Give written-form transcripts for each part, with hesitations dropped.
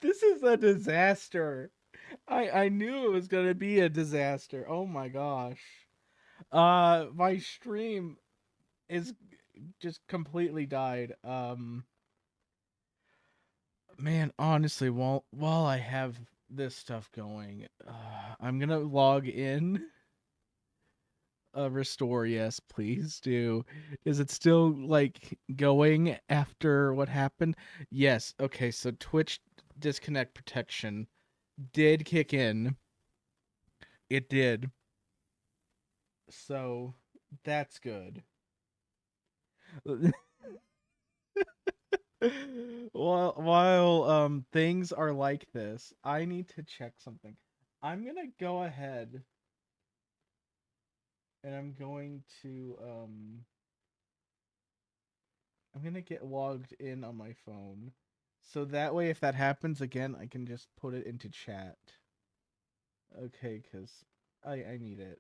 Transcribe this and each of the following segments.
This is a disaster. I knew it was gonna be a disaster. Oh my gosh. My stream is just completely died. Man, honestly, while I have this stuff going, I'm gonna log in. Restore, yes, please do. Is it still like going after what happened? Yes. Okay, so Twitch disconnect protection did kick in. It did. So that's good. While things are like this, I need to check something. I'm gonna go ahead and I'm gonna get logged in on my phone. So that way if that happens again, I can just put it into chat. Okay, cuz I need it.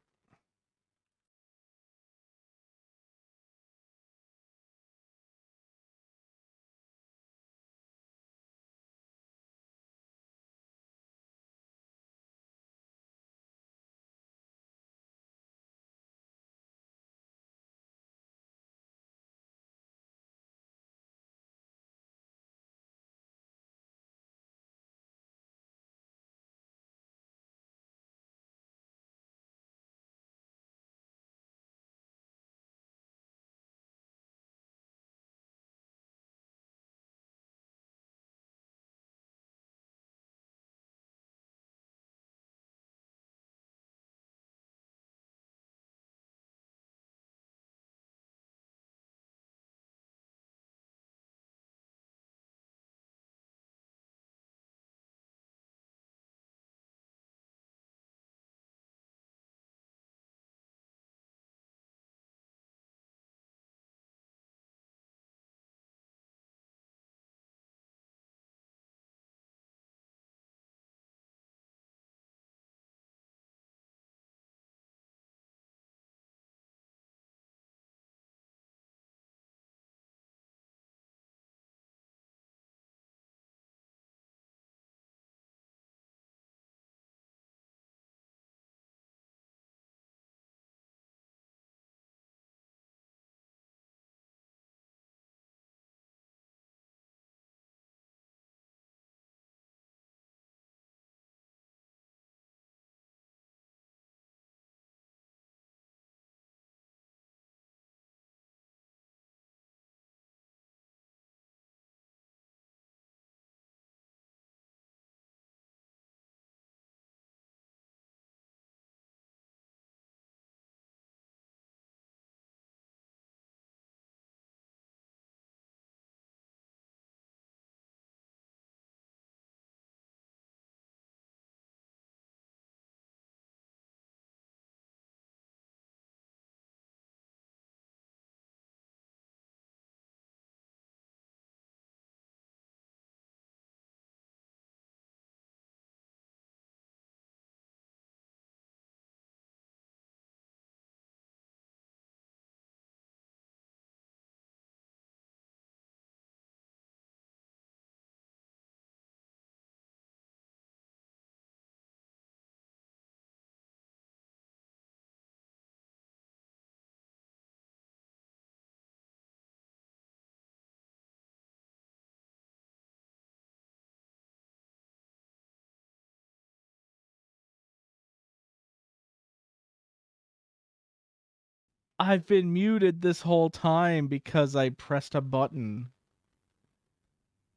I've been muted this whole time because I pressed a button.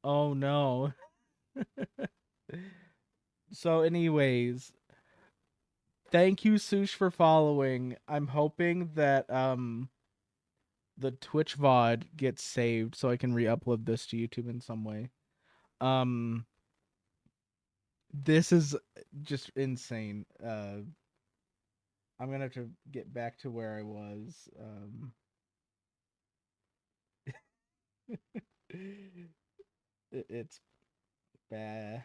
Oh no. So anyways, thank you Sush for following. I'm hoping that the Twitch VOD gets saved so I can re-upload this to YouTube in some way. Um this is just insane. I'm gonna have to get back to where I was. It's bad.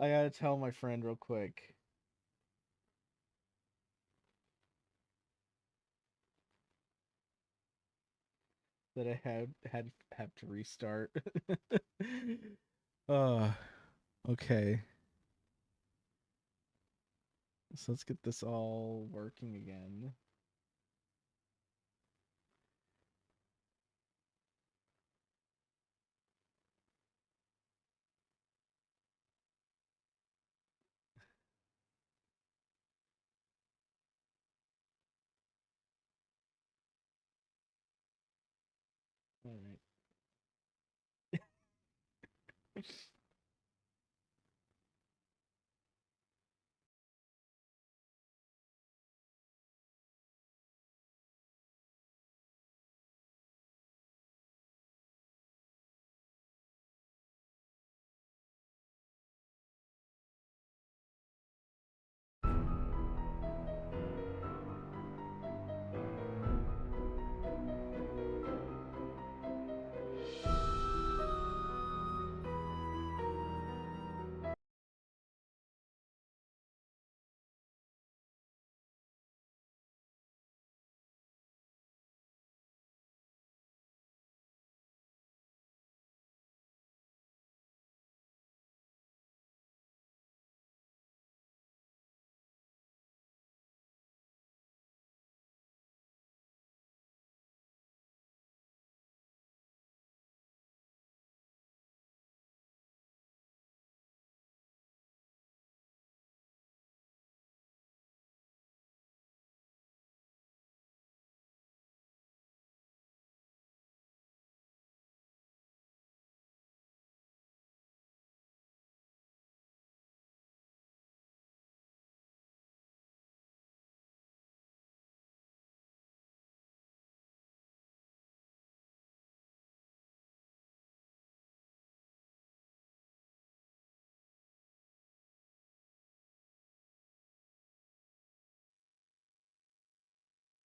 I gotta tell my friend real quick. that I have to restart. uh okay. So let's get this all working again. All right.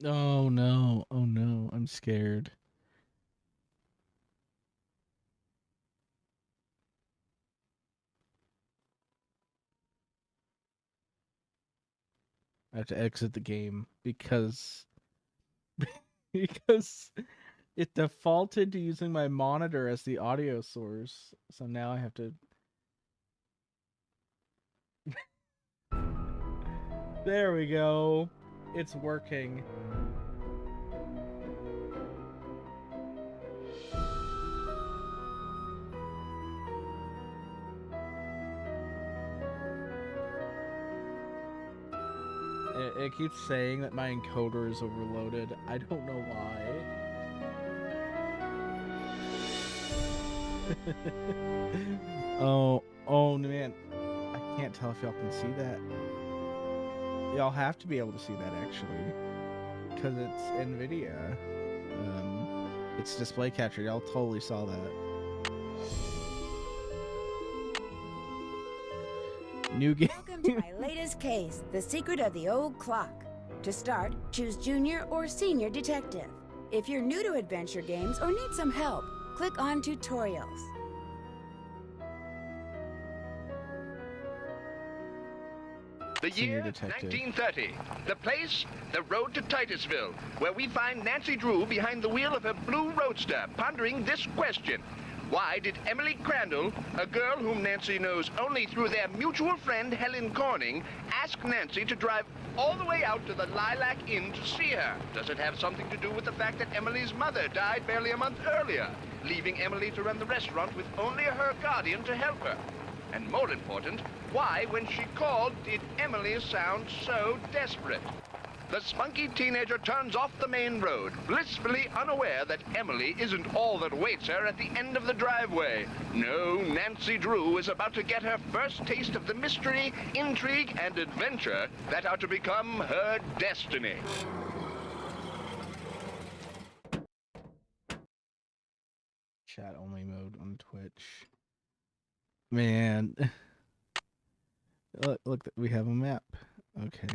Oh no. Oh no. I'm scared. I have to exit the game because because it defaulted to using my monitor as the audio source. So now I have to. There we go. It's working. It keeps saying that my encoder is overloaded. I don't know why. Oh man. I can't tell if y'all can see that. Y'all have to be able to see that actually. Because it's NVIDIA. It's display capture. Y'all totally saw that. New game. Welcome to my latest case, The Secret of the Old Clock. To start, choose Junior or Senior Detective. If you're new to adventure games or need some help, click on Tutorials. The year 1930. The place, the road to Titusville, where we find Nancy Drew behind the wheel of her blue roadster, pondering this question. Why did Emily Crandall, a girl whom Nancy knows only through their mutual friend Helen Corning, ask Nancy to drive all the way out to the Lilac Inn to see her? Does it have something to do with the fact that Emily's mother died barely a month earlier, leaving Emily to run the restaurant with only her guardian to help her? And more important, why, when she called, did Emily sound so desperate? The spunky teenager turns off the main road, blissfully unaware that Emily isn't all that waits her at the end of the driveway. No, Nancy Drew is about to get her first taste of the mystery, intrigue, and adventure that are to become her destiny. Chat only mode on Twitch. Man. Look, we have a map. Okay.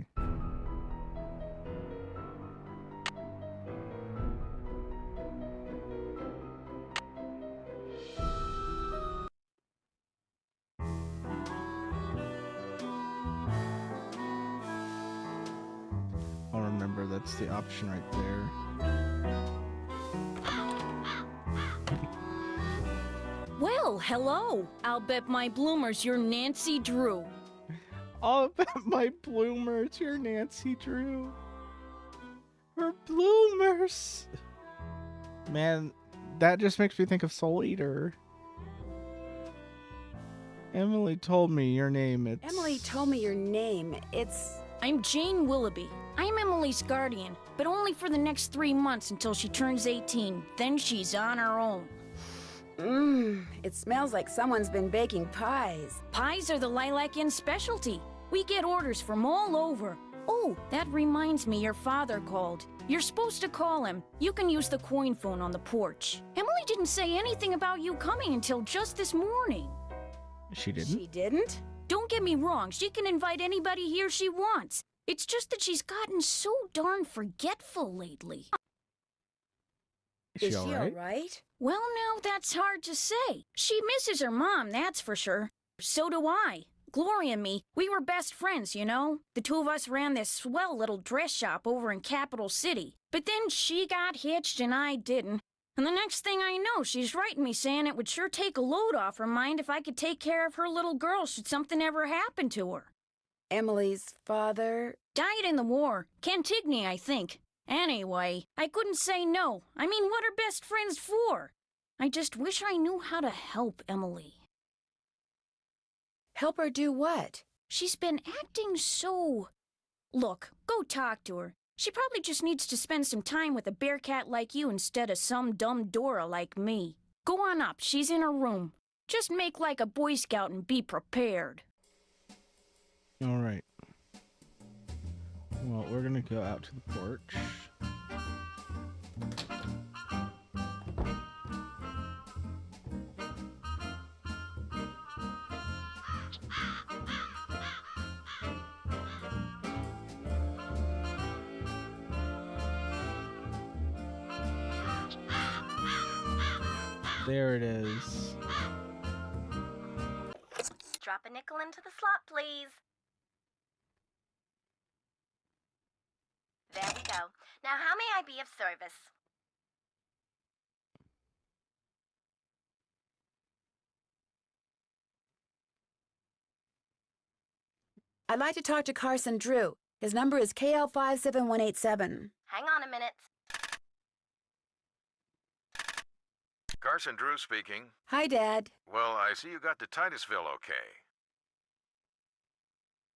I'll remember that's the option right there. Well, hello. I'll bet my bloomers you're Nancy Drew. I'll bet my bloomers, you're Nancy Drew. Her bloomers. Man, that just makes me think of Soul Eater. Emily told me your name. Emily told me your name. I'm Jane Willoughby. I'm Emily's guardian, but only for the next 3 months until she turns 18. Then she's on her own. It smells like someone's been baking pies. Pies are the Lilac Inn specialty. We get orders from all over. Oh, that reminds me, your father called. You're supposed to call him. You can use the coin phone on the porch. Emily didn't say anything about you coming until just this morning. She didn't? She didn't? Don't get me wrong, she can invite anybody here she wants. It's just that she's gotten so darn forgetful lately. Is she all right? Well, now that's hard to say. She misses her mom, that's for sure. So do I. Gloria and me, we were best friends, you know? The two of us ran this swell little dress shop over in Capital City. But then she got hitched and I didn't. And the next thing I know, she's writing me saying it would sure take a load off her mind if I could take care of her little girl should something ever happen to her. Emily's father? Died in the war. Cantigny, I think. Anyway, I couldn't say no. I mean, what are best friends for? I just wish I knew how to help Emily. Help her do what? She's been acting so... Look, go talk to her. She probably just needs to spend some time with a bearcat like you instead of some dumb Dora like me. Go on up, she's in her room. Just make like a Boy Scout and be prepared. All right. Well, we're gonna go out to the porch. There it is. Drop a nickel into the slot, please. There we go. Now, how may I be of service? I'd like to talk to Carson Drew. His number is KL57187. Hang on a minute. Carson Drew speaking. Hi, Dad. Well, I see you got to Titusville okay.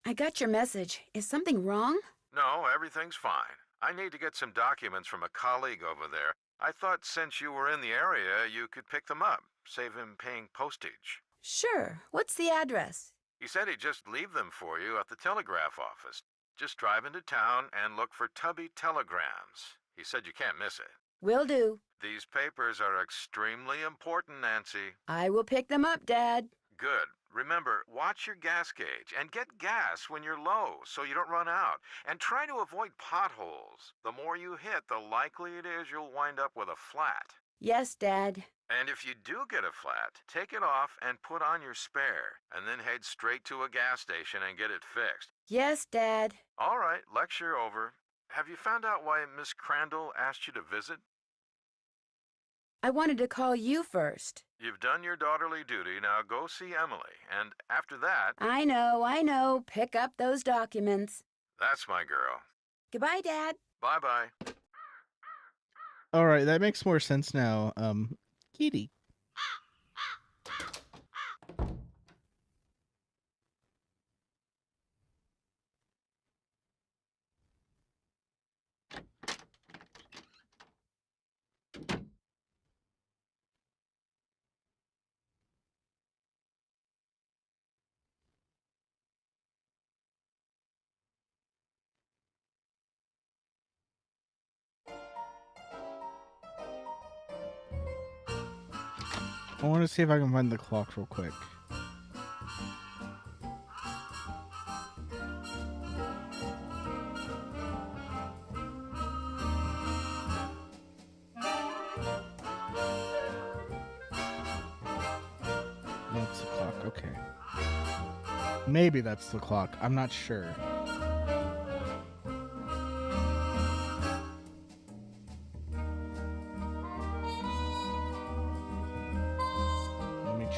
I got your message. Is something wrong? No, everything's fine. I need to get some documents from a colleague over there. I thought since you were in the area, you could pick them up, save him paying postage. Sure. What's the address? He said he'd just leave them for you at the telegraph office. Just drive into town and look for Tubby Telegrams. He said you can't miss it. Will do. These papers are extremely important, Nancy. I will pick them up, Dad. Good. Remember, watch your gas gauge and get gas when you're low so you don't run out. And try to avoid potholes. The more you hit, the likely it is you'll wind up with a flat. Yes, Dad. And if you do get a flat, take it off and put on your spare, and then head straight to a gas station and get it fixed. Yes, Dad. All right, lecture over. Have you found out why Miss Crandall asked you to visit? I wanted to call you first. You've done your daughterly duty, now go see Emily, and after that... I know. Pick up those documents. That's my girl. Goodbye, Dad. Bye-bye. All right, that makes more sense now. Kitty. I want to see if I can find the clock real quick. That's the clock, okay. Maybe that's the clock, I'm not sure.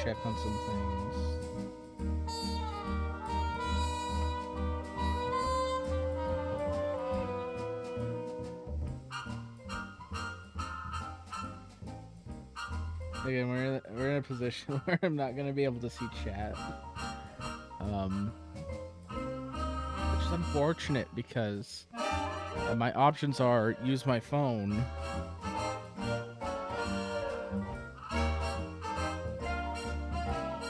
check on some things. Again, we're in a position where I'm not gonna be able to see chat, which is unfortunate because my options are use my phone,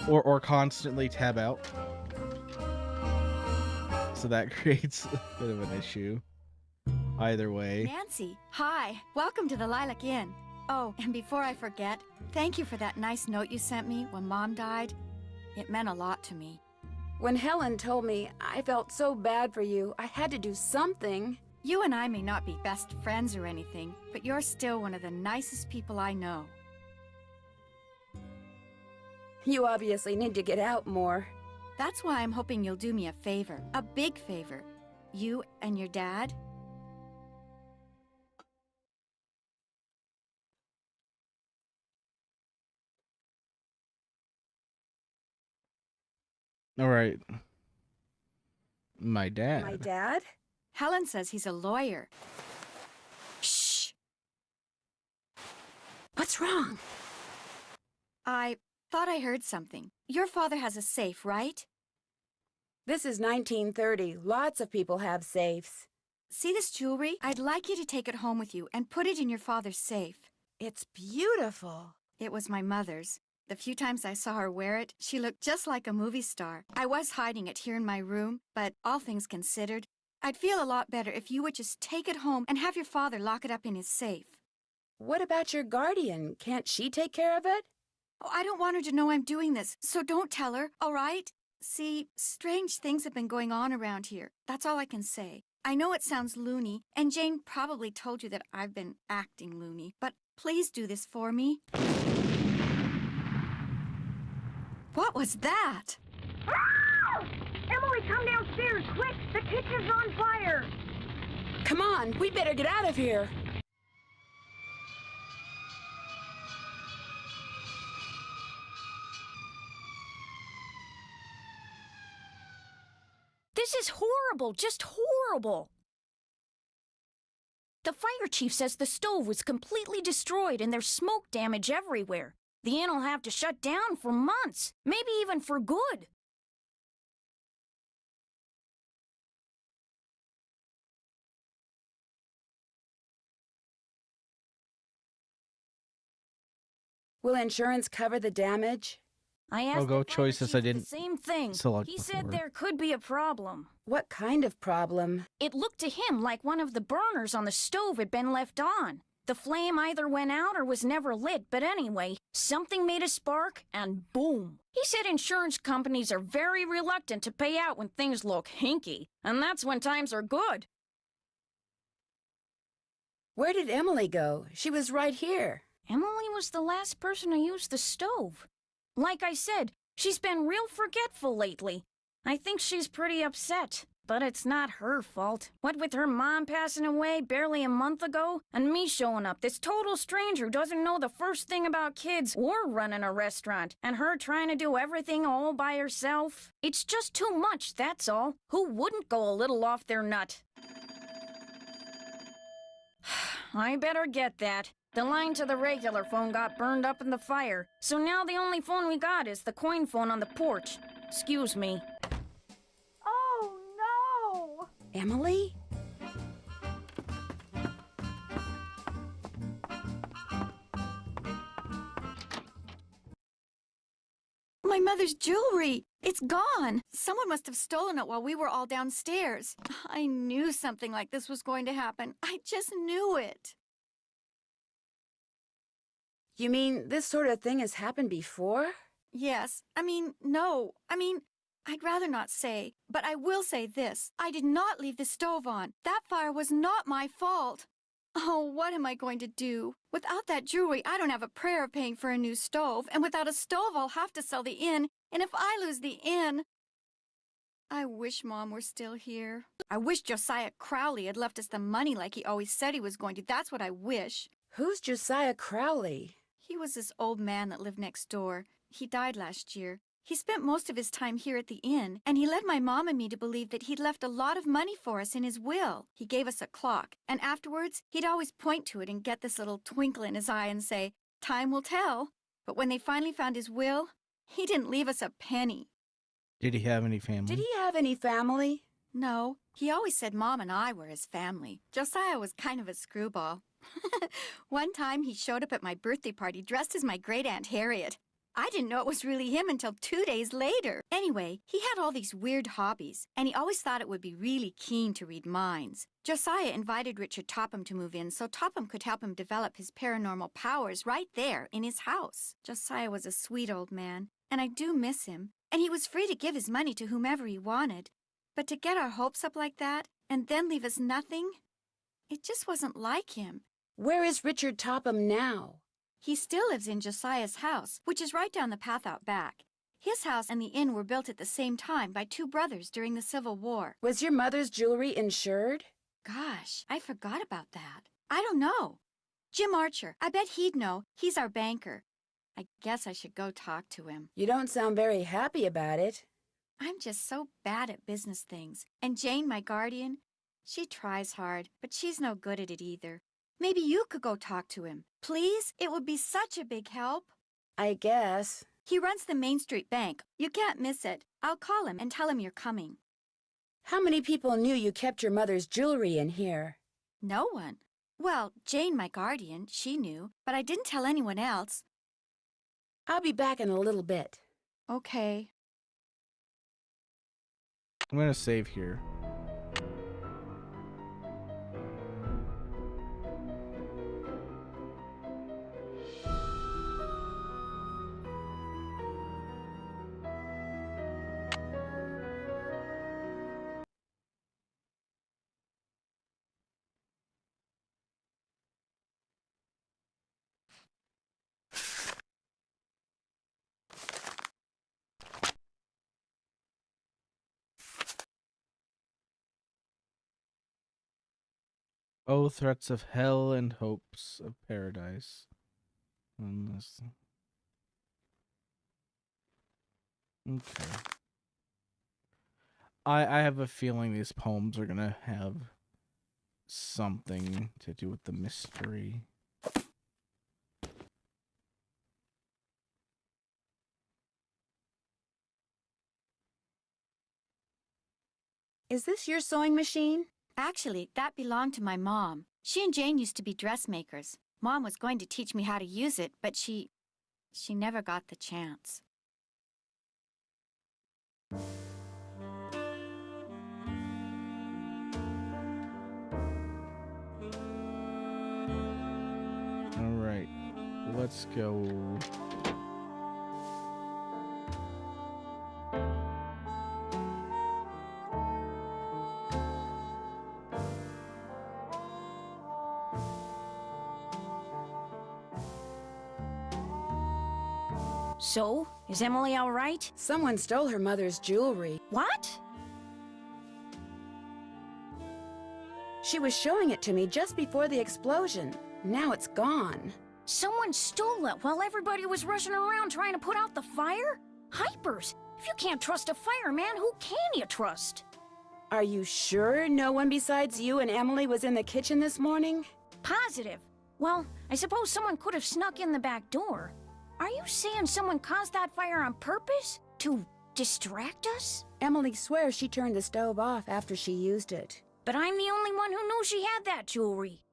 or constantly tab out. So that creates a bit of an issue. Either way. Nancy, hi. Welcome to the Lilac Inn. Oh, and before I forget, thank you for that nice note you sent me when Mom died. It meant a lot to me. When Helen told me I felt so bad for you, I had to do something. You and I may not be best friends or anything, but you're still one of the nicest people I know. You obviously need to get out more. That's why I'm hoping you'll do me a favor. A big favor. You and your dad. All right. My dad. My dad? Helen says he's a lawyer. Shh! What's wrong? I thought I heard something. Your father has a safe, right? This is 1930. Lots of people have safes. See this jewelry? I'd like you to take it home with you and put it in your father's safe. It's beautiful. It was my mother's. The few times I saw her wear it, she looked just like a movie star. I was hiding it here in my room, but all things considered, I'd feel a lot better if you would just take it home and have your father lock it up in his safe. What about your guardian? Can't she take care of it? Oh, I don't want her to know I'm doing this, so don't tell her, all right? See, strange things have been going on around here. That's all I can say. I know it sounds loony, and Jane probably told you that I've been acting loony, but please do this for me. What was that? Ah! Emily, come downstairs, quick! The kitchen's on fire! Come on, we better get out of here. This is horrible, just horrible! The fire chief says the stove was completely destroyed and there's smoke damage everywhere. The inn will have to shut down for months, maybe even for good. Will insurance cover the damage? I asked go the fire choices chief I didn't the same thing. select He said before. there could be a problem. What kind of problem? It looked to him like one of the burners on the stove had been left on. The flame either went out or was never lit, but anyway, something made a spark, and boom. He said insurance companies are very reluctant to pay out when things look hinky, and that's when times are good. Where did Emily go? She was right here. Emily was the last person to use the stove. Like I said, she's been real forgetful lately. I think she's pretty upset. But it's not her fault. What with her mom passing away barely a month ago, and me showing up, this total stranger who doesn't know the first thing about kids or running a restaurant, and her trying to do everything all by herself. It's just too much, that's all. Who wouldn't go a little off their nut? I better get that. The line to the regular phone got burned up in the fire, so now the only phone we got is the coin phone on the porch. Excuse me. Emily? My mother's jewelry! It's gone! Someone must have stolen it while we were all downstairs. I knew something like this was going to happen. I just knew it. You mean this sort of thing has happened before? Yes. No. I'd rather not say, but I will say this. I did not leave the stove on. That fire was not my fault. Oh, what am I going to do? Without that jewelry, I don't have a prayer of paying for a new stove, and without a stove, I'll have to sell the inn, and if I lose the inn... I wish Mom were still here. I wish Josiah Crowley had left us the money like he always said he was going to. That's what I wish. Who's Josiah Crowley? He was this old man that lived next door. He died last year. He spent most of his time here at the inn, and he led my mom and me to believe that he'd left a lot of money for us in his will. He gave us a clock, and afterwards, he'd always point to it and get this little twinkle in his eye and say, "Time will tell." But when they finally found his will, he didn't leave us a penny. Did he have any family? Did he have any family? No, he always said Mom and I were his family. Josiah was kind of a screwball. One time he showed up at my birthday party dressed as my great-aunt Harriet. I didn't know it was really him until 2 days later. Anyway, he had all these weird hobbies, and he always thought it would be really keen to read minds. Josiah invited Richard Topham to move in so Topham could help him develop his paranormal powers right there in his house. Josiah was a sweet old man, and I do miss him. And he was free to give his money to whomever he wanted. But to get our hopes up like that, and then leave us nothing, it just wasn't like him. Where is Richard Topham now? He still lives in Josiah's house, which is right down the path out back. His house and the inn were built at the same time by two brothers during the Civil War. Was your mother's jewelry insured? Gosh, I forgot about that. I don't know. Jim Archer, I bet he'd know. He's our banker. I guess I should go talk to him. You don't sound very happy about it. I'm just so bad at business things. And Jane, my guardian, she tries hard, but she's no good at it either. Maybe you could go talk to him. Please? It would be such a big help. I guess. He runs the Main Street Bank. You can't miss it. I'll call him and tell him you're coming. How many people knew you kept your mother's jewelry in here? No one. Well, Jane, my guardian, she knew, but I didn't tell anyone else. I'll be back in a little bit. Okay. I'm gonna save here. Oh, threats of hell and hopes of paradise. Unless... Okay. I have a feeling these poems are gonna have something to do with the mystery. Is this your sewing machine? Actually, that belonged to my mom. She and Jane used to be dressmakers. Mom was going to teach me how to use it, but she never got the chance. All right, let's go. So, is Emily all right? Someone stole her mother's jewelry. What? She was showing it to me just before the explosion. Now it's gone. Someone stole it while everybody was rushing around trying to put out the fire? Hypers! If you can't trust a fireman, who can you trust? Are you sure no one besides you and Emily was in the kitchen this morning? Positive. Well, I suppose someone could have snuck in the back door. Are you saying someone caused that fire on purpose? To distract us? Emily swears she turned the stove off after she used it. But I'm the only one who knew she had that jewelry.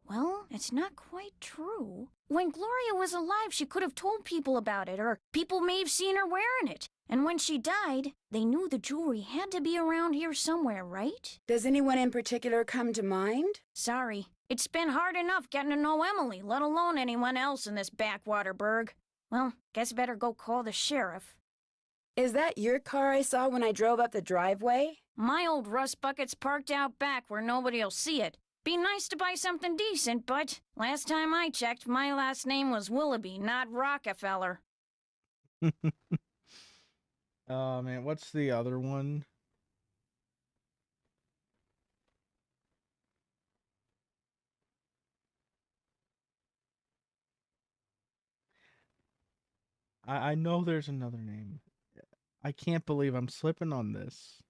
Well, it's not quite true. When Gloria was alive, she could have told people about it, or people may have seen her wearing it. And when she died, they knew the jewelry had to be around here somewhere, right? Does anyone in particular come to mind? Sorry. It's been hard enough getting to know Emily, let alone anyone else in this backwater burg. Well, guess better go call the sheriff. Is that your car I saw when I drove up the driveway? My old rust bucket's parked out back where nobody'll see it. Be nice to buy something decent, but last time I checked, my last name was Willoughby, not Rockefeller. Oh man, what's the other one? I know there's another name. I can't believe I'm slipping on this.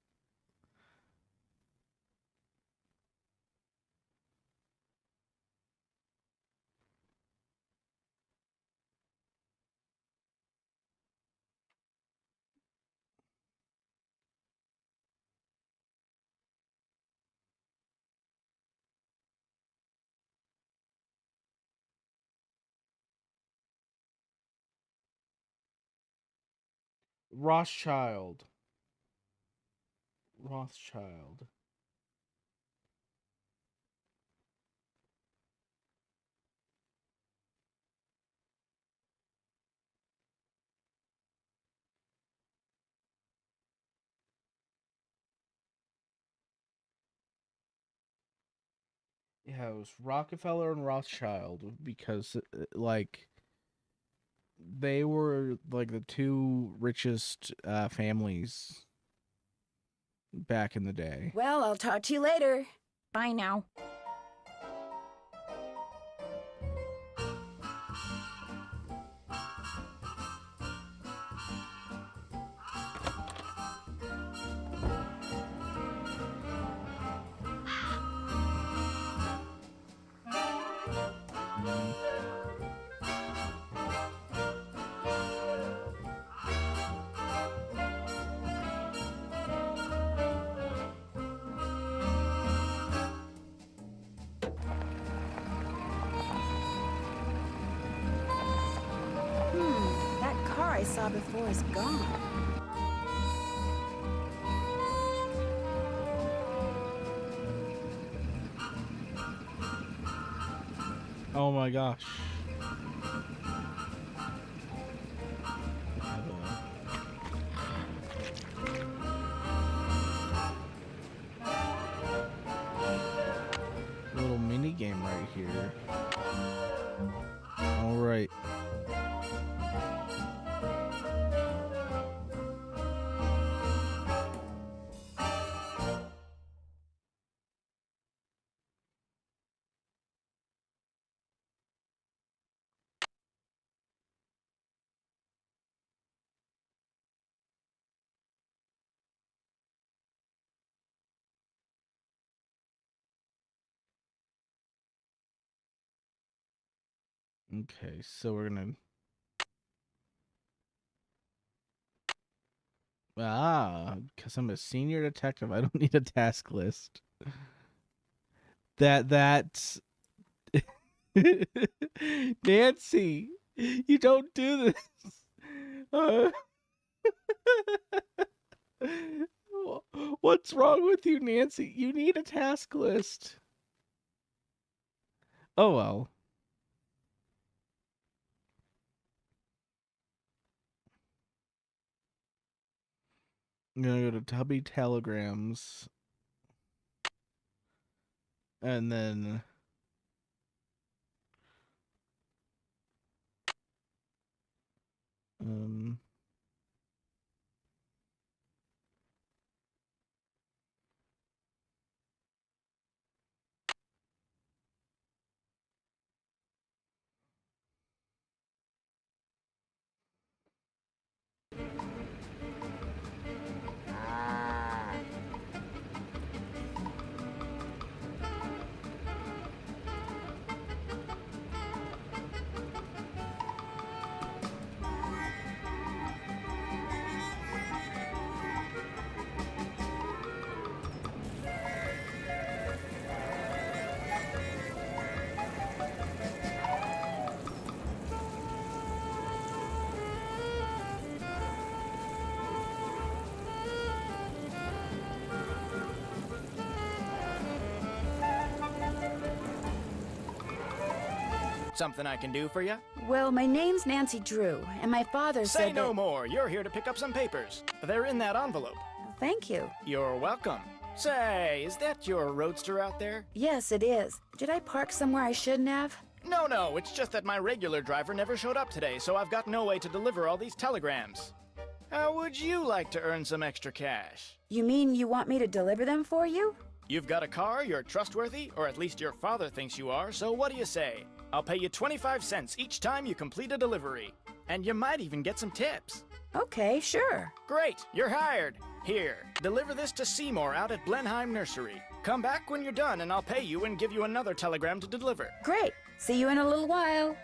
Rothschild. Rothschild. Yeah, it was Rockefeller and Rothschild because, like, they were like the two richest families back in the day. Well, I'll talk to you later. Bye now. That car I saw before is gone. Oh my gosh. Little mini game right here. All right. Okay, so we're gonna because I'm a senior detective, I don't need a task list. That's Nancy, you don't do this. What's wrong with you, Nancy? You need a task list. Oh well. I'm gonna go to Tubby Telegrams. And then Something I can do for you? Well, my name's Nancy Drew, and my father said Say no that... more. You're here to pick up some papers. They're in that envelope. Thank you. You're welcome. Say, is that your roadster out there? Yes, it is. Did I park somewhere I shouldn't have? No, it's just that my regular driver never showed up today, so I've got no way to deliver all these telegrams. How would you like to earn some extra cash? You mean you want me to deliver them for you? You've got a car, you're trustworthy, or at least your father thinks you are, so what do you say? I'll pay you 25 cents each time you complete a delivery. And you might even get some tips. Okay, sure. Great, you're hired. Here, deliver this to Seymour out at Blenheim Nursery. Come back when you're done and I'll pay you and give you another telegram to deliver. Great. See you in a little while.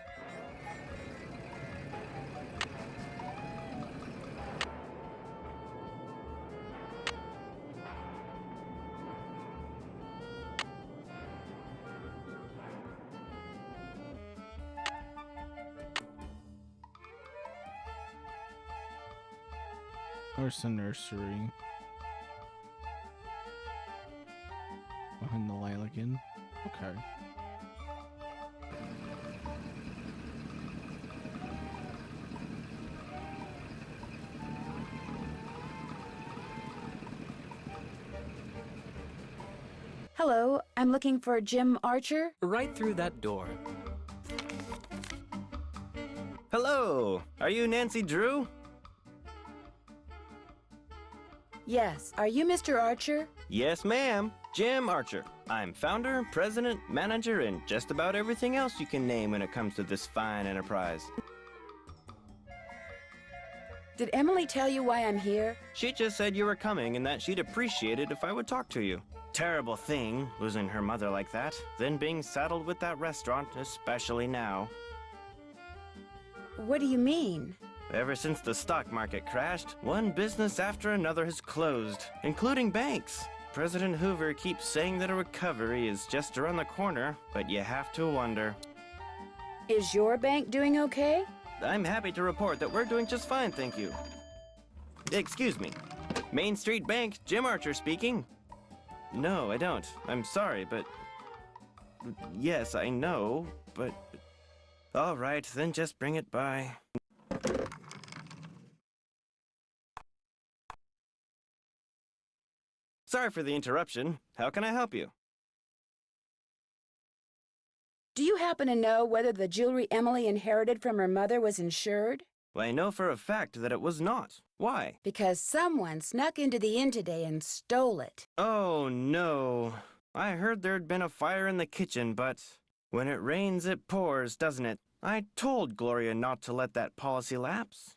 Where's the nursery? Behind the lilac inn? Okay. Hello, I'm looking for Jim Archer. Right through that door. Hello! Are you Nancy Drew? Yes, are you Mr. Archer? Yes, ma'am. Jim Archer. I'm founder, president, manager, and just about everything else you can name when it comes to this fine enterprise. Did Emily tell you why I'm here? She just said you were coming and that she'd appreciate it if I would talk to you. Terrible thing, losing her mother like that, then being saddled with that restaurant, especially now. What do you mean? Ever since the stock market crashed, one business after another has closed, including banks. President Hoover keeps saying that a recovery is just around the corner, but you have to wonder. Is your bank doing okay? I'm happy to report that we're doing just fine, thank you. Excuse me. Main Street Bank, Jim Archer speaking. No, I don't. I'm sorry, but... Yes, I know, but... All right, then just bring it by. Sorry for the interruption. How can I help you? Do you happen to know whether the jewelry Emily inherited from her mother was insured? Well, I know for a fact that it was not. Why? Because someone snuck into the inn today and stole it. Oh, no. I heard there'd been a fire in the kitchen, but when it rains, it pours, doesn't it? I told Gloria not to let that policy lapse.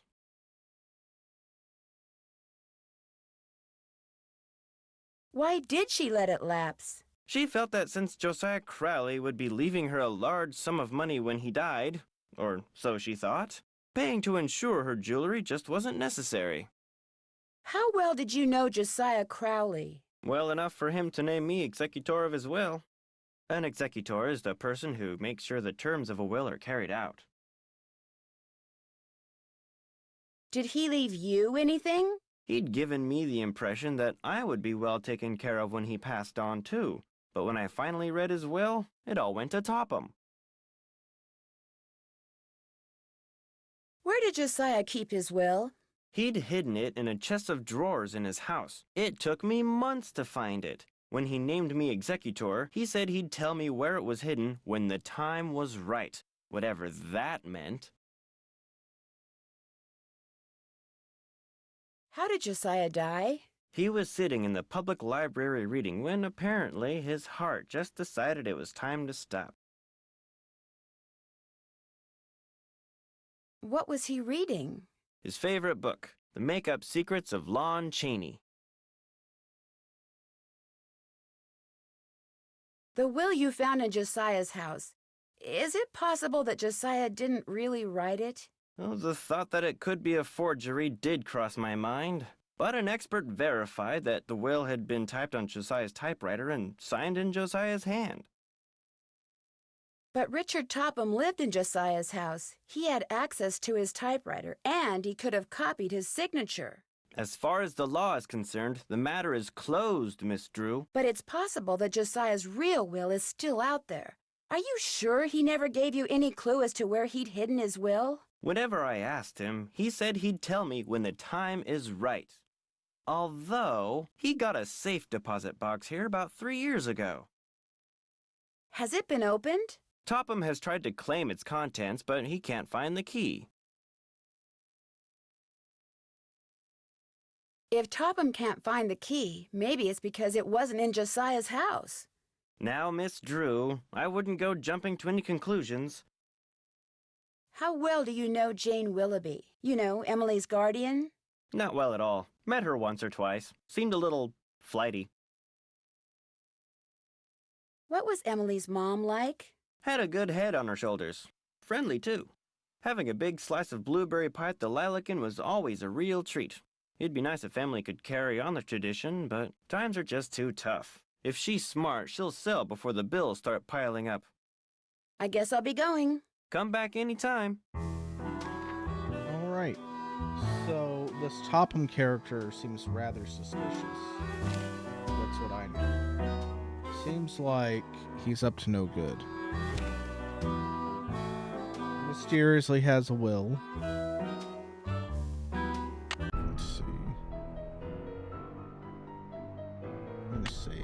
Why did she let it lapse? She felt that since Josiah Crowley would be leaving her a large sum of money when he died, or so she thought, paying to insure her jewelry just wasn't necessary. How well did you know Josiah Crowley? Well enough for him to name me executor of his will. An executor is the person who makes sure the terms of a will are carried out. Did he leave you anything? He'd given me the impression that I would be well taken care of when he passed on, too. But when I finally read his will, it all went to Topham. Where did Josiah keep his will? He'd hidden it in a chest of drawers in his house. It took me months to find it. When he named me executor, he said he'd tell me where it was hidden when the time was right, whatever that meant. How did Josiah die? He was sitting in the public library reading when apparently his heart just decided it was time to stop. What was he reading? His favorite book, The Make-Up Secrets of Lon Chaney. The will you found in Josiah's house. Is it possible that Josiah didn't really write it? Well, the thought that it could be a forgery did cross my mind. But an expert verified that the will had been typed on Josiah's typewriter and signed in Josiah's hand. But Richard Topham lived in Josiah's house. He had access to his typewriter, and he could have copied his signature. As far as the law is concerned, the matter is closed, Miss Drew. But it's possible that Josiah's real will is still out there. Are you sure he never gave you any clue as to where he'd hidden his will? Whenever I asked him, he said he'd tell me when the time is right. Although, he got a safe deposit box here about 3 years ago. Has it been opened? Topham has tried to claim its contents, but he can't find the key. If Topham can't find the key, maybe it's because it wasn't in Josiah's house. Now, Miss Drew, I wouldn't go jumping to any conclusions. How well do you know Jane Willoughby? You know, Emily's guardian? Not well at all. Met her once or twice. Seemed a little flighty. What was Emily's mom like? Had a good head on her shoulders. Friendly, too. Having a big slice of blueberry pie at the Lalakin was always a real treat. It'd be nice if Emily could carry on the tradition, but times are just too tough. If she's smart, she'll sell before the bills start piling up. I guess I'll be going. Come back anytime. All right. So this Topham character seems rather suspicious. That's what I know. Seems like he's up to no good. Mysteriously has a will. Let's see. I'm gonna save.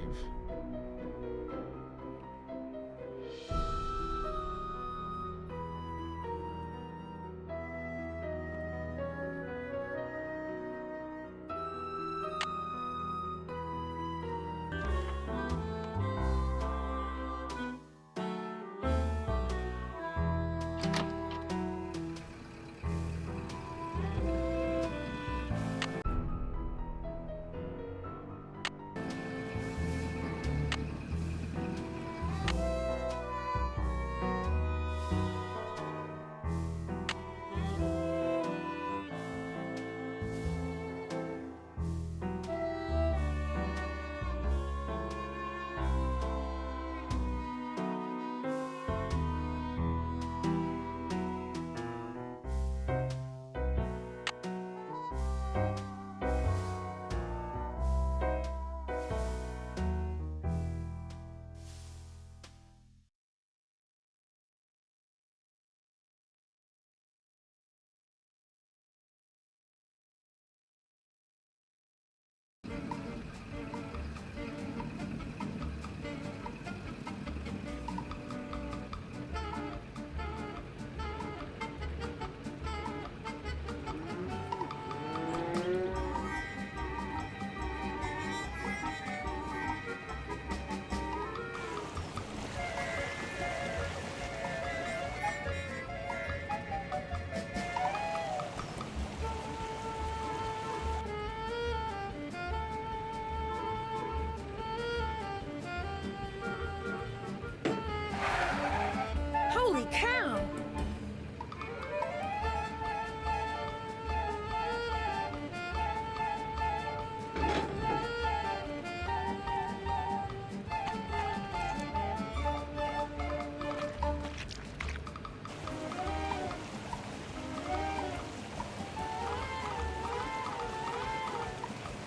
Holy cow!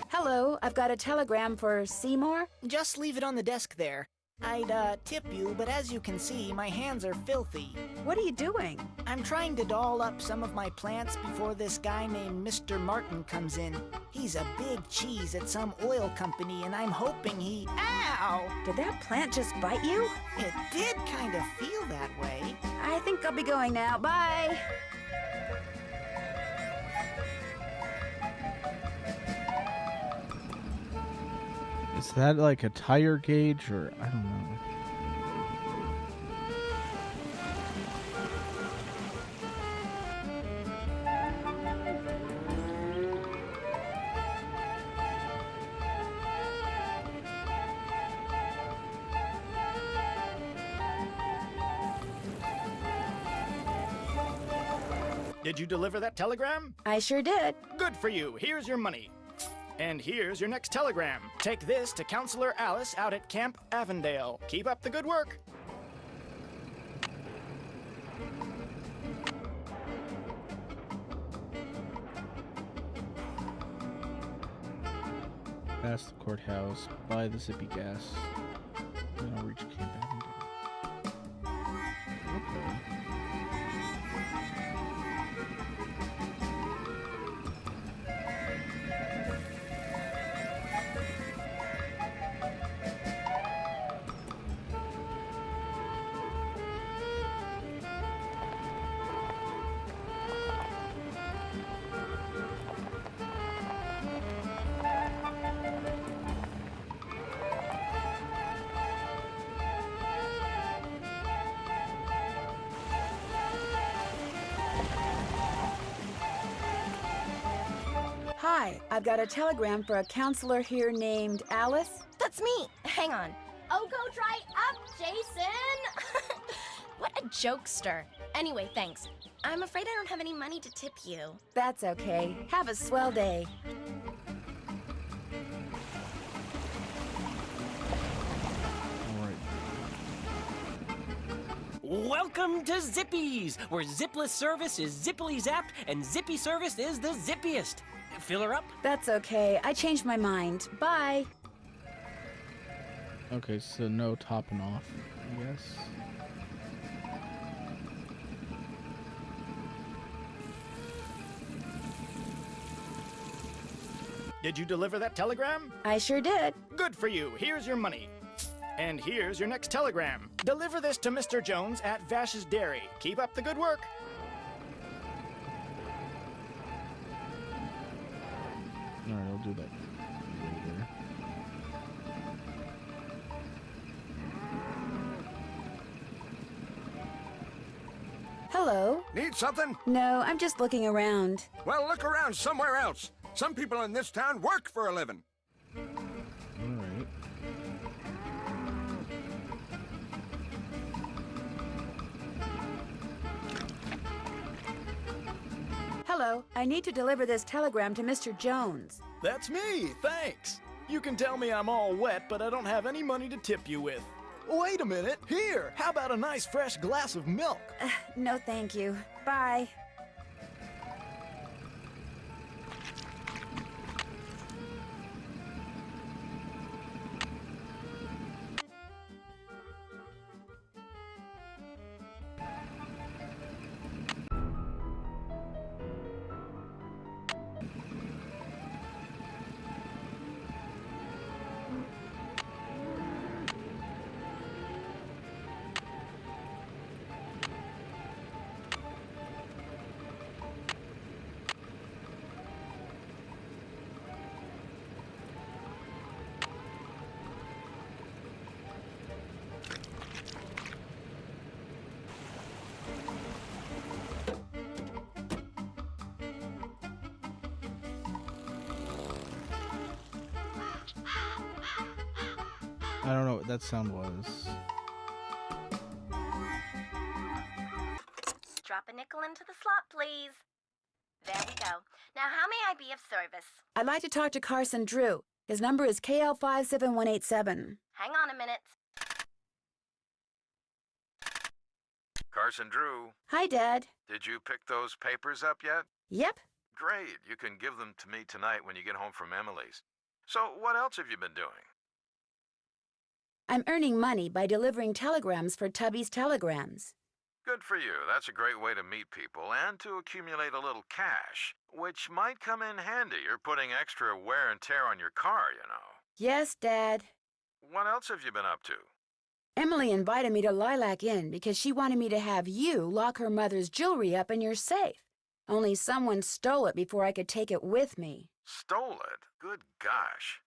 Hello, I've got a telegram for Seymour. Just leave it on the desk there. I'd tip you, but as you can see, my hands are filthy. What are you doing? I'm trying to doll up some of my plants before this guy named Mr. Martin comes in. He's a big cheese at some oil company, and I'm hoping he... Ow! Did that plant just bite you? It did kind of feel that way. I think I'll be going now. Bye. Is that like a tire gauge or I don't know. Did you deliver that telegram? I sure did. Good for you. Here's your money. And here's your next telegram. Take this to Counselor Alice out at Camp Avondale. Keep up the good work. Past the courthouse, buy the zippy gas. Then I'll reach Camp Avondale. Okay. Hi, I've got a telegram for a counselor here named Alice. That's me. Hang on. Oh, go dry up, Jason! What a jokester. Anyway, thanks. I'm afraid I don't have any money to tip you. That's okay. Have a swell day. Welcome to Zippy's, where zipless service is zippily zapped and zippy service is the zippiest. Fill her up? That's okay. I changed my mind. Bye. Okay, so no topping off, I guess. Did you deliver that telegram? I sure did. Good for you. Here's your money. And here's your next telegram. Deliver this to Mr. Jones at Vash's Dairy. Keep up the good work. Alright, I'll do that later. Hello? Need something? No, I'm just looking around. Well, look around somewhere else. Some people in this town work for a living. Alright. Hello, I need to deliver this telegram to Mr. Jones. That's me, thanks. You can tell me I'm all wet, but I don't have any money to tip you with. Wait a minute, here, how about a nice fresh glass of milk? No, thank you. Bye. I don't know what that sound was. Drop a nickel into the slot, please. There we go. Now, how may I be of service? I'd like to talk to Carson Drew. His number is KL57187. Hang on a minute. Carson Drew, Hi, Dad. did you pick those papers up yet? Yep. Great. You can give them to me tonight when you get home from Emily's. So, what else have you been doing? I'm earning money by delivering telegrams for Tubby's Telegrams. Good for you. That's a great way to meet people and to accumulate a little cash, which might come in handy. You're putting extra wear and tear on your car, you know. Yes, Dad. What else have you been up to? Emily invited me to Lilac Inn because she wanted me to have you lock her mother's jewelry up in your safe. Only someone stole it before I could take it with me. Stole it? Good gosh.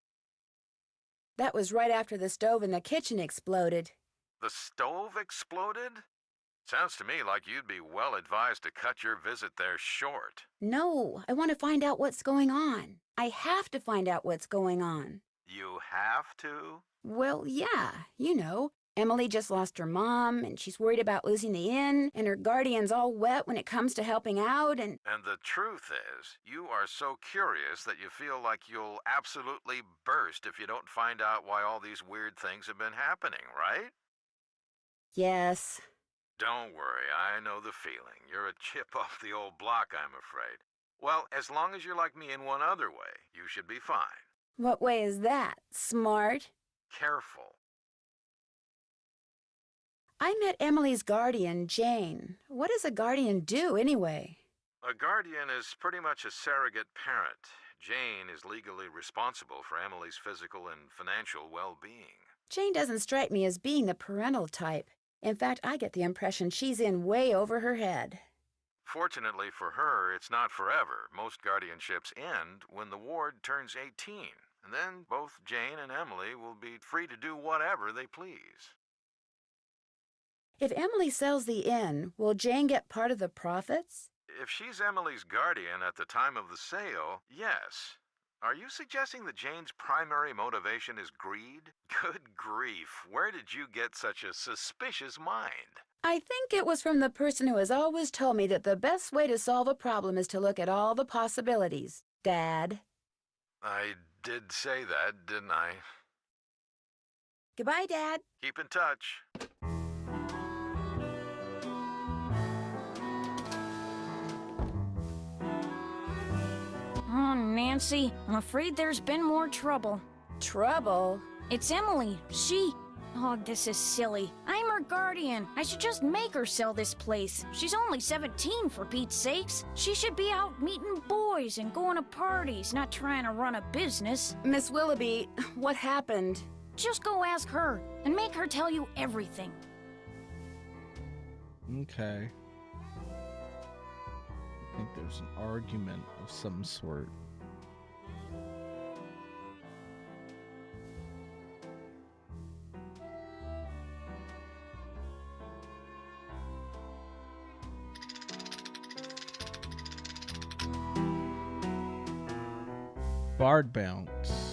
That was right after the stove in the kitchen exploded. The stove exploded? Sounds to me like you'd be well advised to cut your visit there short. No, I want to find out what's going on. I have to find out what's going on. You have to? Well, yeah, you know. Emily just lost her mom, and she's worried about losing the inn, and her guardian's all wet when it comes to helping out, and... And the truth is, you are so curious that you feel like you'll absolutely burst if you don't find out why all these weird things have been happening, right? Yes. Don't worry, I know the feeling. You're a chip off the old block, I'm afraid. Well, as long as you're like me in one other way, you should be fine. What way is that? Smart? Careful. I met Emily's guardian, Jane. What does a guardian do, anyway? A guardian is pretty much a surrogate parent. Jane is legally responsible for Emily's physical and financial well-being. Jane doesn't strike me as being the parental type. In fact, I get the impression she's in way over her head. Fortunately for her, it's not forever. Most guardianships end when the ward turns 18. And then both Jane and Emily will be free to do whatever they please. If Emily sells the inn, will Jane get part of the profits? If she's Emily's guardian at the time of the sale, yes. Are you suggesting that Jane's primary motivation is greed? Good grief, where did you get such a suspicious mind? I think it was from the person who has always told me that the best way to solve a problem is to look at all the possibilities, Dad. I did say that, didn't I? Goodbye, Dad. Keep in touch. Oh, Nancy, I'm afraid there's been more trouble. Trouble? It's Emily. She... Oh, this is silly. I'm her guardian. I should just make her sell this place. She's only 17, for Pete's sakes. She should be out meeting boys and going to parties, not trying to run a business. Miss Willoughby, what happened? Just go ask her, and make her tell you everything. Okay. I think there's an argument of some sort. Bard bounce.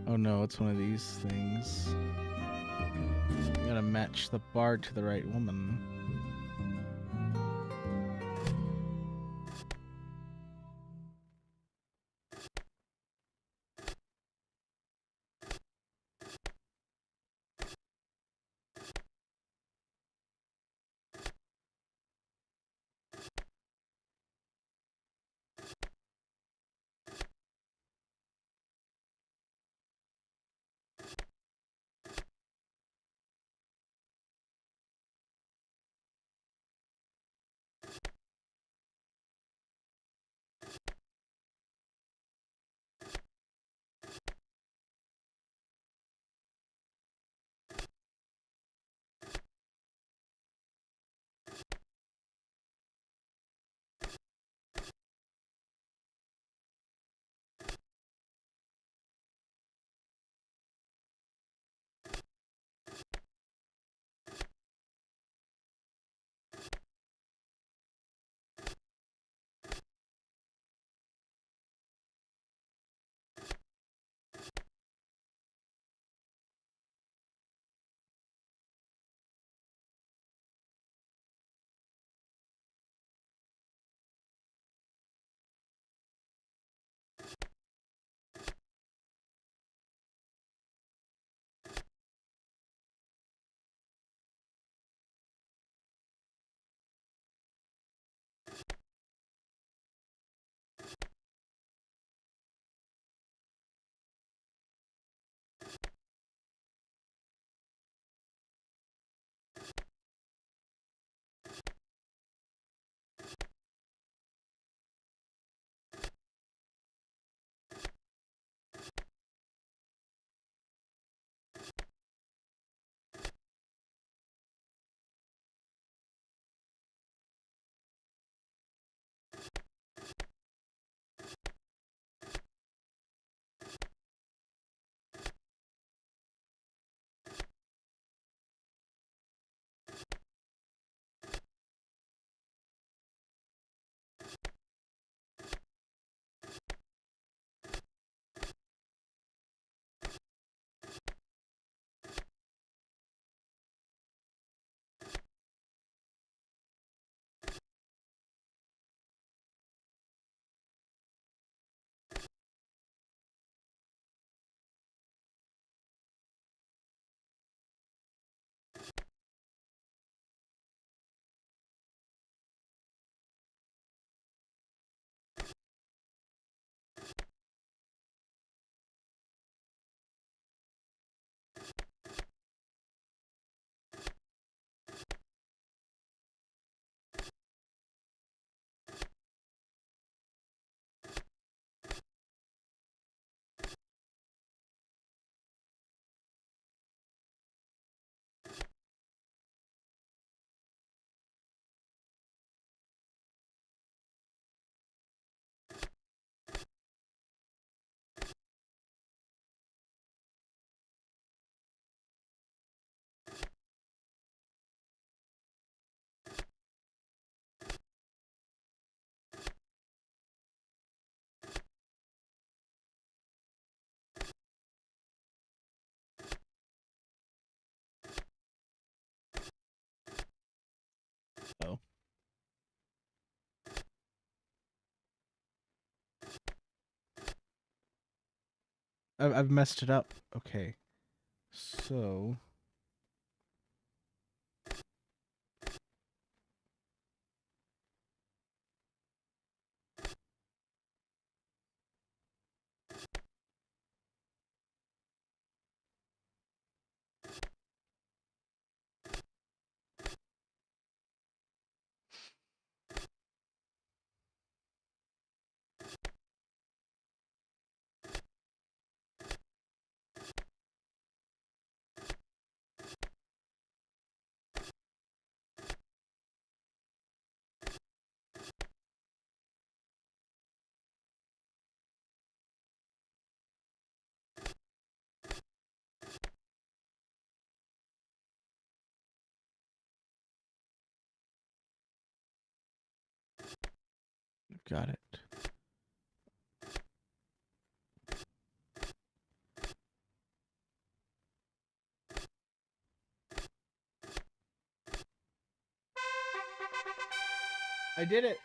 Oh no, it's one of these things. You gotta match the bard to the right woman. I've messed it up. Okay. So... Got it. I did it.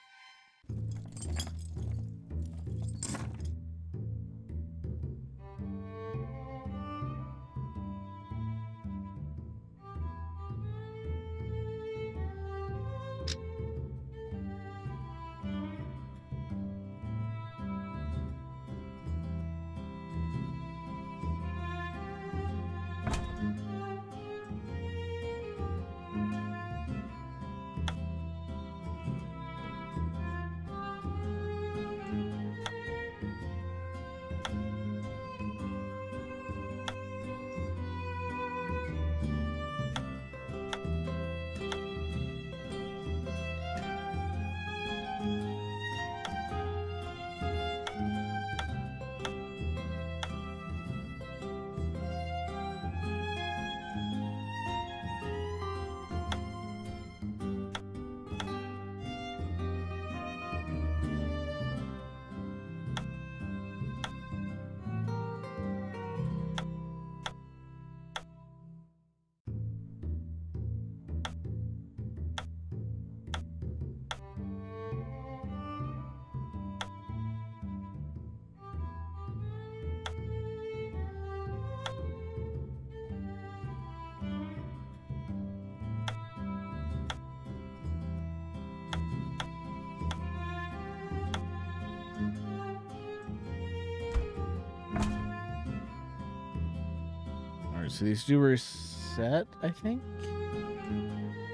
Alright, so these do reset, I think?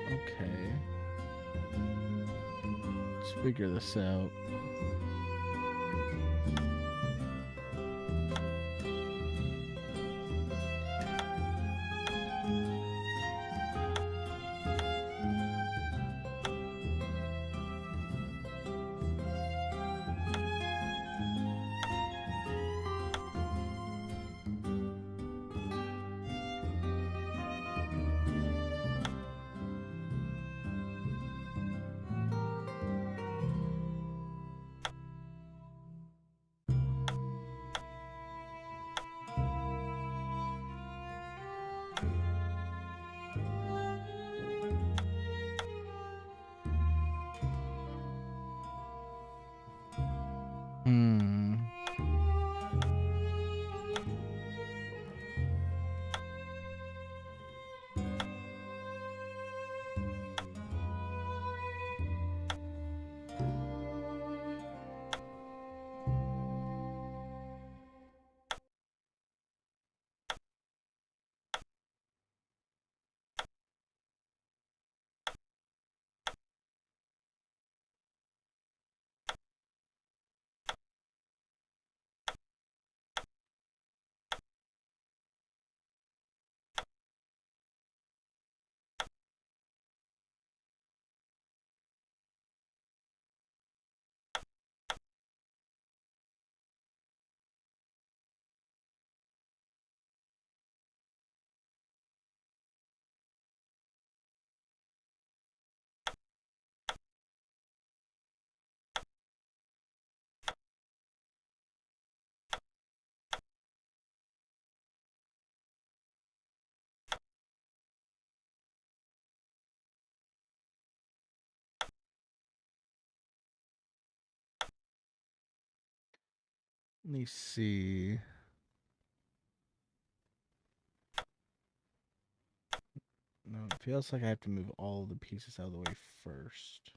Okay. Let's figure this out. Hmm. Let me see. No, it feels like I have to move all the pieces out of the way first.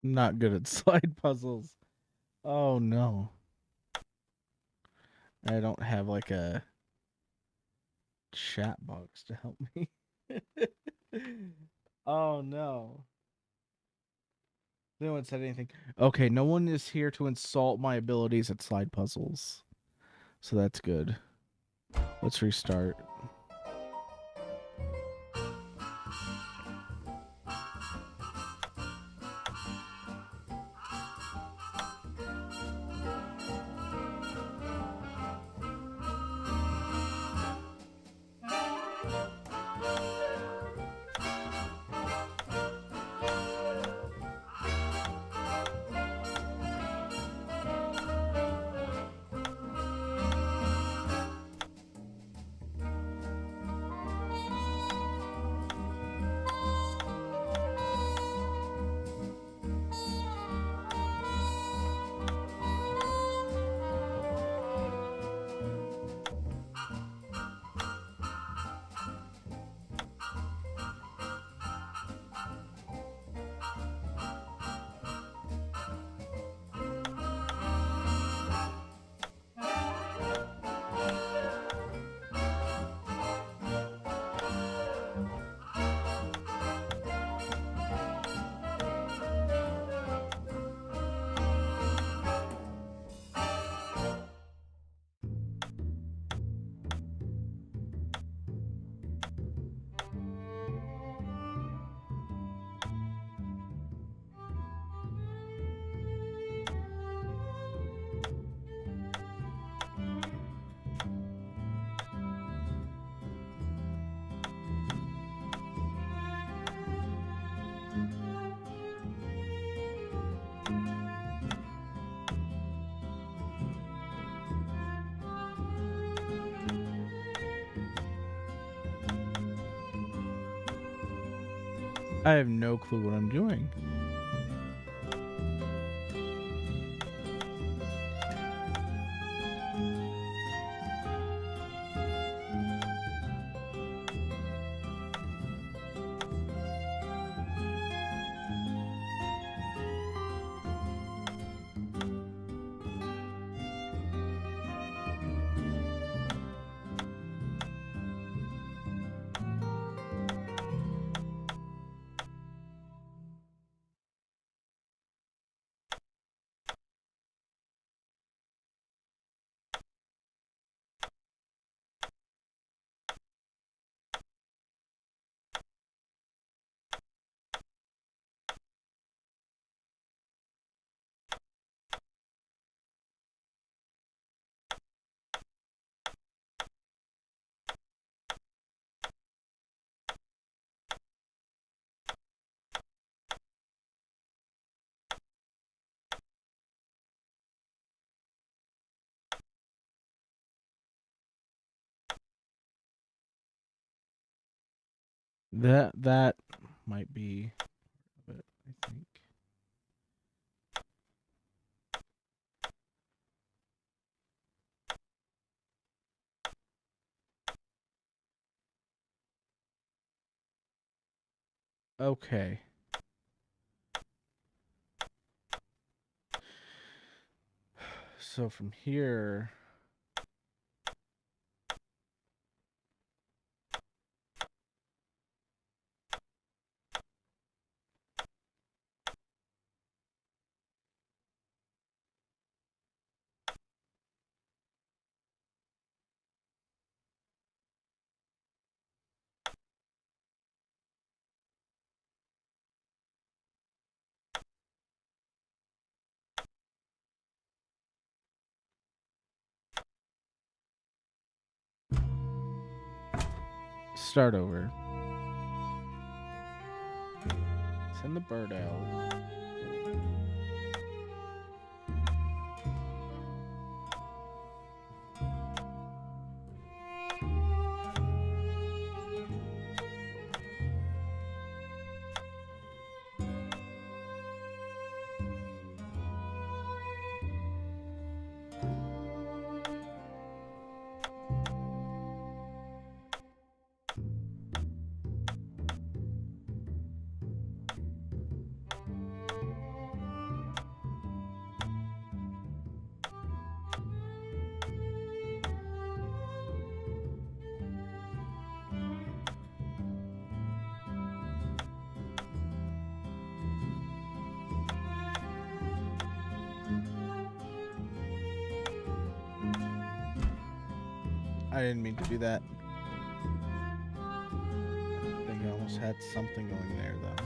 Not good at slide puzzles. Oh no. I don't have like a chat box to help me. Oh no. No one said anything. Okay, no one is here to insult my abilities at slide puzzles. So that's good. Let's restart. I have no clue what I'm doing. That might be it, I think. Okay. So from here, start over. Send the bird out. I didn't mean to do that. I think I almost had something going there, though.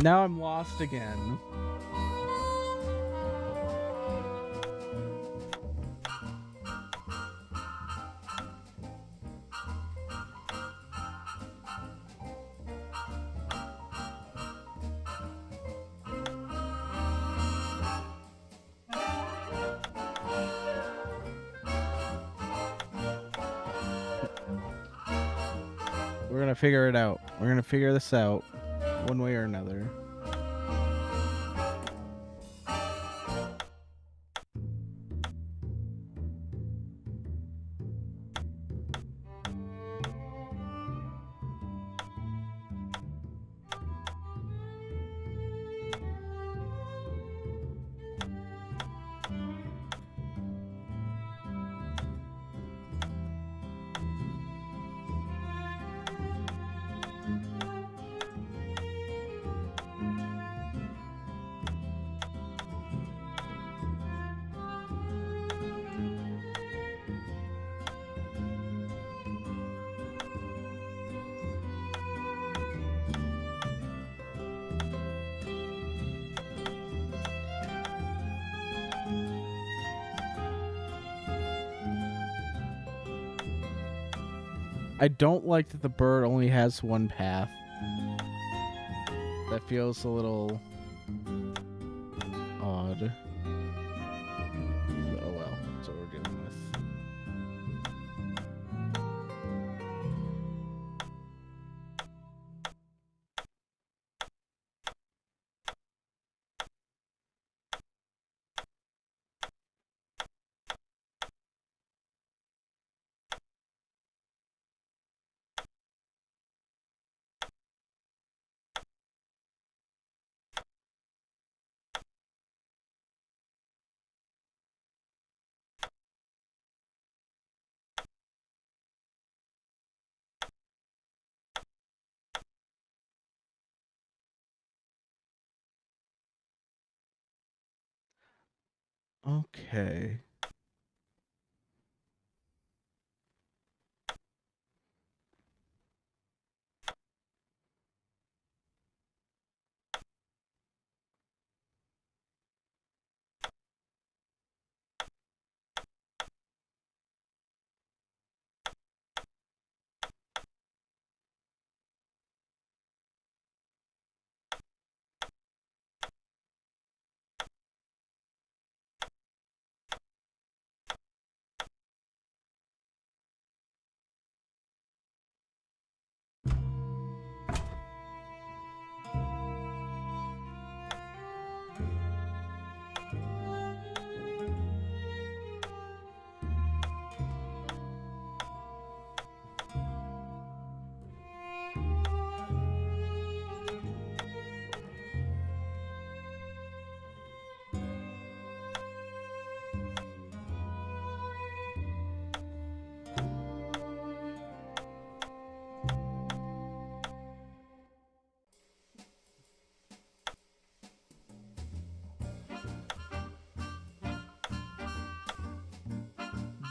Now I'm lost again. We're gonna figure it out. We're gonna figure this out one way or another. I don't like that the bird only has one path. That feels a little odd. Oh well, that's what we're dealing with. Okay.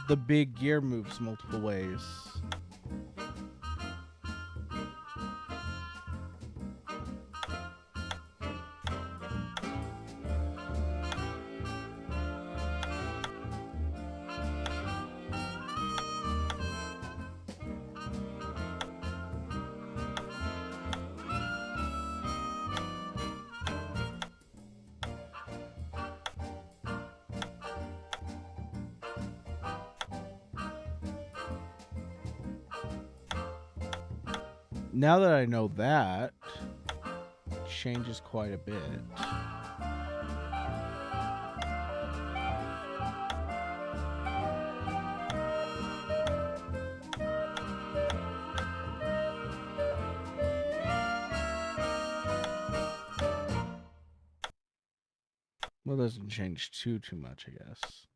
The big gear moves multiple ways. Now that I know that, it changes quite a bit. Well, it doesn't change too much, I guess.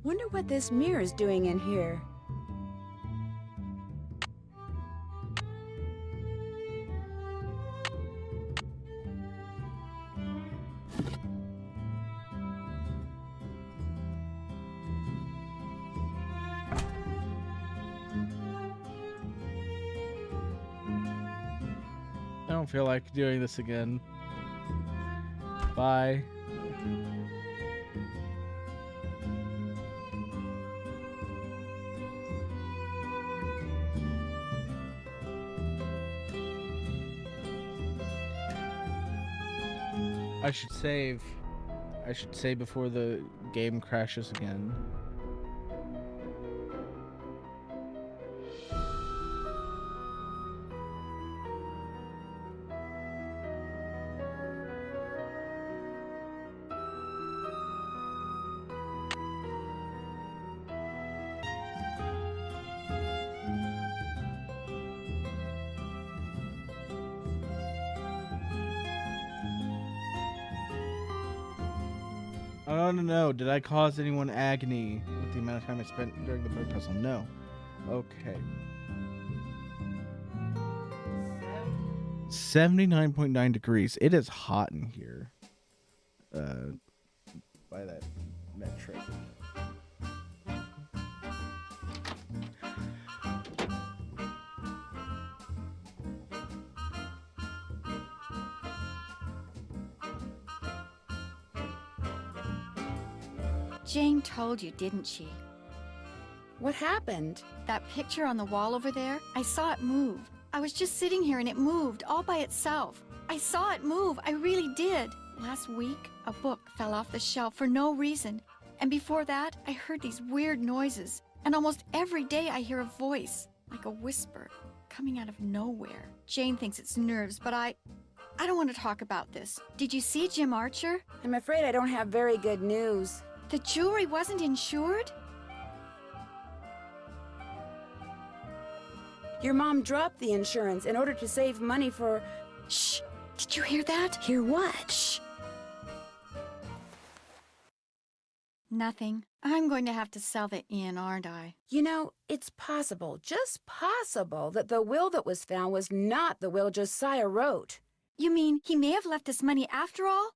Wonder what this mirror's doing in here. I don't feel like doing this again. Bye. I should save. I should save before the game crashes again. Oh no, did I cause anyone agony with the amount of time I spent during the bird puzzle? No. Okay. 79.9 degrees. It is hot in here. By that metric. Jane told you, didn't she? What happened? That picture on the wall over there, I saw it move. I was just sitting here and it moved all by itself. I saw it move, I really did. Last week, a book fell off the shelf for no reason. And before that, I heard these weird noises. And almost every day I hear a voice, like a whisper, coming out of nowhere. Jane thinks it's nerves, but I don't want to talk about this. Did you see Jim Archer? I'm afraid I don't have very good news. The jewelry wasn't insured? Your mom dropped the insurance in order to save money for... Shh! Did you hear that? Hear what? Shh! Nothing. I'm going to have to sell the inn, aren't I? You know, it's possible, just possible, that the will that was found was not the will Josiah wrote. You mean he may have left us money after all?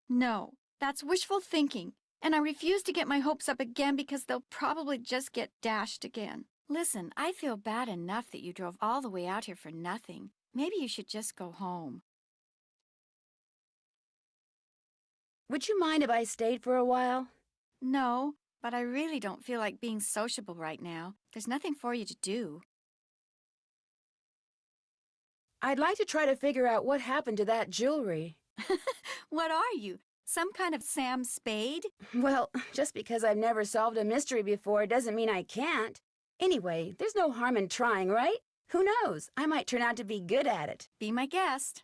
No, that's wishful thinking. And I refuse to get my hopes up again because they'll probably just get dashed again. Listen, I feel bad enough that you drove all the way out here for nothing. Maybe you should just go home. Would you mind if I stayed for a while? No, but I really don't feel like being sociable right now. There's nothing for you to do. I'd like to try to figure out what happened to that jewelry. What are you? Some kind of Sam Spade? Well, just because I've never solved a mystery before doesn't mean I can't. Anyway, there's no harm in trying, right? Who knows? I might turn out to be good at it. Be my guest.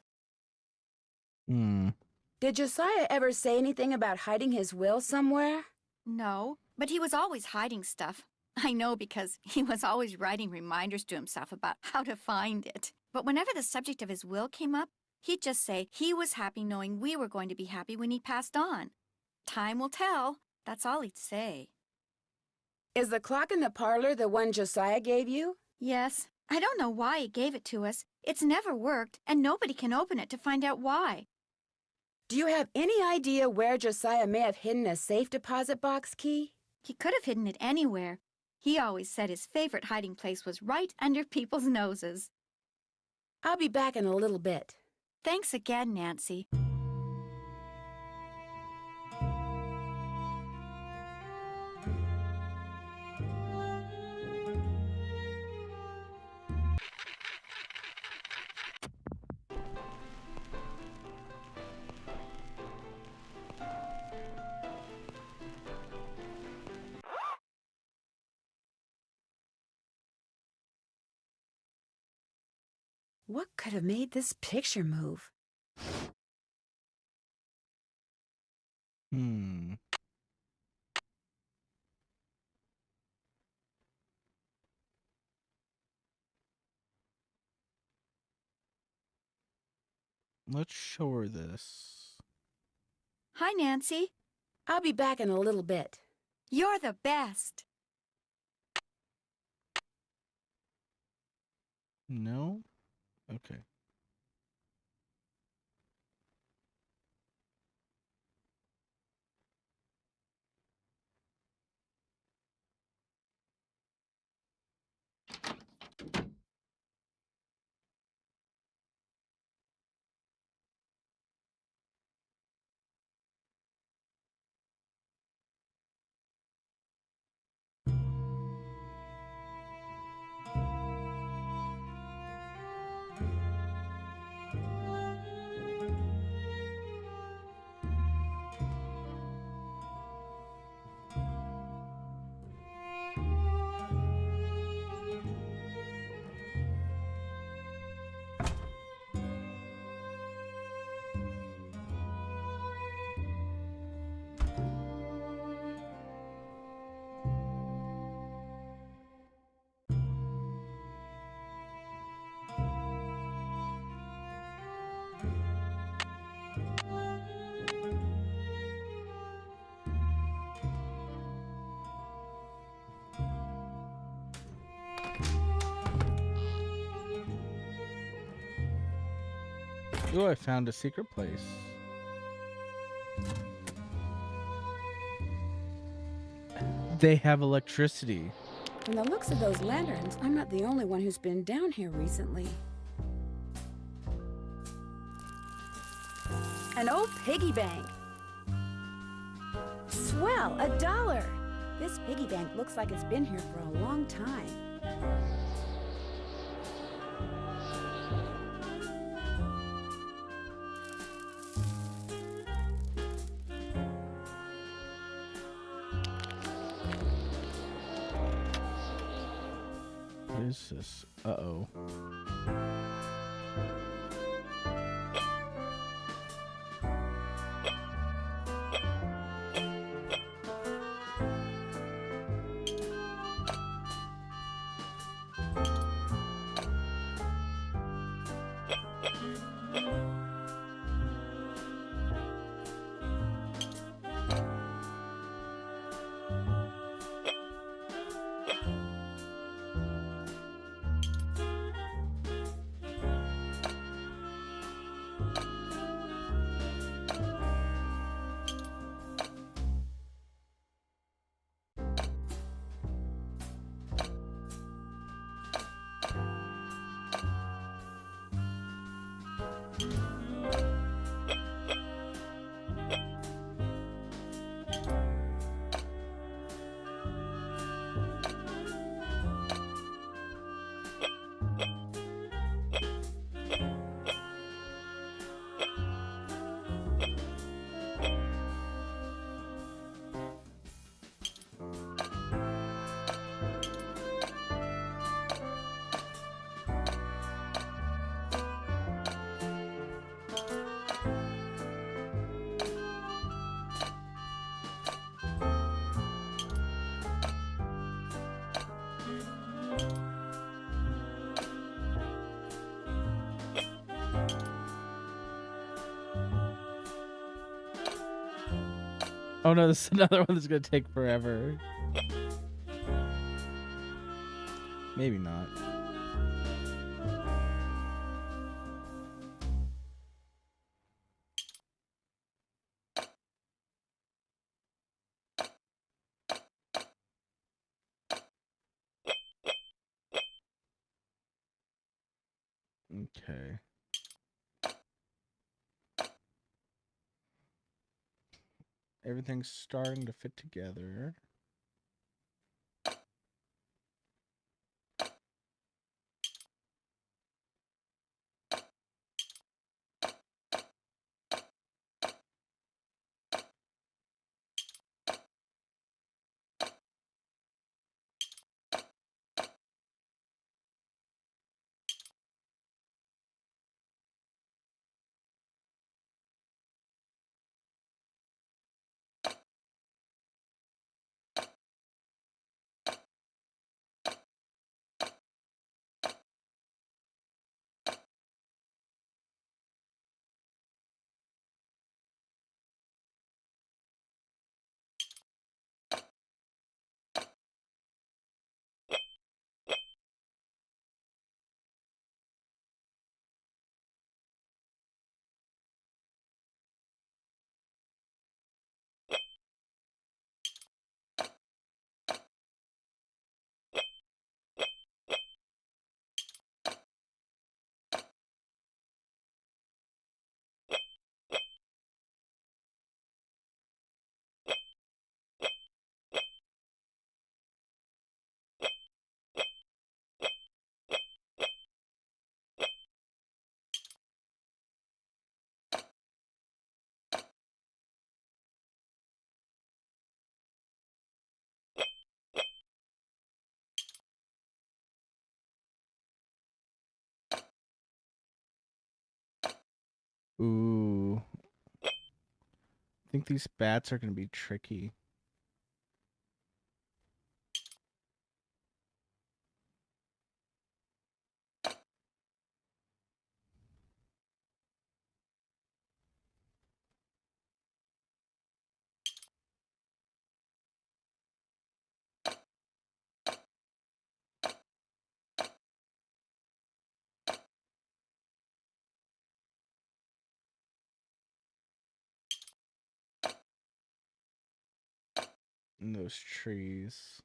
Did Josiah ever say anything about hiding his will somewhere? No, but he was always hiding stuff. I know because he was always writing reminders to himself about how to find it. But whenever the subject of his will came up, he'd just say he was happy knowing we were going to be happy when he passed on. Time will tell. That's all he'd say. Is the clock in the parlor the one Josiah gave you? Yes. I don't know why he gave it to us. It's never worked, and nobody can open it to find out why. Do you have any idea where Josiah may have hidden a safe deposit box key? He could have hidden it anywhere. He always said his favorite hiding place was right under people's noses. I'll be back in a little bit. Thanks again, Nancy. What could have made this picture move? Let's show her this. Hi, Nancy. I'll be back in a little bit. You're the best. No? Okay. Ooh, I found a secret place. They have electricity. From the looks of those lanterns, I'm not the only one who's been down here recently. An old piggy bank. Swell, $1. This piggy bank looks like it's been here for a long time. What is this? Uh-oh. Oh no, this is another one that's gonna take forever. Maybe not. Okay. Everything's starting to fit together. Ooh. I think these bats are going to be tricky. In those trees.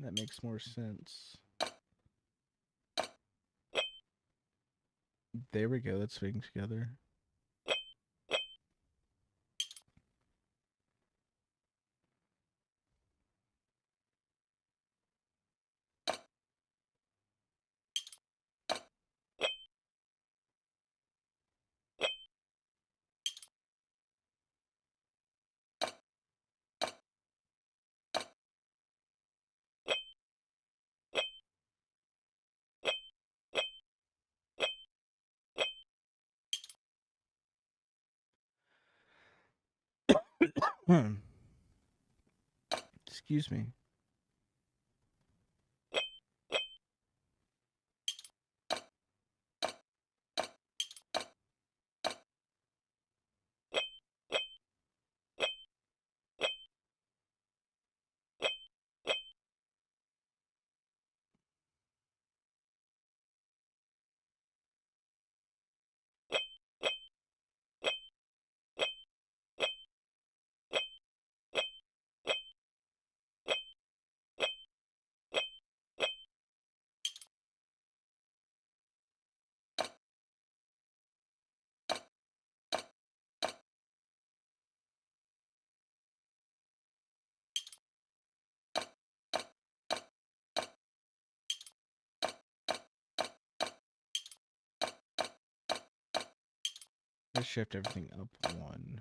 That makes more sense. There we go. That's fitting together. Excuse me. Let's shift everything up one.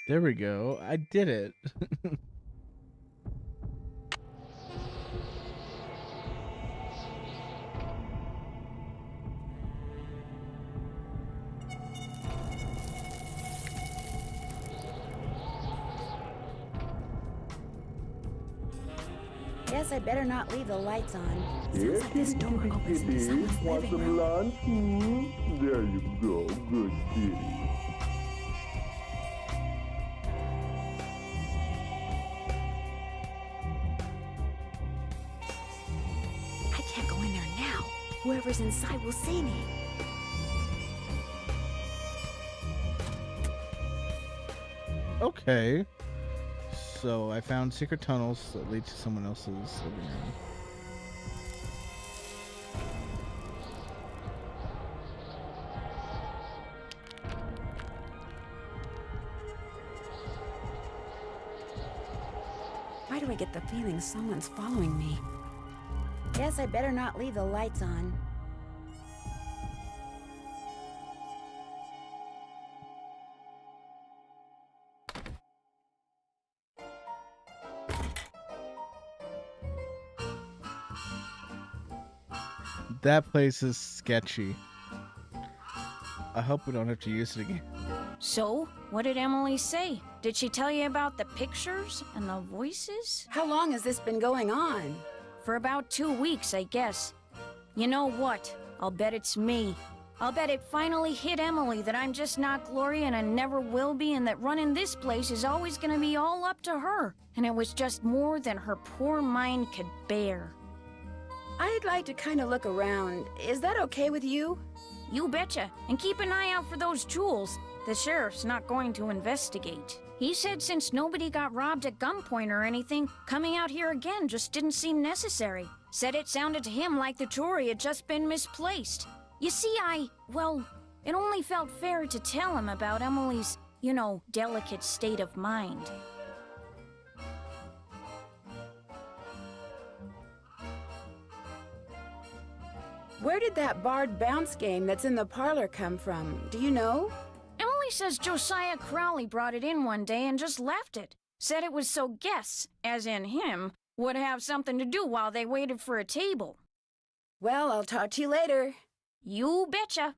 There we go. I did it. Guess I better not leave the lights on. Sounds like this door opens into someone's living room. Lunch? There you go. Good kitty. I can't go in there now. Whoever's inside will see me. Okay. So I found secret tunnels that lead to someone else's living room. Why do I get the feeling someone's following me? Guess I better not leave the lights on. That place is sketchy. I hope we don't have to use it again. So, what did Emily say? Did she tell you about the pictures and the voices? How long has this been going on? For about 2 weeks, I guess. You know what? I'll bet it's me. I'll bet it finally hit Emily that I'm just not Gloria and I never will be, and that running this place is always gonna be all up to her. And it was just more than her poor mind could bear. I'd like to kind of look around. Is that okay with you? You betcha. And keep an eye out for those jewels. The sheriff's not going to investigate. He said since nobody got robbed at gunpoint or anything, coming out here again just didn't seem necessary. Said it sounded to him like the jewelry had just been misplaced. You see, well, it only felt fair to tell him about Emily's, delicate state of mind. Where did that barred bounce game that's in the parlor come from? Do you know? Emily says Josiah Crowley brought it in one day and just left it. Said it was so guests, as in him, would have something to do while they waited for a table. Well, I'll talk to you later. You betcha.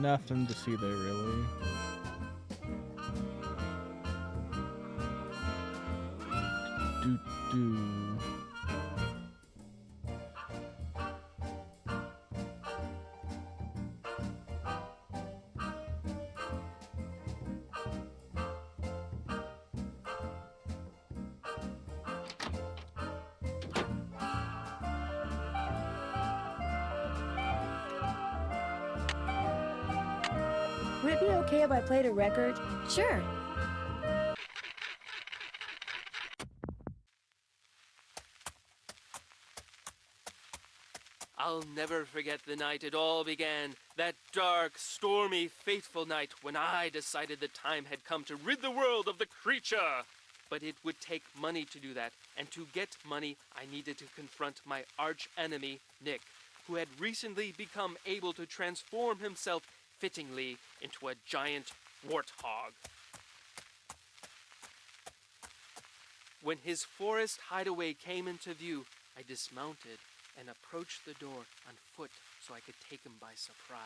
Nothing to see there, really. Do. Would it be okay if I played a record? Sure. I'll never forget the night it all began. That dark, stormy, fateful night when I decided the time had come to rid the world of the creature. But it would take money to do that, and to get money, I needed to confront my arch enemy, Nick, who had recently become able to transform himself fittingly into a giant warthog. When his forest hideaway came into view, I dismounted and approached the door on foot so I could take him by surprise.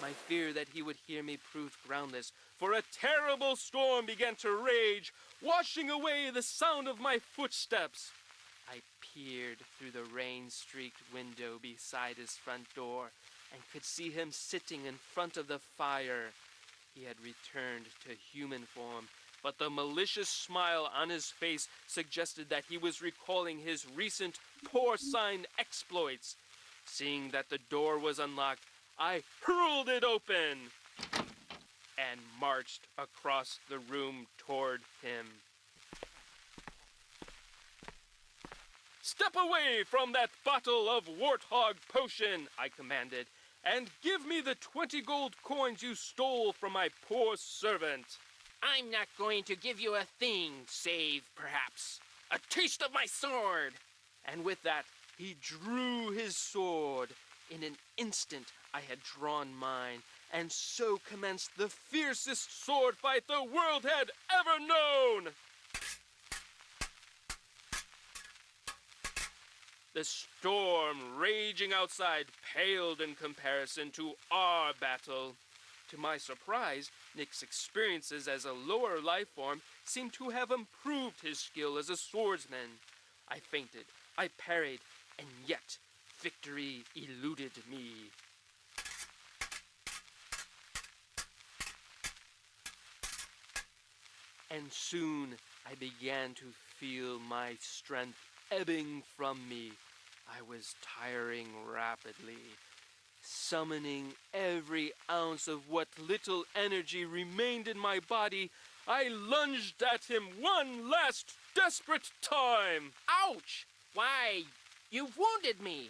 My fear that he would hear me proved groundless, for a terrible storm began to rage, washing away the sound of my footsteps. I peered through the rain-streaked window beside his front door and could see him sitting in front of the fire. He had returned to human form, but the malicious smile on his face suggested that he was recalling his recent porcine exploits. Seeing that the door was unlocked, I hurled it open and marched across the room toward him. "Step away from that bottle of warthog potion," I commanded, "and give me the 20 gold coins you stole from my poor servant." "I'm not going to give you a thing, save, perhaps, a taste of my sword." And with that, he drew his sword. In an instant, I had drawn mine, and so commenced the fiercest sword fight the world had ever known. The storm raging outside paled in comparison to our battle. To my surprise, Nick's experiences as a lower life form seemed to have improved his skill as a swordsman. I feinted, I parried, and yet victory eluded me. And soon I began to feel my strength ebbing from me. I was tiring rapidly. Summoning every ounce of what little energy remained in my body, I lunged at him one last desperate time. Ouch! Why, you've wounded me!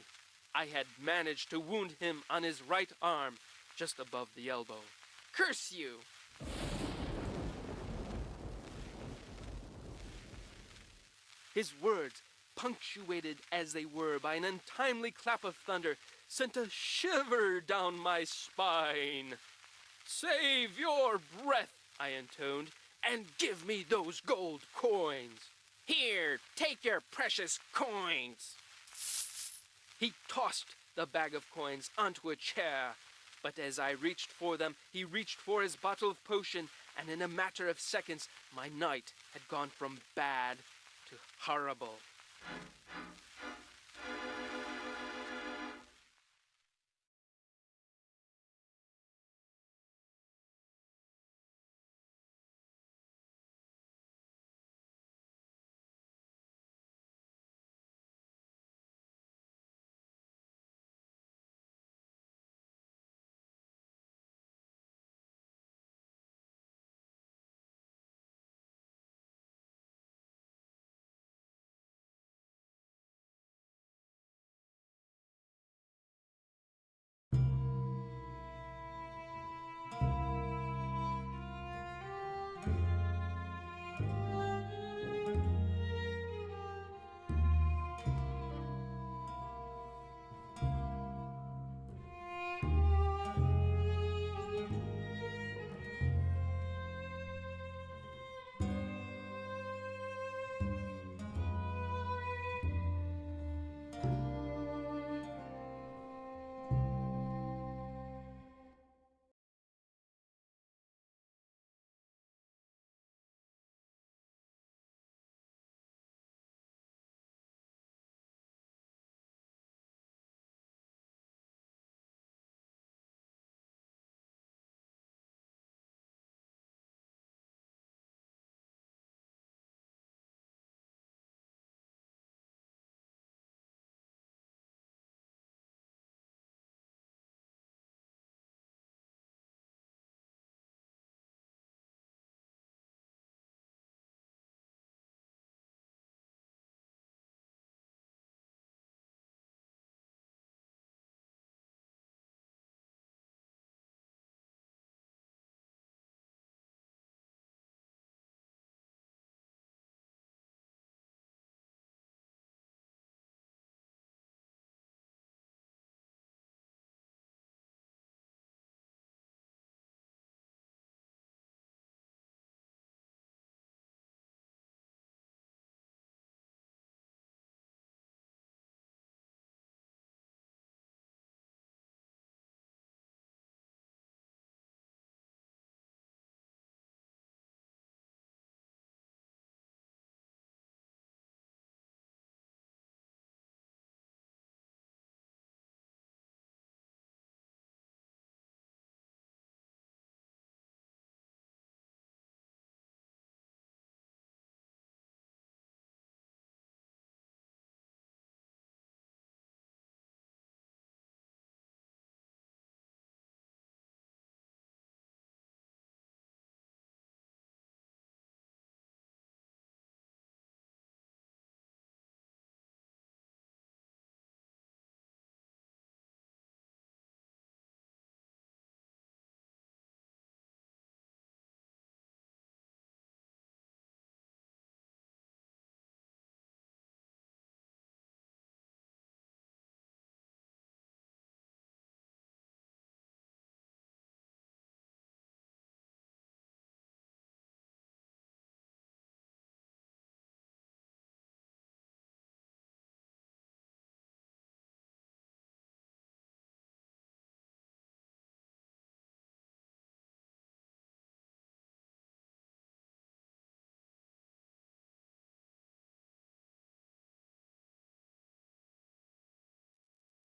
I had managed to wound him on his right arm, just above the elbow. Curse you! His words, punctuated as they were by an untimely clap of thunder, sent a shiver down my spine. "Save your breath," I intoned, "and give me those gold coins." "Here, take your precious coins." He tossed the bag of coins onto a chair, but as I reached for them, he reached for his bottle of potion, and in a matter of seconds, my night had gone from bad to horrible.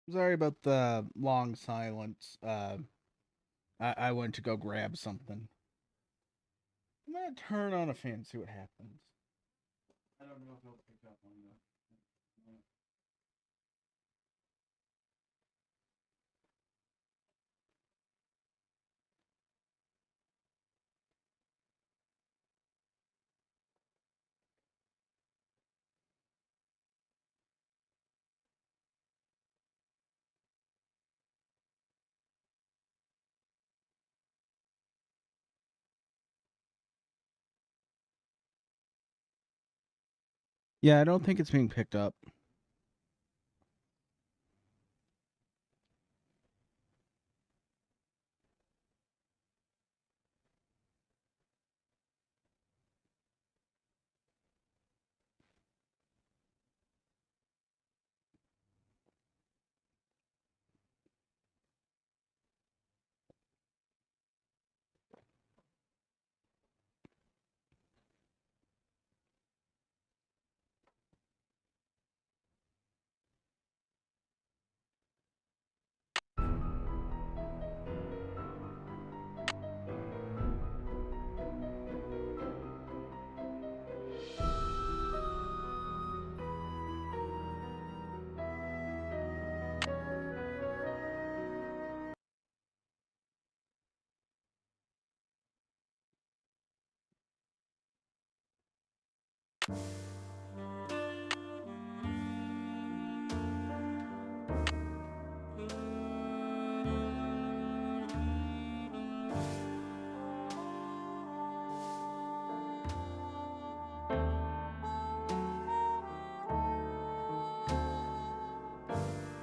Sorry about the long silence. I went to go grab something. I'm gonna turn on a fan and see what happens. I don't know if it'll pick up on that. Yeah, I don't think it's being picked up.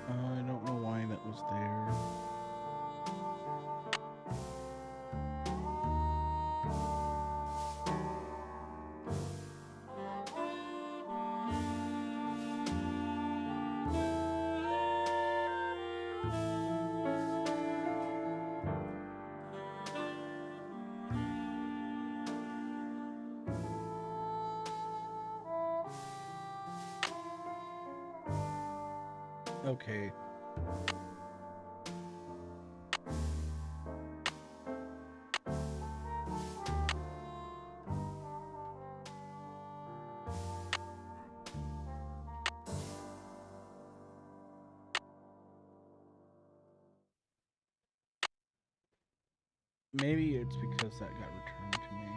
I don't know why that was there. Okay. Maybe it's because that got returned to me.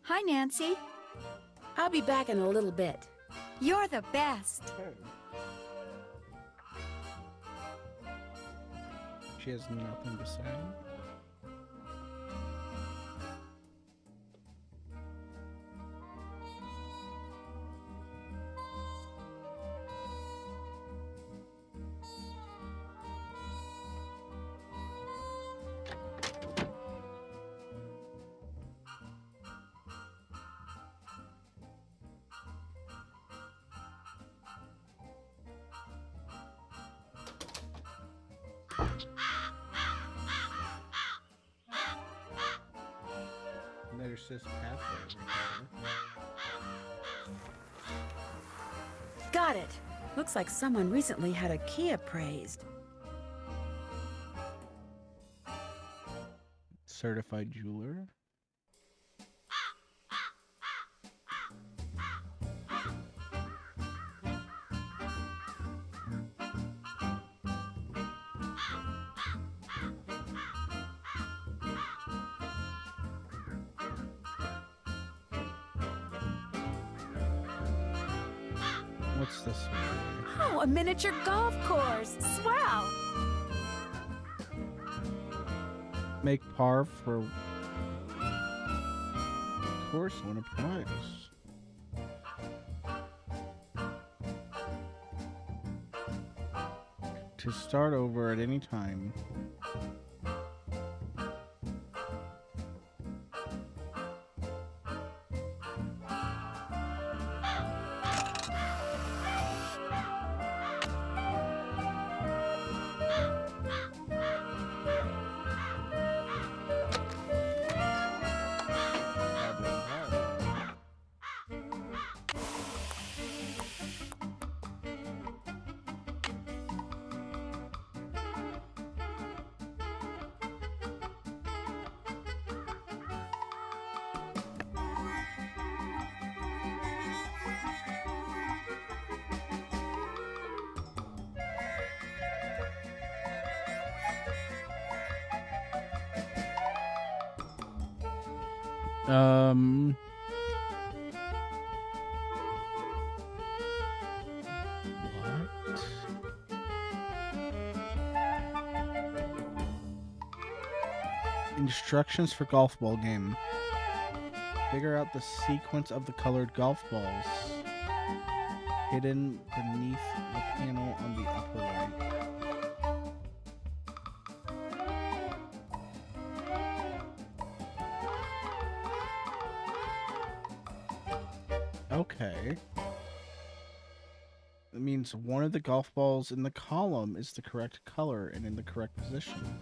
Hi, Nancy. I'll be back in a little bit. You're the best. She has nothing to say. There's this pathway over here. Got it. Looks like someone recently had a key appraised. Certified jeweler. What's this one? Wow, a miniature golf course. Swell. Make par for course, win a prize. To start over at any time. Instructions for golf ball game. Figure out the sequence of the colored golf balls hidden beneath the panel on the upper right. Okay. That means one of the golf balls in the column is the correct color and in the correct position.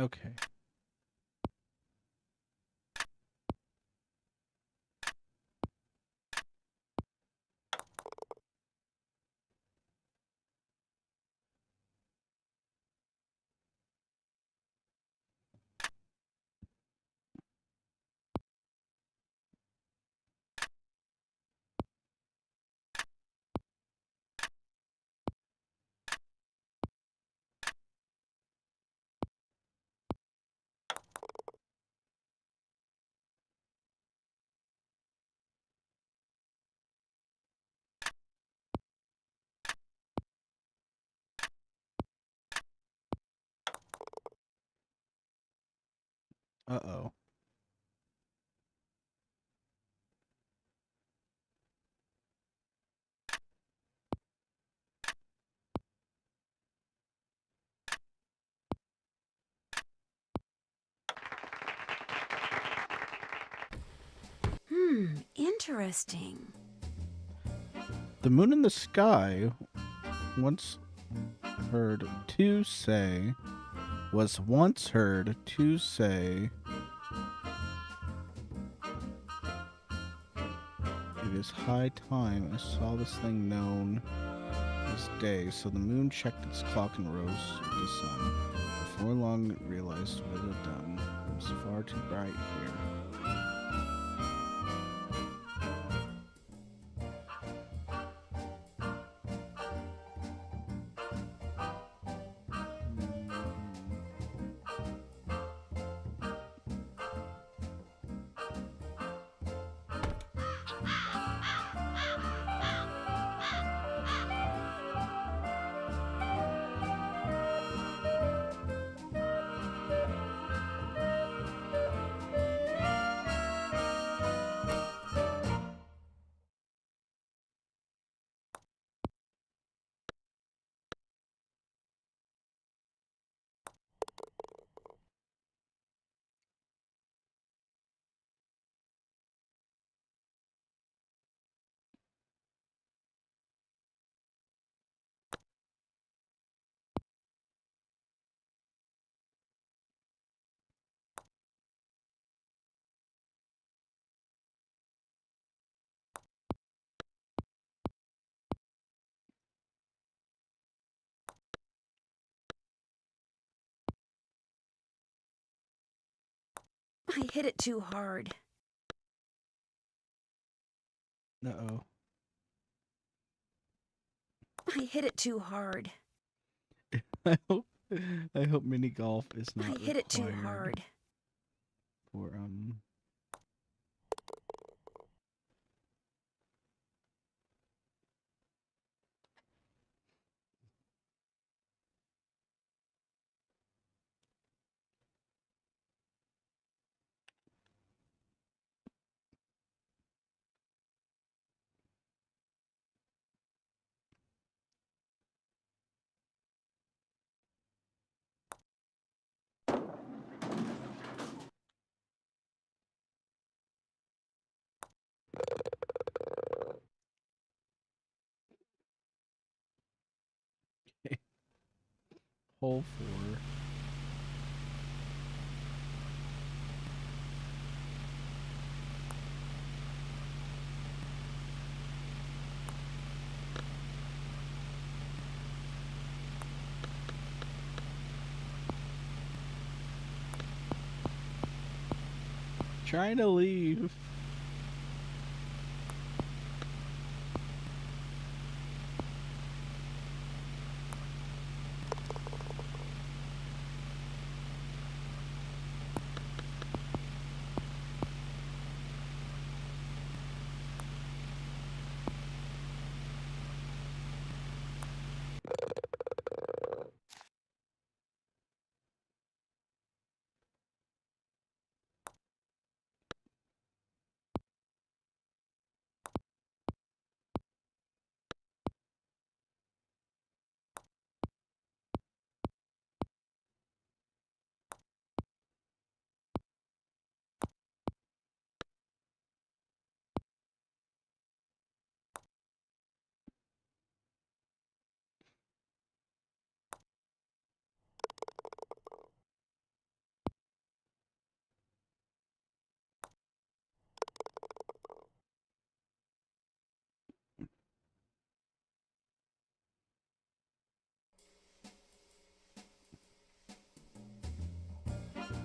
Okay. Uh-oh. Interesting. The moon in the sky once heard to say was once heard to say it is high time I saw this thing known as day. So the moon checked its clock and rose with the sun. Before long it realized what it had done. It was far too bright here. I hit it too hard. Uh-oh. I hit it too hard. I hope mini golf is not I hit it too required hard. for hole 4. Trying to leave.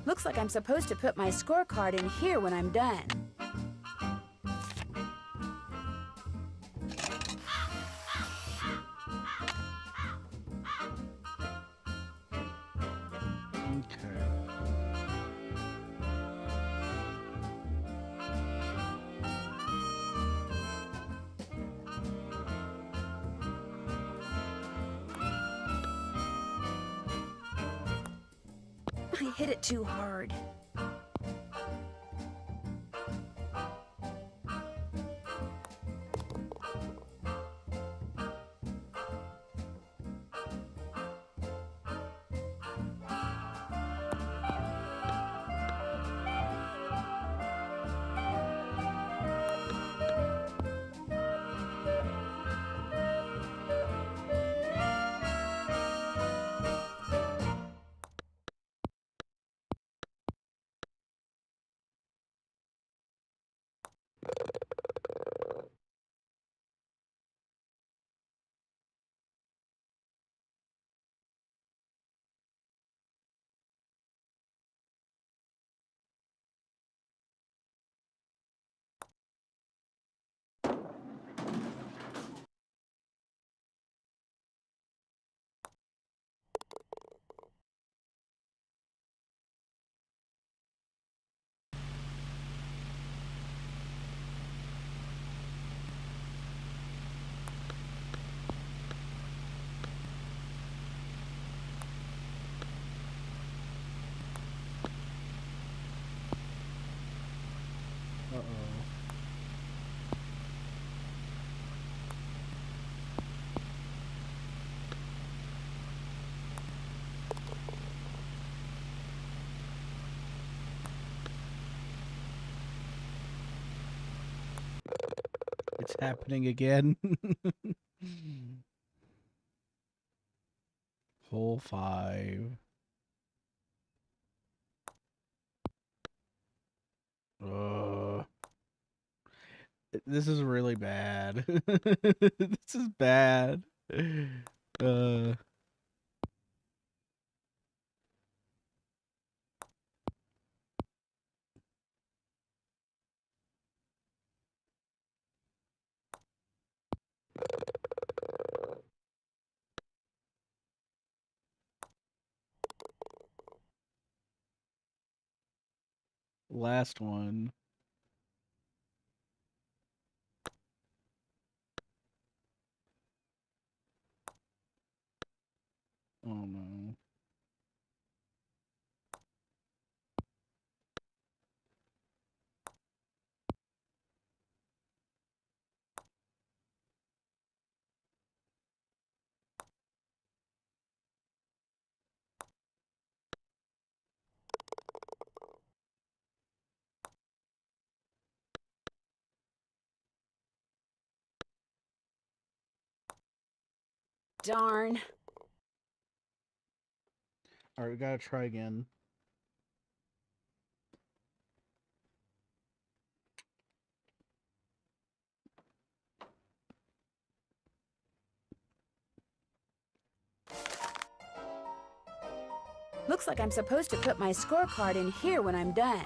Looks like I'm supposed to put my scorecard in here when I'm done. I hit it too hard. Uh-oh. It's happening again. Hole 5. This is really bad. This is bad. last one. Oh no. Darn. All right, we gotta try again. Looks like I'm supposed to put my scorecard in here when I'm done.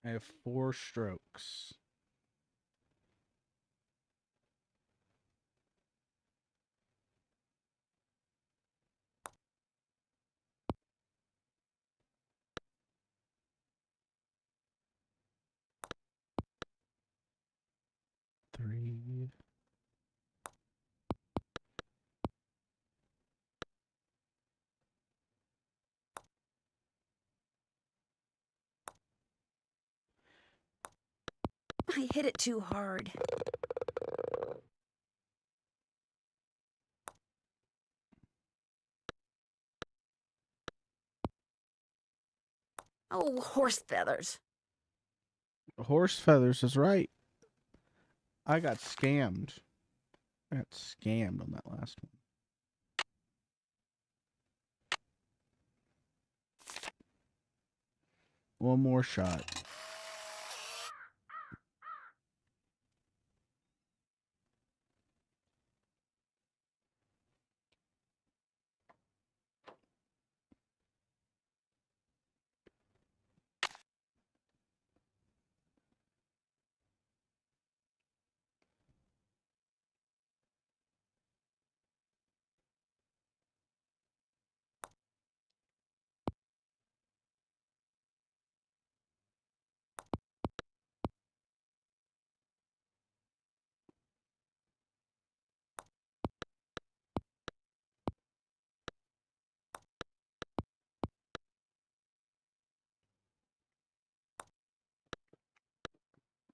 I have 4 strokes. Three. I hit it too hard. Oh, horse feathers. Horse feathers is right. I got scammed. I got scammed on that last one. One more shot.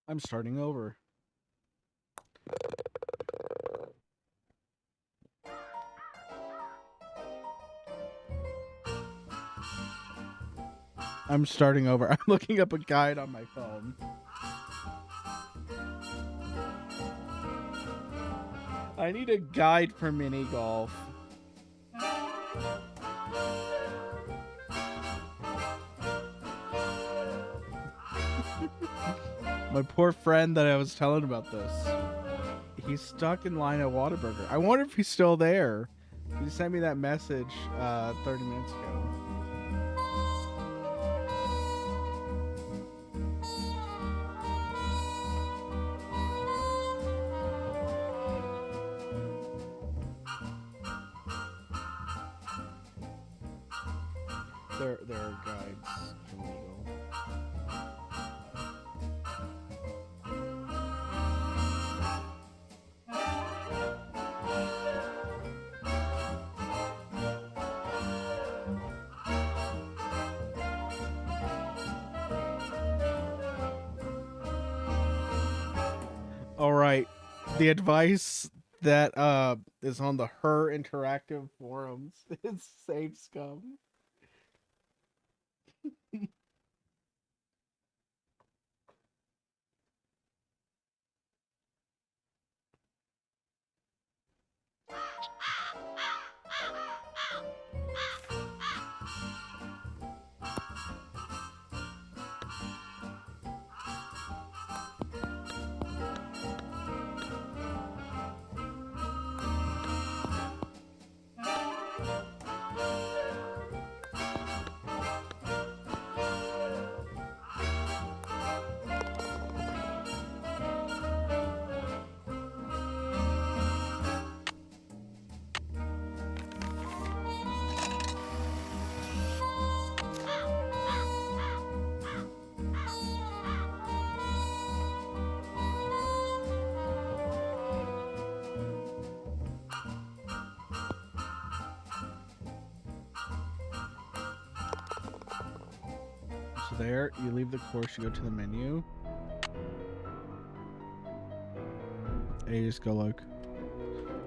I'm starting over. I'm starting over. I'm looking up a guide on my phone. I need a guide for mini golf. My poor friend that I was telling about this. He's stuck in line at Whataburger. I wonder if he's still there. He sent me that message 30 minutes ago. There are guides for legal. All right, the advice that is on the Her Interactive forums is save scum. There, you leave the course, you go to the menu, and you just go like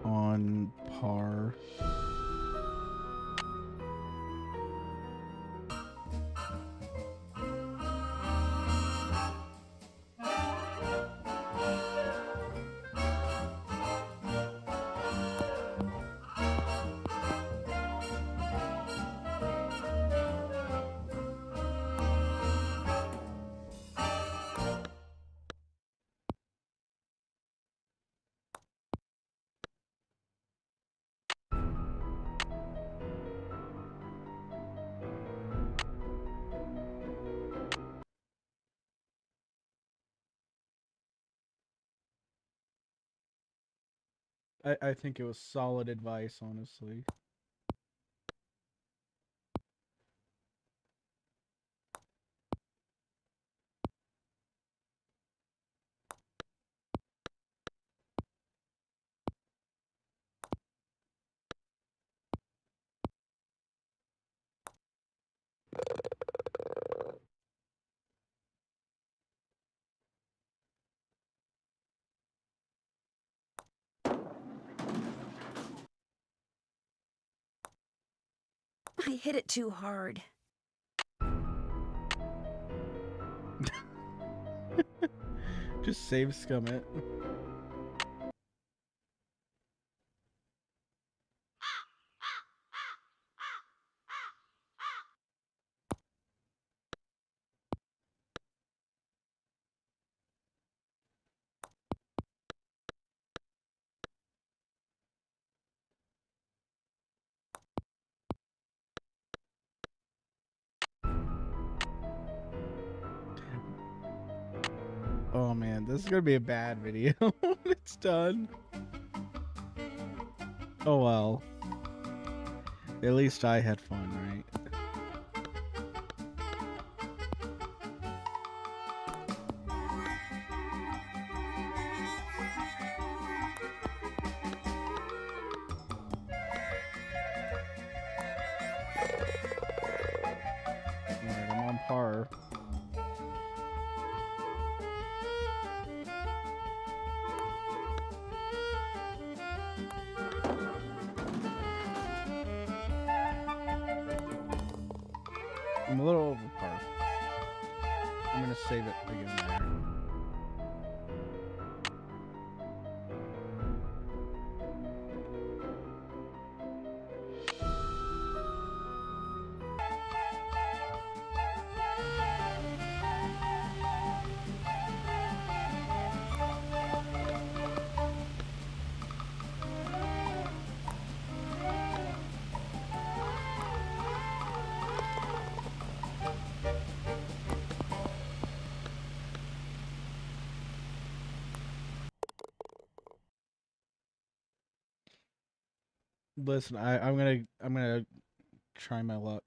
on par. I think it was solid advice, honestly. I hit it too hard. Just save scum it. Oh man, this is gonna be a bad video. It's done. Oh well. At least I had fun, right? Alright, I'm on par. I'm a little over par. I'm gonna save it again there. Listen, I'm gonna try my luck.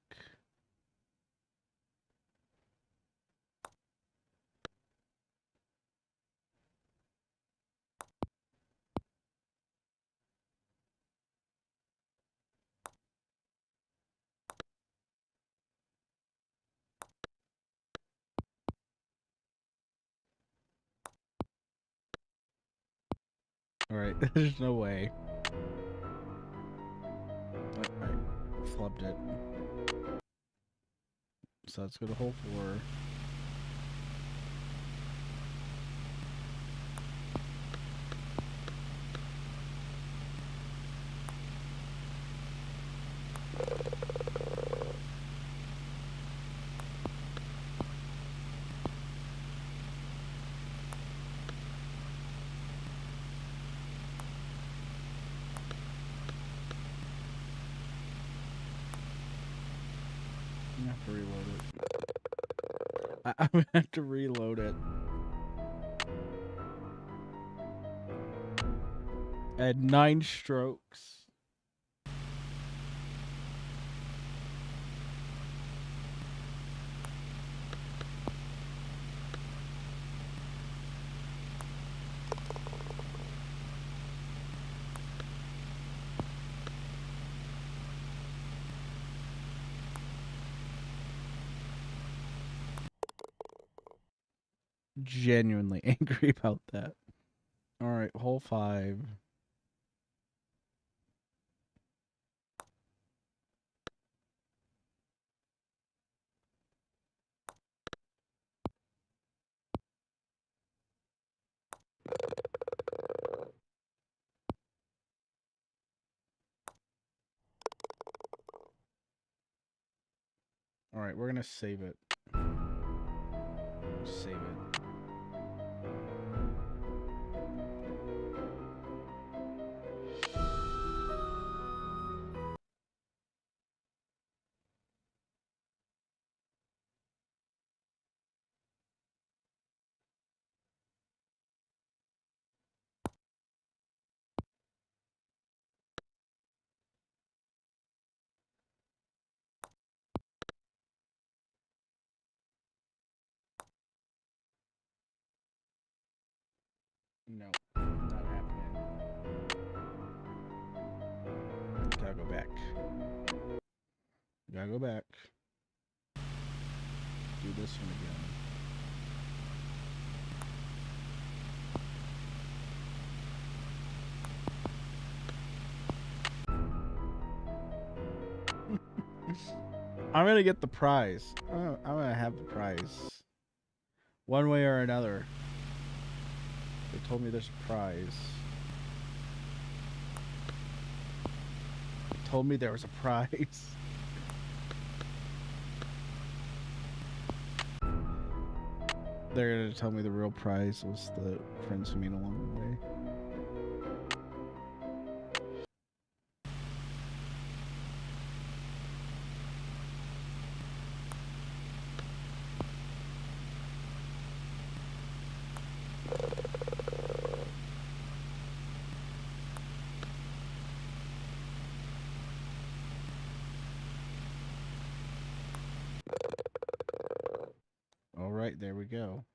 All right, there's no way. I flubbed it. So let's go to hole 4. I'm gonna have to reload it. I'm gonna have to reload it. I had 9 strokes. Genuinely angry about that. All right, hole 5. All right, we're gonna save it. Save it. No, not happening. Gotta go back. Gotta go back. Do this one again. I'm gonna get the prize. I'm gonna have the prize. One way or another. They told me there's a prize. They told me there was a prize. They're gonna tell me the real prize was the friends who meet along the way. All right, there we go.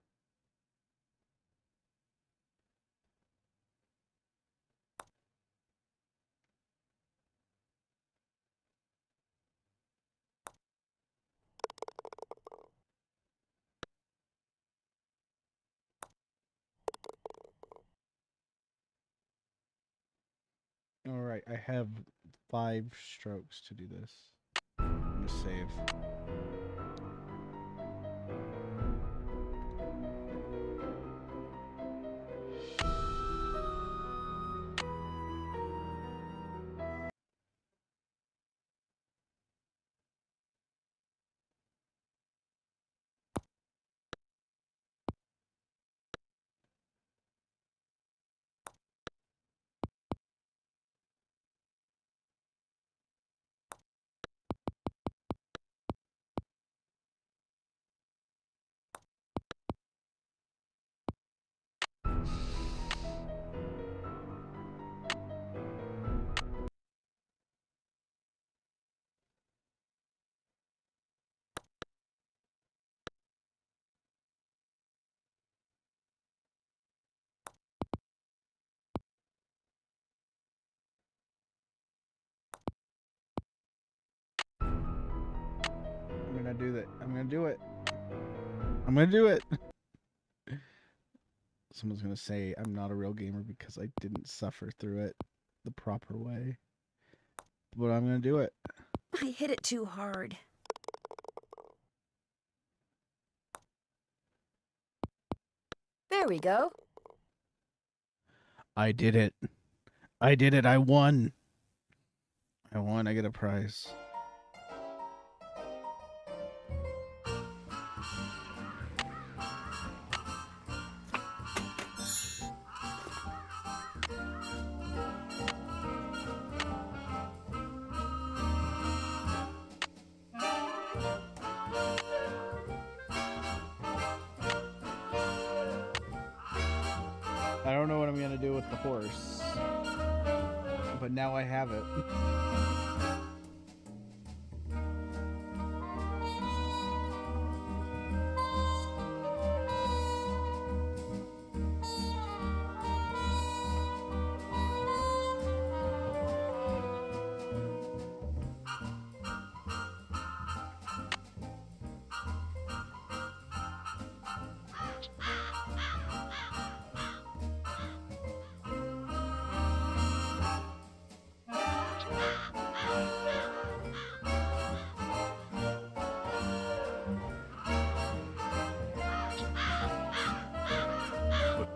All right, I have 5 strokes to do this. I'm gonna save. gonna do that. I'm gonna do it. I'm gonna do it. Someone's gonna say I'm not a real gamer because I didn't suffer through it the proper way. But I'm gonna do it. I hit it too hard. There we go. I did it. I did it. I won. I won. I get a prize. I don't know what I'm gonna do with the horse, but now I have it.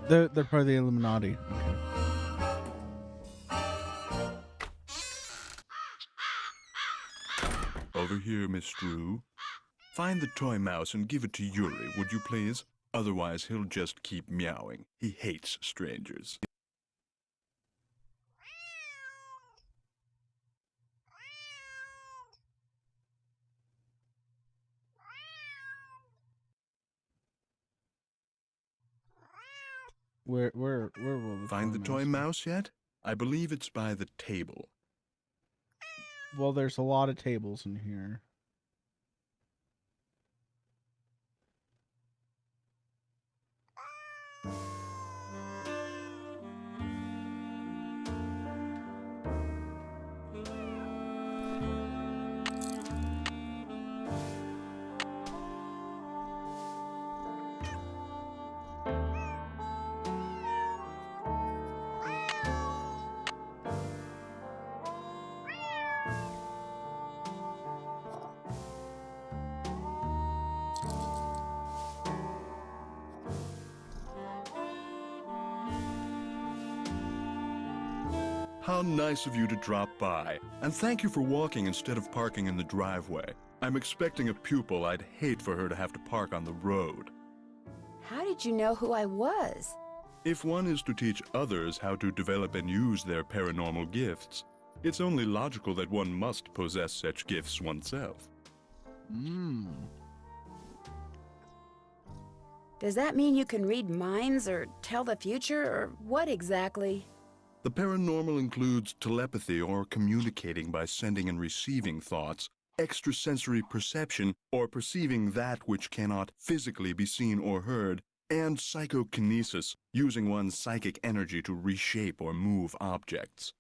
They're part of the Illuminati. Over here, Miss Drew. Find the toy mouse and give it to Yuri, would you please? Otherwise, he'll just keep meowing. He hates strangers. Where will the Find the toy mouse yet? I believe it's by the table. Well, there's a lot of tables in here. How nice of you to drop by. And thank you for walking instead of parking in the driveway. I'm expecting a pupil. I'd hate for her to have to park on the road. How did you know who I was? If one is to teach others how to develop and use their paranormal gifts, it's only logical that one must possess such gifts oneself. Does that mean you can read minds or tell the future, or what exactly? The paranormal includes telepathy or communicating by sending and receiving thoughts, extrasensory perception or perceiving that which cannot physically be seen or heard, and psychokinesis, using one's psychic energy to reshape or move objects.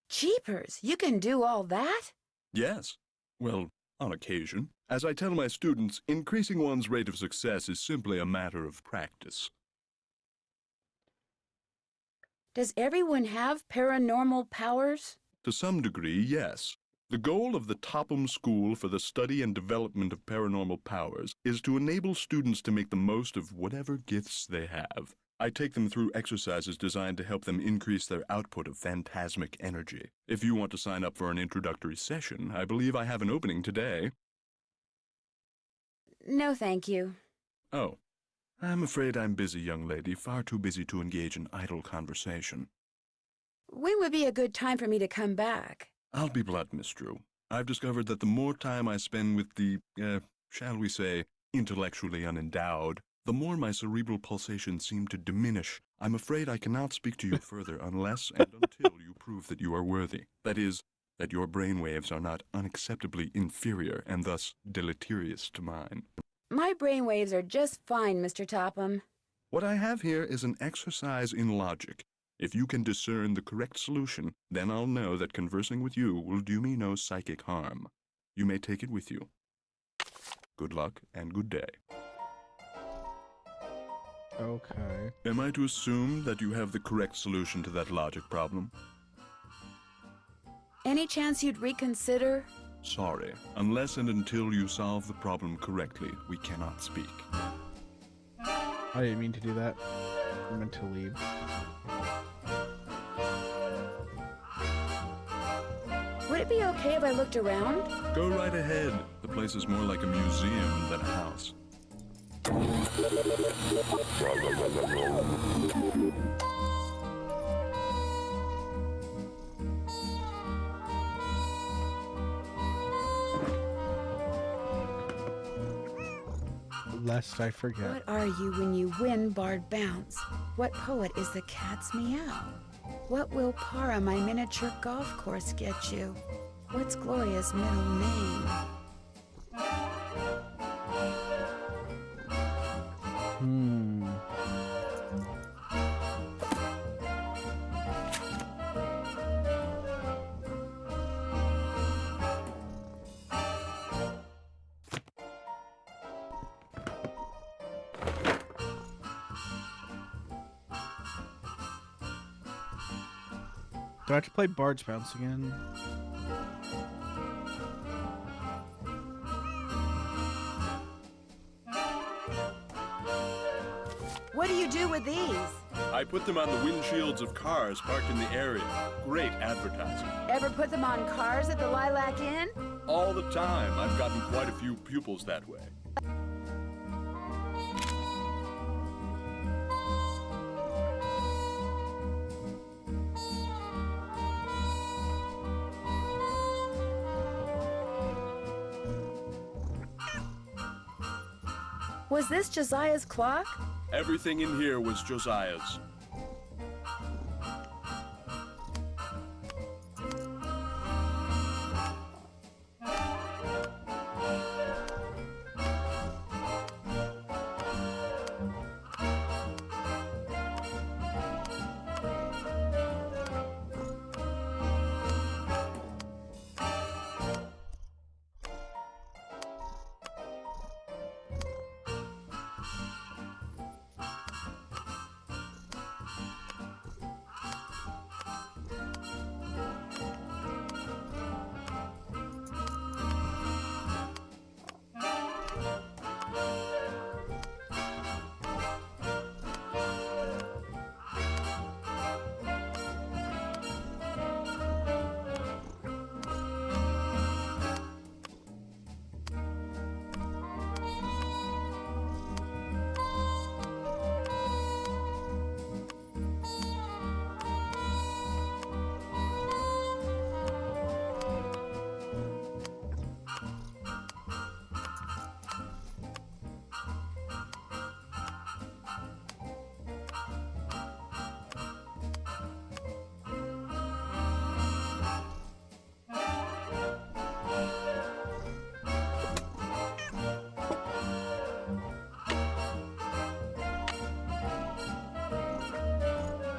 Jeepers, you can do all that? Yes. Well, on occasion. As I tell my students, increasing one's rate of success is simply a matter of practice. Does everyone have paranormal powers? To some degree, yes. The goal of the Topham School for the Study and Development of Paranormal Powers is to enable students to make the most of whatever gifts they have. I take them through exercises designed to help them increase their output of phantasmic energy. If you want to sign up for an introductory session, I believe I have an opening today. No, thank you. Oh, I'm afraid I'm busy, young lady, far too busy to engage in idle conversation. When would be a good time for me to come back? I'll be blunt, Miss Drew. I've discovered that the more time I spend with the, shall we say, intellectually unendowed, the more my cerebral pulsations seem to diminish. I'm afraid I cannot speak to you further unless and until you prove that you are worthy. That is, that your brainwaves are not unacceptably inferior and thus deleterious to mine. My brainwaves are just fine, Mr. Topham. What I have here is an exercise in logic. If you can discern the correct solution, then I'll know that conversing with you will do me no psychic harm. You may take it with you. Good luck and good day. Okay. Am I to assume that you have the correct solution to that logic problem? Any chance you'd reconsider? Sorry. Unless and until you solve the problem correctly, we cannot speak. I didn't mean to do that. I meant to leave. Would it be okay if I looked around? Go right ahead. The place is more like a museum than a house. Lest I forget. What are you when you win Barred Bounce? What poet is the cat's meow? What will Para, my miniature golf course, get you? What's Gloria's middle name? Do I have to play Bard's Bounce again? What do you do with these? I put them on the windshields of cars parked in the area. Great advertising. Ever put them on cars at the Lilac Inn? All the time. I've gotten quite a few pupils that way. Was this Josiah's clock? Everything in here was Josiah's.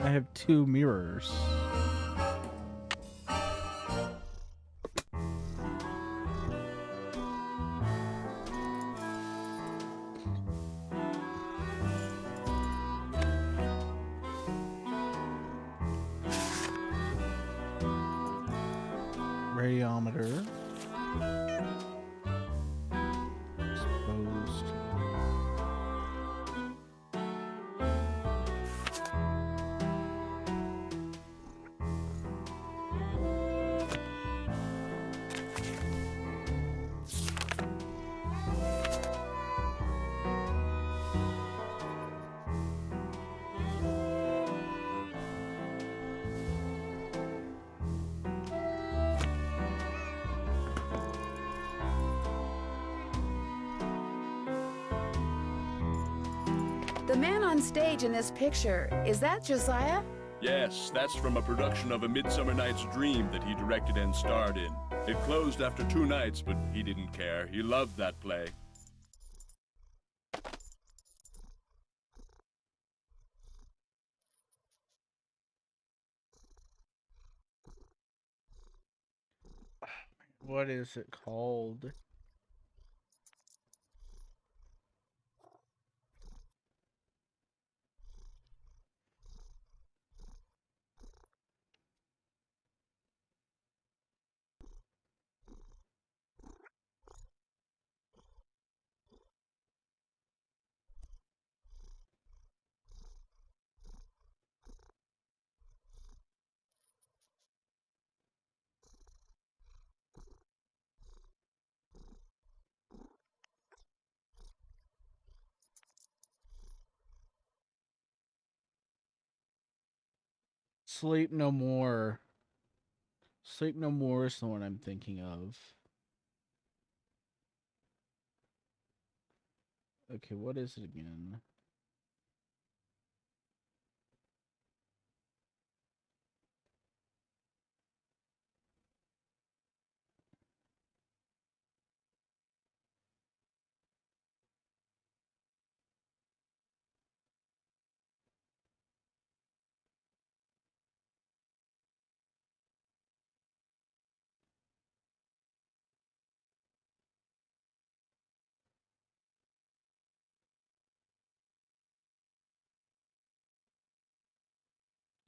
I have 2 mirrors. Radiometer. Exposed. The man on stage in this picture, is that Josiah? Yes, that's from a production of A Midsummer Night's Dream that he directed and starred in. It closed after 2 nights, but he didn't care. He loved that play. What is it called? Sleep No More. Sleep No More is the one I'm thinking of. Okay, what is it again?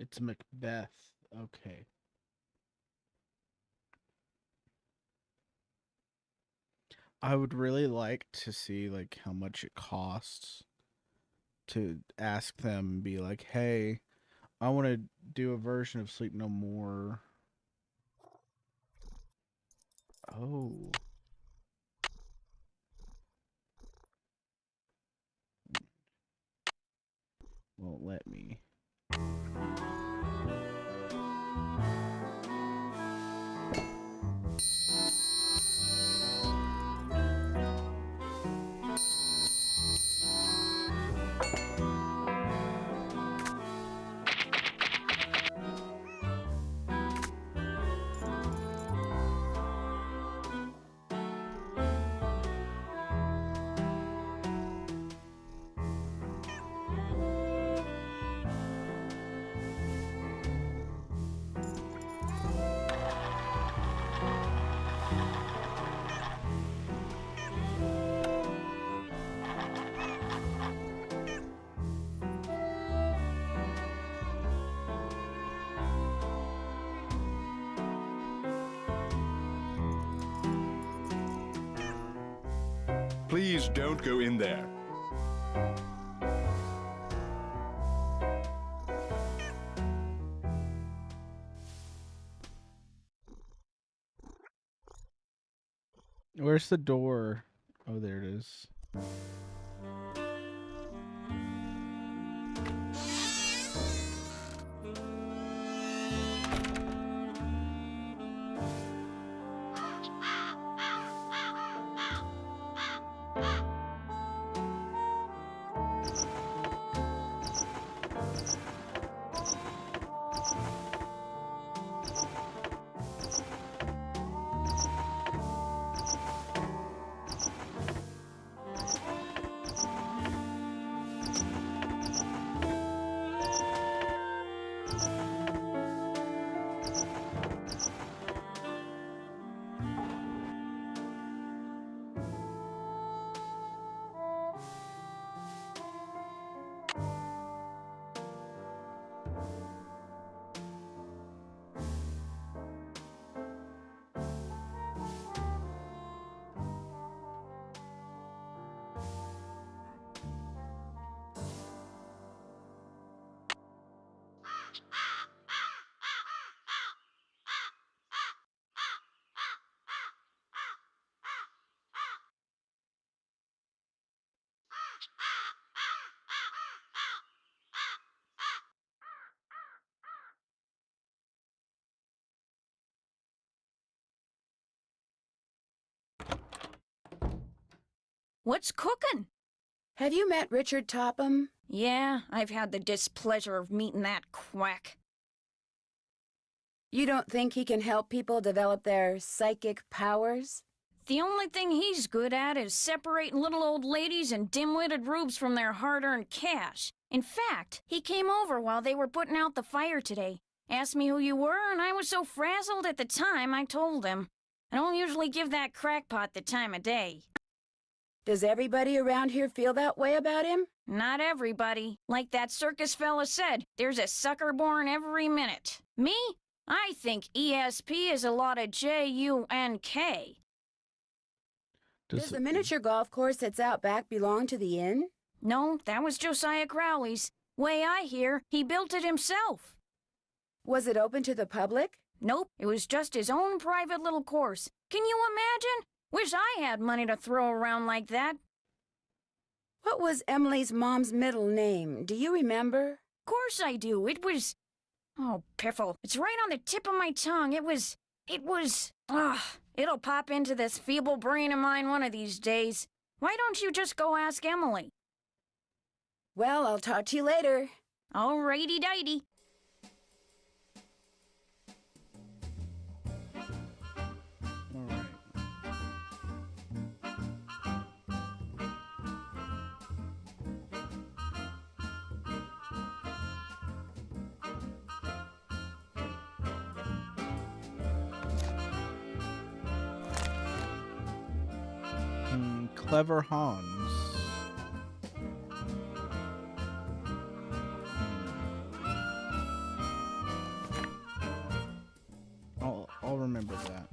It's Macbeth. Okay. I would really like to see like how much it costs to ask them, be like, hey, I want to do a version of Sleep No More. Oh. Won't let me. Please don't go in there. Where's the door? Oh, there it is. What's cooking? Have you met Richard Topham? Yeah, I've had the displeasure of meeting that quack. You don't think he can help people develop their psychic powers? The only thing he's good at is separating little old ladies and dim-witted rubes from their hard-earned cash. In fact, he came over while they were putting out the fire today, asked me who you were, and I was so frazzled at the time I told him. I don't usually give that crackpot the time of day. Does everybody around here feel that way about him? Not everybody. Like that circus fella said, there's a sucker born every minute. Me? I think ESP is a lot of J-U-N-K. Does the miniature golf course that's out back belong to the inn? No, that was Josiah Crowley's. Way I hear, he built it himself. Was it open to the public? Nope, it was just his own private little course. Can you imagine? Wish I had money to throw around like that. What was Emily's mom's middle name? Do you remember? Course I do. It was... Oh, piffle. It's right on the tip of my tongue. It was... It'll pop into this feeble brain of mine one of these days. Why don't you just go ask Emily? Well, I'll talk to you later. Alrighty-dighty. Clever Hans. I'll remember that.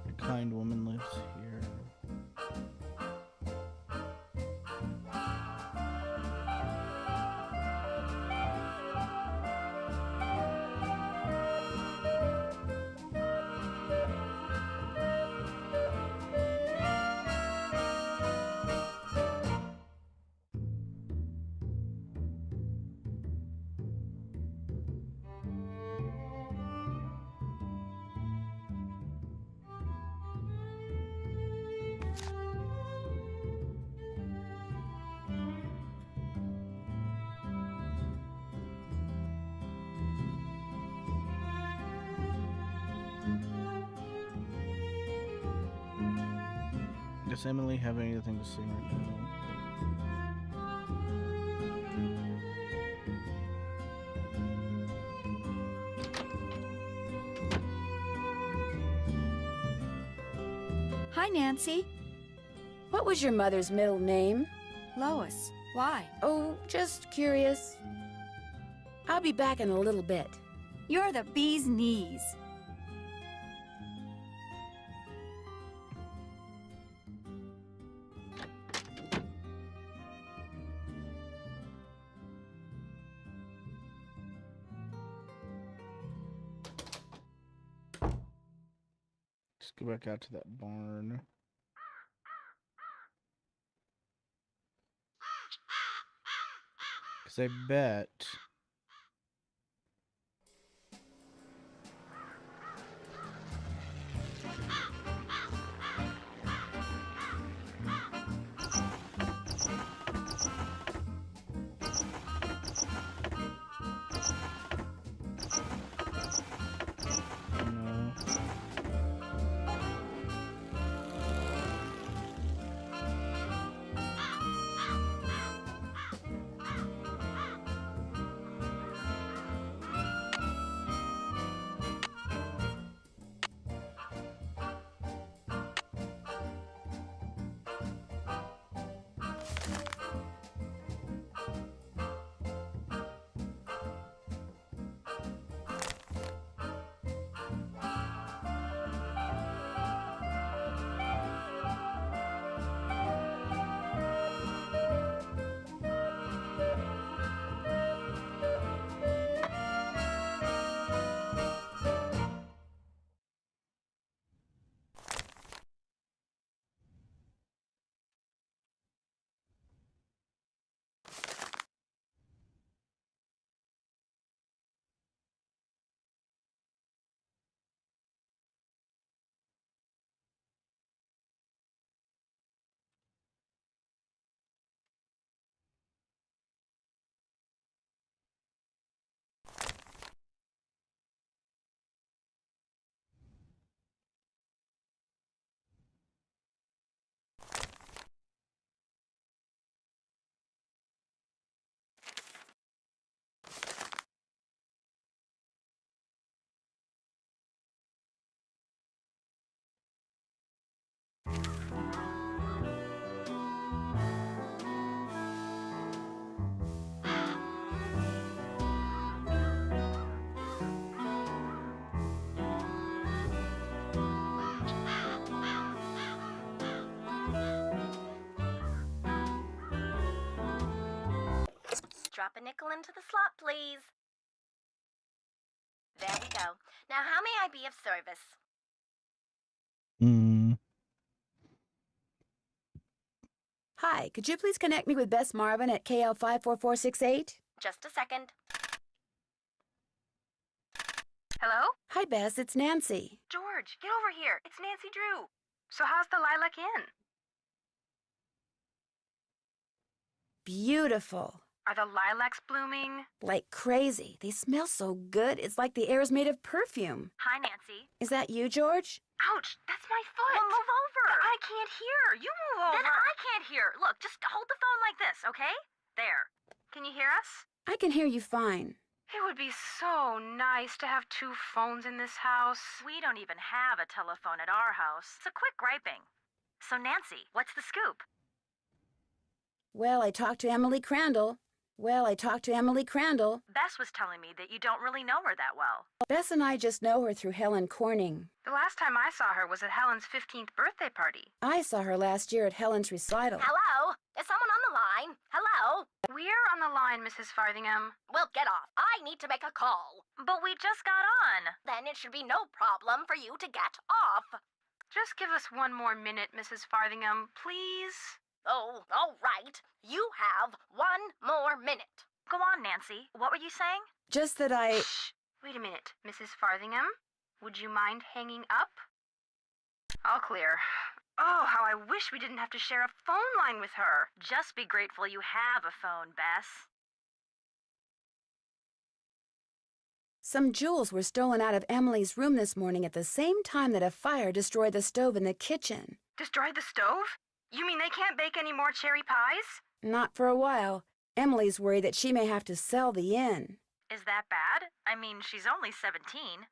A kind woman lives here. Does Emily have anything to say right now? Hi, Nancy. What was your mother's middle name? Lois. Why? Oh, just curious. I'll be back in a little bit. You're the bee's knees. Just go back out to that barn. Because I bet... a nickel into the slot, please. There we go. Now, how may I be of service? Hi, could you please connect me with Bess Marvin at KL54468? Just a second. Hello? Hi, Bess, it's Nancy. George, get over here. It's Nancy Drew. So how's the Lilac Inn? Beautiful. Are the lilacs blooming? Like crazy. They smell so good. It's like the air is made of perfume. Hi, Nancy. Is that you, George? Ouch, that's my foot. Well, move over. I can't hear. You move over. Then I can't hear. Look, just hold the phone like this, okay? There. Can you hear us? I can hear you fine. It would be so nice to have 2 phones in this house. We don't even have a telephone at our house. So quit griping. So, Nancy, what's the scoop? Well, I talked to Emily Crandall. Bess was telling me that you don't really know her that well. Bess and I just know her through Helen Corning. The last time I saw her was at Helen's 15th birthday party. I saw her last year at Helen's recital. Hello? Is someone on the line? Hello? We're on the line, Mrs. Farthingham. Well, get off. I need to make a call. But we just got on. Then it should be no problem for you to get off. Just give us 1 more minute, Mrs. Farthingham, please. Oh, all right. You have 1 more minute. Go on, Nancy. What were you saying? Just that I... Shh. Wait a minute. Mrs. Farthingham, would you mind hanging up? All clear. Oh, how I wish we didn't have to share a phone line with her. Just be grateful you have a phone, Bess. Some jewels were stolen out of Emily's room this morning at the same time that a fire destroyed the stove in the kitchen. Destroyed the stove? You mean they can't bake any more cherry pies? Not for a while. Emily's worried that she may have to sell the inn. Is that bad? I mean, she's only 17.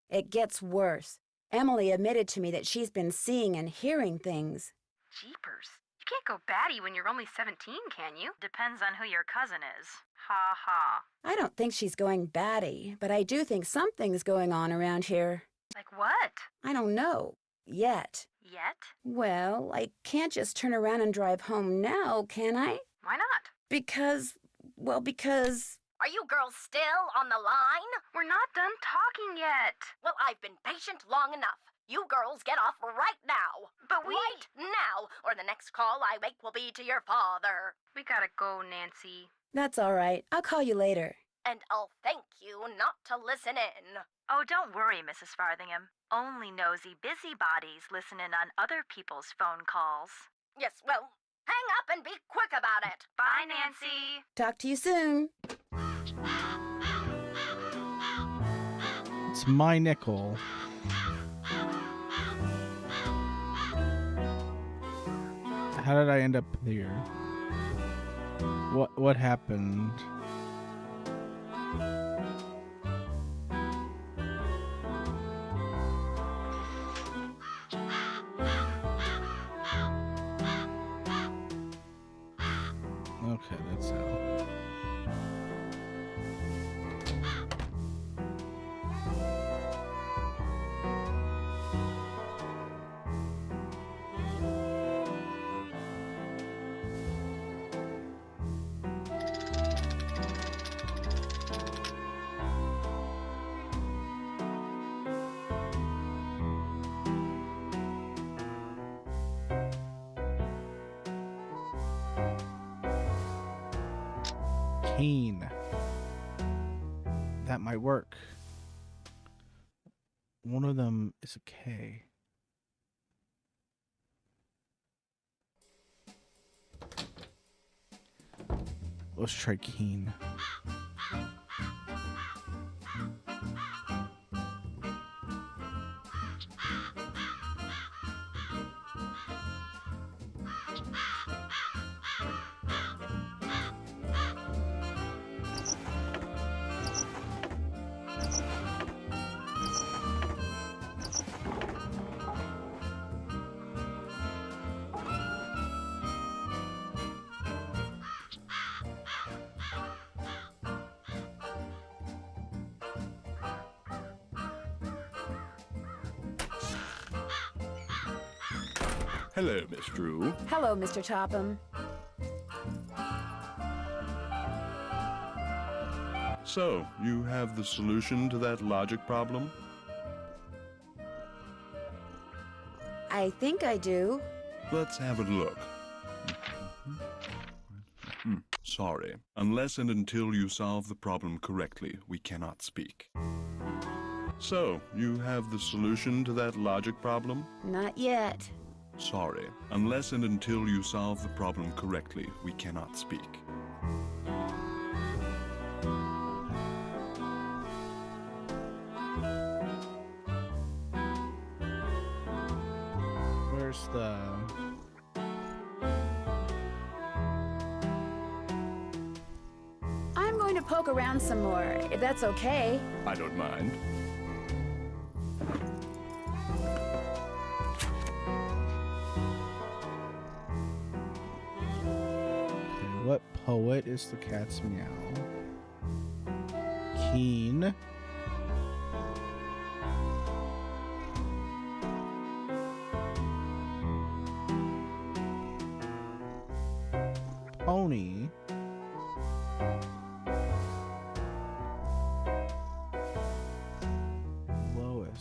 It gets worse. Emily admitted to me that she's been seeing and hearing things. Jeepers. You can't go batty when you're only 17, can you? Depends on who your cousin is. Ha ha. I don't think she's going batty, but I do think something's going on around here. Like what? I don't know. Yet. Yet? Well, I can't just turn around and drive home now, can I? Why not? Because... Are you girls still on the line? We're not done talking yet. Well, I've been patient long enough. You girls get off right now. But we... Right now, or the next call I make will be to your father. We gotta go, Nancy. That's all right. I'll call you later. And I'll thank you not to listen in. Oh, don't worry, Mrs. Farthingham. Only nosy busybodies listen in on other people's phone calls. Yes, well, hang up and be quick about it. Bye, Nancy. Talk to you soon. It's my nickel. How did I end up here? What happened? Okay, that's how. Keen. That might work. One of them is a K. Let's try Keen. Hello, Miss Drew. Hello, Mr. Topham. So, you have the solution to that logic problem? I think I do. Let's have a look. Sorry. Unless and until you solve the problem correctly, we cannot speak. So, you have the solution to that logic problem? Not yet. Sorry. Unless and until you solve the problem correctly, we cannot speak. Where's the... I'm going to poke around some more, if that's okay. I don't mind. What poet is the cat's meow? Keen. Oni. Lois.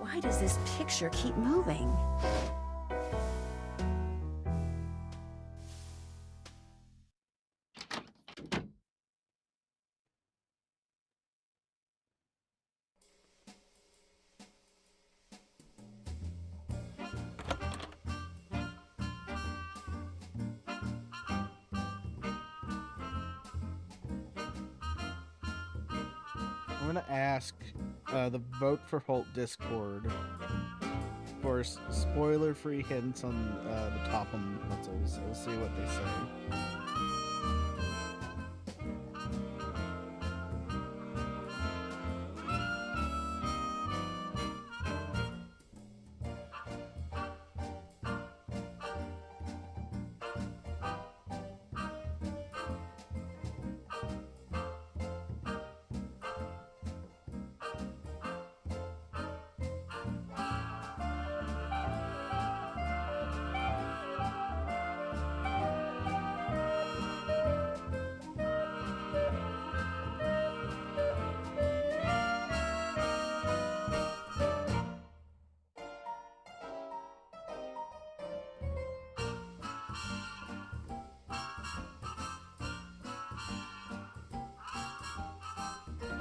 Why does this picture keep moving? I'm gonna ask the Vote for Holt Discord for spoiler-free hints on the Topham puzzles. We'll see what they say.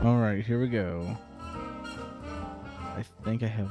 All right, here we go. I think I have.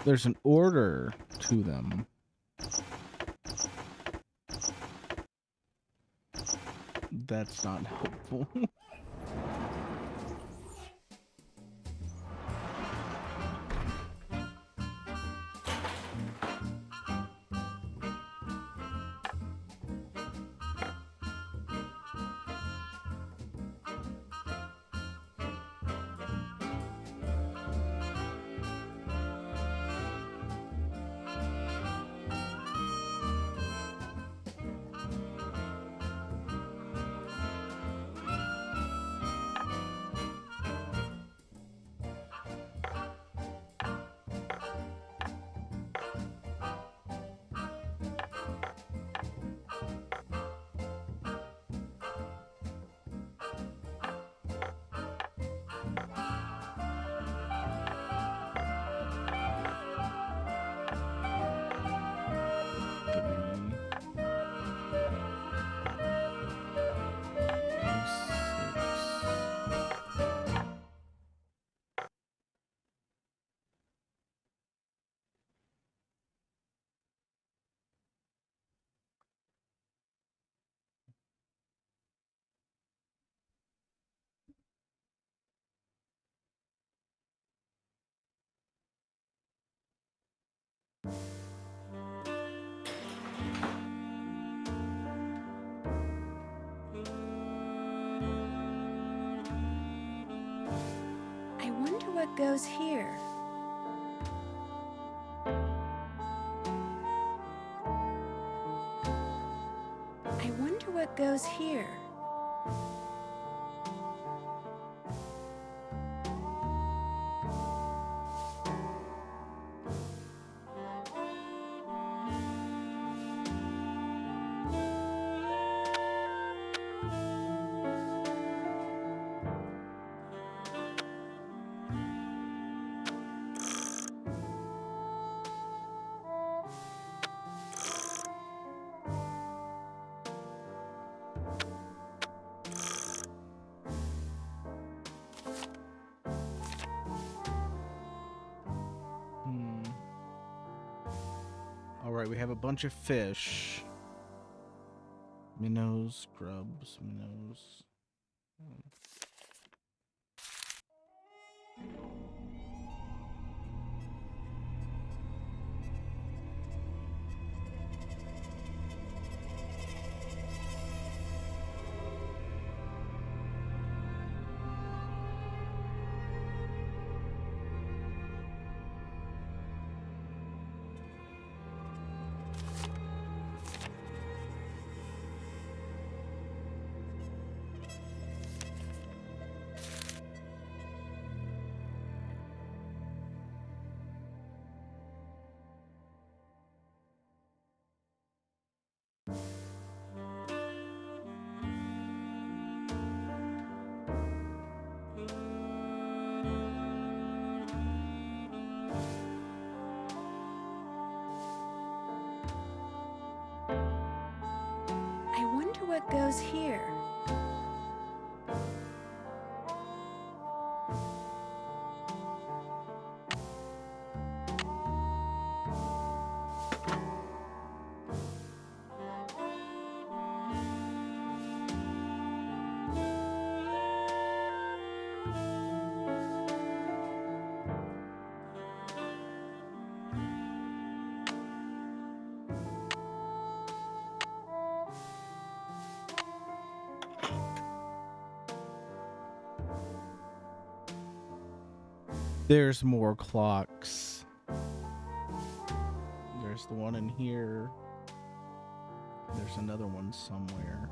There's an order to them. That's not helpful. I wonder what goes here. I wonder what goes here. Alright, we have a bunch of fish. Minnows, grubs, minnows. I wonder what goes here. There's more clocks. There's the one in here. There's another one somewhere.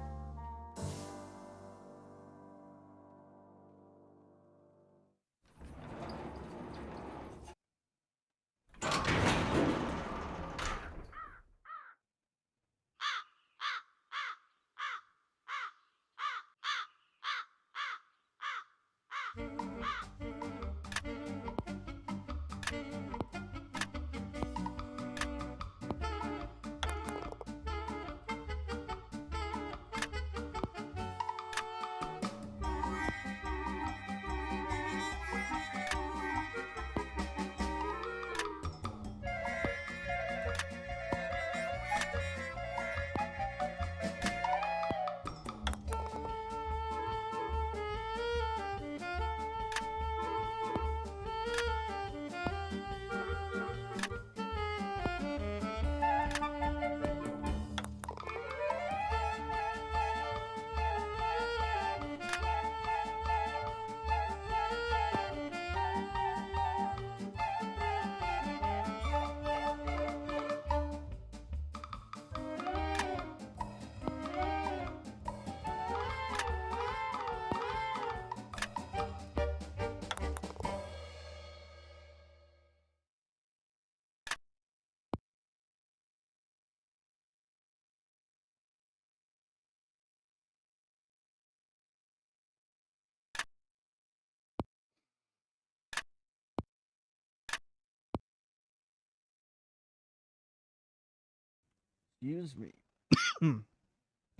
Excuse me.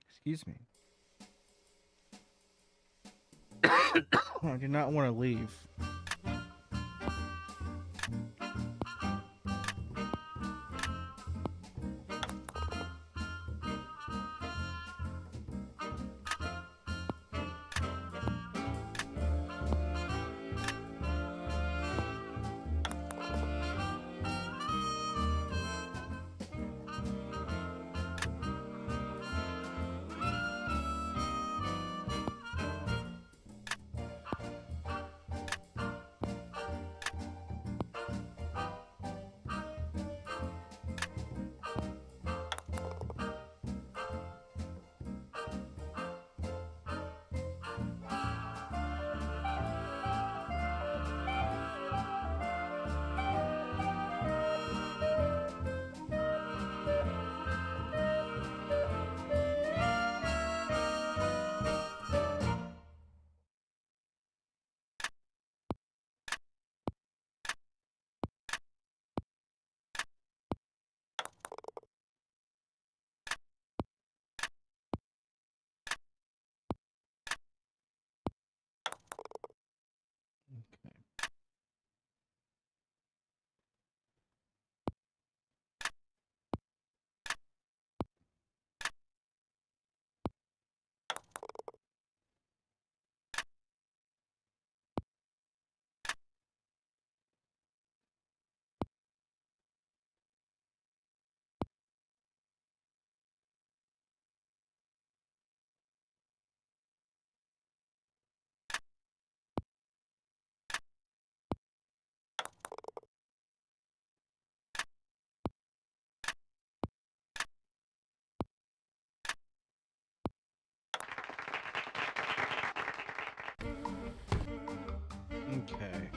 Excuse me. I do not want to leave. Okay.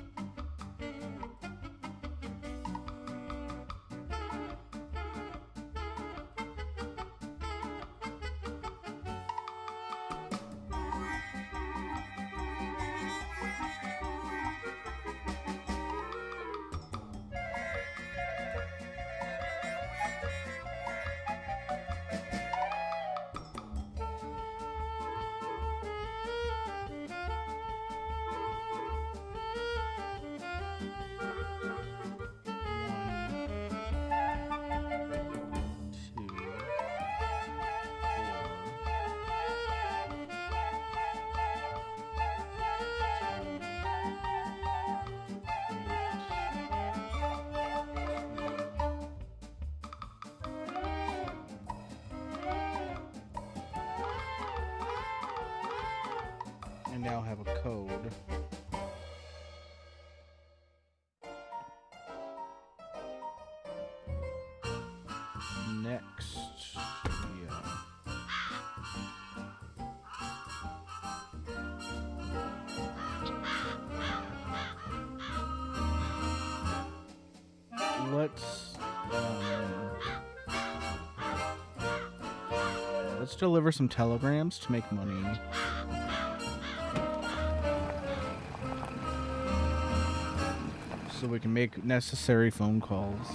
I now have a code. Next, yeah. Let's deliver some telegrams to make money. So we can make necessary phone calls.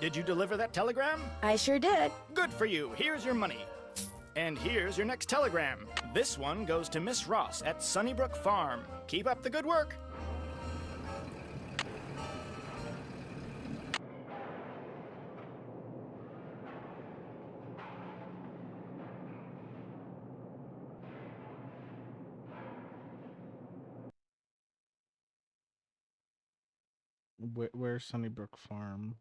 Did you deliver that telegram? I sure did. Good for you. Here's your money. And here's your next telegram. This one goes to Miss Ross at Sunnybrook Farm. Keep up the good work. Where's Sunnybrook Farm?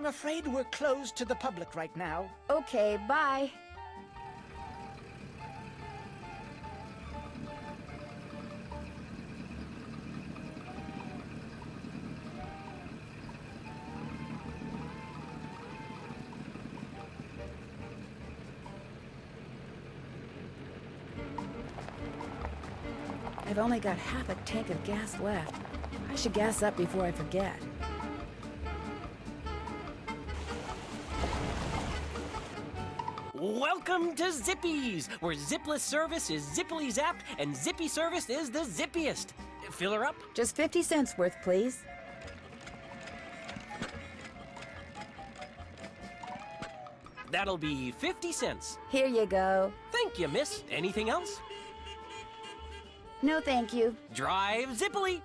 I'm afraid we're closed to the public right now. Okay, bye. I've only got half a tank of gas left. I should gas up before I forget. Welcome to Zippy's, where zipless service is zippily zapped and zippy service is the zippiest. Fill her up? Just 50 cents worth, please. That'll be 50 cents. Here you go. Thank you, miss. Anything else? No, thank you. Drive zippily.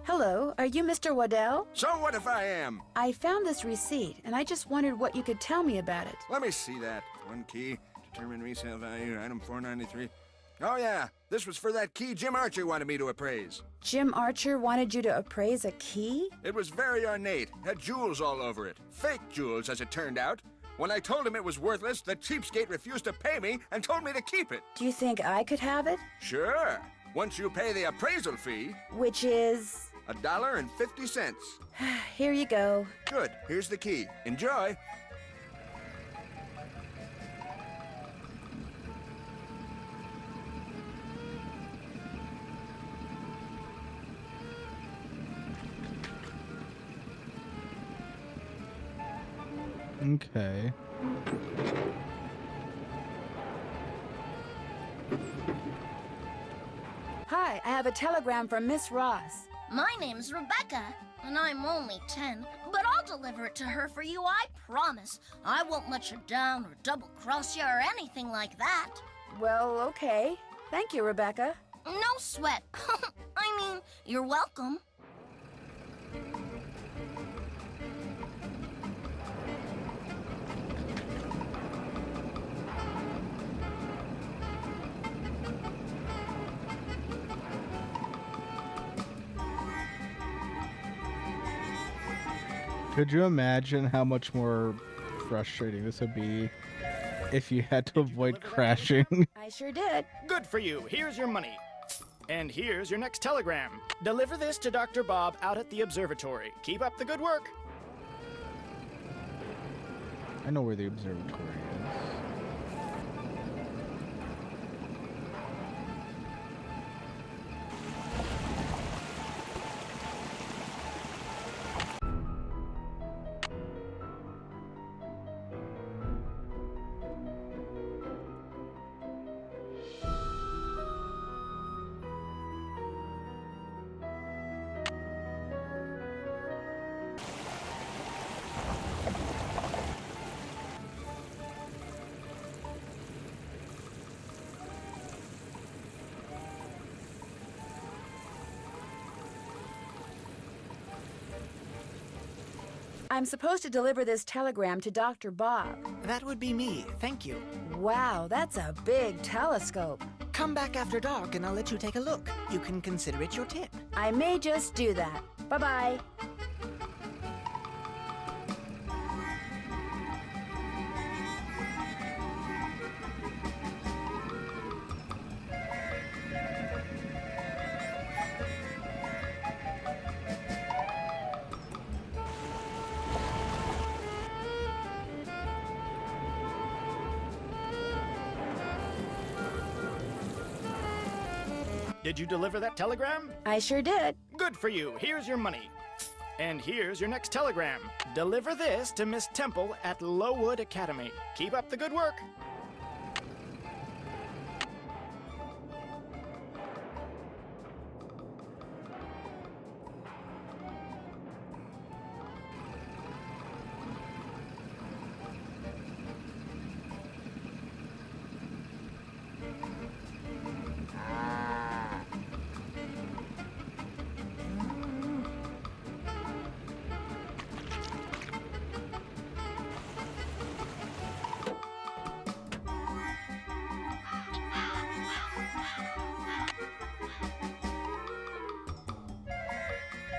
Hello, are you Mr. Waddell? So what if I am? I found this receipt, and I just wondered what you could tell me about it. Let me see that. One key, determine resale value, item 493. Oh yeah, this was for that key Jim Archer wanted me to appraise. Jim Archer wanted you to appraise a key? It was very ornate, had jewels all over it. Fake jewels, as it turned out. When I told him it was worthless, the cheapskate refused to pay me and told me to keep it. Do you think I could have it? Sure, once you pay the appraisal fee. Which is? $1.50. Here you go. Good, here's the key. Enjoy. Okay. Hi, I have a telegram from Miss Ross. My name's Rebecca, and I'm only 10, but I'll deliver it to her for you, I promise. I won't let you down or double-cross you or anything like that. Well, okay. Thank you, Rebecca. No sweat. I mean, you're welcome. Could you imagine how much more frustrating this would be if you had to avoid crashing? I sure did. Good for you. Here's your money. And here's your next telegram. Deliver this to Dr. Bob out at the observatory. Keep up the good work. I know where the observatory is. I'm supposed to deliver this telegram to Dr. Bob. That would be me, thank you. Wow, that's a big telescope. Come back after dark and I'll let you take a look. You can consider it your tip. I may just do that. Bye-bye. Did you deliver that telegram? I sure did. Good for you. Here's your money. And here's your next telegram. Deliver this to Miss Temple at Lowood Academy. Keep up the good work.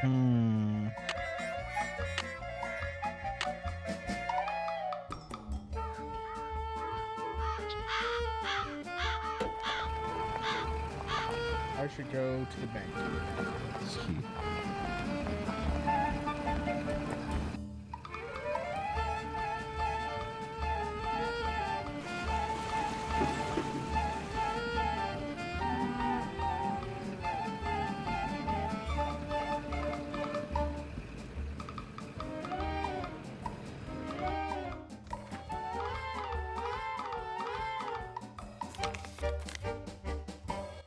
Hmm. I should go to the bank. It's key.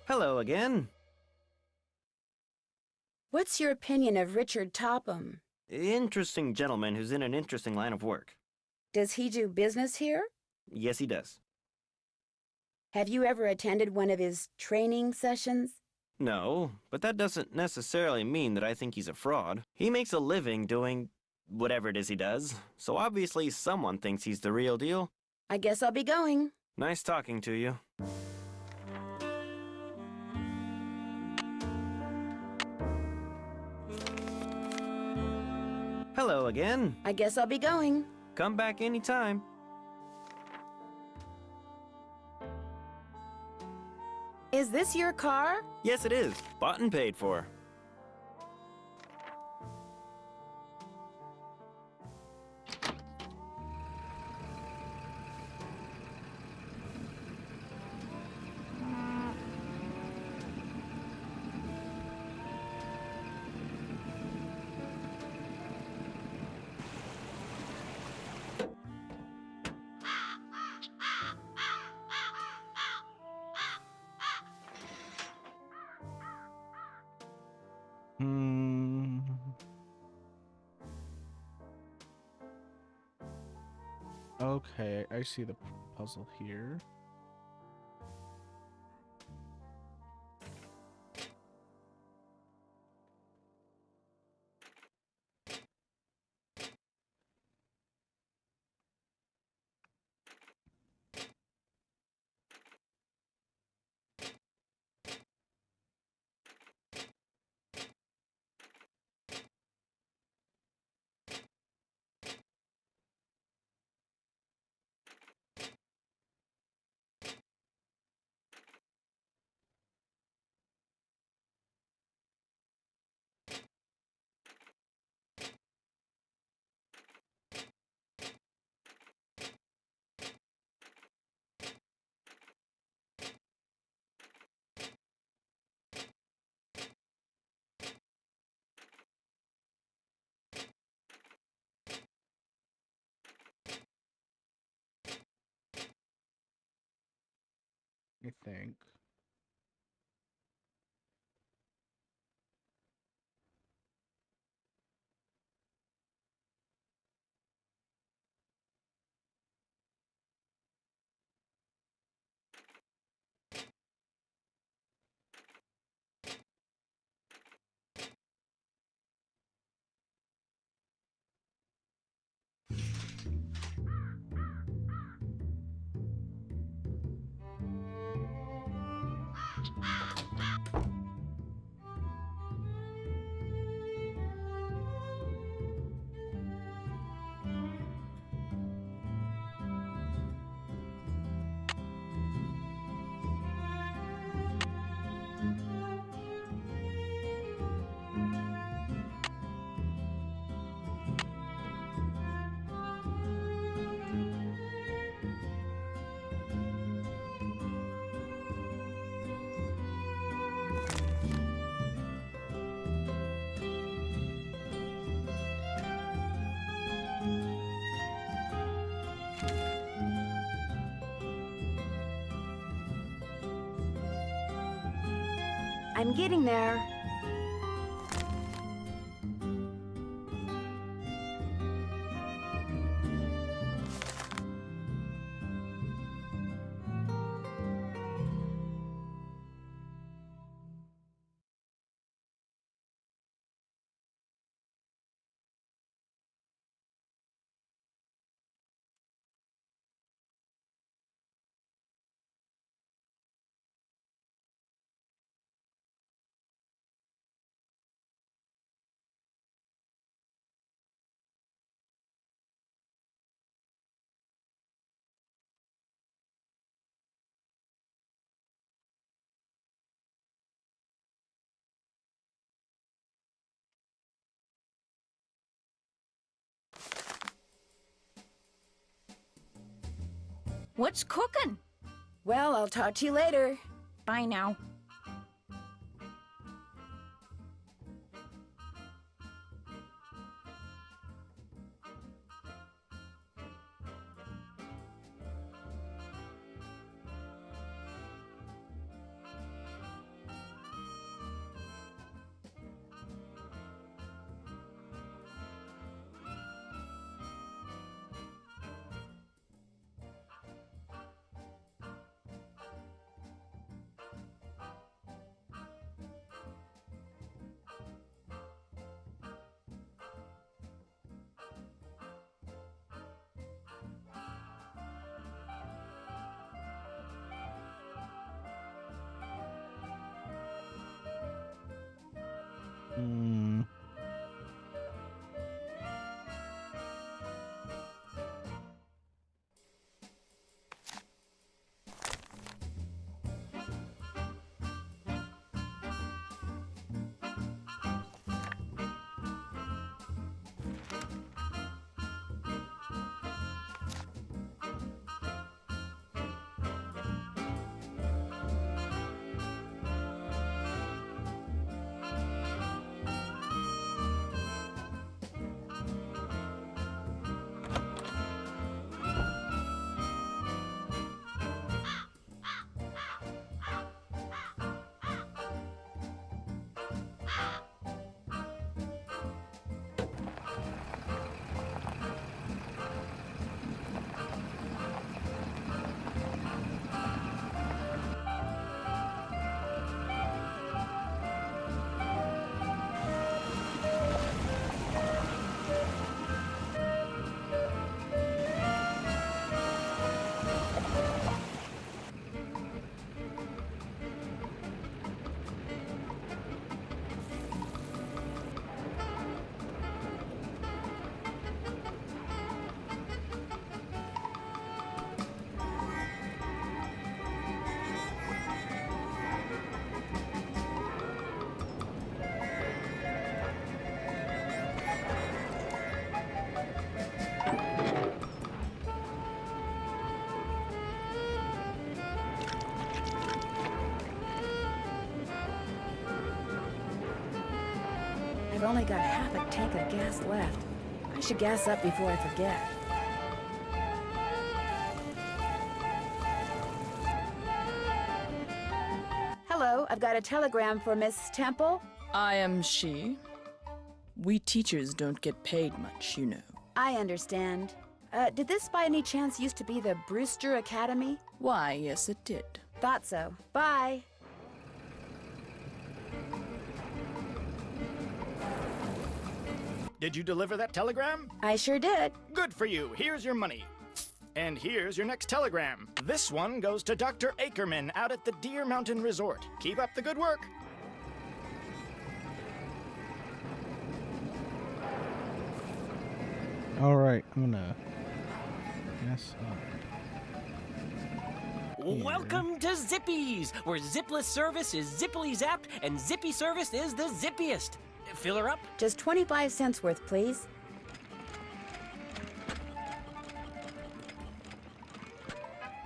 Hello again. What's your opinion of Richard Topham? Interesting gentleman who's in an interesting line of work. Does he do business here? Yes, he does. Have you ever attended one of his training sessions? No, but that doesn't necessarily mean that I think he's a fraud. He makes a living doing whatever it is he does, so obviously someone thinks he's the real deal. I guess I'll be going. Nice talking to you. Hello again. I guess I'll be going. Come back anytime. Is this your car? Yes, it is. Bought and paid for. Hmm. Okay, I see the puzzle here. I think. I'm getting there. What's cooking? Well, I'll talk to you later. Bye now. I've only got half a tank of gas left. I should gas up before I forget. Hello, I've got a telegram for Miss Temple. I am she. We teachers don't get paid much, you know. I understand. Did this by any chance used to be the Brewster Academy? Why, yes it did. Thought so. Bye. Did you deliver that telegram? I sure did. Good for you. Here's your money. And here's your next telegram. This one goes to Dr. Ackerman out at the Deer Mountain Resort. Keep up the good work. All right, I'm gonna gas up. Welcome to Zippies, where zipless service is zippily zapped and zippy service is the zippiest. Fill her up? Just 25 cents worth, please.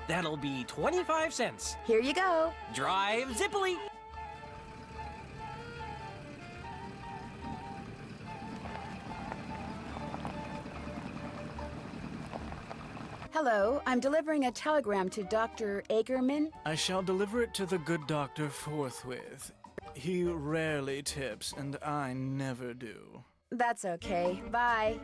That'll be 25 cents. Here you go. Drive zippily. Hello, I'm delivering a telegram to Dr. Ackerman. I shall deliver it to the good doctor forthwith. He rarely tips, and I never do. That's okay. Bye.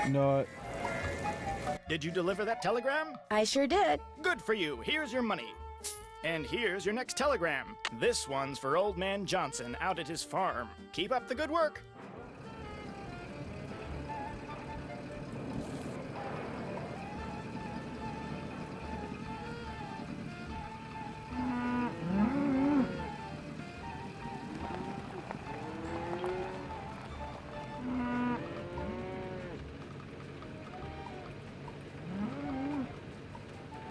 No. Did you deliver that telegram? I sure did. Good for you. Here's your money. And here's your next telegram. This one's for Old Man Johnson out at his farm. Keep up the good work.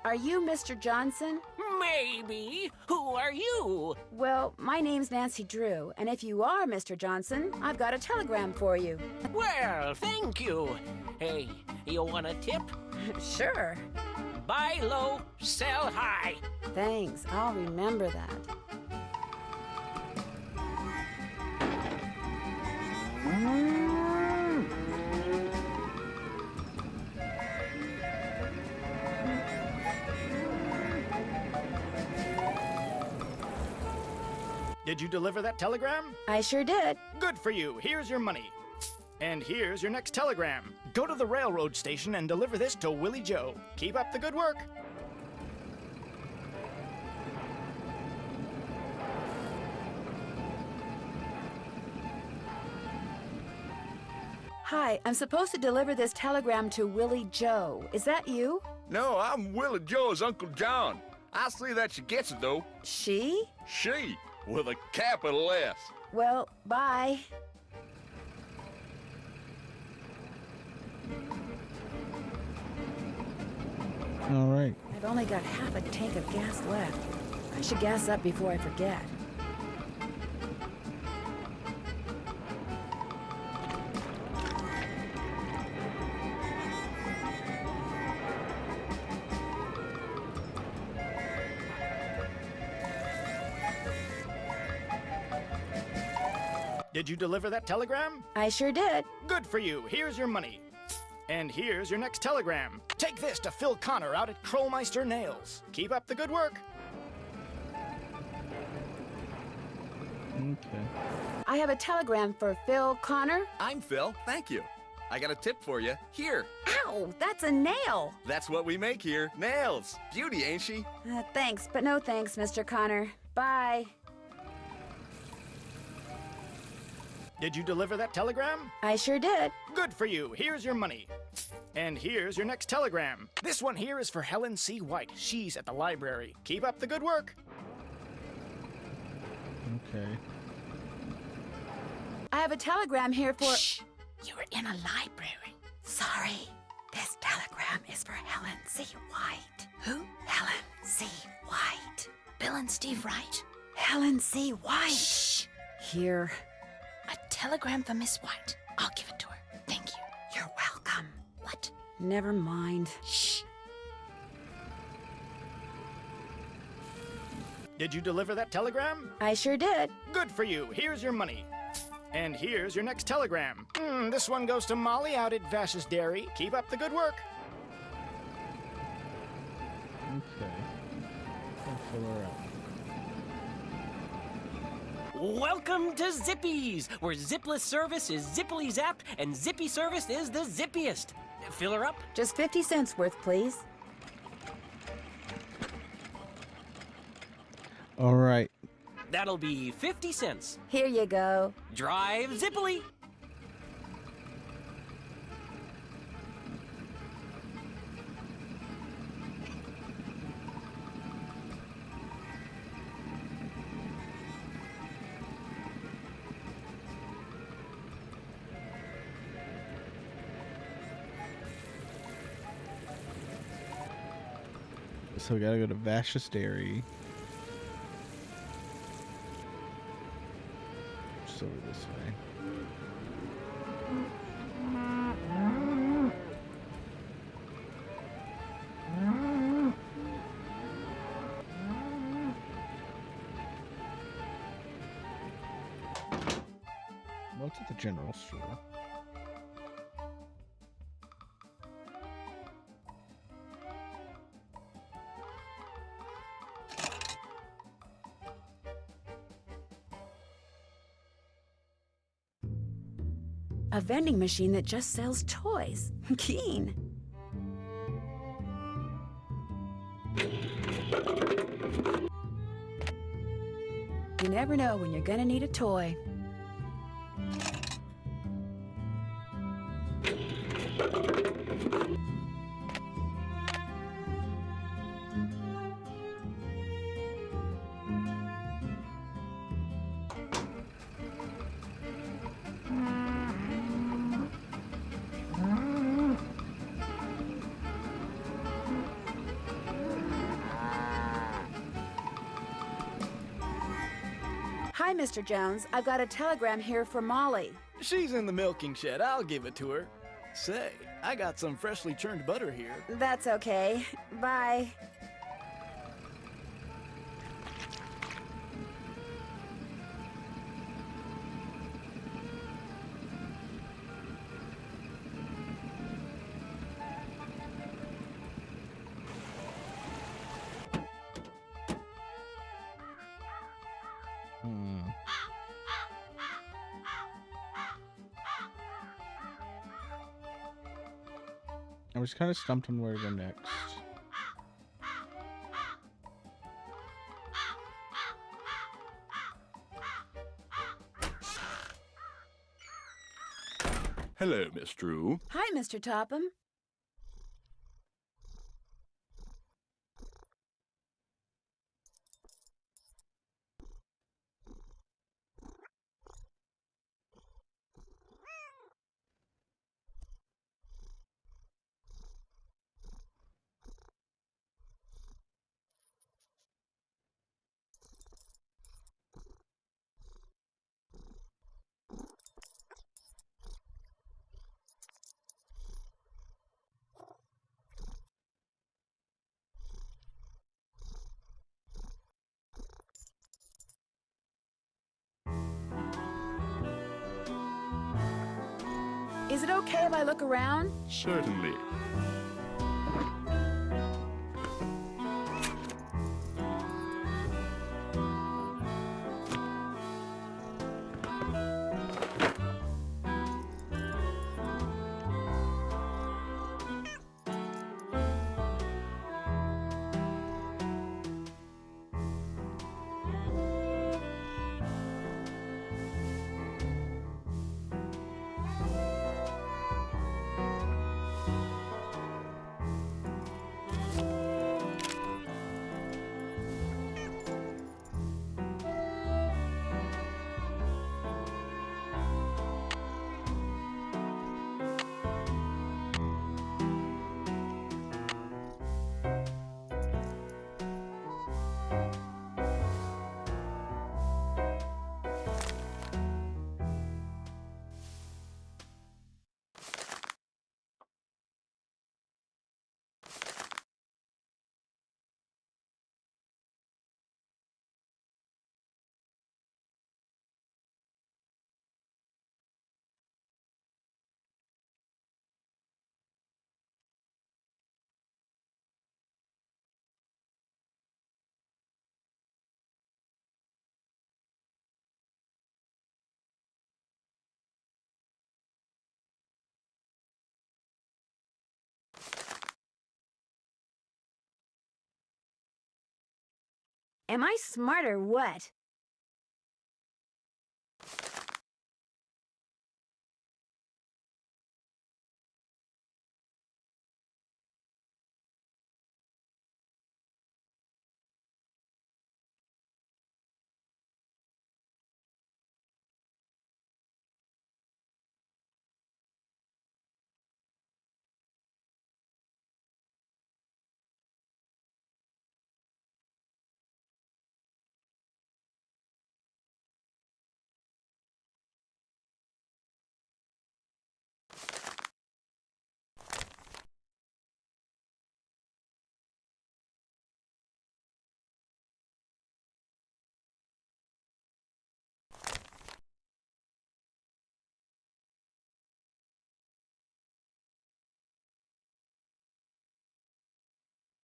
Are you Mr. Johnson? Maybe. Who are you? Well, my name's Nancy Drew, and if you are Mr. Johnson, I've got a telegram for you. Well, thank you. Hey, you want a tip? Sure. Buy low, sell high. Thanks, I'll remember that. Did you deliver that telegram? I sure did. Good for you. Here's your money. And here's your next telegram. Go to the railroad station and deliver this to Willie Joe. Keep up the good work. Hi, I'm supposed to deliver this telegram to Willie Joe. Is that you? No, I'm Willie Joe's Uncle John. I see that she gets it, though. She? She, with a capital S. Well, bye. All right. I've only got half a tank of gas left. I should gas up before I forget. Did you deliver that telegram? I sure did. Good for you. Here's your money. And here's your next telegram. Take this to Phil Connor out at Krollmeister Nails. Keep up the good work. Okay. I have a telegram for Phil Connor. I'm Phil. Thank you. I got a tip for you. Here. Ow, that's a nail. That's what we make here. Nails. Beauty, ain't she? Thanks, but no thanks, Mr. Connor. Bye. Did you deliver that telegram? I sure did. Good for you. Here's your money. And here's your next telegram. This one here is for Helen C. White. She's at the library. Keep up the good work. Okay. I have a telegram here for... Shh! You're in a library. Sorry. This telegram is for Helen C. White. Who? Helen C. White. Bill and Steve Wright? Helen C. White. Shh! Here. A telegram for Miss White. I'll give it to her. Thank you. You're welcome. What? Never mind. Shh. Did you deliver that telegram? I sure did. Good for you. Here's your money. And here's your next telegram. This one goes to Molly out at Vash's Dairy. Keep up the good work. Okay. I'll fill her up. Welcome to Zippy's, where zipless service is zippily zapped and zippy service is the zippiest. Fill her up? Just 50 cents worth, please. All right. That'll be 50 cents. Here you go. Drive zippily. So we gotta go to Vash's Dairy. Just over this way. What's at the general store? A vending machine that just sells toys. Keen. You never know when you're gonna need a toy. Mr. Jones. I've got a telegram here from Molly. She's in the milking shed. I'll give it to her. Say, I got some freshly churned butter here. That's okay. Bye. I was kind of stumped on where to go next. Hello, Miss Drew. Hi, Mr. Topham. Is it okay if I look around? Certainly. Am I smart or what?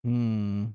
Hmm.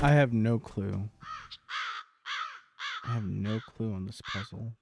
I have no clue. I have no clue on this puzzle.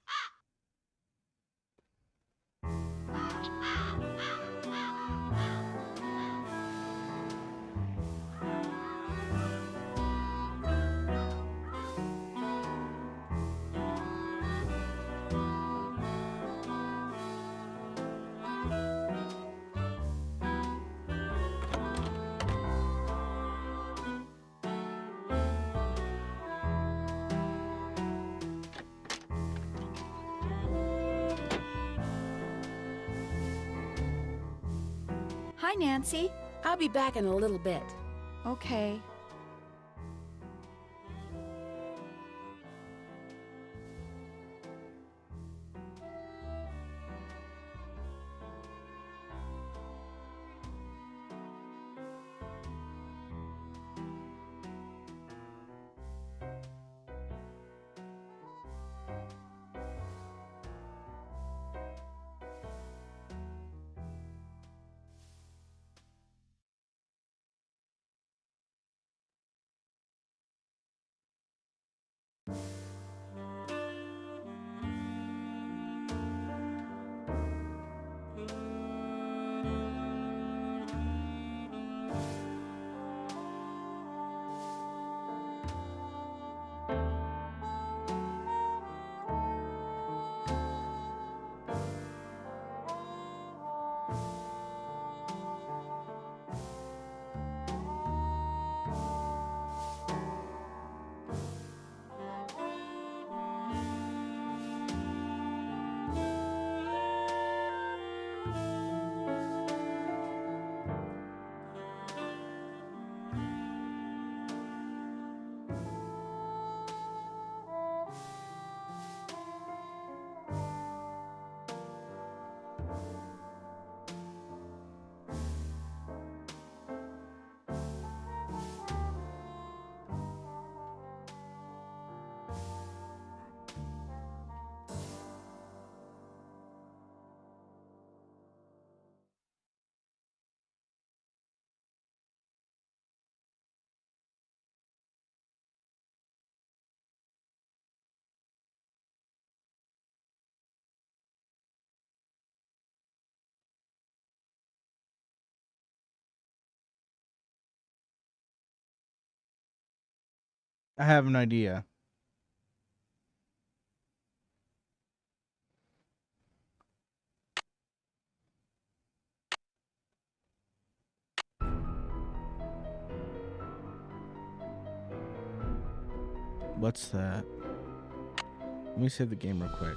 Hi, Nancy. I'll be back in a little bit. Okay. I have an idea. What's that? Let me save the game real quick.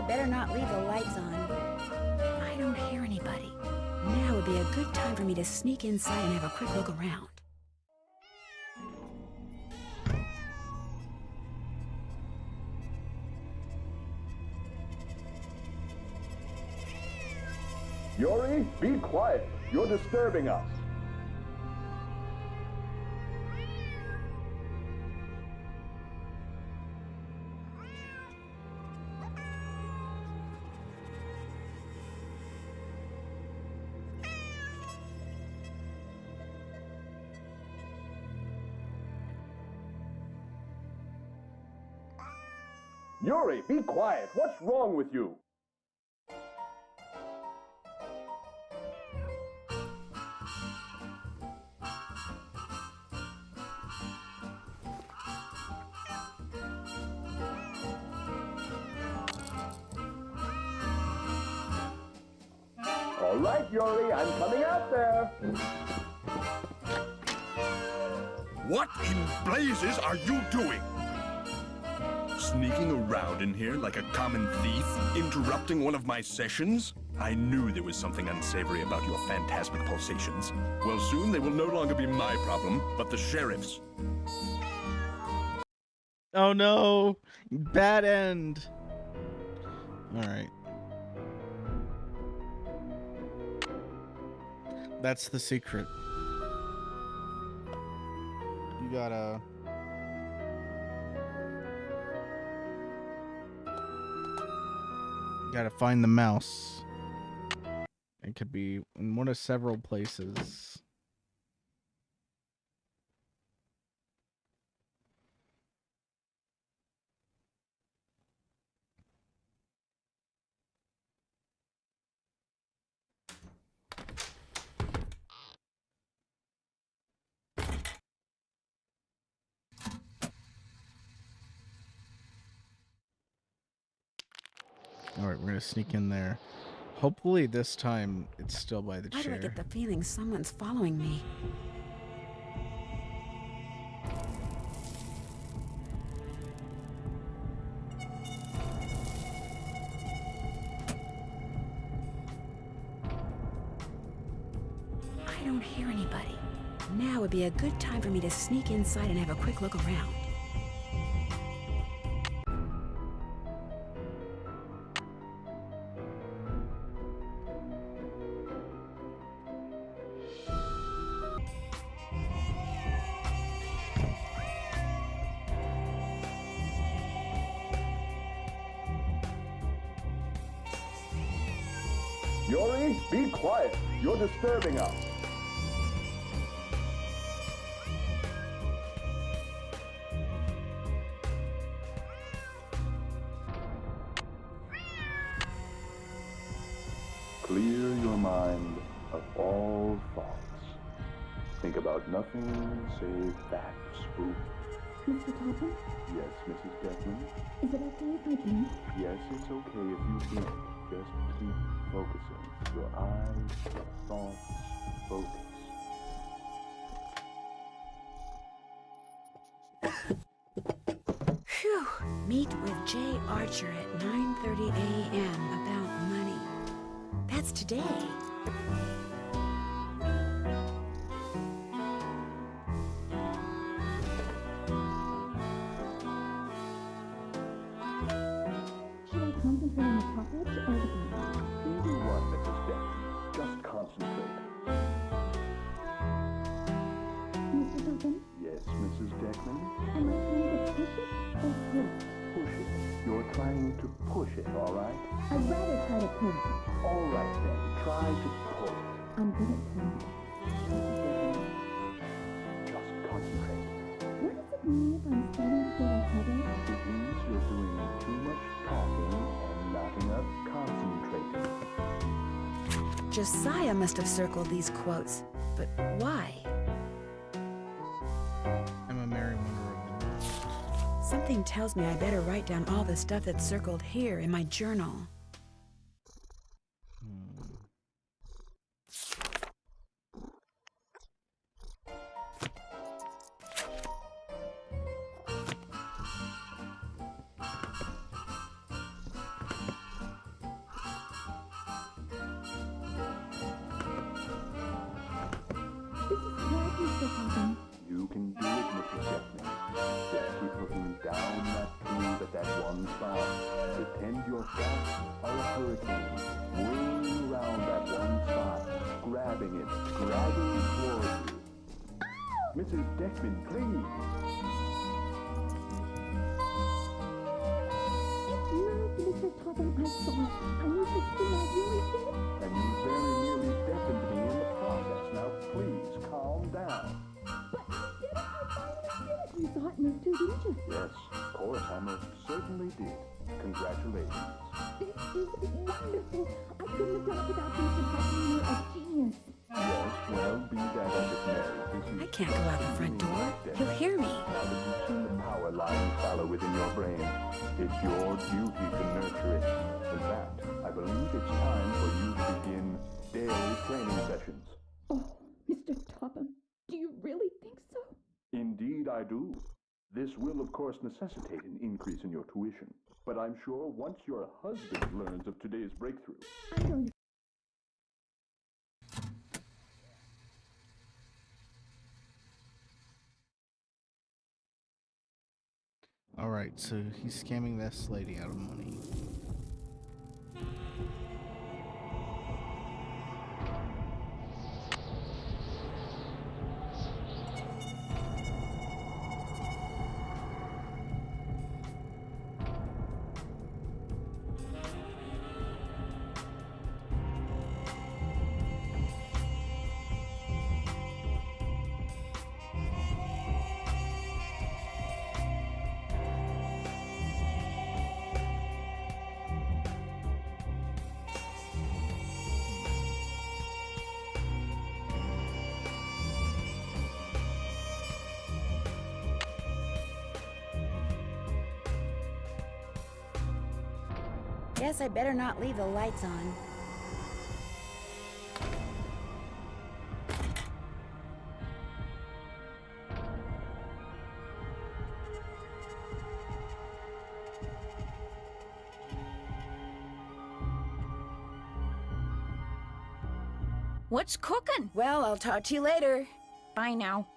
I better not leave the lights on. I don't hear anybody. Now would be a good time for me to sneak inside and have a quick look around. Yuri, be quiet. You're disturbing us. Yuri, be quiet. What's wrong with you? All right, Yuri, I'm coming out there. What in blazes are you doing? Sneaking around in here like a common thief, interrupting one of my sessions? I knew there was something unsavory about your phantasmic pulsations. Well, soon they will no longer be my problem, but the sheriff's. Oh no! Bad end! Alright. That's the secret. You gotta... You gotta find the mouse. It could be in one of several places. Alright, we're gonna sneak in there. Hopefully this time it's still by the Why chair. do I get the feeling someone's following me? I don't hear anybody. Now would be a good time for me to sneak inside and have a quick look around. Yuri, be quiet. You're disturbing us. Clear your mind of all thoughts. Think about nothing save that spook. Mr. Topham? Yes, Mrs. Deckman? Is it okay if I blink? Yes, it's okay if you blink. Just keep focusing. Your eyes, your thoughts, focus. Phew! Meet with Jay Archer at 9:30 a.m. about money. That's today. Should I concentrate on the topic or the game? Either one, Mrs. Deckman. Just concentrate. Mr. Topham, Yes, Mrs. Deckman? am I trying to push it or pull it? Push it. You're trying to push it, all right? I'd rather try to pull it. All right, then. Try to pull it. I'm good at pulling it. Mrs. Deckman, just concentrate. What does it mean if I'm starting to get a headache? It means you're doing too much talking and not enough concentrating. Josiah must have circled these quotes, but why? I'm a merry wonder of the night. Something tells me I better write down all the stuff that's circled here in my journal. hurricane, whirling around that one spot, grabbing it, dragging it towards you. Mrs. Deckman, please. Mr. Topham, I saw. I need to see. I really did. And you very nearly deafened me in the process. Now, please, calm down. But I did it. I finally did it. You saw it move too, didn't you? Yes, of course, I most certainly did. Congratulations. This is wonderful. I couldn't have done it without you, Mr. Topham. You're a genius. Yes, well, be that as it may, this is... I can't go out the front door. He'll hear me. Now that you've seen the power lying fallow within your brain, it's your duty to nurture it. In fact, I believe it's time for you to begin daily training sessions. Oh, Mr. Topham, do you really think so? Indeed I do. This will, of course, necessitate an increase in your tuition. But I'm sure once your husband learns of today's breakthrough... I'm going to... Alright, so he's scamming this lady out of money. Guess I better not leave the lights on. What's cooking? Well, I'll talk to you later. Bye now.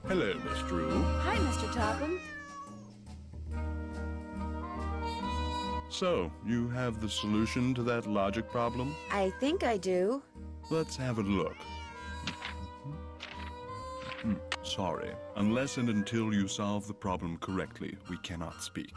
Hello, Miss Drew. Hi, Mr. Topham. So, you have the solution to that logic problem? I think I do. Let's have a look. Sorry. Unless and until you solve the problem correctly, we cannot speak.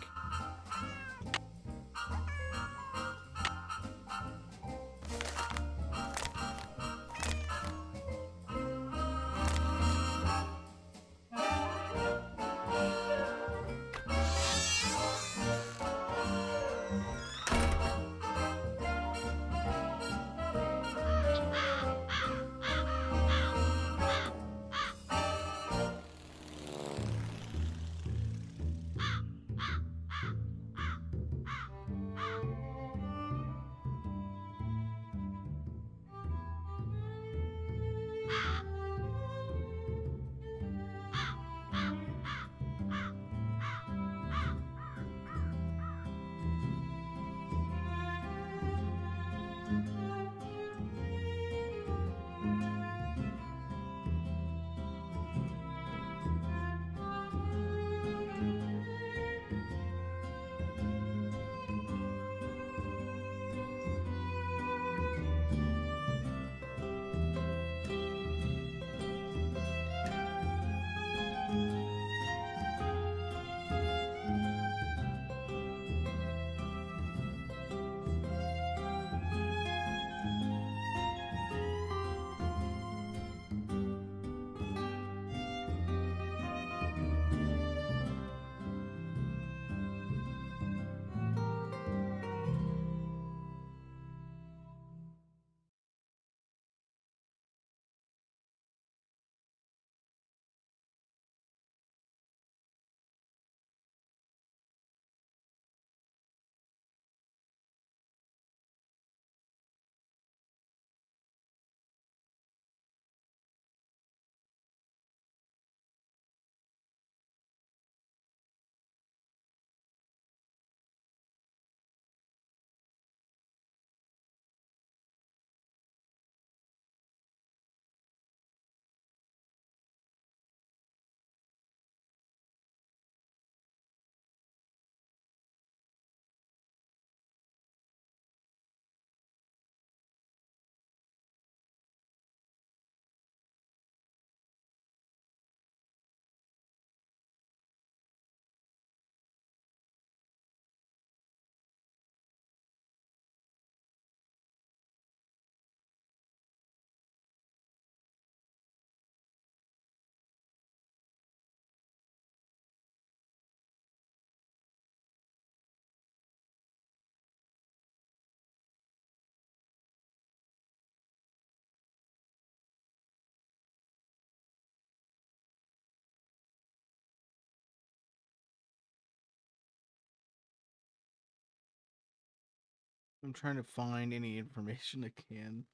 I'm trying to find any information I can.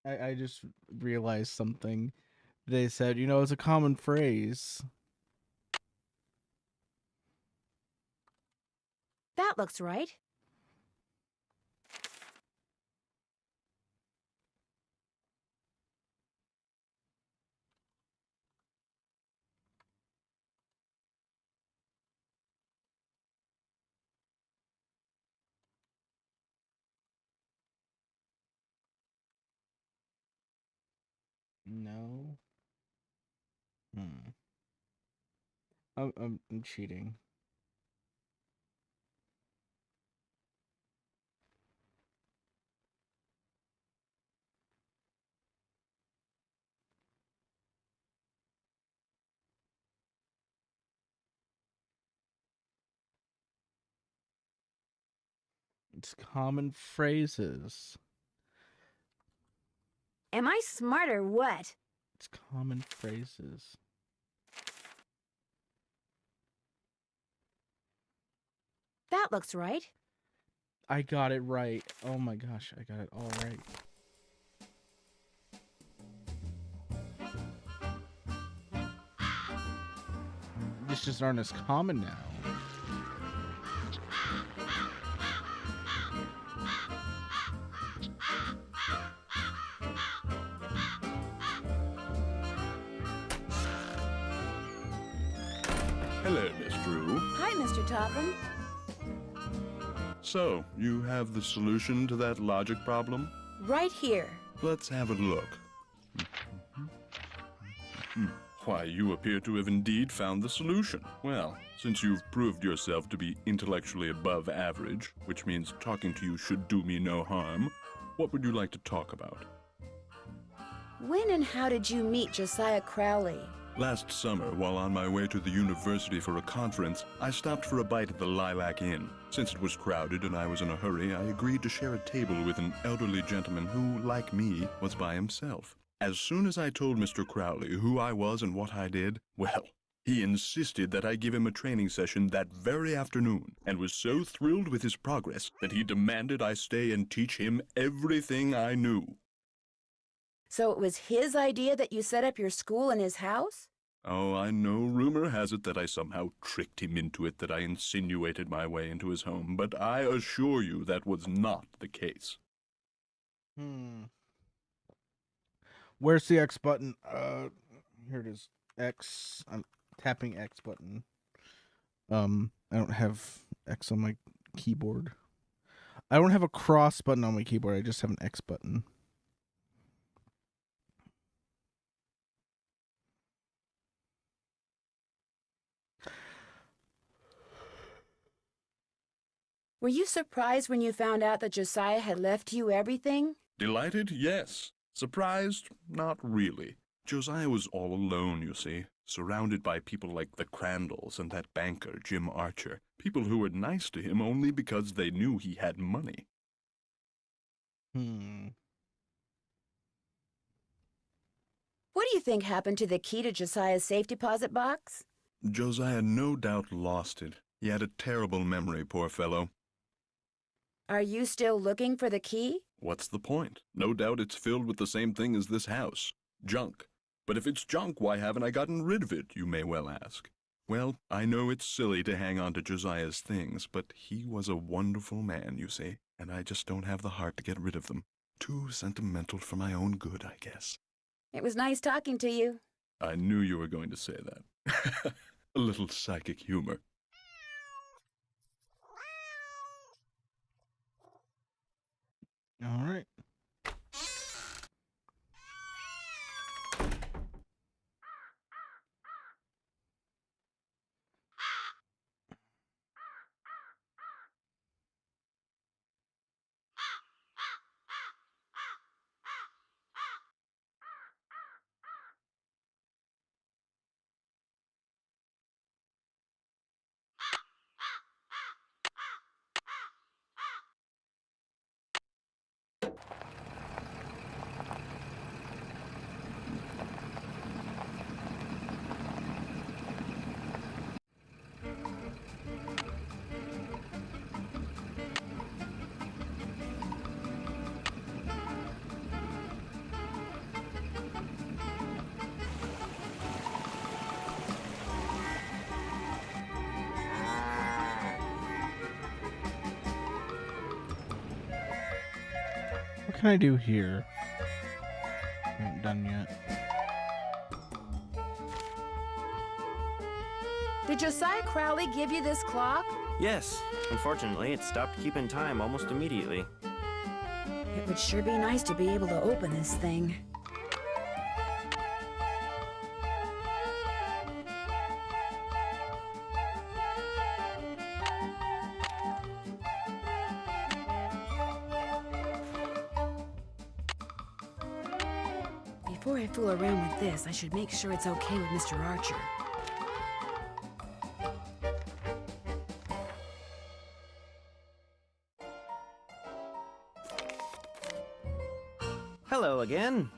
I just realized something. They said, it's a common phrase. That looks right. No. I'm cheating. It's common phrases. Am I smart or what? It's common phrases. That looks right. I got it right. Oh my gosh, I got it all right. These just aren't as common now. Hello, Miss Drew. Hi, Mr. Topham. So, you have the solution to that logic problem? Right here. Let's have a look. Why, you appear to have indeed found the solution. Well, since you've proved yourself to be intellectually above average, which means talking to you should do me no harm, what would you like to talk about? When and how did you meet Josiah Crowley? Last summer, while on my way to the university for a conference, I stopped for a bite at the Lilac Inn. Since it was crowded and I was in a hurry, I agreed to share a table with an elderly gentleman who, like me, was by himself. As soon as I told Mr. Crowley who I was and what I did, well, he insisted that I give him a training session that very afternoon, and was so thrilled with his progress that he demanded I stay and teach him everything I knew. So it was his idea that you set up your school in his house? Oh, I know rumor has it that I somehow tricked him into it, that I insinuated my way into his home, but I assure you that was not the case. Where's the X button? Here it is. X. I'm tapping X button. I don't have X on my keyboard. I don't have a cross button on my keyboard. I just have an X button. Were you surprised when you found out that Josiah had left you everything? Delighted? Yes. Surprised? Not really. Josiah was all alone, you see, surrounded by people like the Crandalls and that banker, Jim Archer, people who were nice to him only because they knew he had money. What do you think happened to the key to Josiah's safe deposit box? Josiah no doubt lost it. He had a terrible memory, poor fellow. Are you still looking for the key? What's the point? No doubt it's filled with the same thing as this house. Junk. But if it's junk, why haven't I gotten rid of it, you may well ask. Well, I know it's silly to hang on to Josiah's things, but he was a wonderful man, you see. and I just don't have the heart to get rid of them. Too sentimental for my own good, I guess. It was nice talking to you. I knew you were going to say that. A little psychic humor. All right. What can I do here? I haven't done yet. Did Josiah Crowley give you this clock? Yes. Unfortunately, it stopped keeping time almost immediately. It would sure be nice to be able to open this thing. Before I fool around with this, I should make sure it's okay with Mr. Archer. Hello again.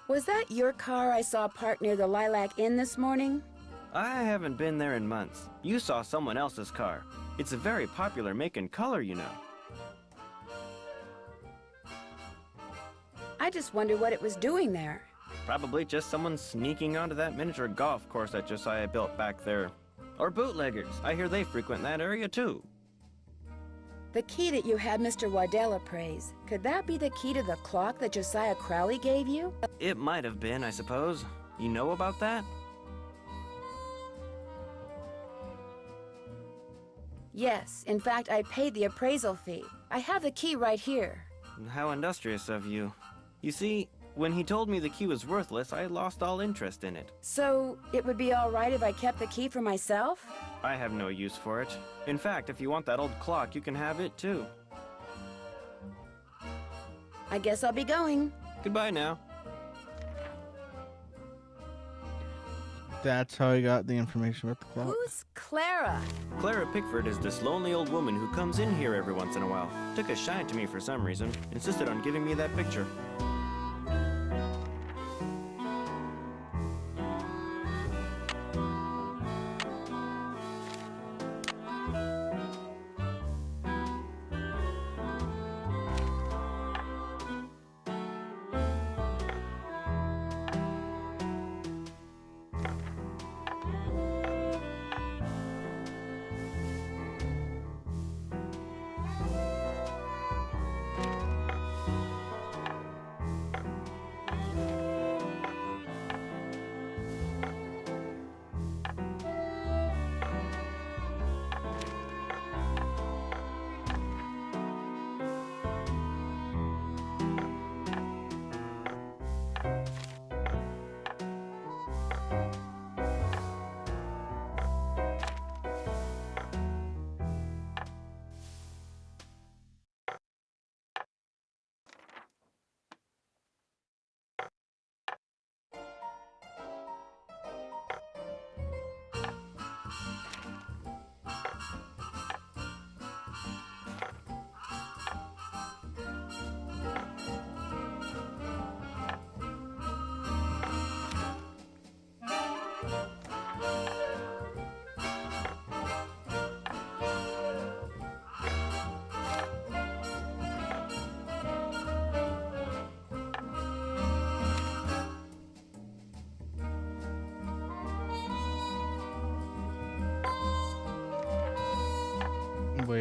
Was that your car I saw parked near the Lilac Inn this morning? I haven't been there in months. You saw someone else's car. It's a very popular make and color, you know. I just wondered what it was doing there. Probably just someone sneaking onto that miniature golf course that Josiah built back there. Or bootleggers. I hear they frequent that area too. The key that you had Mr. Waddell appraise, could that be the key to the clock that Josiah Crowley gave you? It might have been, I suppose. You know about that? Yes, in fact, I paid the appraisal fee. I have the key right here. How industrious of you. You see, when he told me the key was worthless, I lost all interest in it. So, it would be all right if I kept the key for myself? I have no use for it. In fact, if you want that old clock, you can have it too. I guess I'll be going. Goodbye now. That's how I got the information about the clock. Who's Clara? Clara Pickford is this lonely old woman who comes in here every once in a while. Took a shine to me for some reason. Insisted on giving me that picture.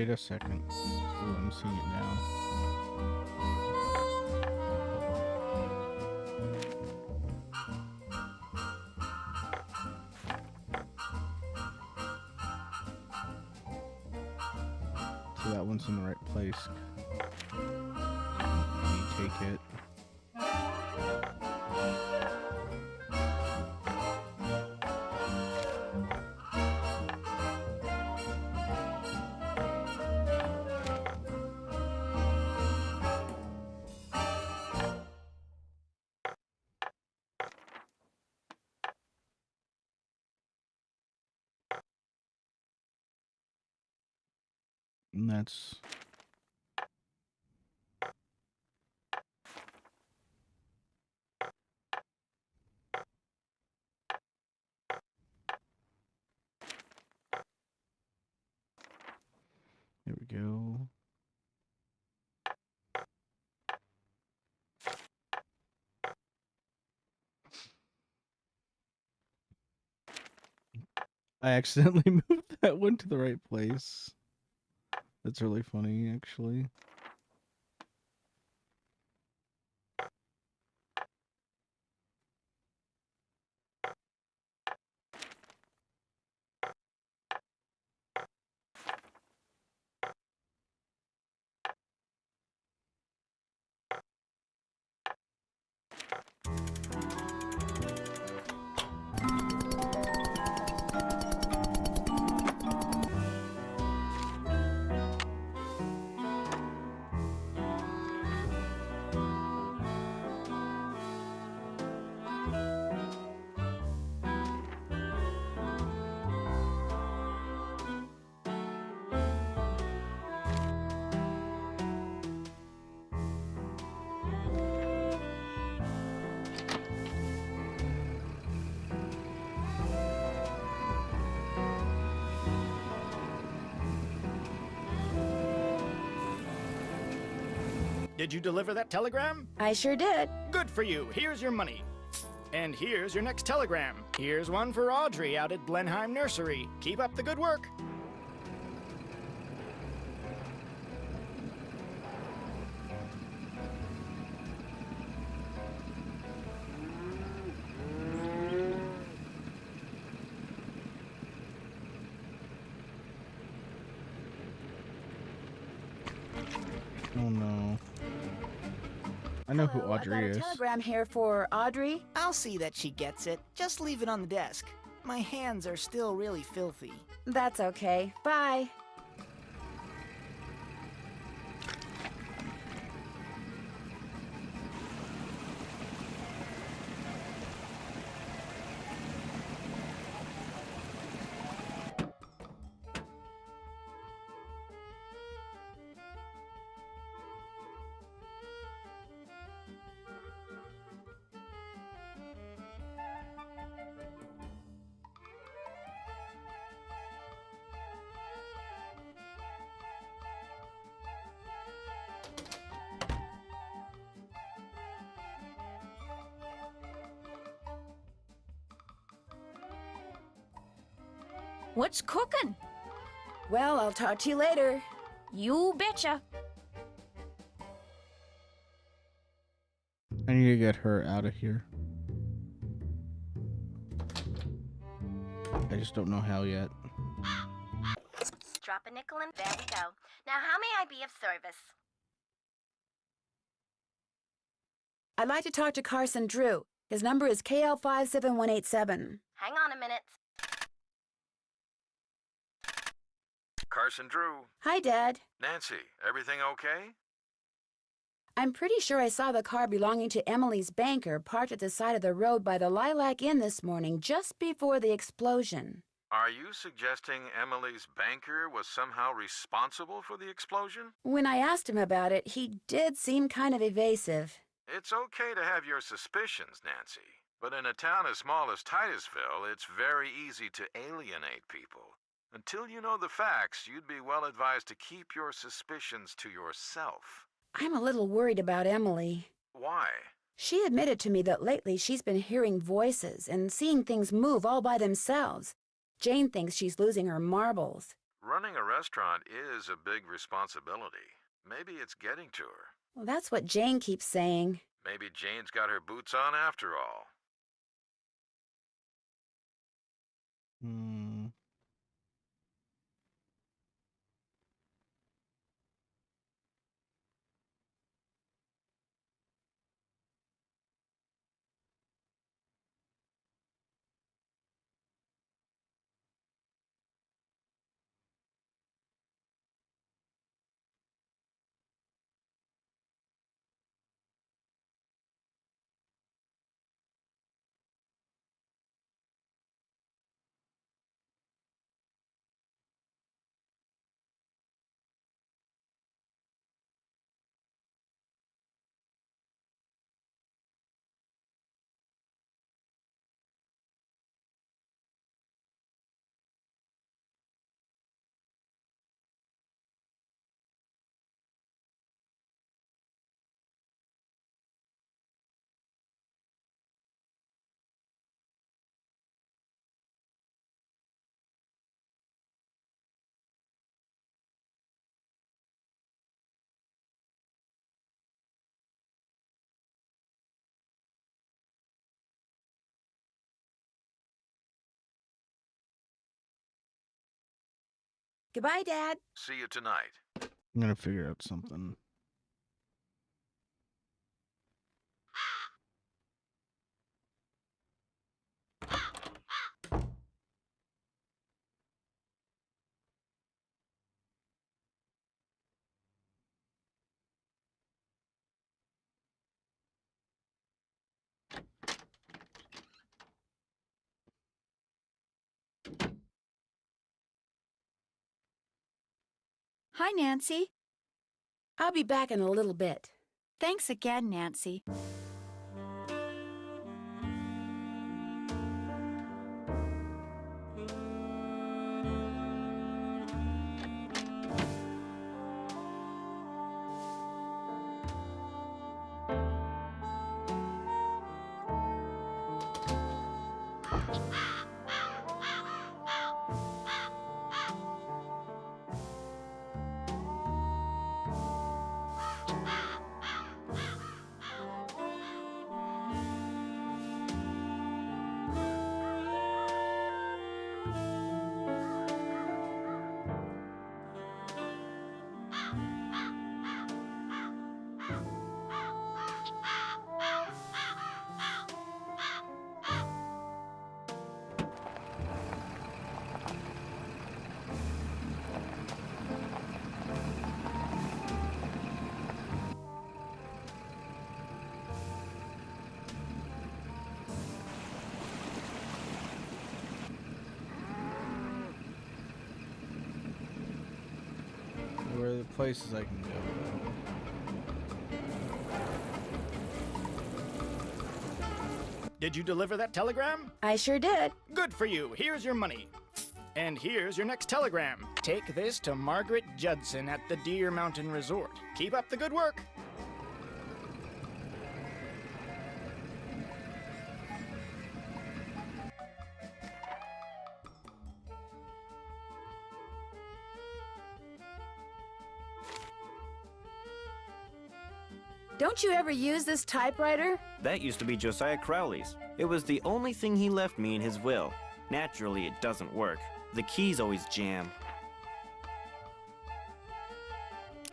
Wait a second. Ooh, I'm seeing it now. So that one's in the right place. Let me take it. And that's there we go. I accidentally moved that one to the right place. That's really funny, actually. Did you deliver that telegram? I sure did. Good for you. Here's your money. And here's your next telegram. Here's one for Audrey out at Blenheim Nursery. Keep up the good work. Oh no. I know who Hello, Audrey I got a is. telegram here for Audrey. I'll see that she gets it. Just leave it on the desk. My hands are still really filthy. That's okay. Bye. What's cooking? Well, I'll talk to you later. You betcha. I need to get her out of here. I just don't know how yet. Drop a nickel and there we go. Now, how may I be of service? I'd like to talk to Carson Drew. His number is KL57187. Hang on a minute. Carson Drew. Hi, Dad. Nancy, everything okay? I'm pretty sure I saw the car belonging to Emily's banker parked at the side of the road by the Lilac Inn this morning, just before the explosion. Are you suggesting Emily's banker was somehow responsible for the explosion? When I asked him about it, he did seem kind of evasive. It's okay to have your suspicions, Nancy. But in a town as small as Titusville, it's very easy to alienate people. Until you know the facts, you'd be well advised to keep your suspicions to yourself. I'm a little worried about Emily. Why? She admitted to me that lately she's been hearing voices and seeing things move all by themselves. Jane thinks she's losing her marbles. Running a restaurant is a big responsibility. Maybe it's getting to her. Well, that's what Jane keeps saying. Maybe Jane's got her boots on after all. Hmm. Goodbye, Dad. See you tonight. I'm gonna figure out something. Hi, Nancy. I'll be back in a little bit. Thanks again, Nancy. Where are the places I can go? Did you deliver that telegram? I sure did. Good for you. Here's your money. And here's your next telegram. Take this to Margaret Judson at the Deer Mountain Resort. Keep up the good work. Don't you ever use this typewriter? That used to be Josiah Crowley's. It was the only thing he left me in his will. Naturally, it doesn't work. The keys always jam.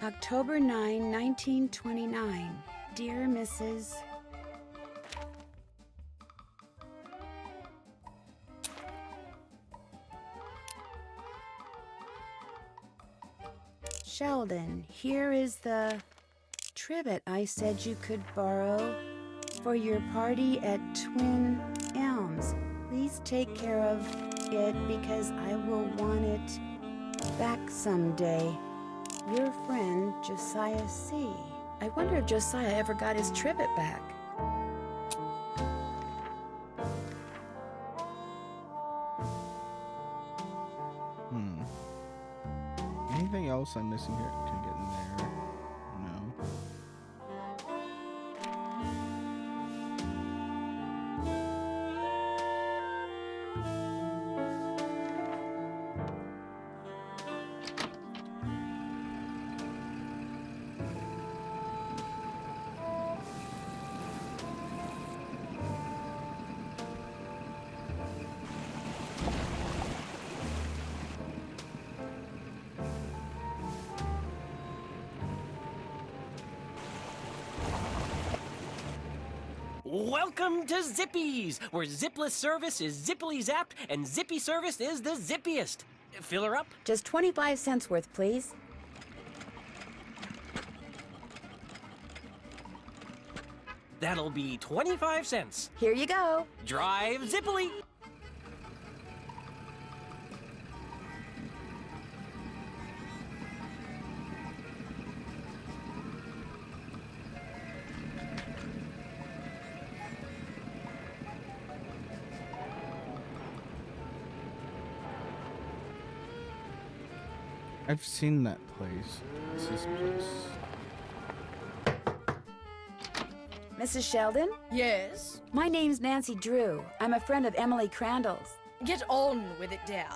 October 9, 1929. Dear Mrs. Sheldon, here is the trivet I said you could borrow for your party at Twin Elms. Please take care of it because I will want it back someday. Your friend, Josiah C. I wonder if Josiah ever got his trivet back. Anything else I'm missing here? Can I get in there? No. Welcome to Zippy's, where zipless service is zippily zapped and zippy service is the zippiest. Fill her up? Just 25 cents worth, please. That'll be 25 cents. Here you go. Drive zippily. I've seen that place. It's this place. Mrs. Sheldon? Yes? My name's Nancy Drew. I'm a friend of Emily Crandall's. Get on with it, dear.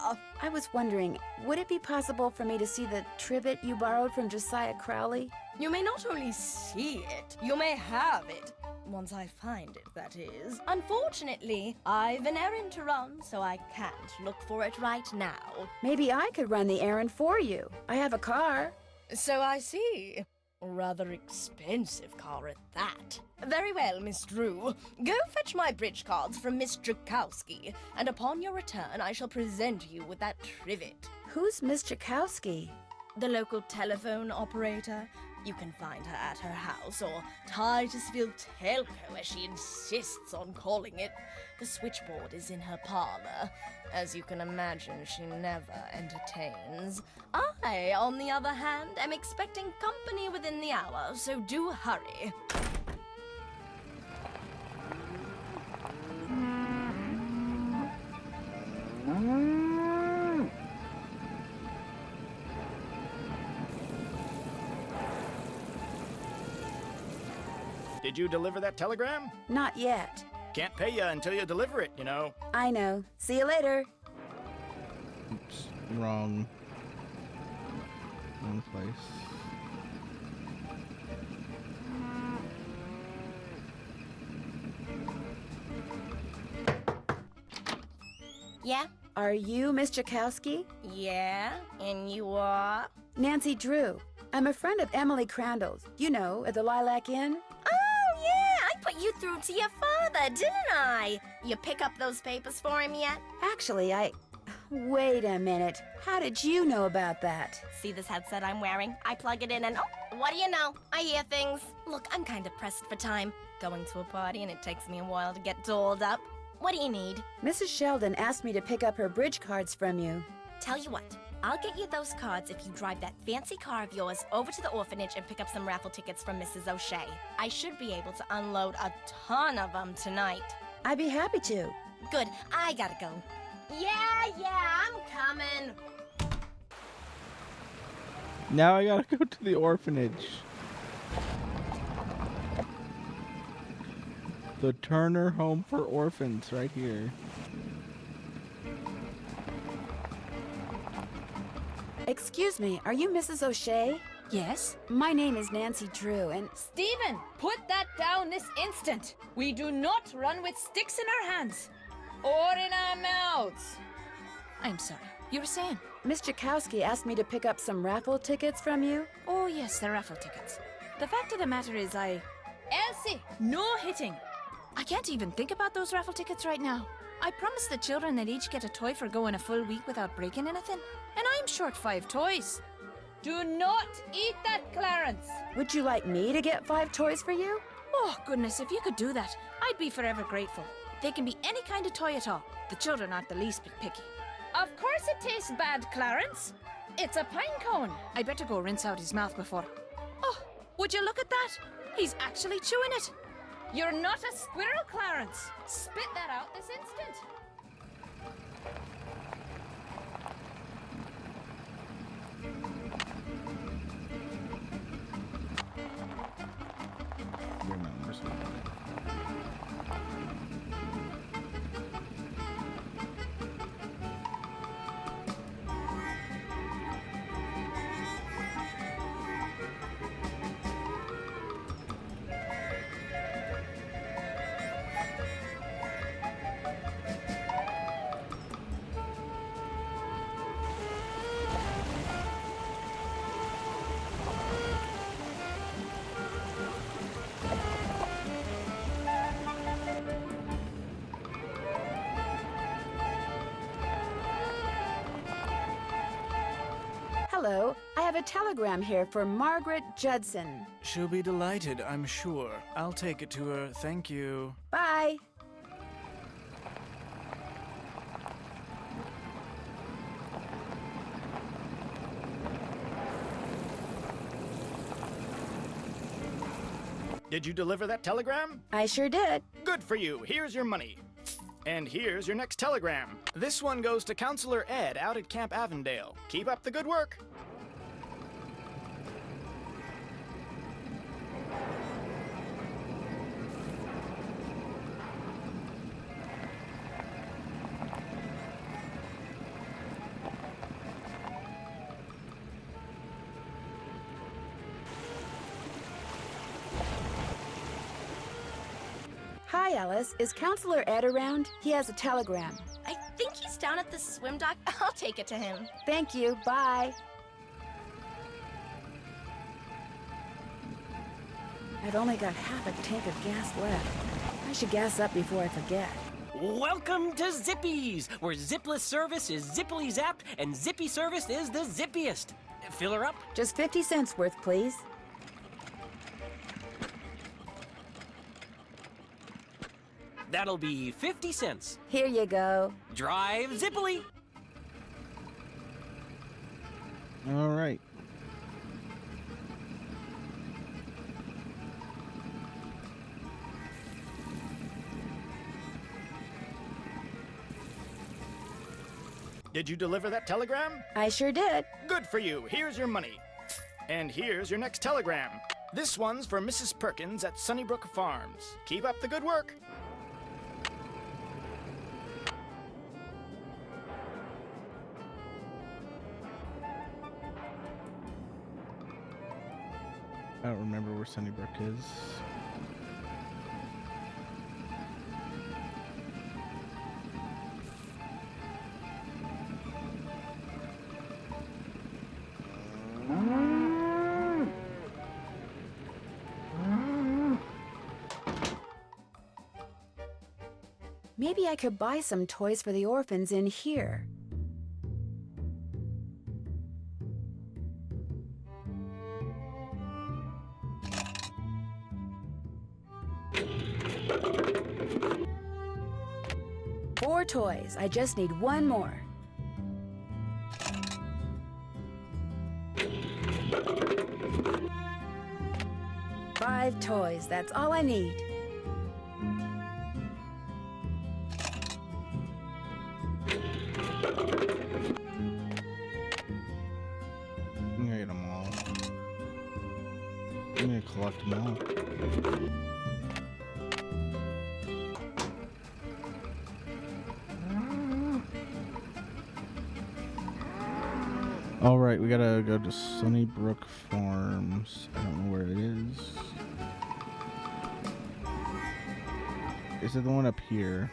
I was wondering, would it be possible for me to see the trivet you borrowed from Josiah Crowley? You may not only see it, you may have it. Once I find it, that is. Unfortunately, I've an errand to run, so I can't look for it right now. Maybe I could run the errand for you. I have a car. So I see. Rather expensive car at that. Very well, Miss Drew. Go fetch my bridge cards from Miss Drakowski, and upon your return I shall present you with that trivet. Who's Miss Drakowski? The local telephone operator. You can find her at her house, or Titusville Telco, as she insists on calling it. The switchboard is in her parlor. As you can imagine, she never entertains. I, on the other hand, am expecting company within the hour, so do hurry. Did you deliver that telegram? Not yet. Can't pay you until you deliver it, you know. I know. See you later. Oops, wrong place. Yeah? Are you Miss Drakowski? Yeah? And you are? Nancy Drew. I'm a friend of Emily Crandall's. You know, at the Lilac Inn. Oh, yeah! I put you through to your father, didn't I? You pick up those papers for him yet? Actually, Wait a minute. How did you know about that? See this headset I'm wearing? I plug it in and oh, what do you know? I hear things. Look, I'm kind of pressed for time. Going to a party and it takes me a while to get dolled up. What do you need? Mrs. Sheldon asked me to pick up her bridge cards from you. Tell you what, I'll get you those cards if you drive that fancy car of yours over to the orphanage and pick up some raffle tickets from Mrs. O'Shea. I should be able to unload a ton of them tonight. I'd be happy to. Good, I gotta go. Yeah, I'm coming. Now I gotta go to the orphanage. The Turner Home for Orphans, right here. Excuse me, are you Mrs. O'Shea? Yes? My name is Nancy Drew, and... Stephen, put that down this instant. We do not run with sticks in our hands. Or in our mouths. I'm sorry. You were saying? Miss Drakowski asked me to pick up some raffle tickets from you. Oh, yes, the raffle tickets. The fact of the matter is Elsie, no hitting. I can't even think about those raffle tickets right now. I promised the children they'd each get a toy for going a full week without breaking anything. And I'm short 5 toys. Do not eat that, Clarence. Would you like me to get 5 toys for you? Oh, goodness, if you could do that, I'd be forever grateful. They can be any kind of toy at all. The children aren't the least bit picky. Of course it tastes bad, Clarence. It's a pine cone. I better go rinse out his mouth before... Oh, would you look at that? He's actually chewing it. You're not a squirrel, Clarence. Spit that out this instant. Your numbers. have a telegram here for Margaret Judson. She'll be delighted, I'm sure. I'll take it to her. Thank you. Bye. Did you deliver that telegram? I sure did. Good for you. Here's your money. And here's your next telegram. This one goes to Counselor Ed out at Camp Avondale. Keep up the good work. Hi, Alice. Is Counselor Ed around? He has a telegram. I think he's down at the swim dock. I'll take it to him. Thank you. Bye. I've only got half a tank of gas left. I should gas up before I forget. Welcome to Zippy's, where zipless service is zippily zapped and zippy service is the zippiest. Fill her up? Just 50 cents worth, please. That'll be 50 cents. Here you go. Drive zippily. All right. Did you deliver that telegram? I sure did. Good for you. Here's your money. And here's your next telegram. This one's for Mrs. Perkins at Sunnybrook Farms. Keep up the good work. I don't remember where Sunnybrook is. Maybe I could buy some toys for the orphans in here. Four toys. I just need one more. Five toys. That's all I need. I'm gonna get them all. I'm gonna collect them all. All right, we gotta go to Sunnybrook Farms. I don't know where it is. Is it the one up here?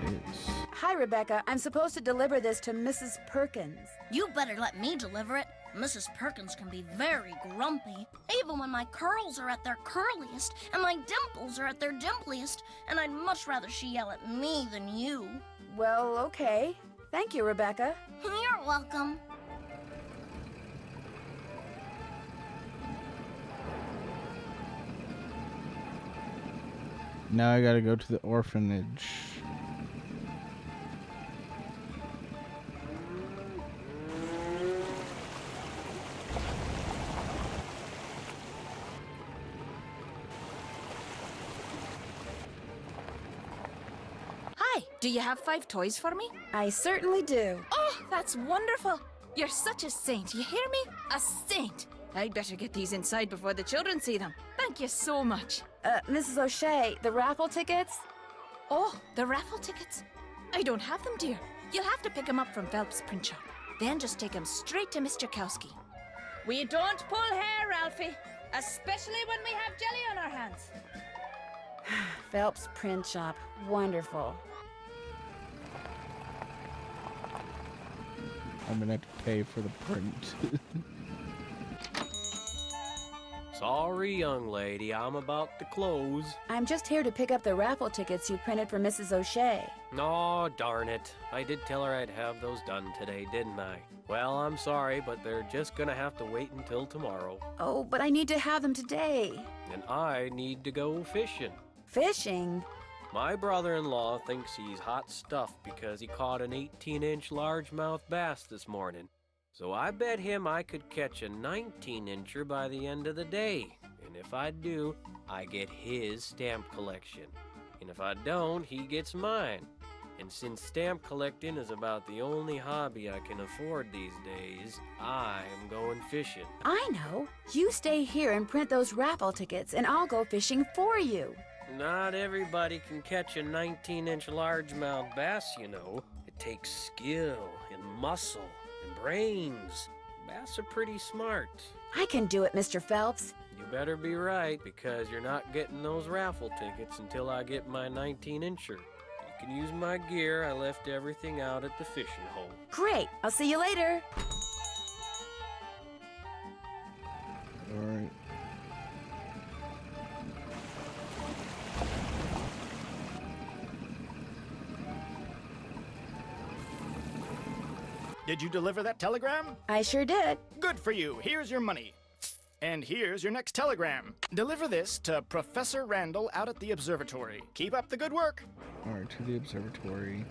It's... Hi, Rebecca. I'm supposed to deliver this to Mrs. Perkins. You better let me deliver it. Mrs. Perkins can be very grumpy, even when my curls are at their curliest and my dimples are at their dimpliest, and I'd much rather she yell at me than you. Well, okay. Thank you, Rebecca. You're welcome. Now I gotta go to the orphanage. Hi, do you have 5 toys for me? I certainly do. Oh, that's wonderful. You're such a saint, you hear me? A saint. I'd better get these inside before the children see them. Thank you so much. Mrs. O'Shea, the raffle tickets? Oh, the raffle tickets? I don't have them, dear. You'll have to pick them up from Phelps Print Shop. Then just take them straight to Mr. Kowski. We don't pull hair, Ralphie. Especially when we have jelly on our hands. Phelps Print Shop. Wonderful. I'm gonna have to pay for the print. Sorry, young lady, I'm about to close. I'm just here to pick up the raffle tickets you printed for Mrs. O'Shea. Oh, darn it. I did tell her I'd have those done today, didn't I? Well, I'm sorry, but they're just gonna have to wait until tomorrow. Oh, but I need to have them today. And I need to go fishing. Fishing? My brother-in-law thinks he's hot stuff because he caught an 18-inch largemouth bass this morning. So I bet him I could catch a 19-incher by the end of the day. And if I do, I get his stamp collection. And if I don't, he gets mine. And since stamp collecting is about the only hobby I can afford these days, I'm going fishing. I know. You stay here and print those raffle tickets, and I'll go fishing for you. Not everybody can catch a 19-inch largemouth bass, you know. It takes skill and muscle and brains. Bass are pretty smart. I can do it, Mr. Phelps. You better be right, because you're not getting those raffle tickets until I get my 19-incher. You can use my gear. I left everything out at the fishing hole. Great. I'll see you later. All right. Did you deliver that telegram? I sure did. Good for you. Here's your money. And here's your next telegram. Deliver this to Professor Randall out at the observatory. Keep up the good work. All right, to the observatory.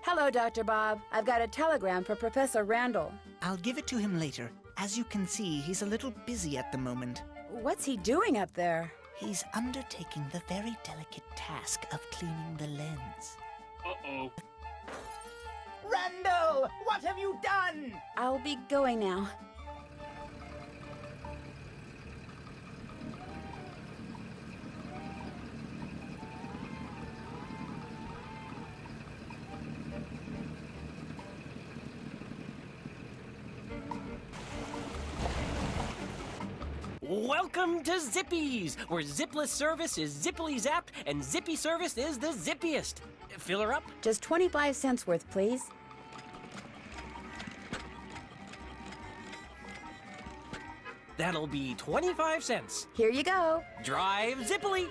Hello, Dr. Bob. I've got a telegram for Professor Randall. I'll give it to him later. As you can see, he's a little busy at the moment. What's he doing up there? He's undertaking the very delicate task of cleaning the lens. Uh-oh. Randall! What have you done? I'll be going now. Welcome to Zippy's, where zipless service is zippily zapped and zippy service is the zippiest. Fill her up? Just 25 cents worth, please. That'll be 25 cents. Here you go. Drive zippily.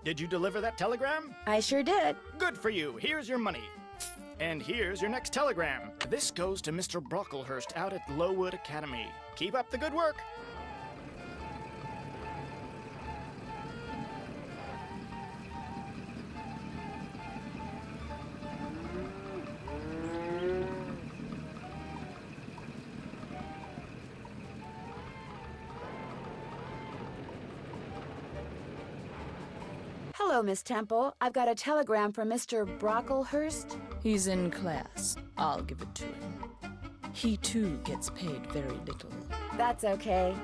Did you deliver that telegram? I sure did. Good for you. Here's your money. And here's your next telegram. This goes to Mr. Brocklehurst out at Lowood Academy. Keep up the good work. Hello, Miss Temple. I've got a telegram from Mr. Brocklehurst. He's in class. I'll give it to him. He too gets paid very little. That's okay.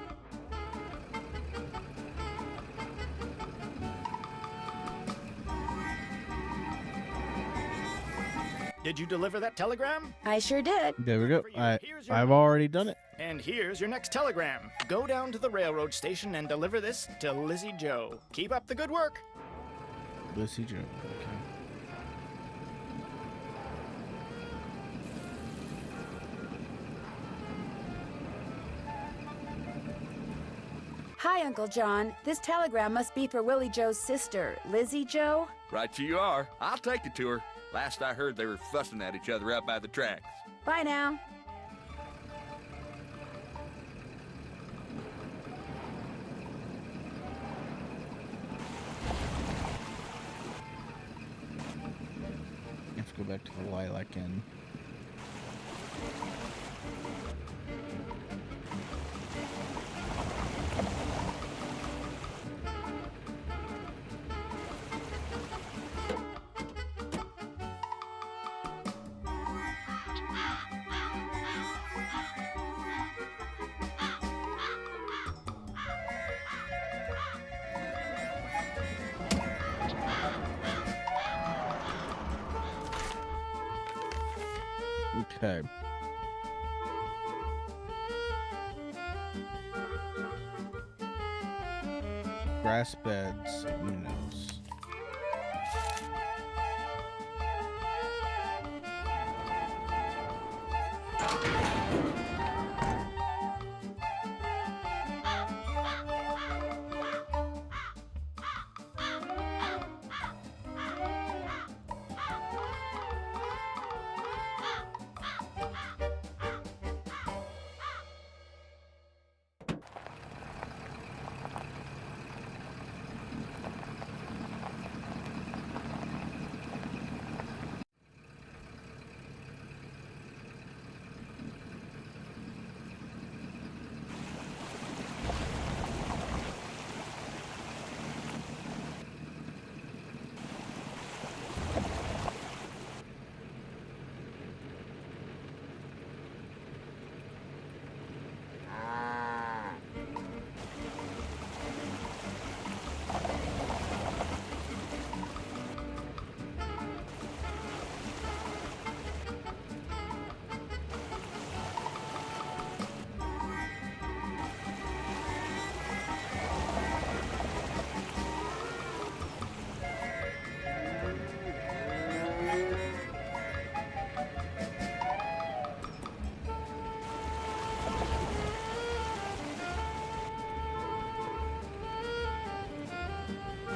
Did you deliver that telegram? I sure did. There we go. I've already done it. And here's your next telegram. Go down to the railroad station and deliver this to Lizzie Joe. Keep up the good work. Lizzie Joe. Okay. Hi, Uncle John. This telegram must be for Willie Joe's sister, Lizzie Joe. Right you are. I'll take it to her. Last I heard, they were fussing at each other out by the tracks. Bye now. You have to go back to the Lilac Inn. Okay. Grass beds, who knows?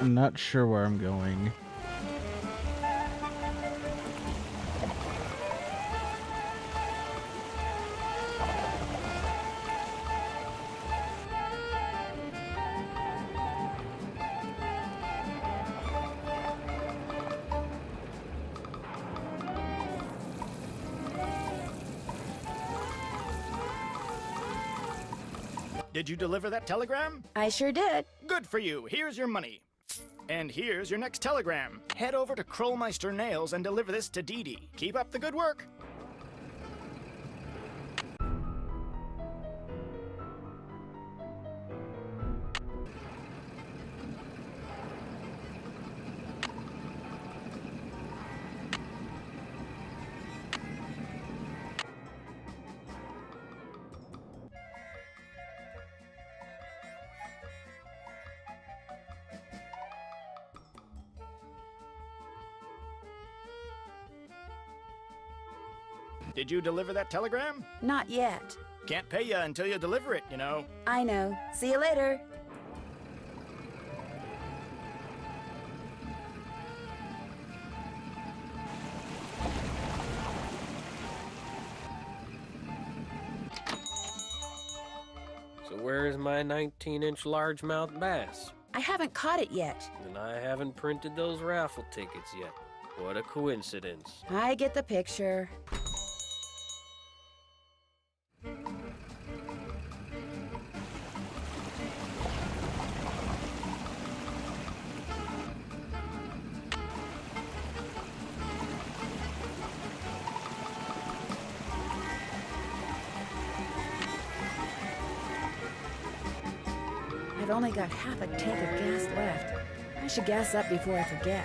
I'm not sure where I'm going. Did you deliver that telegram? I sure did. Good for you. Here's your money. And here's your next telegram. Head over to Krollmeister Nails and deliver this to Dee Dee. Keep up the good work. Did you deliver that telegram? Not yet. Can't pay you until you deliver it, you know. I know. See you later. So where's my 19-inch largemouth bass? I haven't caught it yet. And I haven't printed those raffle tickets yet. What a coincidence. I get the picture. I've only got half a tank of gas left. I should gas up before I forget.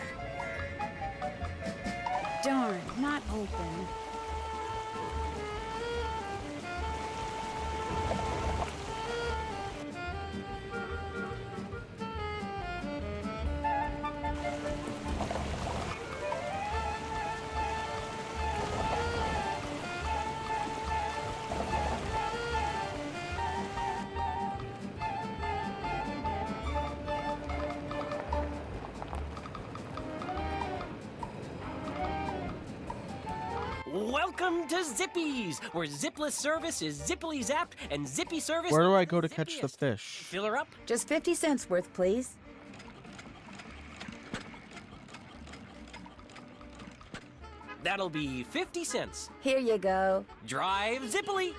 Darn, not open. Welcome to Zippy's, where zipless service is zippily zapped and zippy service. Where do I go to catch the fish? Fill her up. Just 50 cents worth, please. That'll be 50 cents. Here you go. Drive zippily.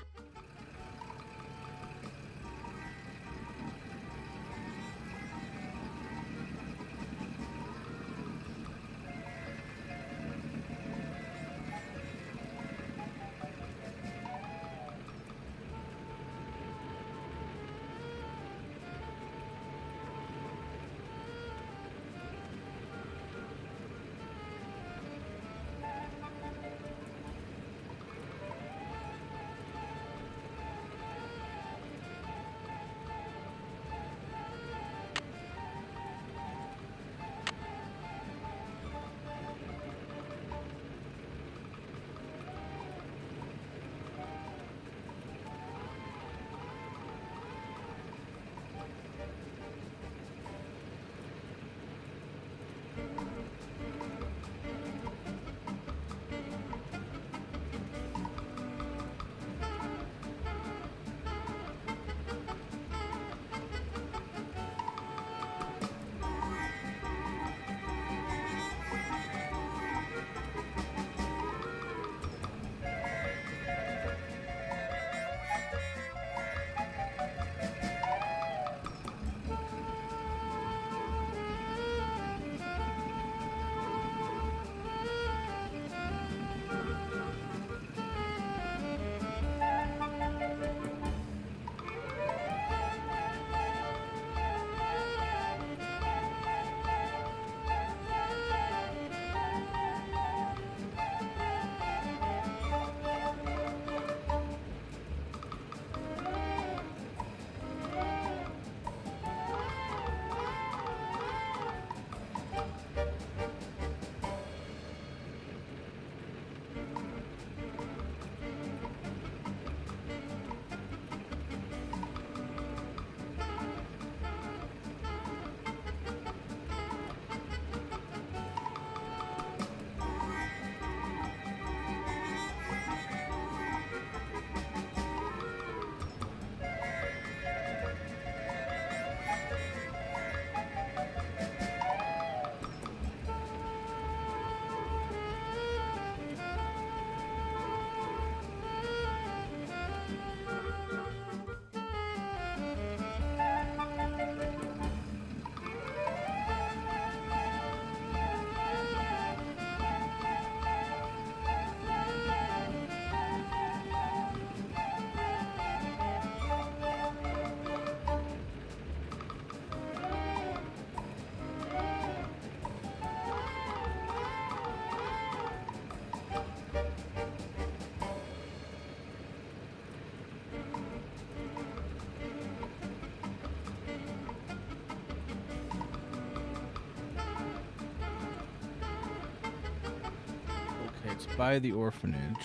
It's by the orphanage.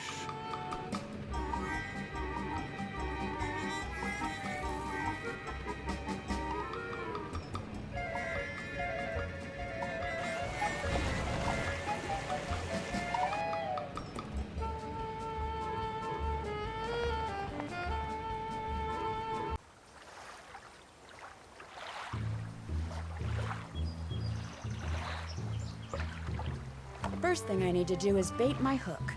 First thing I need to do is bait my hook.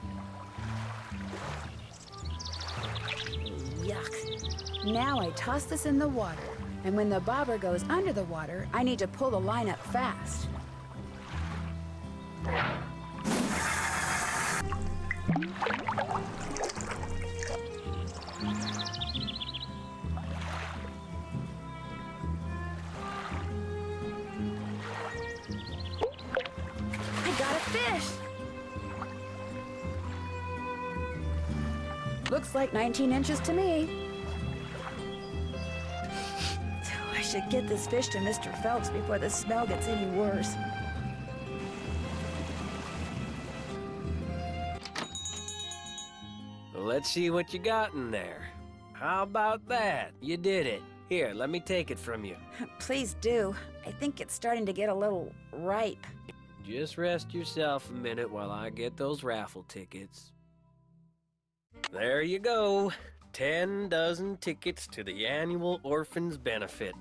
Yuck. Now I toss this in the water, and when the bobber goes under the water, I need to pull the line up fast. Looks like 19 inches to me. I should get this fish to Mr. Phelps before the smell gets any worse. Let's see what you got in there. How about that? You did it. Here, let me take it from you. Please do. I think it's starting to get a little ripe. Just rest yourself a minute while I get those raffle tickets. There you go. 10 dozen tickets to the annual Orphans Benefit.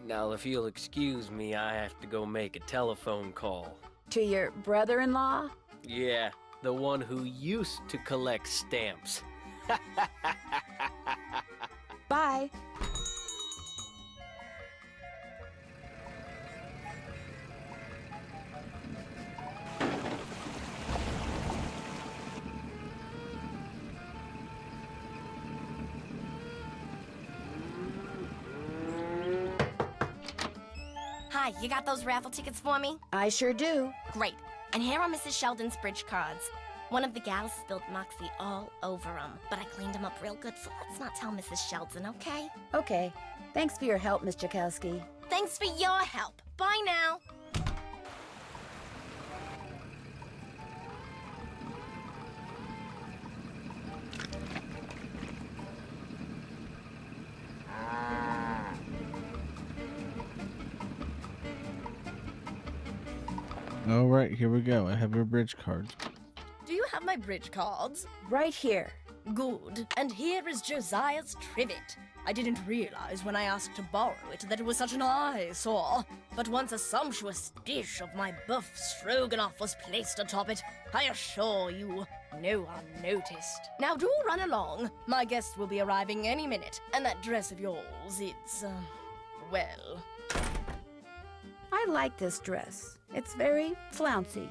Now, if you'll excuse me, I have to go make a telephone call. To your brother-in-law? Yeah, the one who used to collect stamps. Bye. Hi, you got those raffle tickets for me? I sure do. Great. And here are Mrs. Sheldon's bridge cards. One of the gals spilled Moxie all over them, but I cleaned them up real good, so let's not tell Mrs. Sheldon, okay? Okay. Thanks for your help, Miss Jakowski. Thanks for your help. Bye now. All right, here we go. I have your bridge cards. Do you have my bridge cards? Right here. Good. And here is Josiah's trivet. I didn't realize when I asked to borrow it that it was such an eyesore. But once a sumptuous dish of my buff stroganoff was placed atop it, I assure you, no one noticed. Now do run along. My guest will be arriving any minute, and that dress of yours, it's, well... I like this dress. It's very flouncy.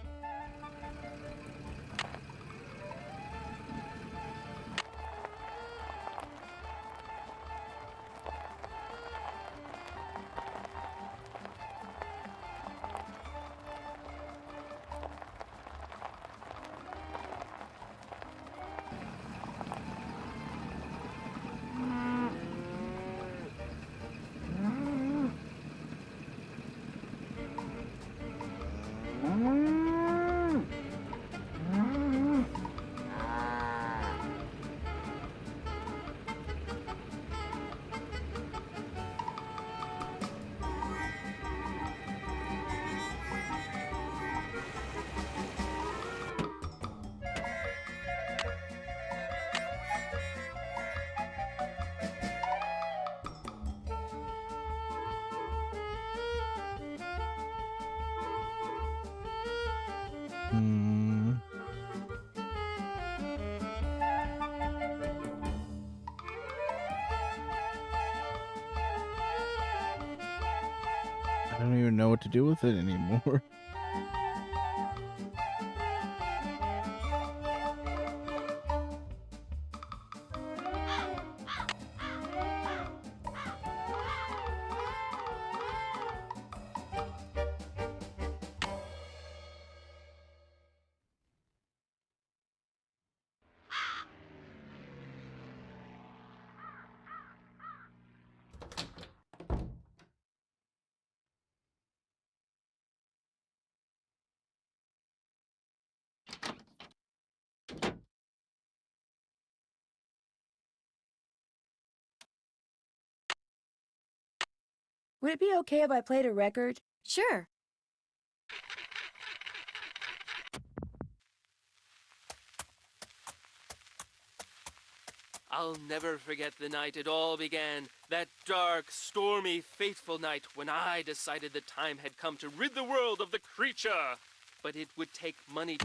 I don't even know what to do with it anymore. Would it be okay if I played a record? Sure. I'll never forget the night it all began. That dark, stormy, fateful night when I decided the time had come to rid the world of the creature. But it would take money.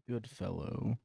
Good fellow.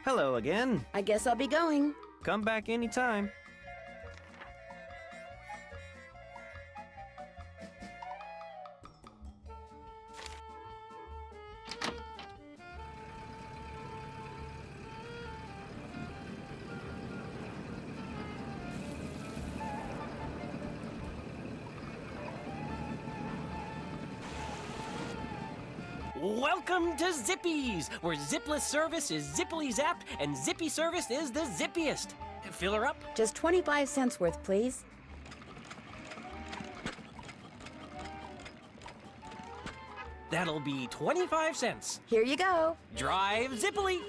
Hello again. I guess I'll be going. Come back anytime. Welcome to Zippy's, where zipless service is zippily zapped and zippy service is the zippiest. Fill her up? Just 25 cents worth, please. That'll be 25 cents. Here you go. Drive zippily.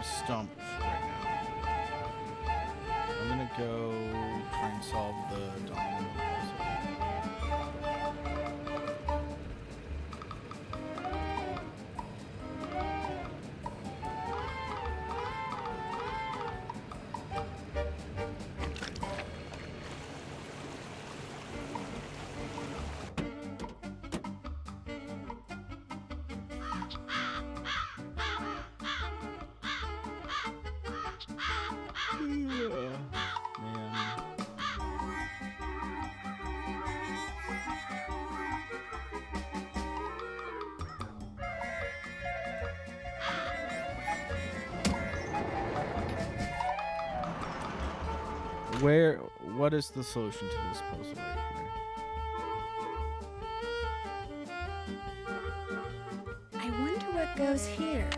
stumped right now. I'm gonna go try and solve the domino puzzle. What is the solution to this puzzle right here? I wonder what goes here.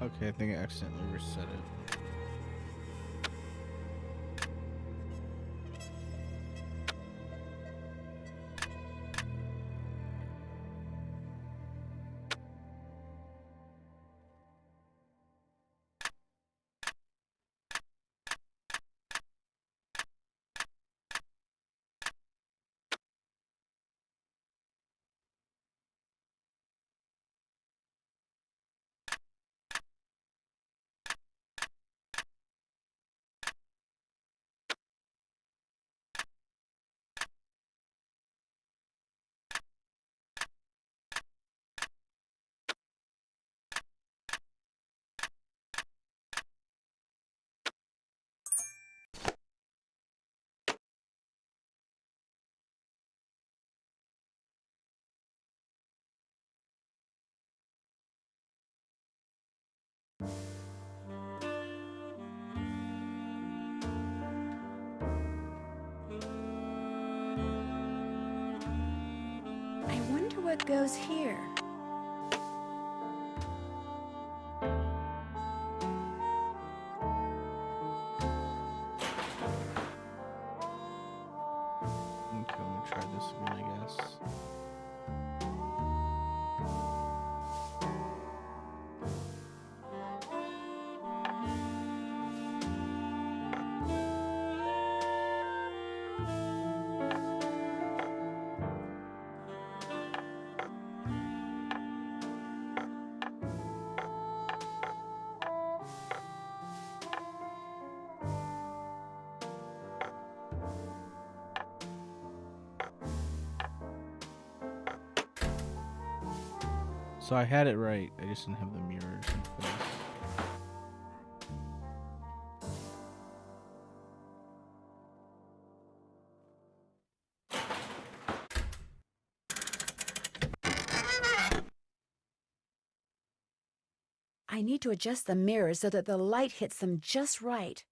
Okay, I think I accidentally reset it. I wonder what goes here. Okay, I'm gonna try this again, I guess. So I had it right, I just didn't have the mirrors in place. I need to adjust the mirrors so that the light hits them just right.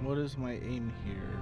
What is my aim here?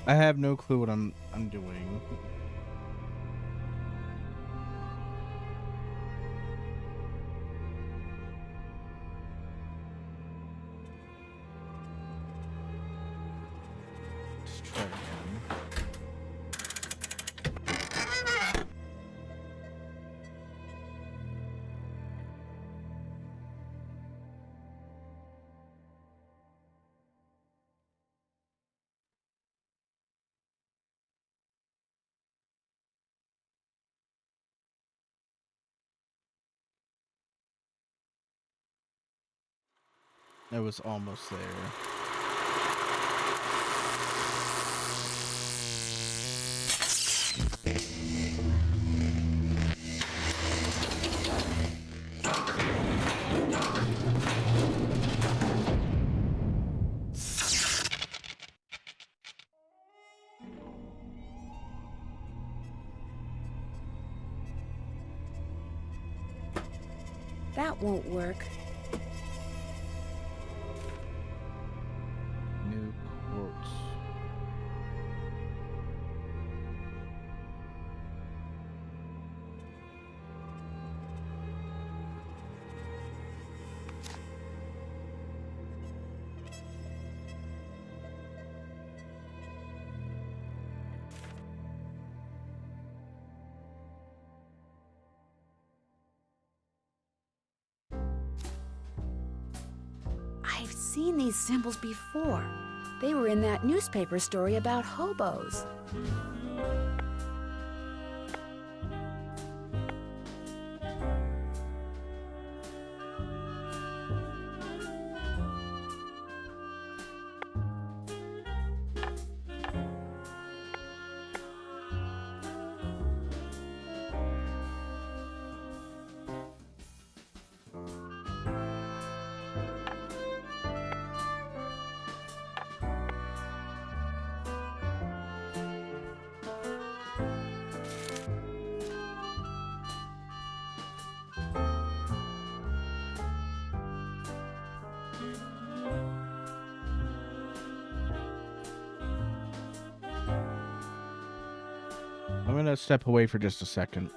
I have no clue what I'm doing. Let's try again. I was almost there. That won't work. New quartz. I've seen these symbols before. They were in that newspaper story about hobos. I'm gonna step away for just a second.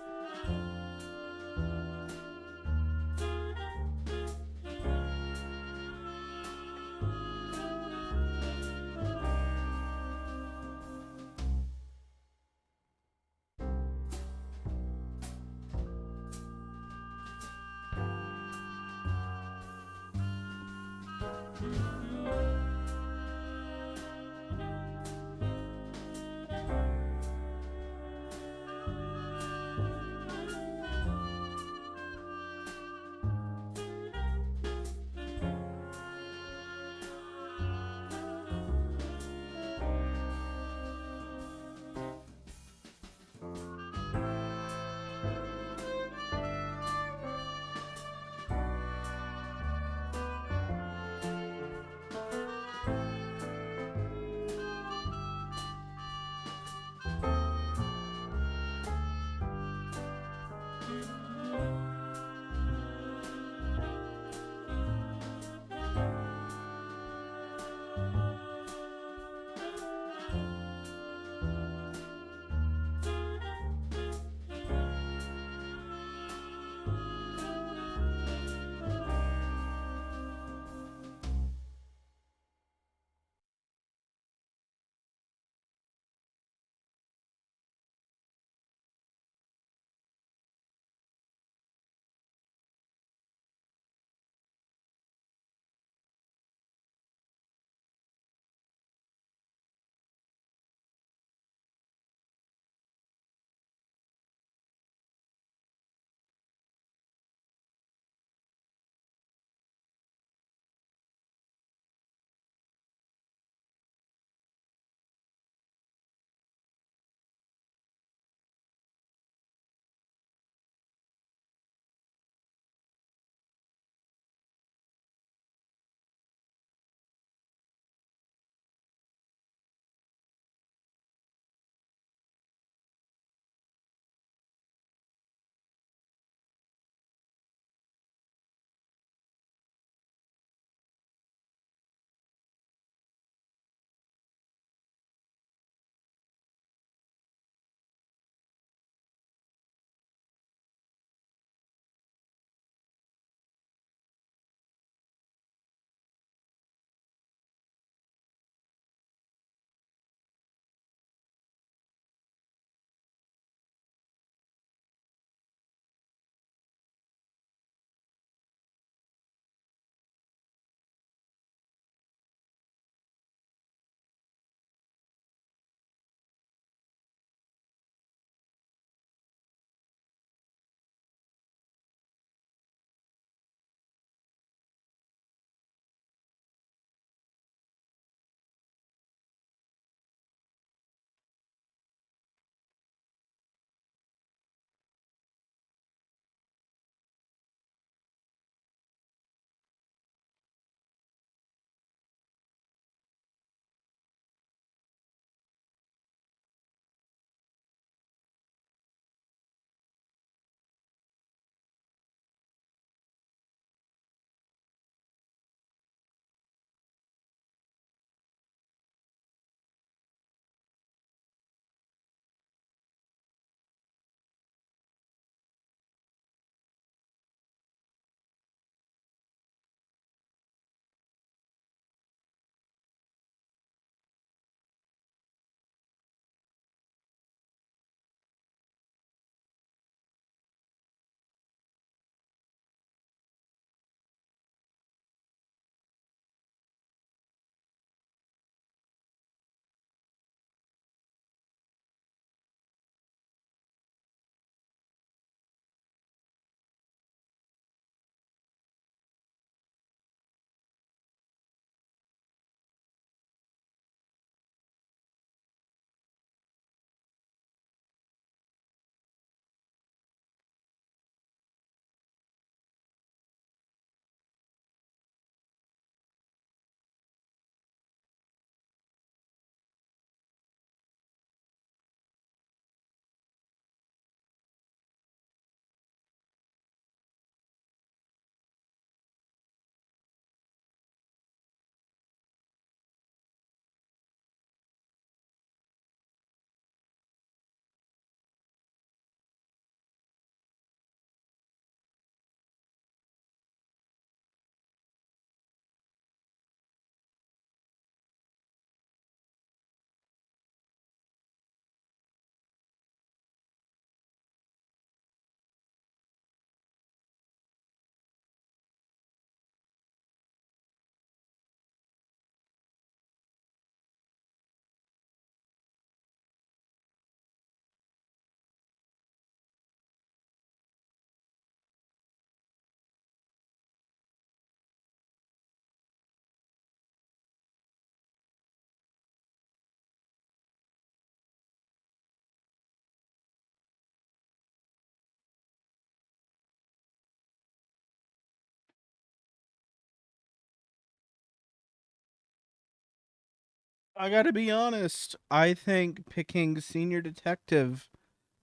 I gotta be honest. I think picking senior detective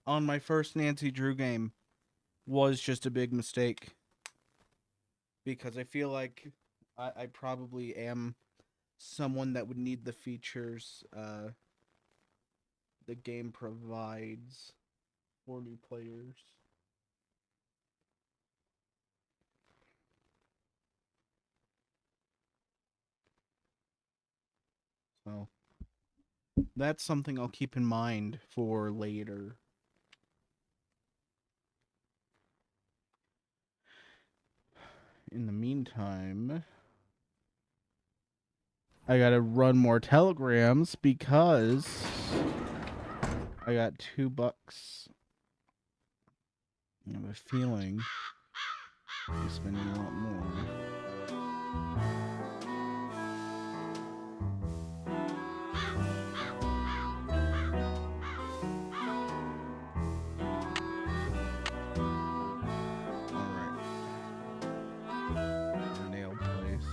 on my first Nancy Drew game was just a big mistake. Because I feel like I probably am someone that would need the features the game provides for new players. So that's something I'll keep in mind for later. In the meantime, I gotta run more telegrams because I got $2. I have a feeling I'm spending a lot more. Nail place.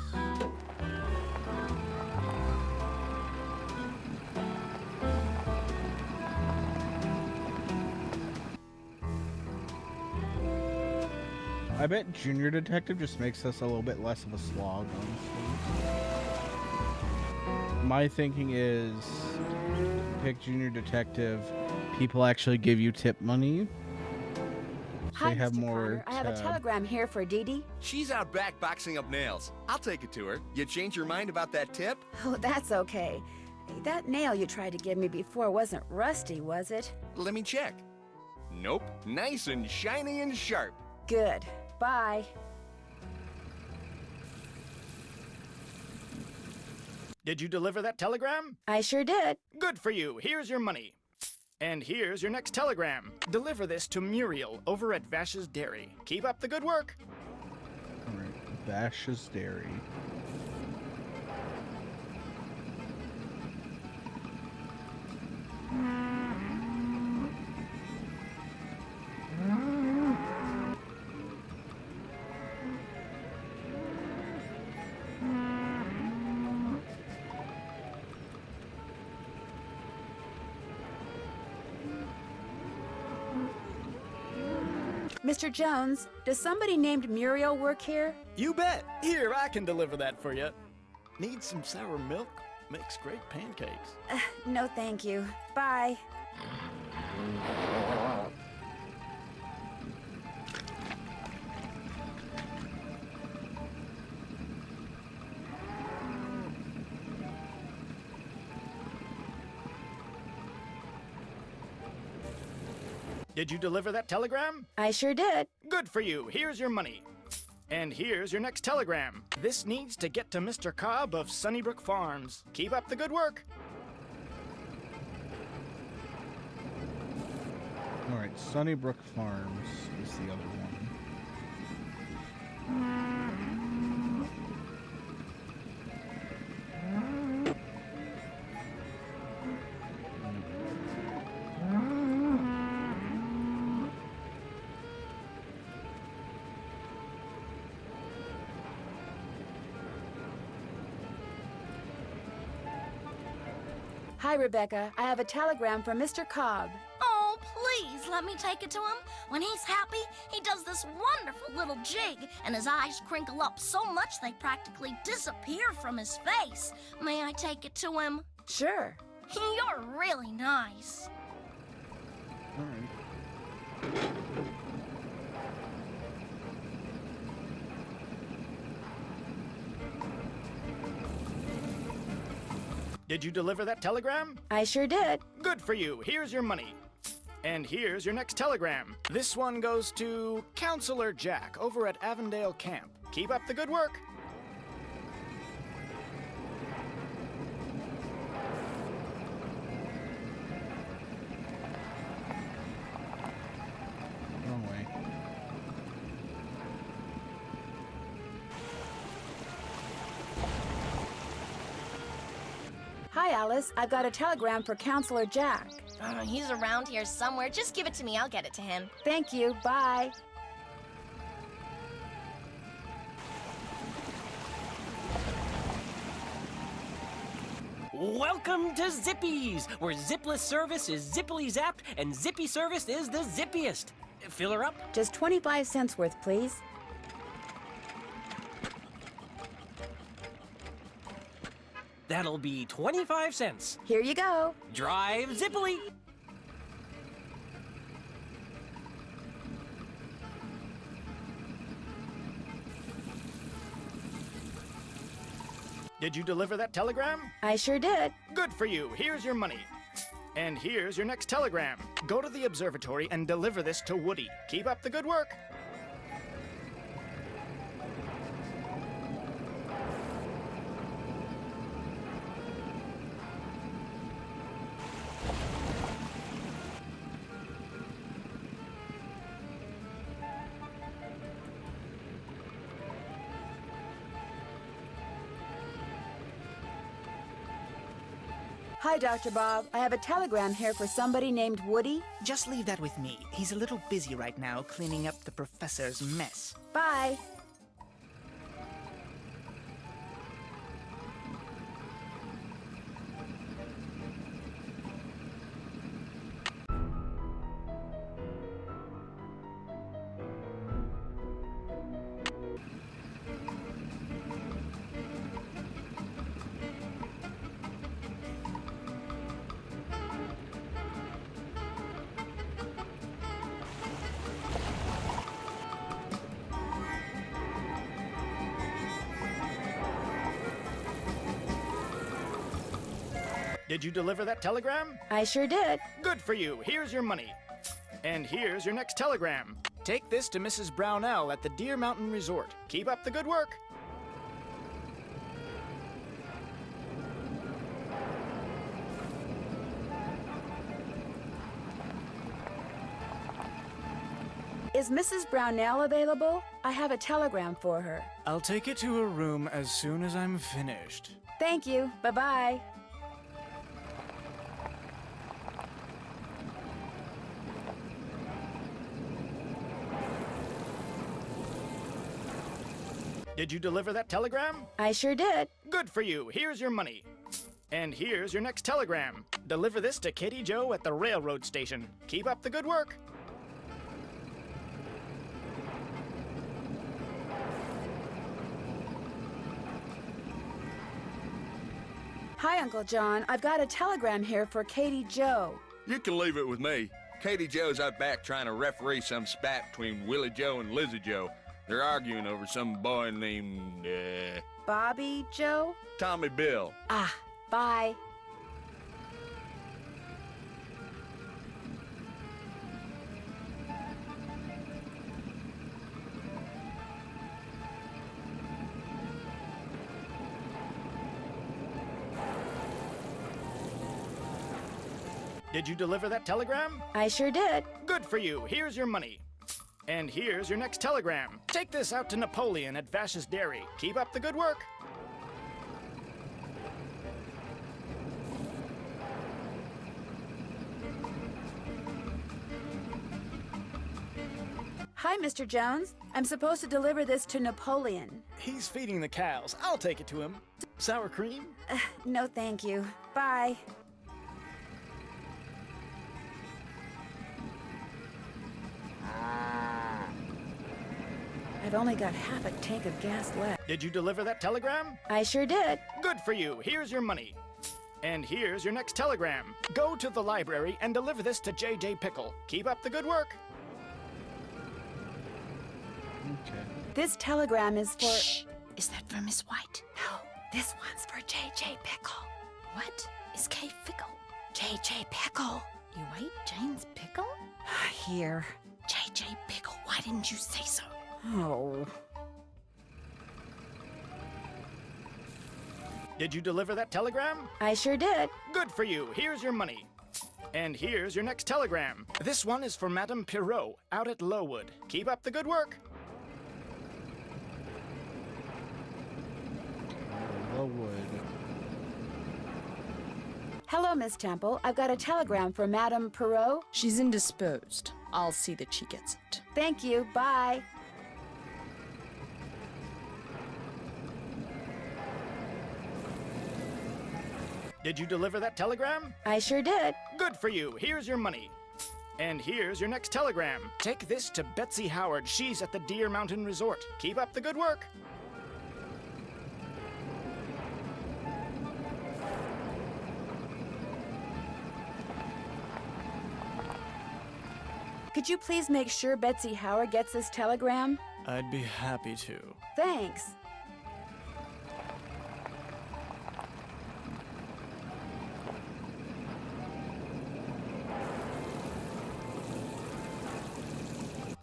I bet Junior Detective just makes us a little bit less of a slog, honestly. My thinking is, pick Junior Detective. People actually give you tip money. So Hi, they have Mr. more. Connor. I have a telegram here for Dee Dee. She's out back boxing up nails. I'll take it to her. You change your mind about that tip? Oh, that's okay. Hey, that nail you tried to give me before wasn't rusty, was it? Let me check. Nope. Nice and shiny and sharp. Good. Bye. Did you deliver that telegram? I sure did. Good for you. Here's your money. And here's your next telegram. Deliver this to Muriel over at Vash's Dairy. Keep up the good work. Alright, Vash's Dairy. Mr. Jones, does somebody named Muriel work here? You bet. Here, I can deliver that for you. Need some sour milk? Makes great pancakes. No, thank you. Bye. Did you deliver that telegram? I sure did. Good for you. Here's your money. And here's your next telegram. This needs to get to Mr. Cobb of Sunnybrook Farms. Keep up the good work. Alright, Sunnybrook Farms is the other one. Hi, Rebecca. I have a telegram from Mr. Cobb. Oh, please let me take it to him. When he's happy, he does this wonderful little jig, and his eyes crinkle up so much they practically disappear from his face. May I take it to him? Sure. You're really nice. Alright. Did you deliver that telegram? I sure did. Good for you. Here's your money. And here's your next telegram. This one goes to Counselor Jack over at Avondale Camp. Keep up the good work. Wrong way. Hi, Alice. I've got a telegram for Counselor Jack. He's around here somewhere. Just give it to me. I'll get it to him. Thank you. Bye. Welcome to Zippy's, where zipless service is zippily zapped and zippy service is the zippiest. Fill her up? Just 25 cents worth, please. That'll be 25 cents. Here you go. Drive zippily. Did you deliver that telegram? I sure did. Good for you. Here's your money. And here's your next telegram. Go to the observatory and deliver this to Woody. Keep up the good work. Hi, Dr. Bob. I have a telegram here for somebody named Woody. Just leave that with me. He's a little busy right now cleaning up the professor's mess. Bye. Did you deliver that telegram? I sure did. Good for you. Here's your money. And here's your next telegram. Take this to Mrs. Brownell at the Deer Mountain Resort. Keep up the good work. Is Mrs. Brownell available? I have a telegram for her. I'll take it to her room as soon as I'm finished. Thank you. Bye-bye. Did you deliver that telegram? I sure did. Good for you. Here's your money. And here's your next telegram. Deliver this to Katie Jo at the railroad station. Keep up the good work. Hi, Uncle John. I've got a telegram here for Katie Jo. You can leave it with me. Katie Jo's out back trying to referee some spat between Willie Joe and Lizzie Joe. They're arguing over some boy named, Bobby Joe? Tommy Bill. Ah, bye. Did you deliver that telegram? I sure did. Good for you. Here's your money. And here's your next telegram. Take this out to Napoleon at Vash's Dairy. Keep up the good work. Hi, Mr. Jones. I'm supposed to deliver this to Napoleon. He's feeding the cows. I'll take it to him. Sour cream? No, thank you. Bye. I've only got half a tank of gas left. Did you deliver that telegram? I sure did. Good for you. Here's your money. And here's your next telegram. Go to the library and deliver this to J.J. Pickle. Keep up the good work. Okay. This telegram is for... Shh! Is that for Miss White? No, this one's for J.J. Pickle. What is Kay Fickle? J.J. Pickle. You ate Jane's pickle? Here. J.J. Pickle, why didn't you say so? Oh. Did you deliver that telegram? I sure did. Good for you. Here's your money. And here's your next telegram. This one is for Madame Pirot out at Lowood. Keep up the good work. Lowood. Hello, Miss Temple. I've got a telegram for Madame Perot. She's indisposed. I'll see that she gets it. Thank you. Bye. Did you deliver that telegram? I sure did. Good for you. Here's your money. And here's your next telegram. Take this to Betsy Howard. She's at the Deer Mountain Resort. Keep up the good work. Could you please make sure Betsy Howard gets this telegram? I'd be happy to. Thanks.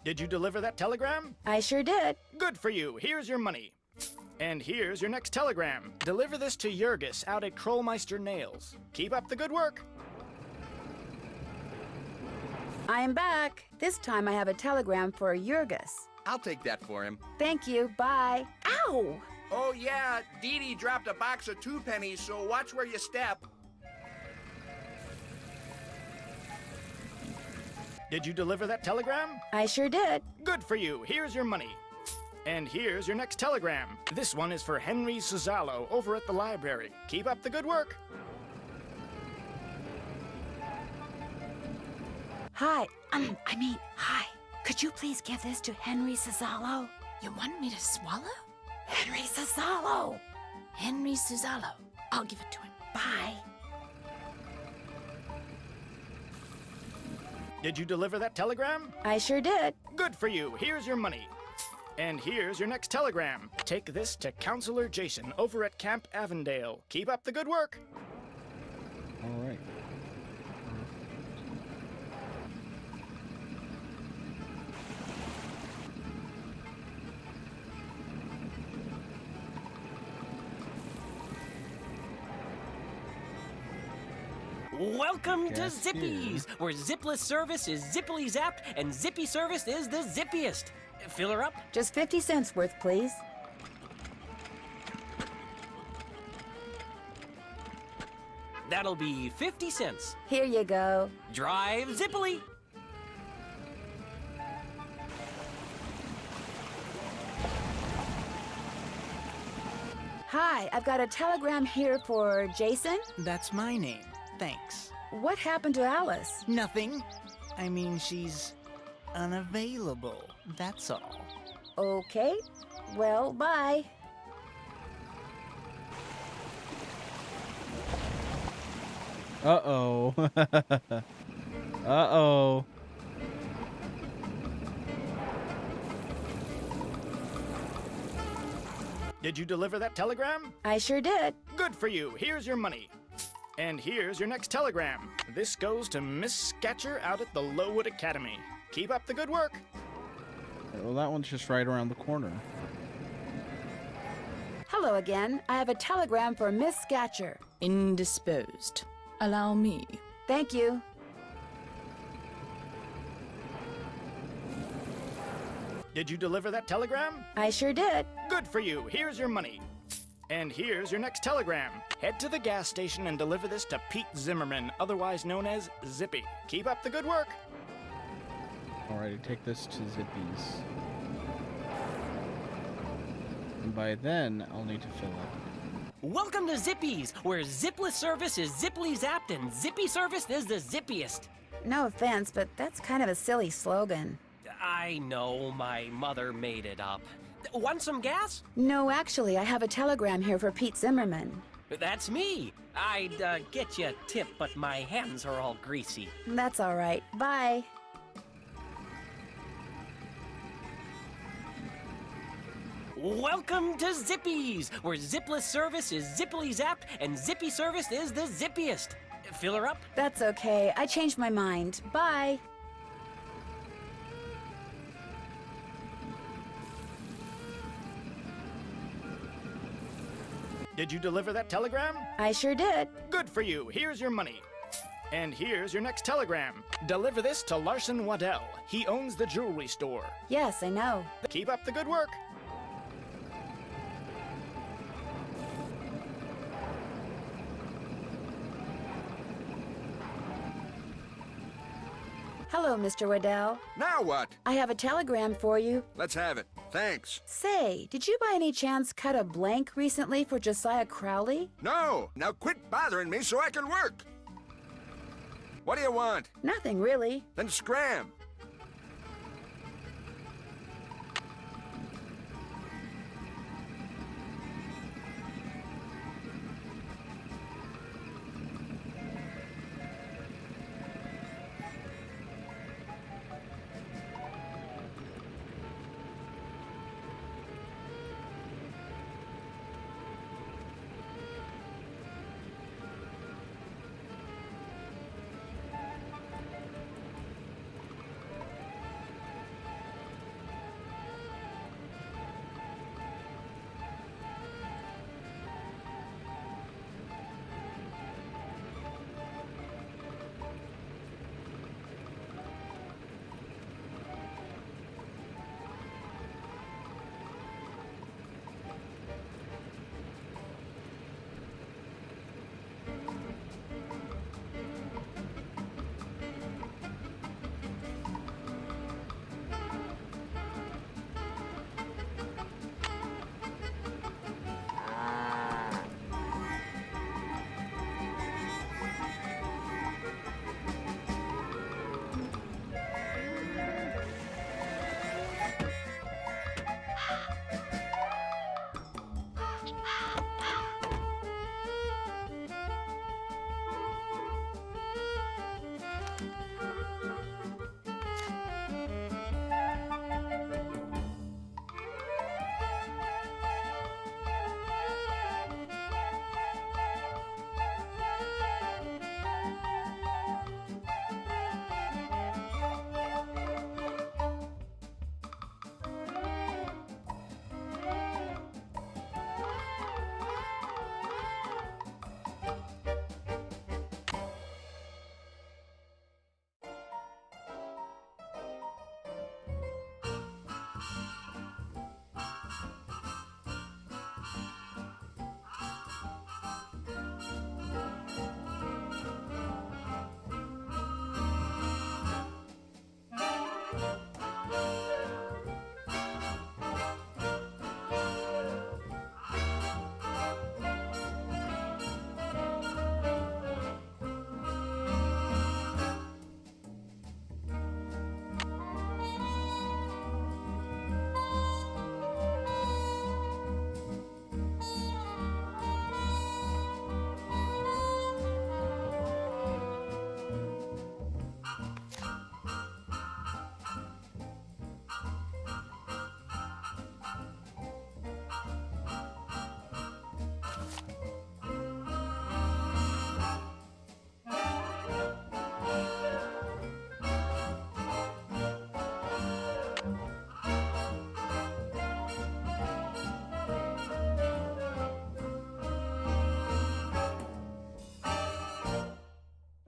Did you deliver that telegram? I sure did. Good for you. Here's your money. And here's your next telegram. Deliver this to Jurgis out at Krollmeister Nails. Keep up the good work. I am back. This time I have a telegram for Jurgis. I'll take that for him. Thank you. Bye. Ow! Oh, yeah, Dee Dee dropped a box of 2 pennies, so watch where you step. Did you deliver that telegram? I sure did. Good for you. Here's your money. And here's your next telegram. This one is for Henry Suzzalo over at the library. Keep up the good work. Hi. Hi. Could you please give this to Henry Suzzalo? You want me to swallow? Henry Suzzalo! Henry Suzzalo. I'll give it to him. Bye. Did you deliver that telegram? I sure did. Good for you. Here's your money. And here's your next telegram. Take this to Counselor Jason over at Camp Avondale. Keep up the good work. All right. Welcome to Guess Zippy's, where zipless service is zippily zapped and zippy service is the zippiest. Fill her up? Just 50 cents worth, please. That'll be 50 cents. Here you go. Drive zippily. Hi, I've got a telegram here for Jason. That's my name. Thanks. What happened to Alice? Nothing. I mean, she's unavailable. That's all. Okay. Well, bye. Uh-oh. Uh-oh. Did you deliver that telegram? I sure did. Good for you. Here's your money. And here's your next telegram. This goes to Miss Scatcher out at the Lowood Academy. Keep up the good work. Well, that one's just right around the corner. Hello again. I have a telegram for Miss Scatcher. Indisposed. Allow me. Thank you. Did you deliver that telegram? I sure did. Good for you. Here's your money. And here's your next telegram. Head to the gas station and deliver this to Pete Zimmerman, otherwise known as Zippy. Keep up the good work. Alrighty, take this to Zippy's. And by then, I'll need to fill up. Welcome to Zippy's, where zipless service is zippily zapped and zippy service is the zippiest. No offense, but that's kind of a silly slogan. I know, my mother made it up. Want some gas? No, actually, I have a telegram here for Pete Zimmerman. That's me. I'd get you a tip, but my hands are all greasy. That's all right. Bye. Welcome to Zippy's, where zipless service is zippily zapped and zippy service is the zippiest. Fill her up? That's okay. I changed my mind. Bye. Did you deliver that telegram? I sure did. Good for you. Here's your money. And here's your next telegram. Deliver this to Larson Waddell. He owns the jewelry store. Yes, I know. Keep up the good work. Hello, Mr. Waddell. Now what? I have a telegram for you. Let's have it. Thanks. Say, did you by any chance cut a blank recently for Josiah Crowley? No! Now quit bothering me so I can work! What do you want? Nothing, really. Then scram!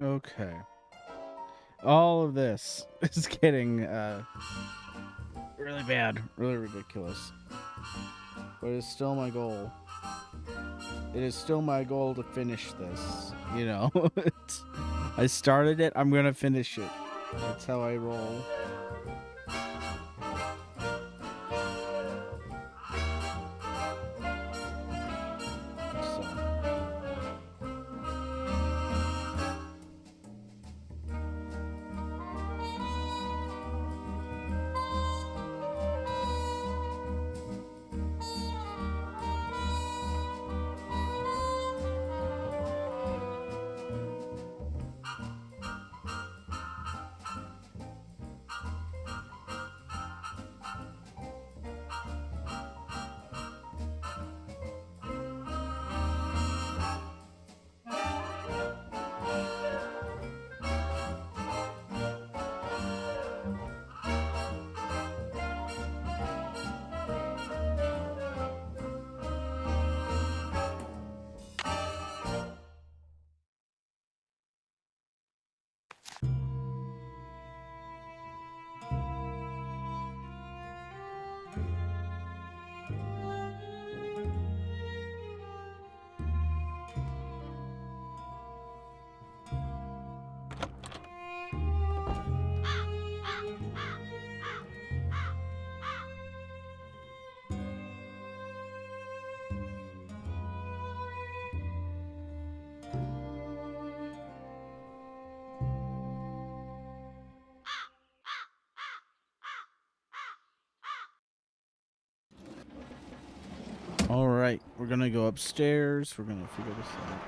Okay. All of this is getting really bad, really ridiculous. But it's still my goal. It is still my goal to finish this. You know, I started it, I'm gonna finish it. That's how I roll. right, we're gonna go upstairs. We're gonna figure this out.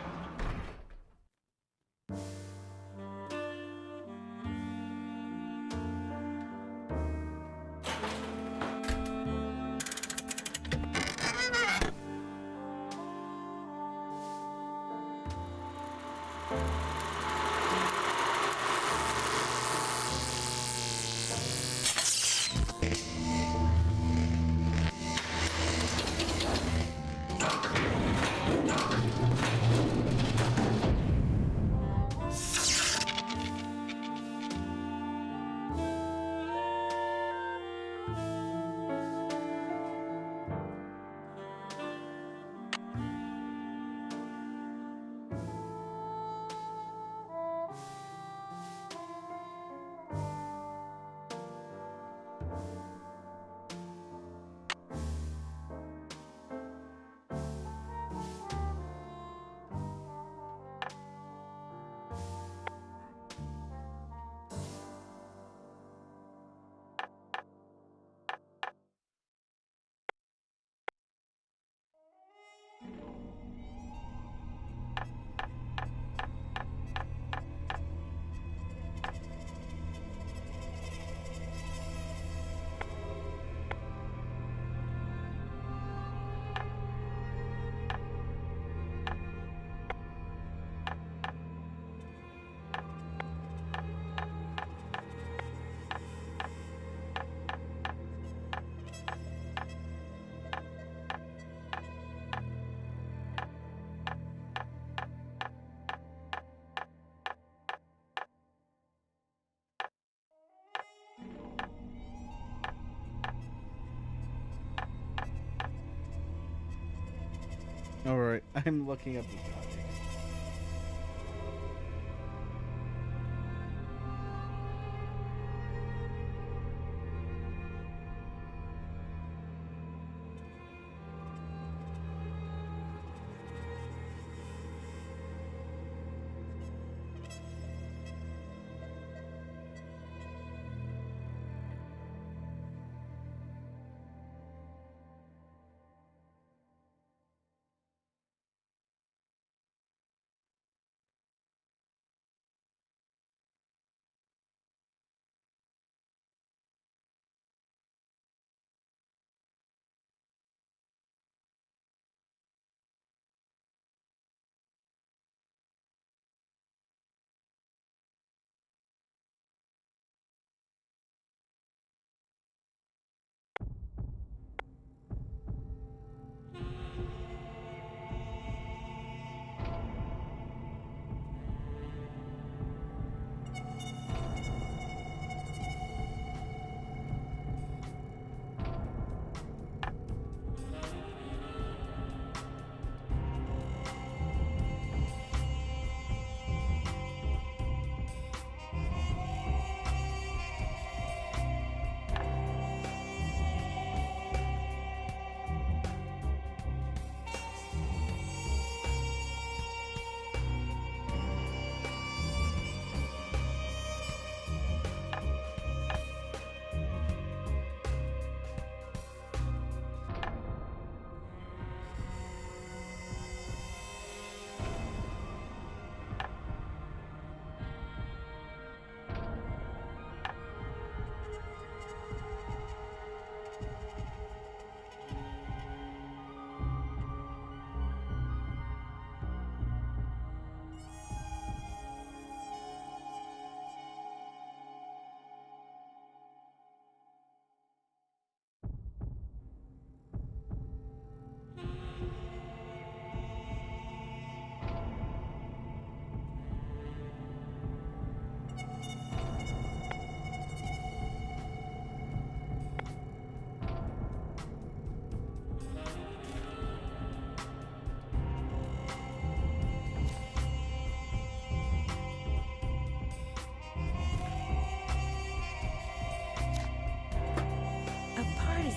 Alright, I'm looking up the topic.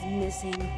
Missing.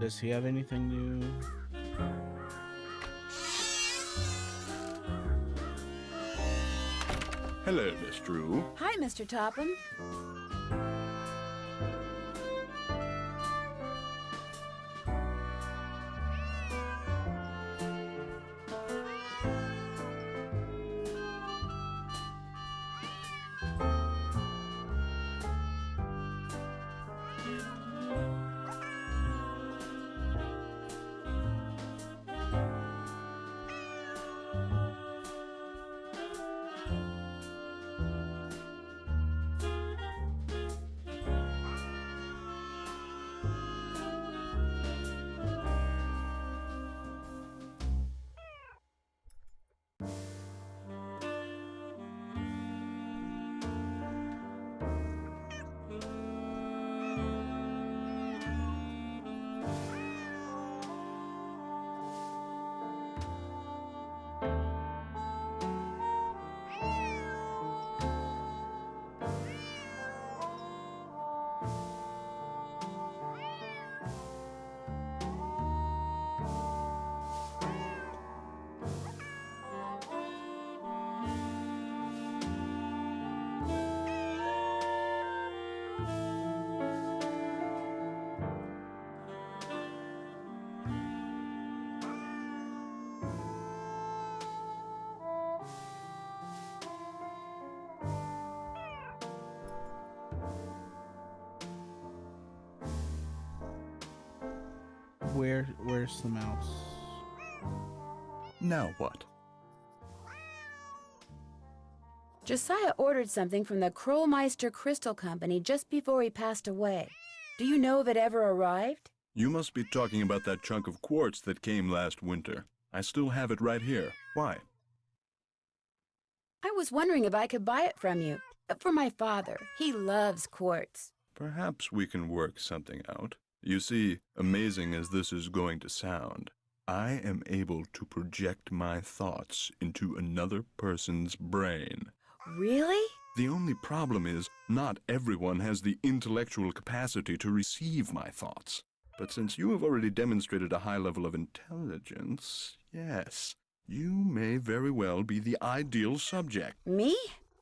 Does he have anything new? Hello, Miss Drew. Hi, Mr. Topham. Where's the mouse? Now what? Josiah ordered something from the Krollmeister Crystal Company just before he passed away. Do you know if it ever arrived? You must be talking about that chunk of quartz that came last winter. I still have it right here. Why? I was wondering if I could buy it from you. For my father. He loves quartz. Perhaps we can work something out. You see, amazing as this is going to sound, I am able to project my thoughts into another person's brain. Really? The only problem is, not everyone has the intellectual capacity to receive my thoughts. But since you have already demonstrated a high level of intelligence, yes, you may very well be the ideal subject. Me?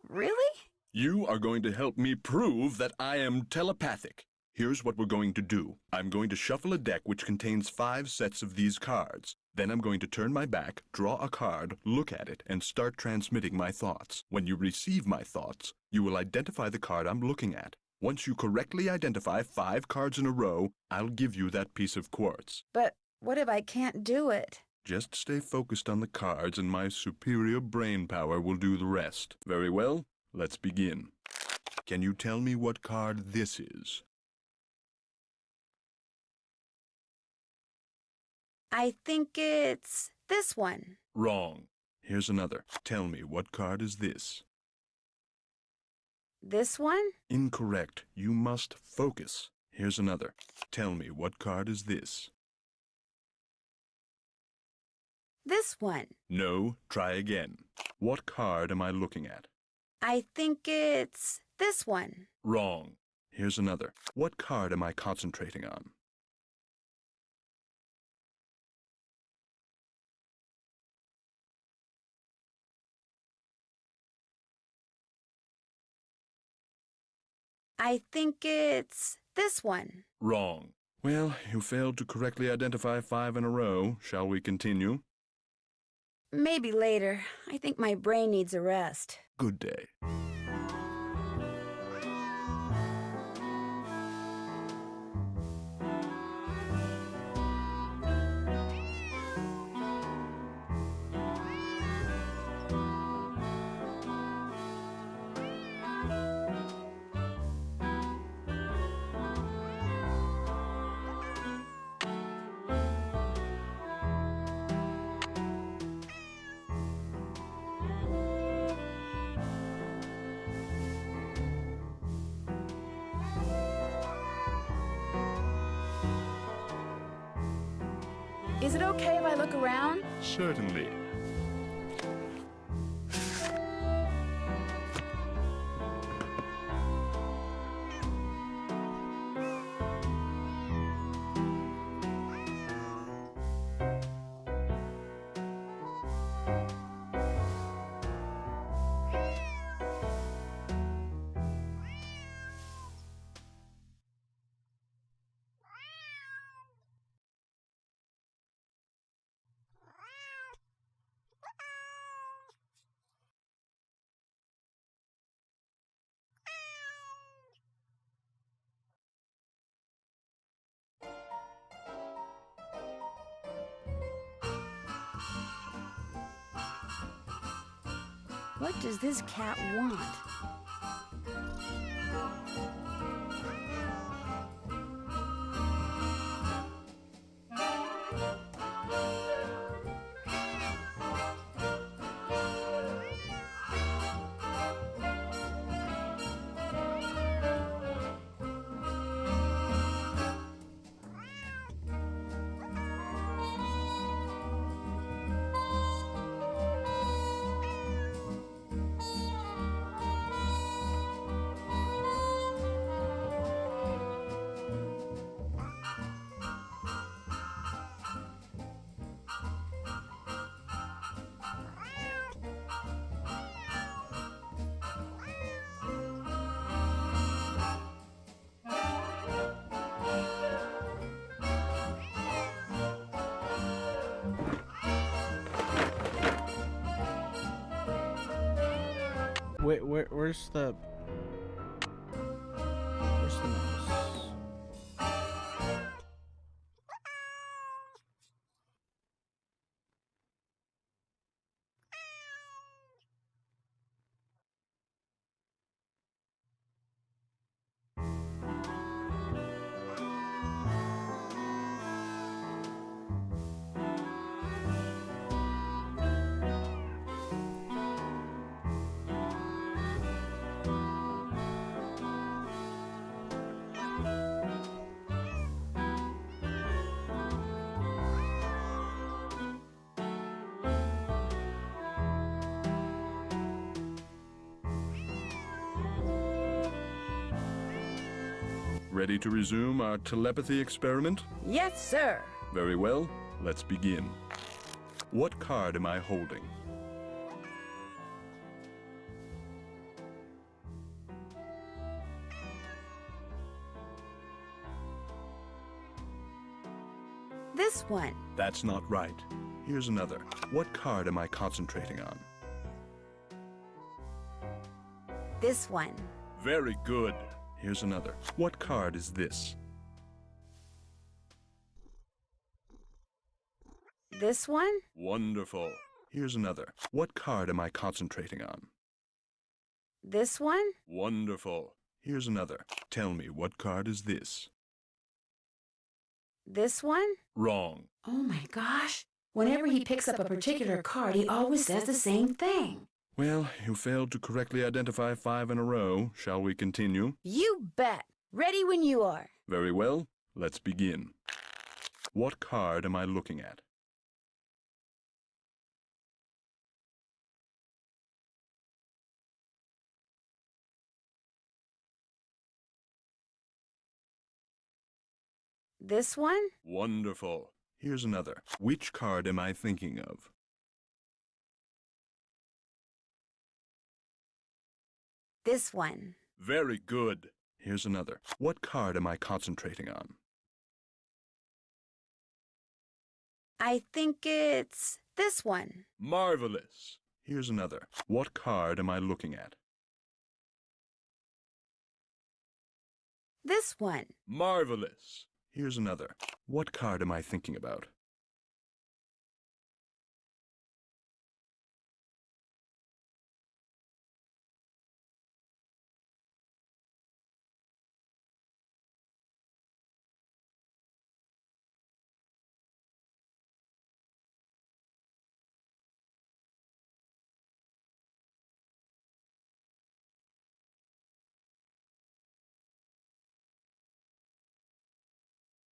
Really? You are going to help me prove that I am telepathic. Here's what we're going to do. I'm going to shuffle a deck which contains 5 sets of these cards. Then I'm going to turn my back, draw a card, look at it, and start transmitting my thoughts. When you receive my thoughts, you will identify the card I'm looking at. Once you correctly identify 5 cards in a row, I'll give you that piece of quartz. But what if I can't do it? Just stay focused on the cards and my superior brain power will do the rest. Very well, let's begin. Can you tell me what card this is? I think it's this one. Wrong. Here's another. Tell me, what card is this? This one? Incorrect. You must focus. Here's another. Tell me, what card is this? This one. No, try again. What card am I looking at? I think it's this one. Wrong. Here's another. What card am I concentrating on? I think it's this one. Wrong. Well, you failed to correctly identify 5 in a row. Shall we continue? Maybe later. I think my brain needs a rest. Good day. Is it okay if I look around? Certainly. What does this cat want? Wait, where's the mouse? Ready to resume our telepathy experiment? Yes, sir. Very well, let's begin. What card am I holding? This one. That's not right. Here's another. What card am I concentrating on? This one. Very good. Here's another. What card is this? This one? Wonderful. Here's another. What card am I concentrating on? This one? Wonderful. Here's another. Tell me, what card is this? This one? Wrong. Oh my gosh. Whenever he picks up a particular card, he always says the same thing. Well, you failed to correctly identify 5 in a row. Shall we continue? You bet. Ready when you are. Very well. Let's begin. What card am I looking at? This one? Wonderful. Here's another. Which card am I thinking of? This one. Very good. Here's another. What card am I concentrating on? I think it's this one. Marvelous. Here's another. What card am I looking at? This one. Marvelous. Here's another. What card am I thinking about?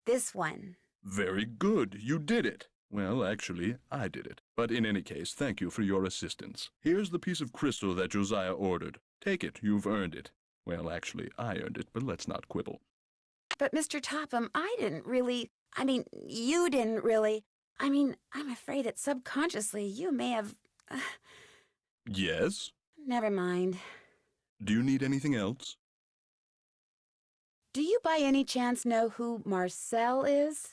This one. Very good. You did it. Well, actually, I did it. But in any case, thank you for your assistance. Here's the piece of crystal that Josiah ordered. Take it. You've earned it. Well, actually, I earned it, but let's not quibble. But Mr. Topham, I didn't really... you didn't really... I'm afraid that subconsciously you may have... Yes? Never mind. Do you need anything else? Do you by any chance know who Marcel is?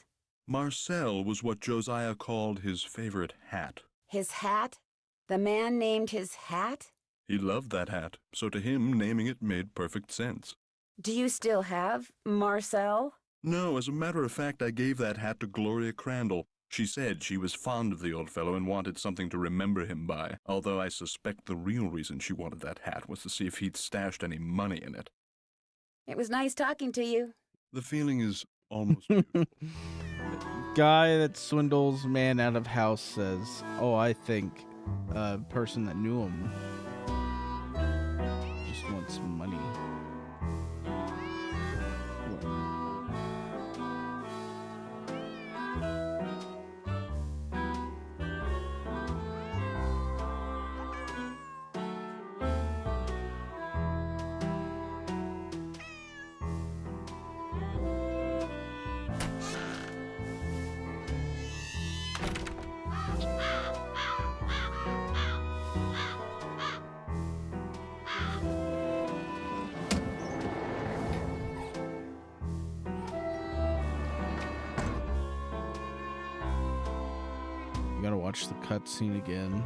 Marcel was what Josiah called his favorite hat. His hat? The man named his hat? He loved that hat, so to him, naming it made perfect sense. Do you still have Marcel? No, as a matter of fact, I gave that hat to Gloria Crandall. She said she was fond of the old fellow and wanted something to remember him by, although I suspect the real reason she wanted that hat was to see if he'd stashed any money in it. It was nice talking to you. The feeling is almost Guy that swindles man out of house says, "Oh, I think a person that knew him just wants money." You gotta watch the cutscene again.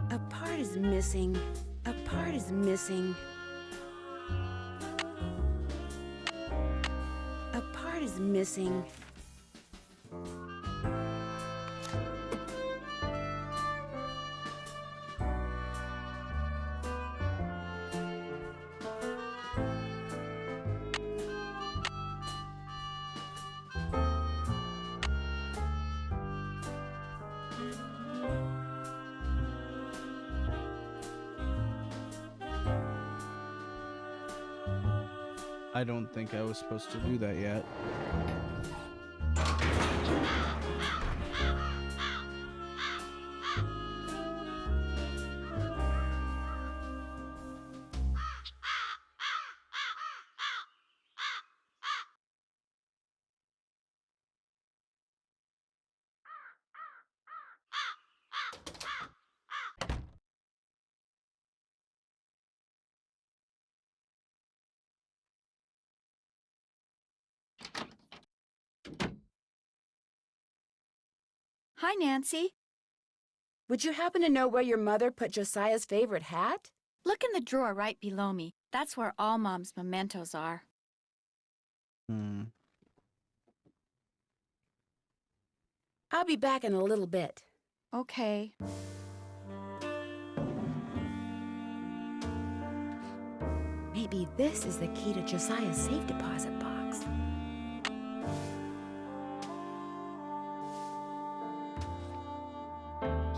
A part is missing. A part is missing. A part is missing. I don't think I was supposed to do that yet. Hi, Nancy. Would you happen to know where your mother put Josiah's favorite hat? Look in the drawer right below me. That's where all Mom's mementos are. I'll be back in a little bit. Okay. Maybe this is the key to Josiah's safe deposit box.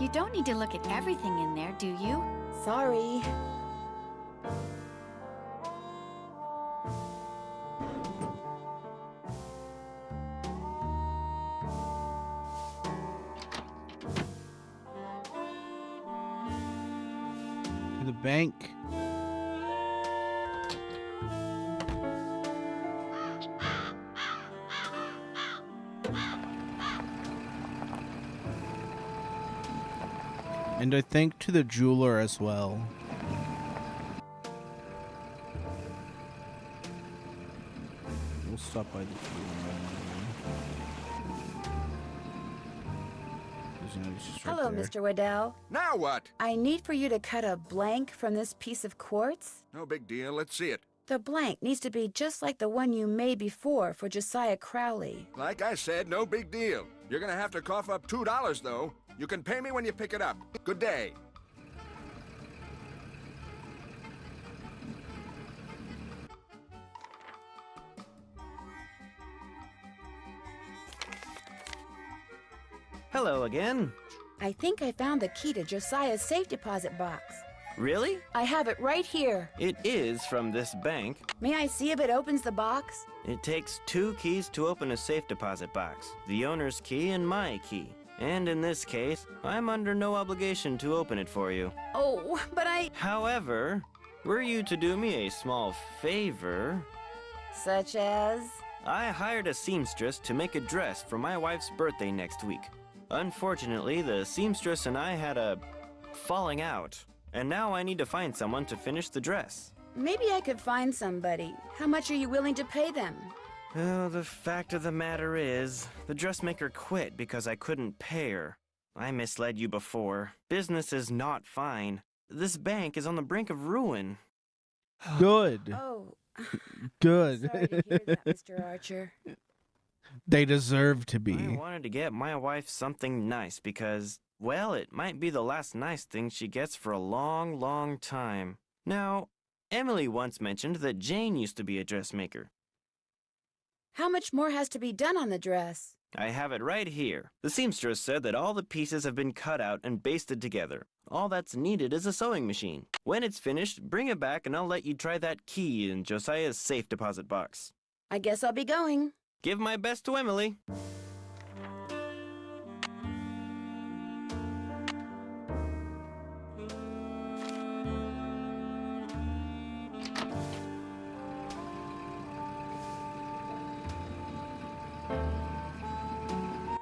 You don't need to look at everything in there, do you? Sorry. To the bank. And I think to the jeweler as well. We'll stop by the jeweler. Hello, Mr. Waddell. Now what? I need for you to cut a blank from this piece of quartz. No big deal. Let's see it. The blank needs to be just like the one you made before for Josiah Crowley. Like I said, no big deal. You're gonna have to cough up $2, though. You can pay me when you pick it up. Good day. Hello again. I think I found the key to Josiah's safe deposit box. Really? I have it right here. It is from this bank. May I see if it opens the box? It takes 2 keys to open a safe deposit box. The owner's key and my key. And in this case, I'm under no obligation to open it for you. Oh, but However, were you to do me a small favor... Such as? I hired a seamstress to make a dress for my wife's birthday next week. Unfortunately, the seamstress and I had a falling out, and now I need to find someone to finish the dress. Maybe I could find somebody. How much are you willing to pay them? Oh, the fact of the matter is, the dressmaker quit because I couldn't pay her. I misled you before. Business is not fine. This bank is on the brink of ruin. Good. Oh. Good. Sorry to hear that, Mr. Archer. They deserve to be. I wanted to get my wife something nice because, well, it might be the last nice thing she gets for a long, long time. Now, Emily once mentioned that Jane used to be a dressmaker. How much more has to be done on the dress? I have it right here. The seamstress said that all the pieces have been cut out and basted together. All that's needed is a sewing machine. When it's finished, bring it back and I'll let you try that key in Josiah's safe deposit box. I guess I'll be going. Give my best to Emily.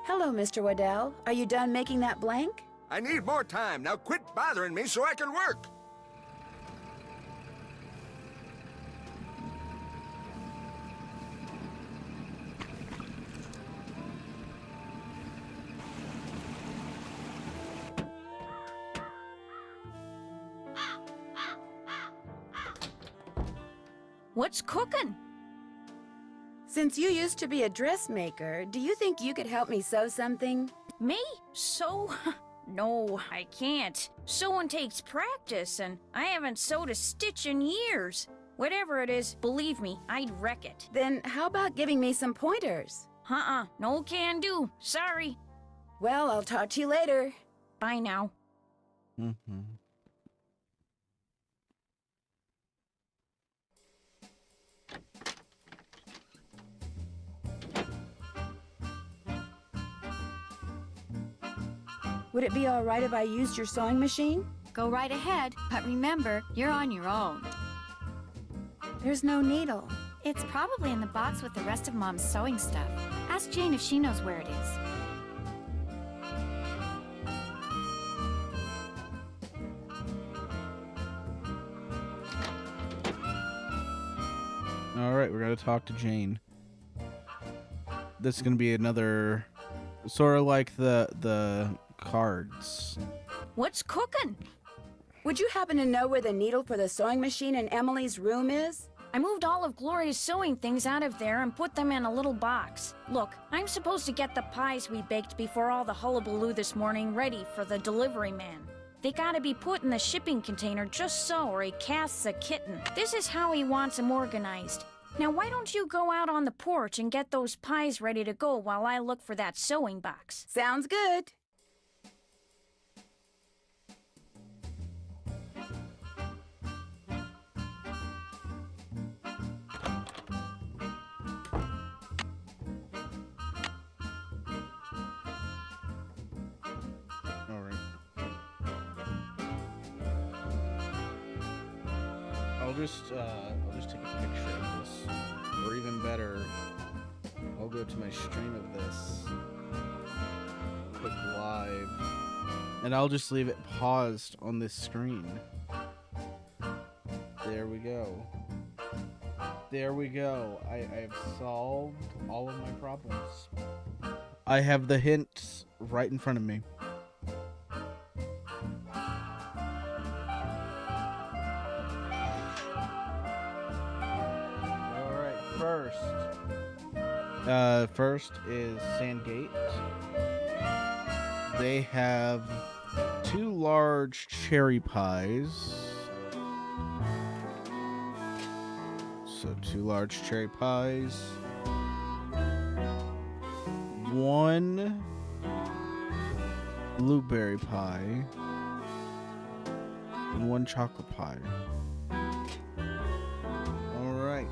Hello, Mr. Waddell. Are you done making that blank? I need more time. Now quit bothering me so I can work. What's cooking? Since you used to be a dressmaker, do you think you could help me sew something? Me? Sew? No, I can't. Sewing takes practice, and I haven't sewed a stitch in years. Whatever it is, believe me, I'd wreck it. Then how about giving me some pointers? No can do. Sorry. Well, I'll talk to you later. Bye now. Mm-hmm. Would it be all right if I used your sewing machine? Go right ahead, but remember, you're on your own. There's no needle. It's probably in the box with the rest of Mom's sewing stuff. Ask Jane if she knows where it is. All right, we're gonna talk to Jane. This is gonna be another, sort of like the cards. What's cooking? Would you happen to know where the needle for the sewing machine in Emily's room is? I moved all of Gloria's sewing things out of there and put them in a little box. Look, I'm supposed to get the pies we baked before all the hullabaloo this morning ready for the delivery man. They gotta be put in the shipping container just so, or he casts a kitten. This is how he wants them organized. Now why don't you go out on the porch and get those pies ready to go while I look for that sewing box? Sounds good. All right. I'll just take a picture of this, or even better, I'll go to my stream of this, click live, and I'll just leave it paused on this screen. There we go. There we go. I've solved all of my problems. I have the hints right in front of me. First is Sandgate. They have 2 large cherry pies. So 2 large cherry pies. 1 blueberry pie. And 1 chocolate pie. All right.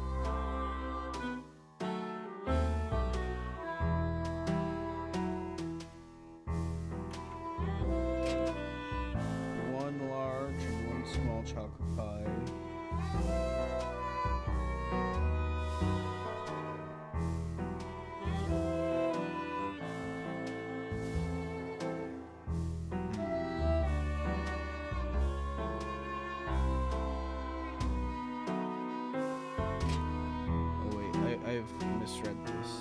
I've misread this.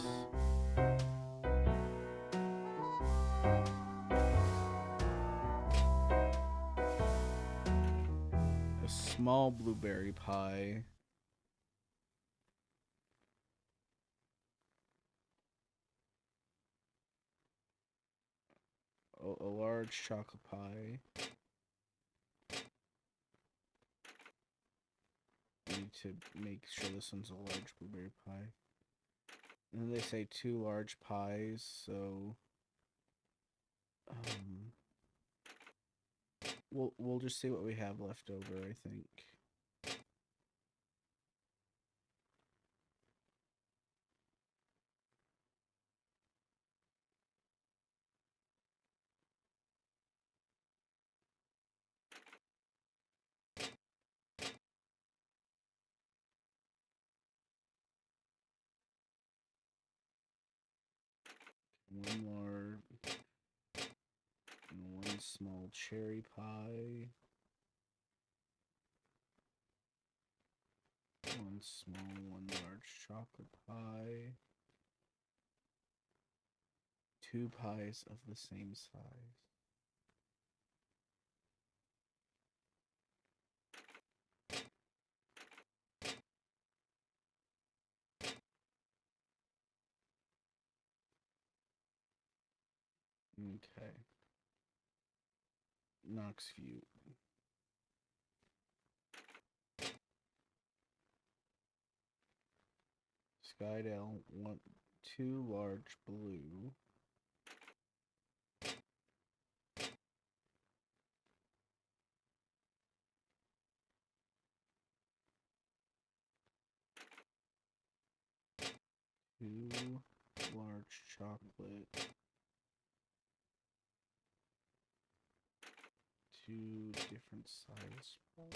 A small blueberry pie. A large chocolate pie. I need to make sure this one's a large blueberry pie. And then they say 2 large pies, so we'll just see what we have left over, I think. One large and 1 small cherry pie. 1 small, 1 large chocolate pie. 2 pies of the same size. Okay. Knoxview. Skydale, 2 large blue. Two large chocolate. 2 different size balls.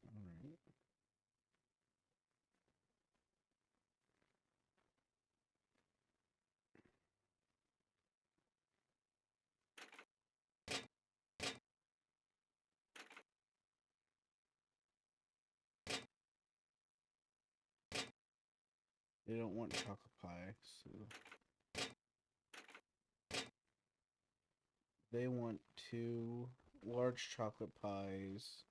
Alright. They don't want chocolate pie, so they want 2 large chocolate pies.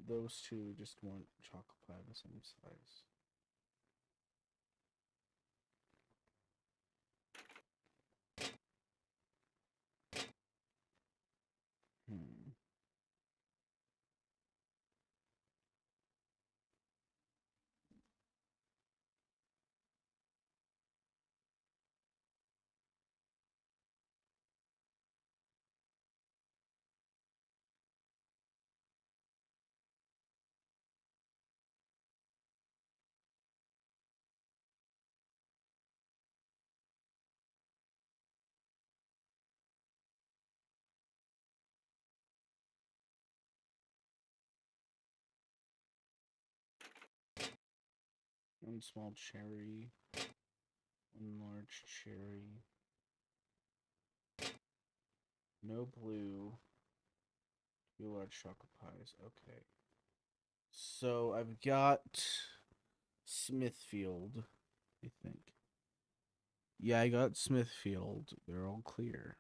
Those 2 just want chocolate pie the same size. One small cherry, 1 large cherry, no blue, 2 large chocolate pies. Okay. So I've got Smithfield, I think. Yeah, I got Smithfield. They're all clear.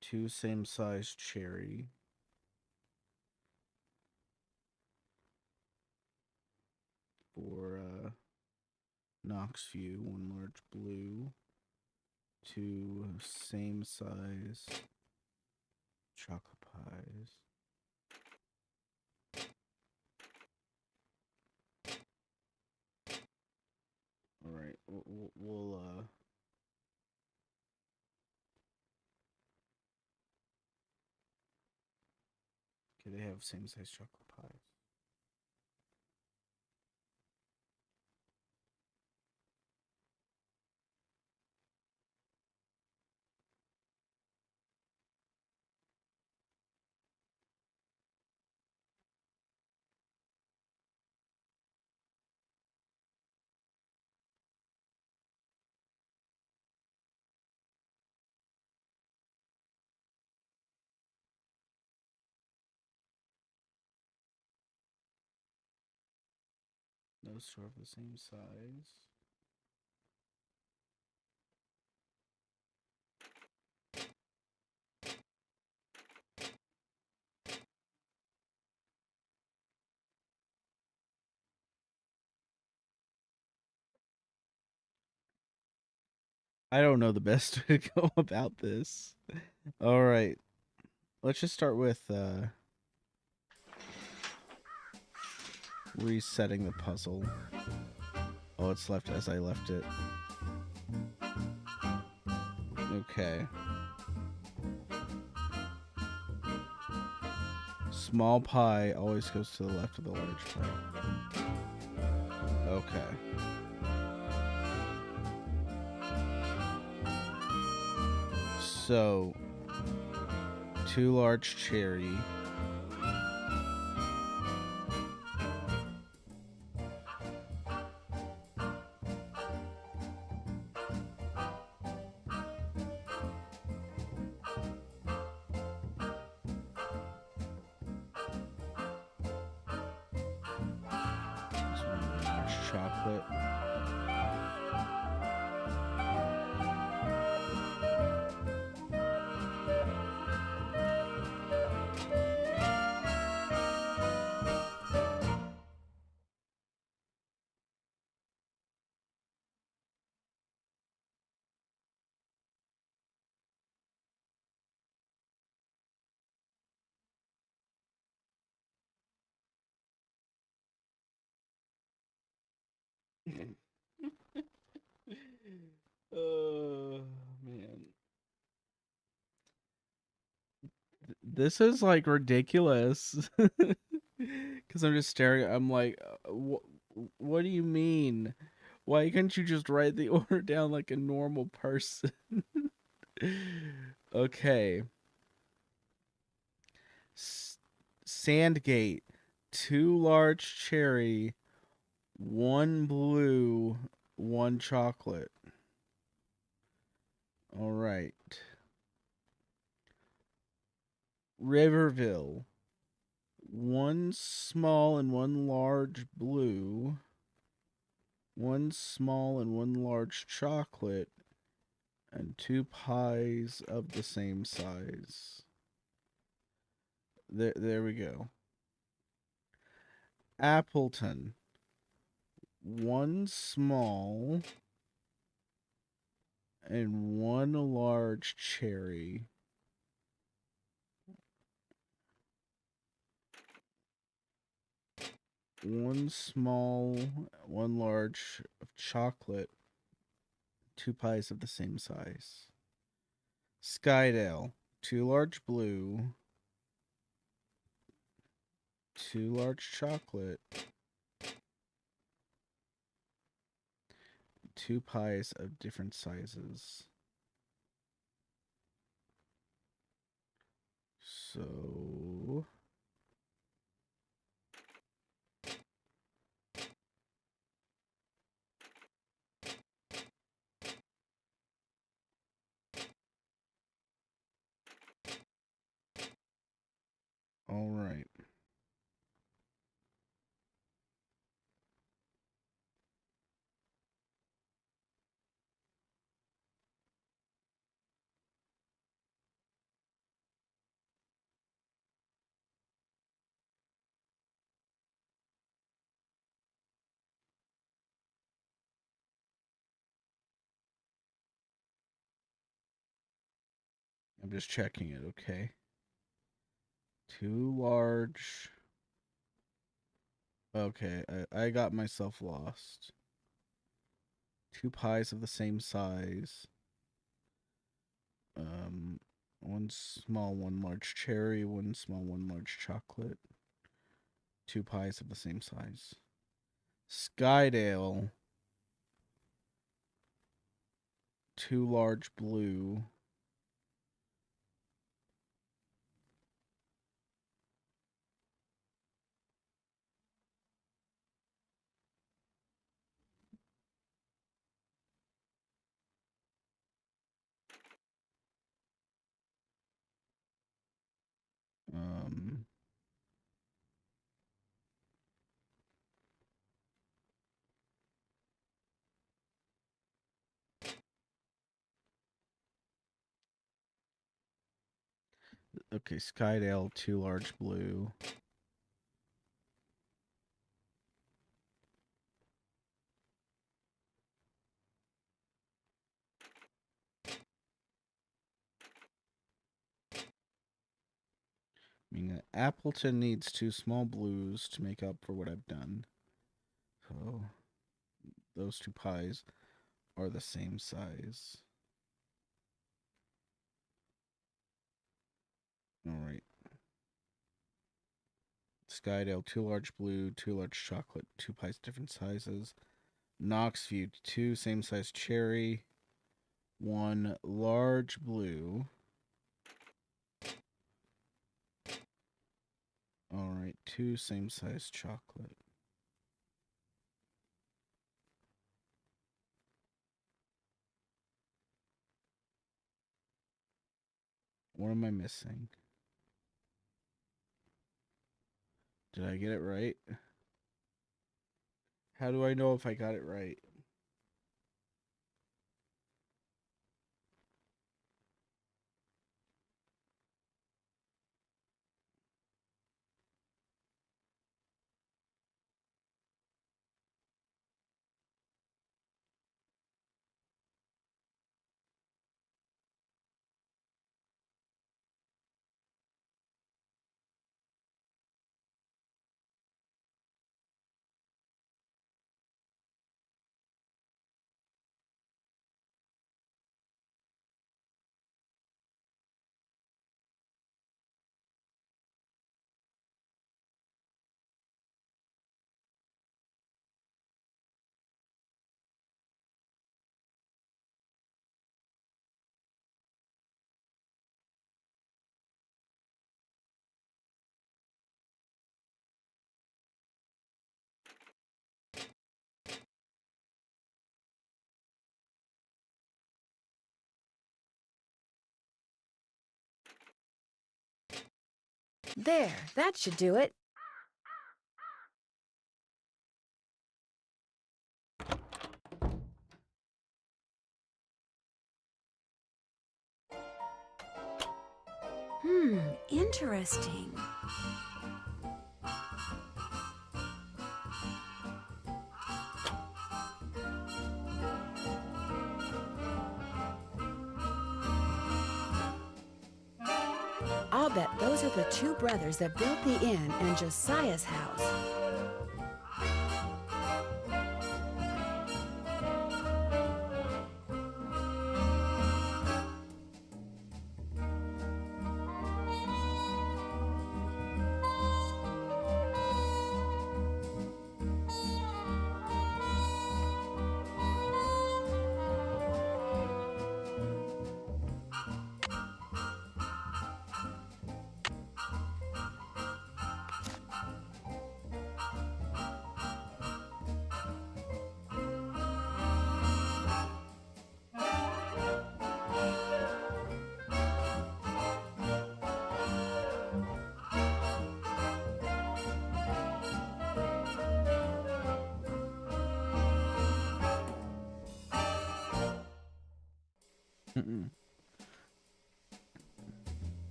Two same size cherry. For Knoxview, 1 large blue. 2 same size chocolate pies. All right, we'll okay, they have same size chocolate pies. No store of the same size. I don't know the best way to go about this. All right. Let's just start with resetting the puzzle. Oh, it's left as I left it. Okay. Small pie always goes to the left of the large pie. Okay. So, 2 large cherry. Large chocolate. Oh man. This is like ridiculous. Cuz I'm just staring. I'm like, what do you mean? Why couldn't you just write the order down like a normal person? Okay. Sandgate, 2 large cherry, 1 blue, 1 chocolate. All right. Riverville, 1 small and 1 large blue, 1 small and 1 large chocolate, and 2 pies of the same size. There we go. Appleton, 1 small and 1 large cherry. One small, 1 large of chocolate, 2 pies of the same size. Skydale, 2 large blue, 2 large chocolate, 2 pies of different sizes. So all right. I'm just checking it, okay? 2 large. Okay, I got myself lost. 2 pies of the same size. 1 small, 1 large cherry, 1 small, 1 large chocolate. 2 pies of the same size. Skydale, 2 large blue. Um Okay, Skydale, 2 large blue. I mean, Appleton needs 2 small blues to make up for what I've done. So, those 2 pies are the same size. Alright. Skydale, 2 large blue, 2 large chocolate, 2 pies different sizes. Knoxview, 2 same size cherry, 1 large blue. Alright, 2 same size chocolate. What am I missing? Did I get it right? How do I know if I got it right? There, that should do it. Interesting. I'll bet those are the 2 brothers that built the inn and Josiah's house.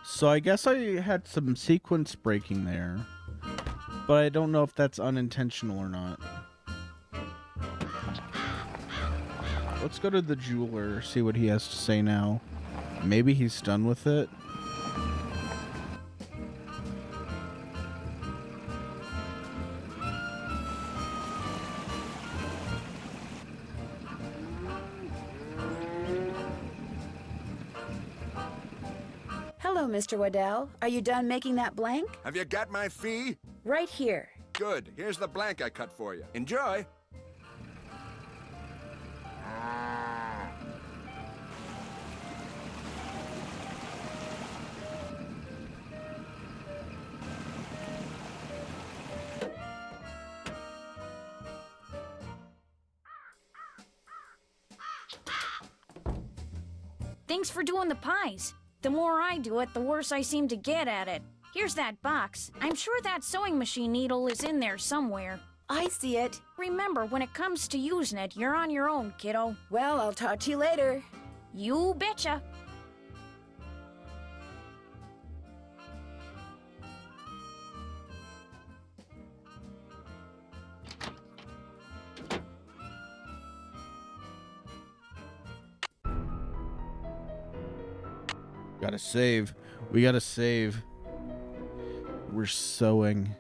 So I guess I had some sequence breaking there, but I don't know if that's unintentional or not. Let's go to the jeweler, see what he has to say now. Maybe he's done with it. Hello, Mr. Waddell. Are you done making that blank? Have you got my fee? Right here. Good. Here's the blank I cut for you. Enjoy. Thanks for doing the pies. The more I do it, the worse I seem to get at it. Here's that box. I'm sure that sewing machine needle is in there somewhere. I see it. Remember, when it comes to using it, you're on your own, kiddo. Well, I'll talk to you later. You betcha. Gotta save. We gotta save. We're sewing.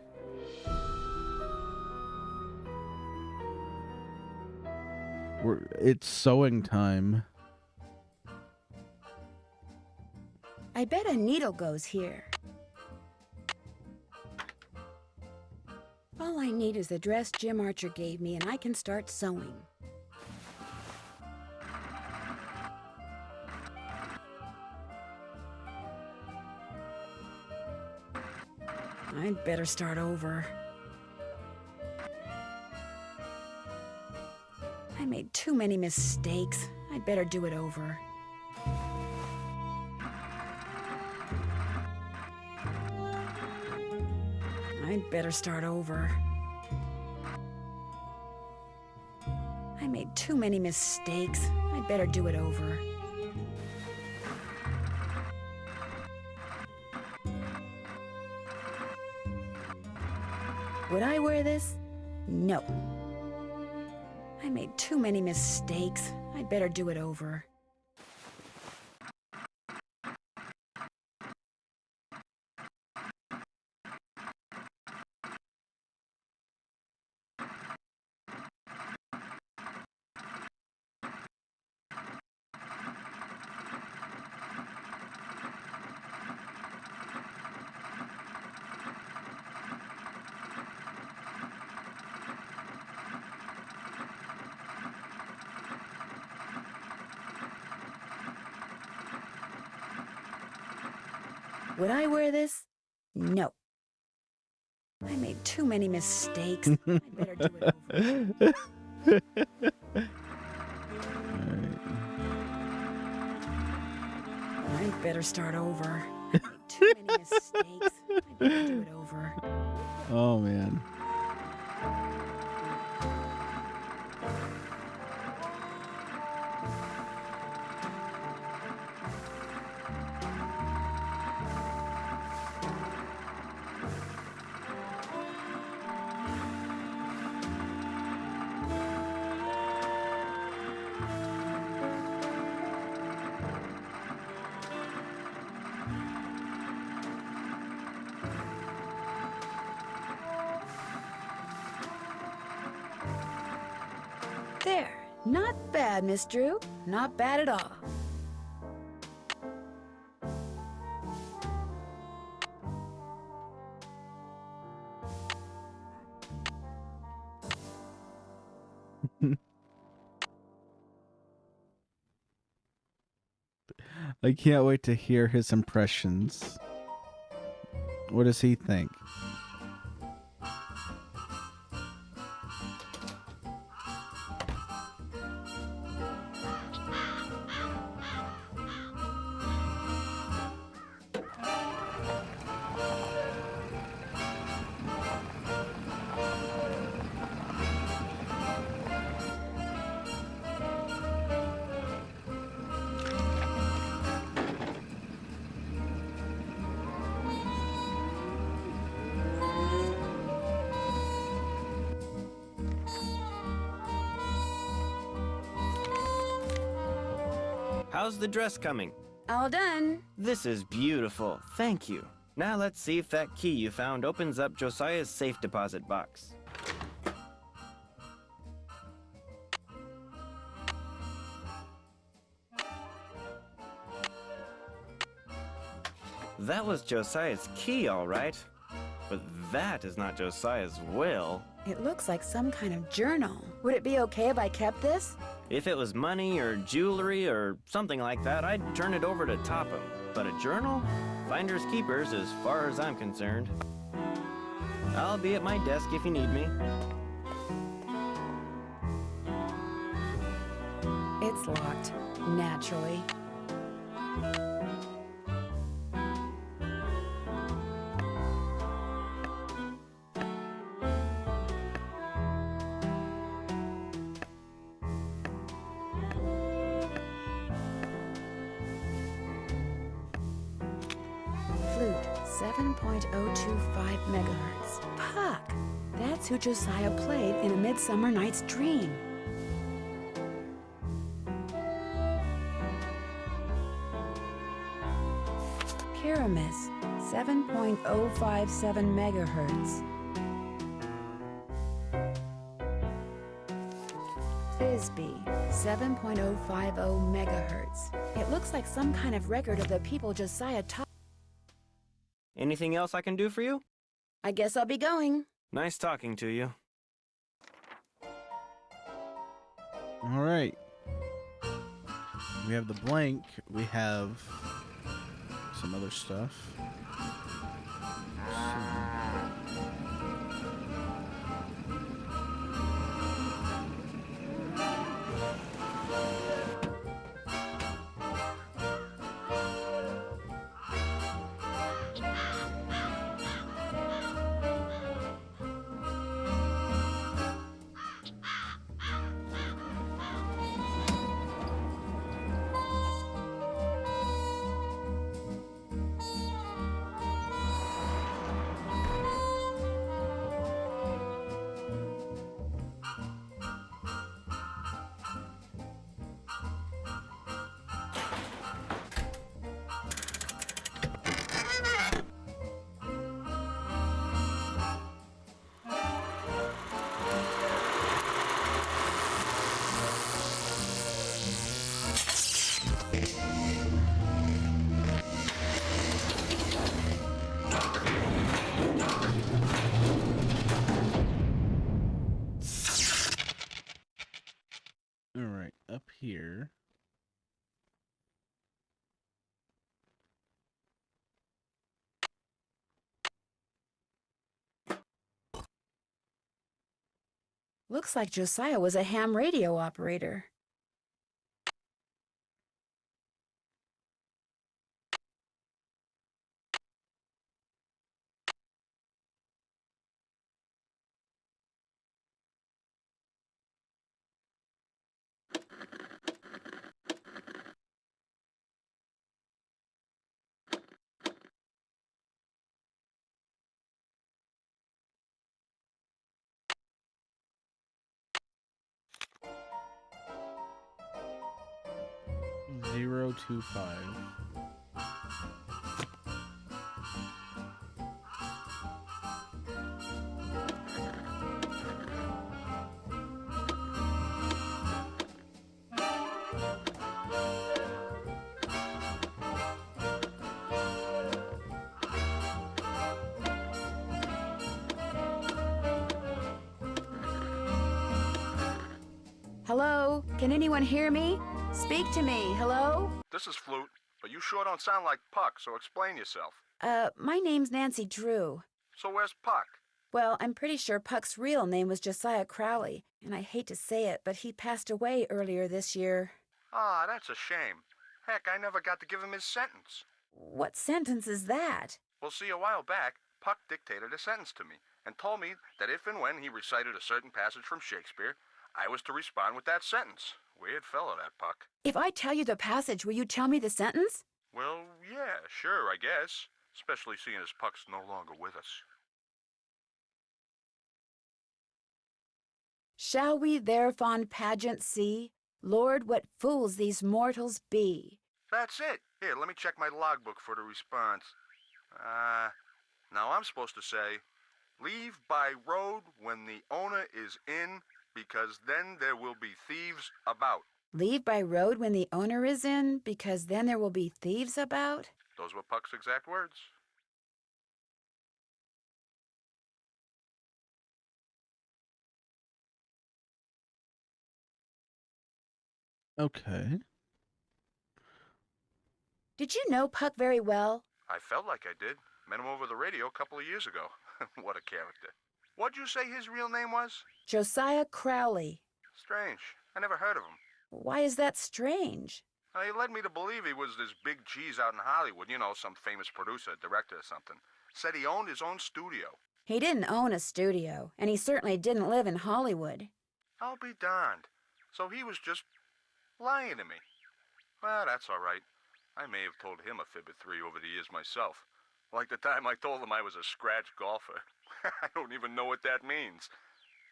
It's sewing time. I bet a needle goes here. All I need is the dress Jim Archer gave me, and I can start sewing. I'd better start over. I made too many mistakes. I'd better do it over. I'd better start over. I made too many mistakes. I'd better do it over. Would I wear this? No. I made too many mistakes. I'd better do it over. Would I wear this? No. I made too many mistakes. I'd better do it over. I'd better start over. I made too many mistakes. I'd better do it over. Oh, man. There. Not bad, Miss Drew. Not bad at all. I can't wait to hear his impressions. What does he think? How's the dress coming? All done. This is beautiful. Thank you. Now let's see if that key you found opens up Josiah's safe deposit box. That was Josiah's key, all right. But that is not Josiah's will. It looks like some kind of journal. Would it be okay if I kept this? If it was money or jewelry or something like that, I'd turn it over to Topham. But a journal? Finders keepers as far as I'm concerned. I'll be at my desk if you need me. It's locked, naturally. 7.025 megahertz. Puck! That's who Josiah played in A Midsummer Night's Dream. Karamis, 7.057 megahertz. Thisbe, 7.050 megahertz. It looks like some kind of record of the people Josiah taught. Anything else I can do for you? I guess I'll be going. Nice talking to you. All right. We have the blank. We have some other stuff. Up here. Looks like Josiah was a ham radio operator. Zero 025. Hello? Can anyone hear me? Speak to me. Hello? This is Flute, but you sure don't sound like Puck, so explain yourself. My name's Nancy Drew. So where's Puck? Well, I'm pretty sure Puck's real name was Josiah Crowley, and I hate to say it, but he passed away earlier this year. Ah, that's a shame. Heck, I never got to give him his sentence. What sentence is that? Well, see, a while back, Puck dictated a sentence to me and told me that if and when he recited a certain passage from Shakespeare, I was to respond with that sentence. Weird fellow, that Puck. If I tell you the passage, will you tell me the sentence? Well, yeah, sure, I guess. Especially seeing as Puck's no longer with us. Shall we their fond pageant see? Lord, what fools these mortals be. That's it. Here, let me check my logbook for the response. Now I'm supposed to say, leave by road when the owner is in, because then there will be thieves about. Leave by road when the owner is in, because then there will be thieves about? Those were Puck's exact words. Okay. Did you know Puck very well? I felt like I did. Met him over the radio a couple of years ago. What a character. What'd you say his real name was? Josiah Crowley. Strange. I never heard of him. Why is that strange? He led me to believe he was this big cheese out in Hollywood. You know, some famous producer, director or something. Said he owned his own studio. He didn't own a studio, and he certainly didn't live in Hollywood. I'll be darned. So he was just lying to me. Well, that's all right. I may have told him a fib or three over the years myself. Like the time I told him I was a scratch golfer. I don't even know what that means.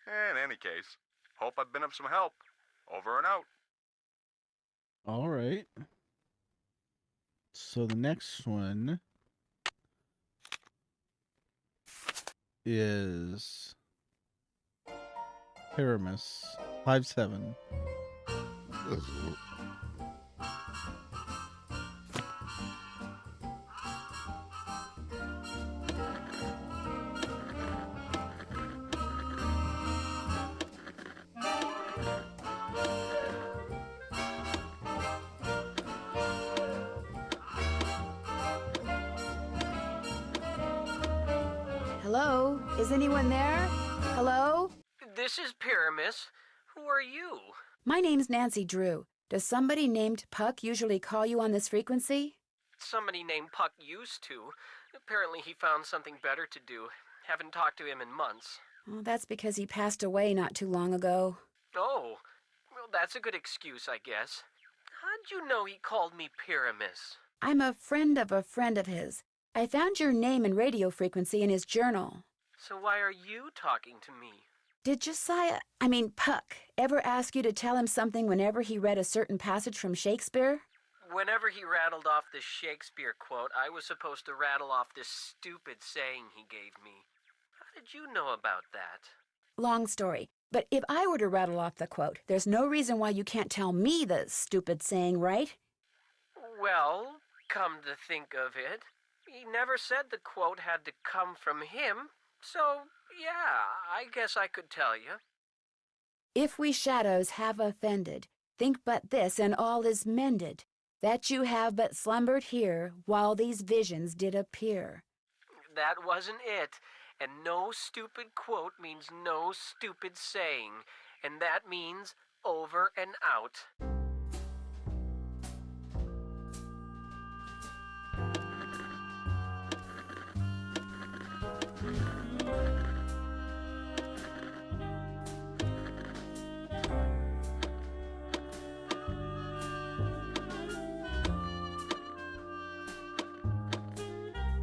In any case, hope I've been of some help. Over and out. All right. So the next one is Pyramus 5-7. Hello? Is anyone there? Hello? This is Pyramus. Who are you? My name's Nancy Drew. Does somebody named Puck usually call you on this frequency? Somebody named Puck used to. Apparently he found something better to do. Haven't talked to him in months. Well, that's because he passed away not too long ago. Oh, well, that's a good excuse, I guess. How'd you know he called me Pyramus? I'm a friend of his. I found your name and radio frequency in his journal. So why are you talking to me? Did Puck, ever ask you to tell him something whenever he read a certain passage from Shakespeare? Whenever he rattled off this Shakespeare quote, I was supposed to rattle off this stupid saying he gave me. How did you know about that? Long story, but if I were to rattle off the quote, there's no reason why you can't tell me the stupid saying, right? Well, come to think of it, he never said the quote had to come from him, so yeah, I guess I could tell you. If we shadows have offended, think but this and all is mended, that you have but slumbered here while these visions did appear. That wasn't it, and no stupid quote means no stupid saying, and that means over and out.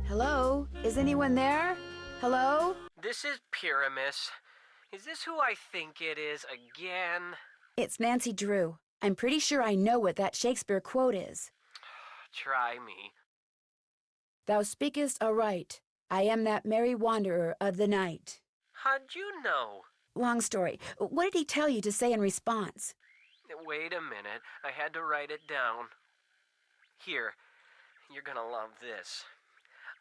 Hello? Is anyone there? Hello? This is Pyramus. Is this who I think it is again? It's Nancy Drew. I'm pretty sure I know what that Shakespeare quote is. Try me. Thou speakest aright. I am that merry wanderer of the night. How'd you know? Long story. What did he tell you to say in response? Wait a minute. I had to write it down. Here, you're gonna love this.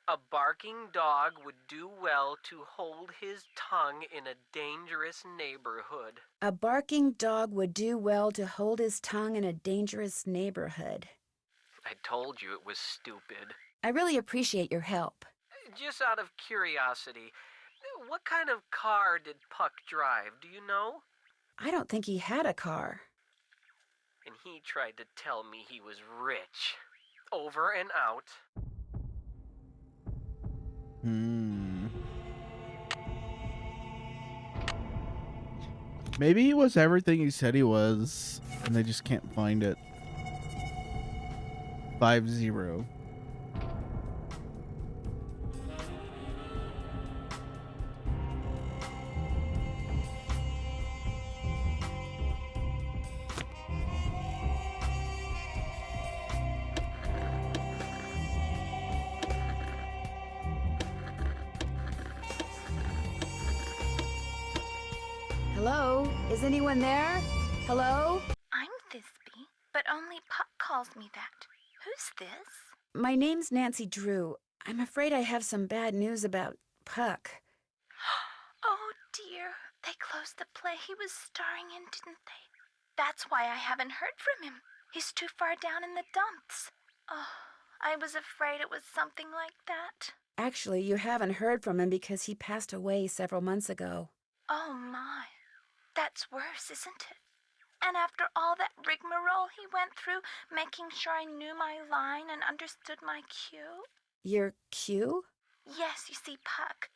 A barking dog would do well to hold his tongue in a dangerous neighborhood. A barking dog would do well to hold his tongue in a dangerous neighborhood. I told you it was stupid. I really appreciate your help. Just out of curiosity, what kind of car did Puck drive, do you know? I don't think he had a car. And he tried to tell me he was rich. Over and out. Maybe he was everything he said he was, and they just can't find it. 5-0. Hello? Is anyone there? Hello? I'm Thisbe, but only Puck calls me that. Who's this? My name's Nancy Drew. I'm afraid I have some bad news about Puck. Oh dear, they closed the play he was starring in, didn't they? That's why I haven't heard from him. He's too far down in the dumps. Oh, I was afraid it was something like that. Actually, you haven't heard from him because he passed away several months ago. Oh my, that's worse, isn't it? And after all that rigmarole he went through, making sure I knew my line and understood my cue? Your cue? Yes, you see, Puck,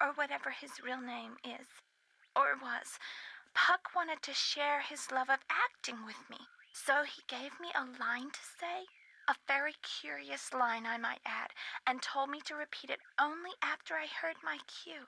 or whatever his real name is, or was, Puck wanted to share his love of acting with me. So he gave me a line to say, A very curious line, I might add, and told me to repeat it only after I heard my cue.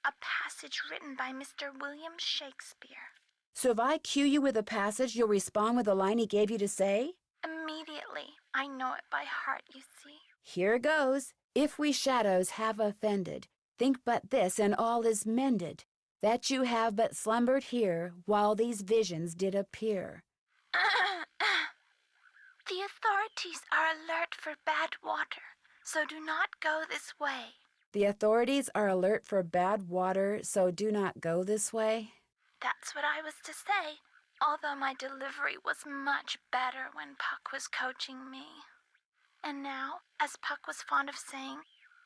A passage written by Mr. William Shakespeare. So if I cue you with a passage, you'll respond with the line he gave you to say? Immediately. I know it by heart, you see. Here goes. If we shadows have offended, think but this, and all is mended, that you have but slumbered here while these visions did appear. The authorities are alert for bad water, so do not go this way. The authorities are alert for bad water, so do not go this way. That's what I was to say, although my delivery was much better when Puck was coaching me. And now, as Puck was fond of saying,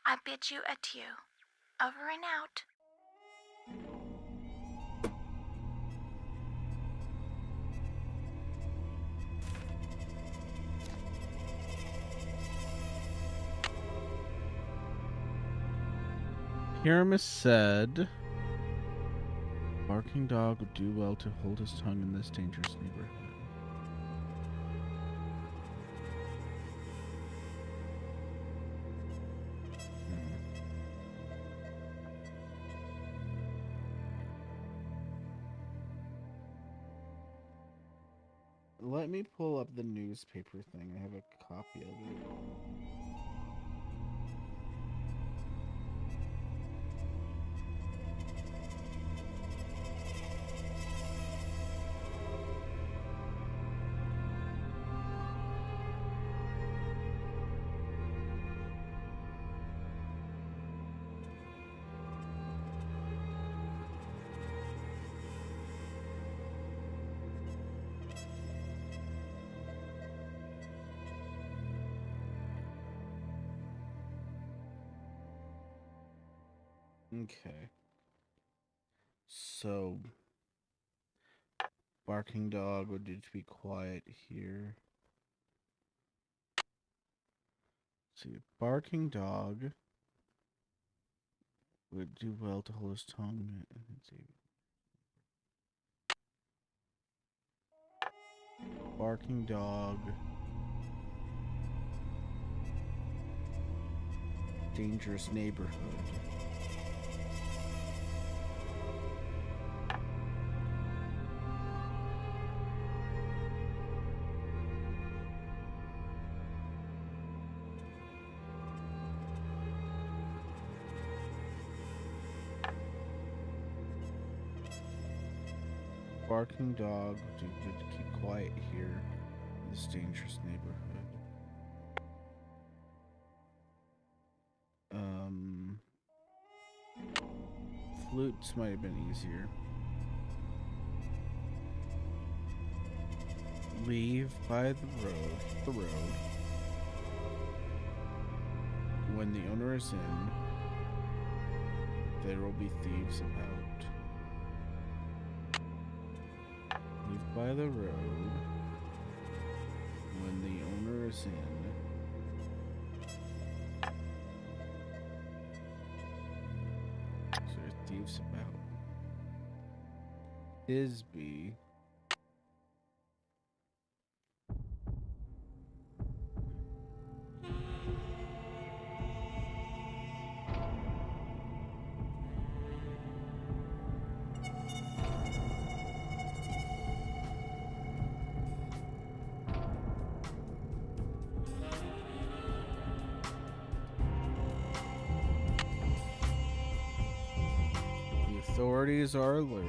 I bid you adieu. Over and out. Pyramus said, barking dog would do well to hold his tongue in this dangerous neighborhood. Let me pull up the newspaper thing. I have a copy of it. Okay. So, barking dog would need to be quiet here. Let's see, barking dog would do well to hold his tongue. Let's see. Barking dog. Dangerous neighborhood. Barking dog would do good to keep quiet here in this dangerous neighborhood. Flutes might have been easier. Leave by the road. When the owner is in, there will be thieves about. Leave by the road. When the owner is in, thieves about. Bisbee. Authorities are alert.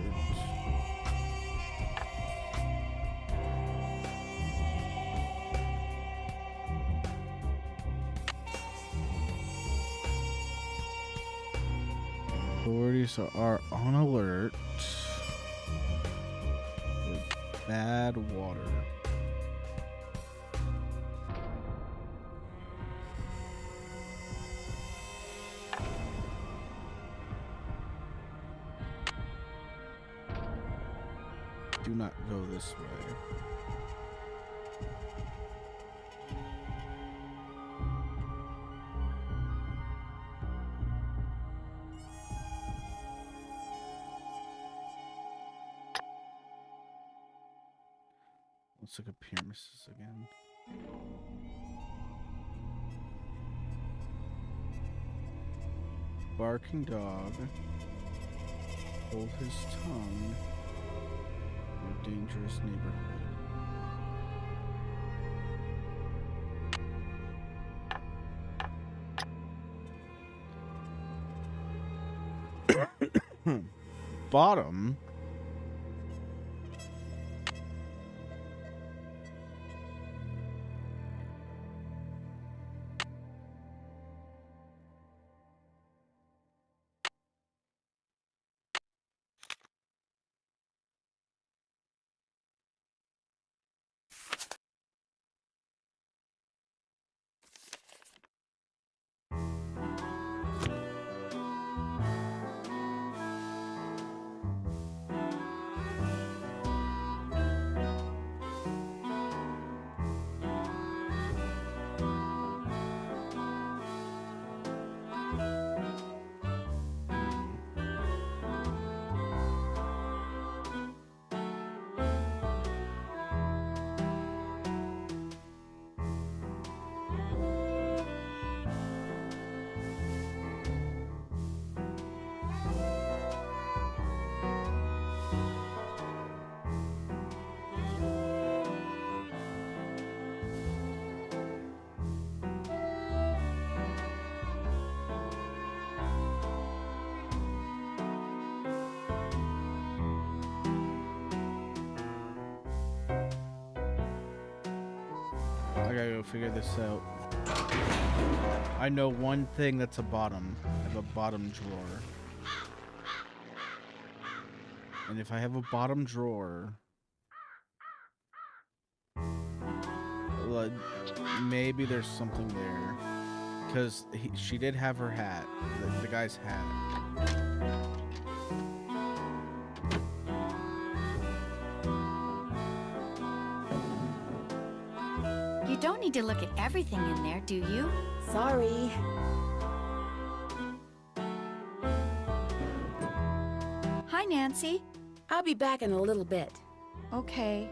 Authorities are on alert with bad water. Do not go this way. Let's look at Pyramus again. barking dog hold his tongue in a dangerous neighborhood. Bottom. I gotta go figure this out. I know one thing that's a bottom. I have a bottom drawer. And if I have a bottom drawer, like, maybe there's something there. Because she did have her hat, the guy's hat. You don't need to look at everything in there, do you? Sorry. Hi, Nancy. I'll be back in a little bit. Okay.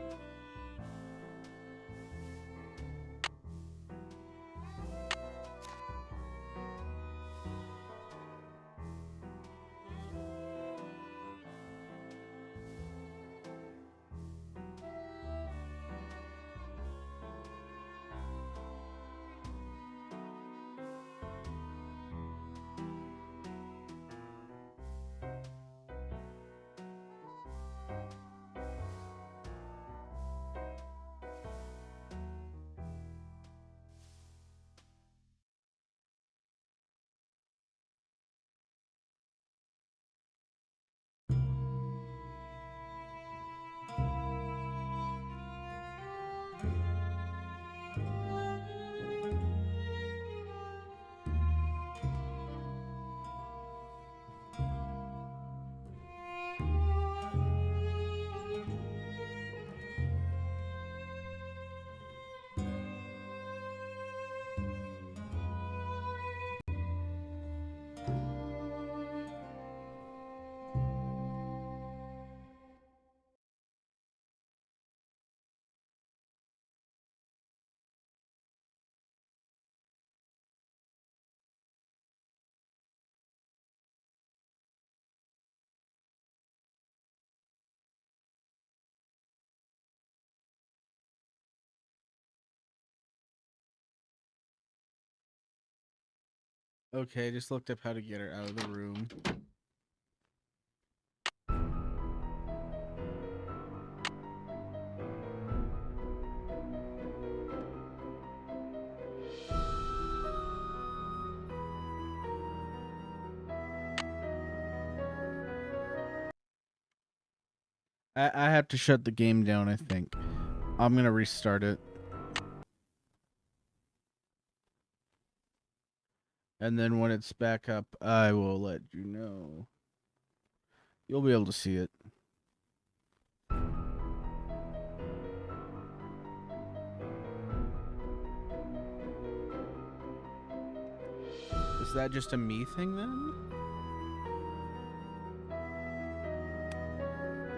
Okay, just looked up how to get her out of the room. I have to shut the game down, I think. I'm gonna restart it. And then when it's back up, I will let you know. You'll be able to see it. Is that just a me thing then?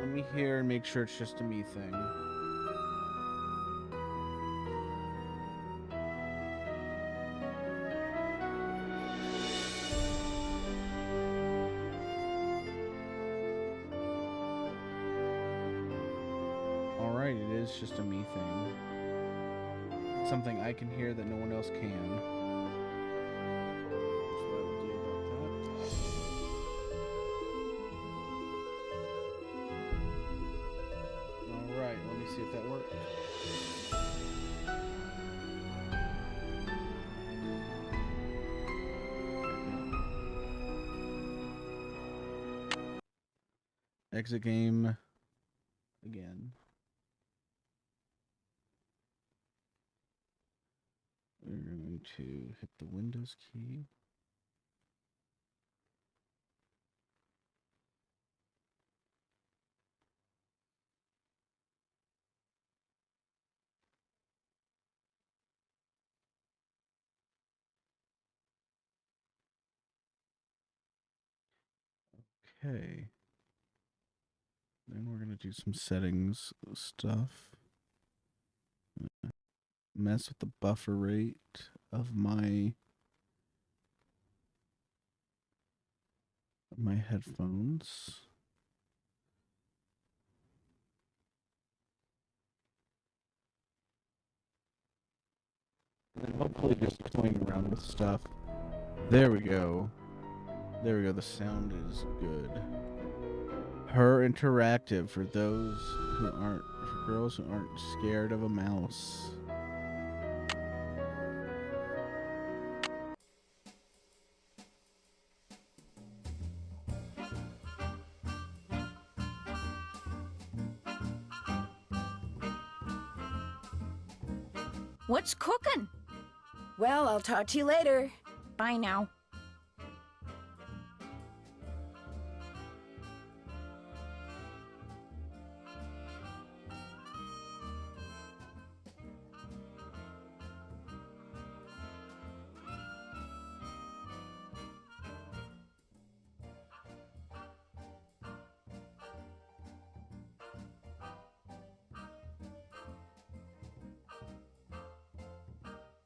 Let me hear and make sure it's just a me thing. is just a me thing. Something I can hear that no one else can. That's what I would do about that. Alright, let me see if that works. Exit game again. We're going to hit the Windows key. Okay. Then we're going to do some settings stuff. Mess with the buffer rate of my headphones. And then hopefully just toying around with stuff. There we go. There we go. The sound is good. Her interactive for those who aren't, for girls who aren't scared of a mouse. What's cooking? Well, I'll talk to you later. Bye now.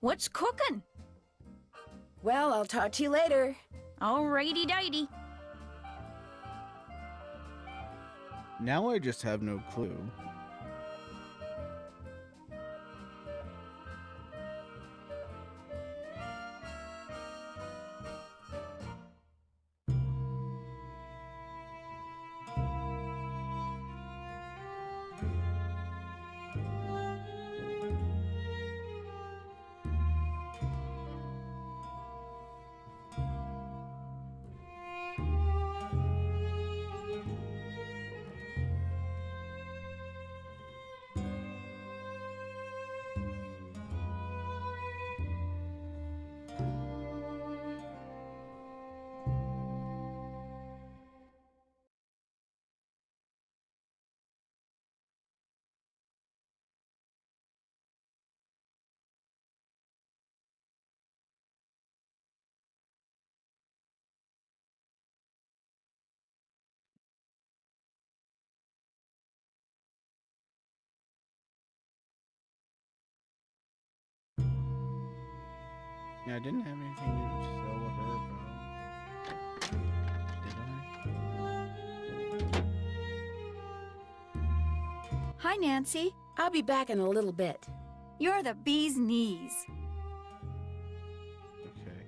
What's cooking? Well, I'll talk to you later. Alrighty dighty. Now I just have no clue. Yeah, I didn't have anything new to sell with her about. Did I? Hi, Nancy. I'll be back in a little bit. You're the bee's knees. Okay.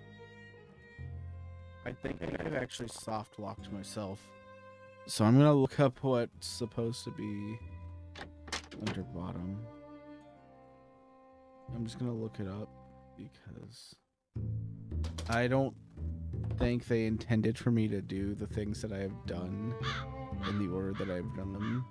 I think I've actually soft locked myself. So I'm gonna look up what's supposed to be under bottom. I'm just gonna look it up because I don't think they intended for me to do the things that I have done in the order that I've done them.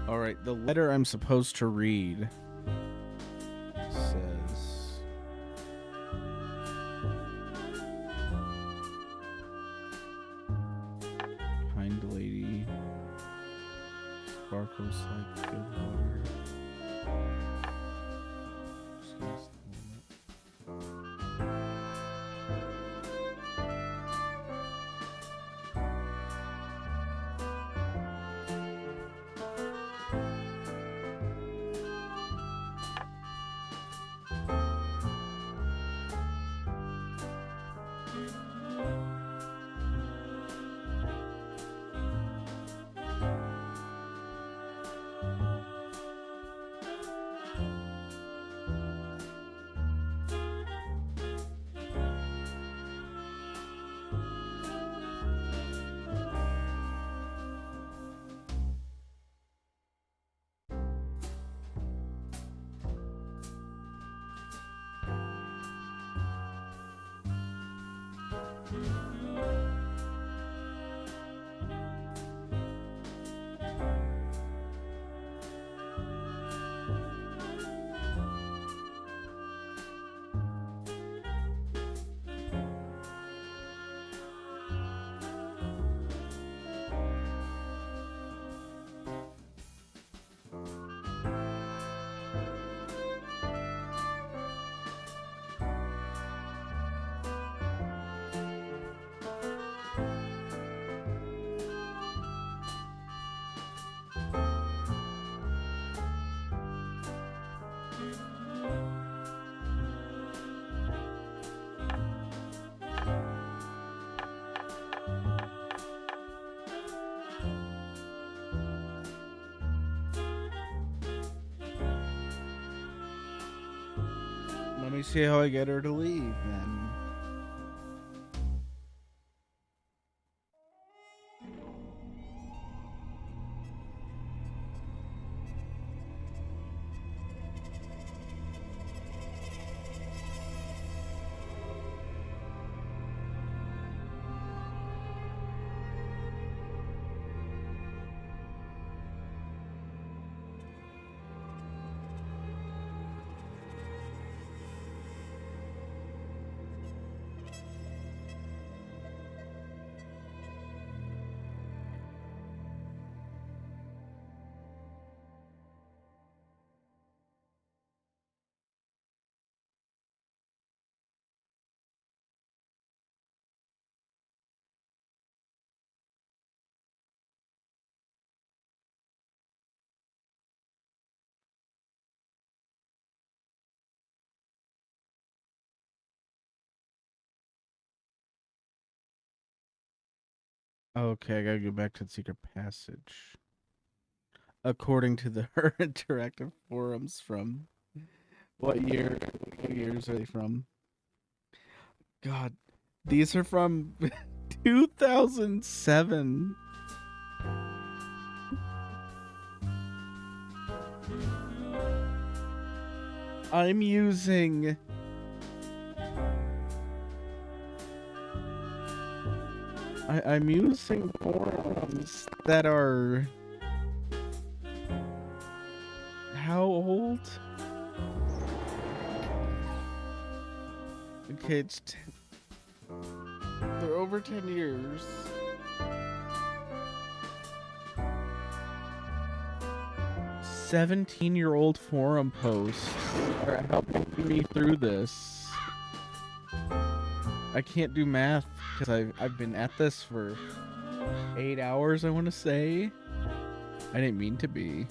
All right, the letter I'm supposed to read says, kind lady, sparkles like good water. Let me see how I get her to leave then. Okay, I gotta go back to the secret passage. According to the Her Interactive forums from what year? What years are they from? God, these are from 2007. I'm using I'm using forums that are how old? Okay, they're over 10 years. "17-year-old forum posts are helping me through this. I can't do math because I've been at this for 8 hours, I want to say. I didn't mean to be.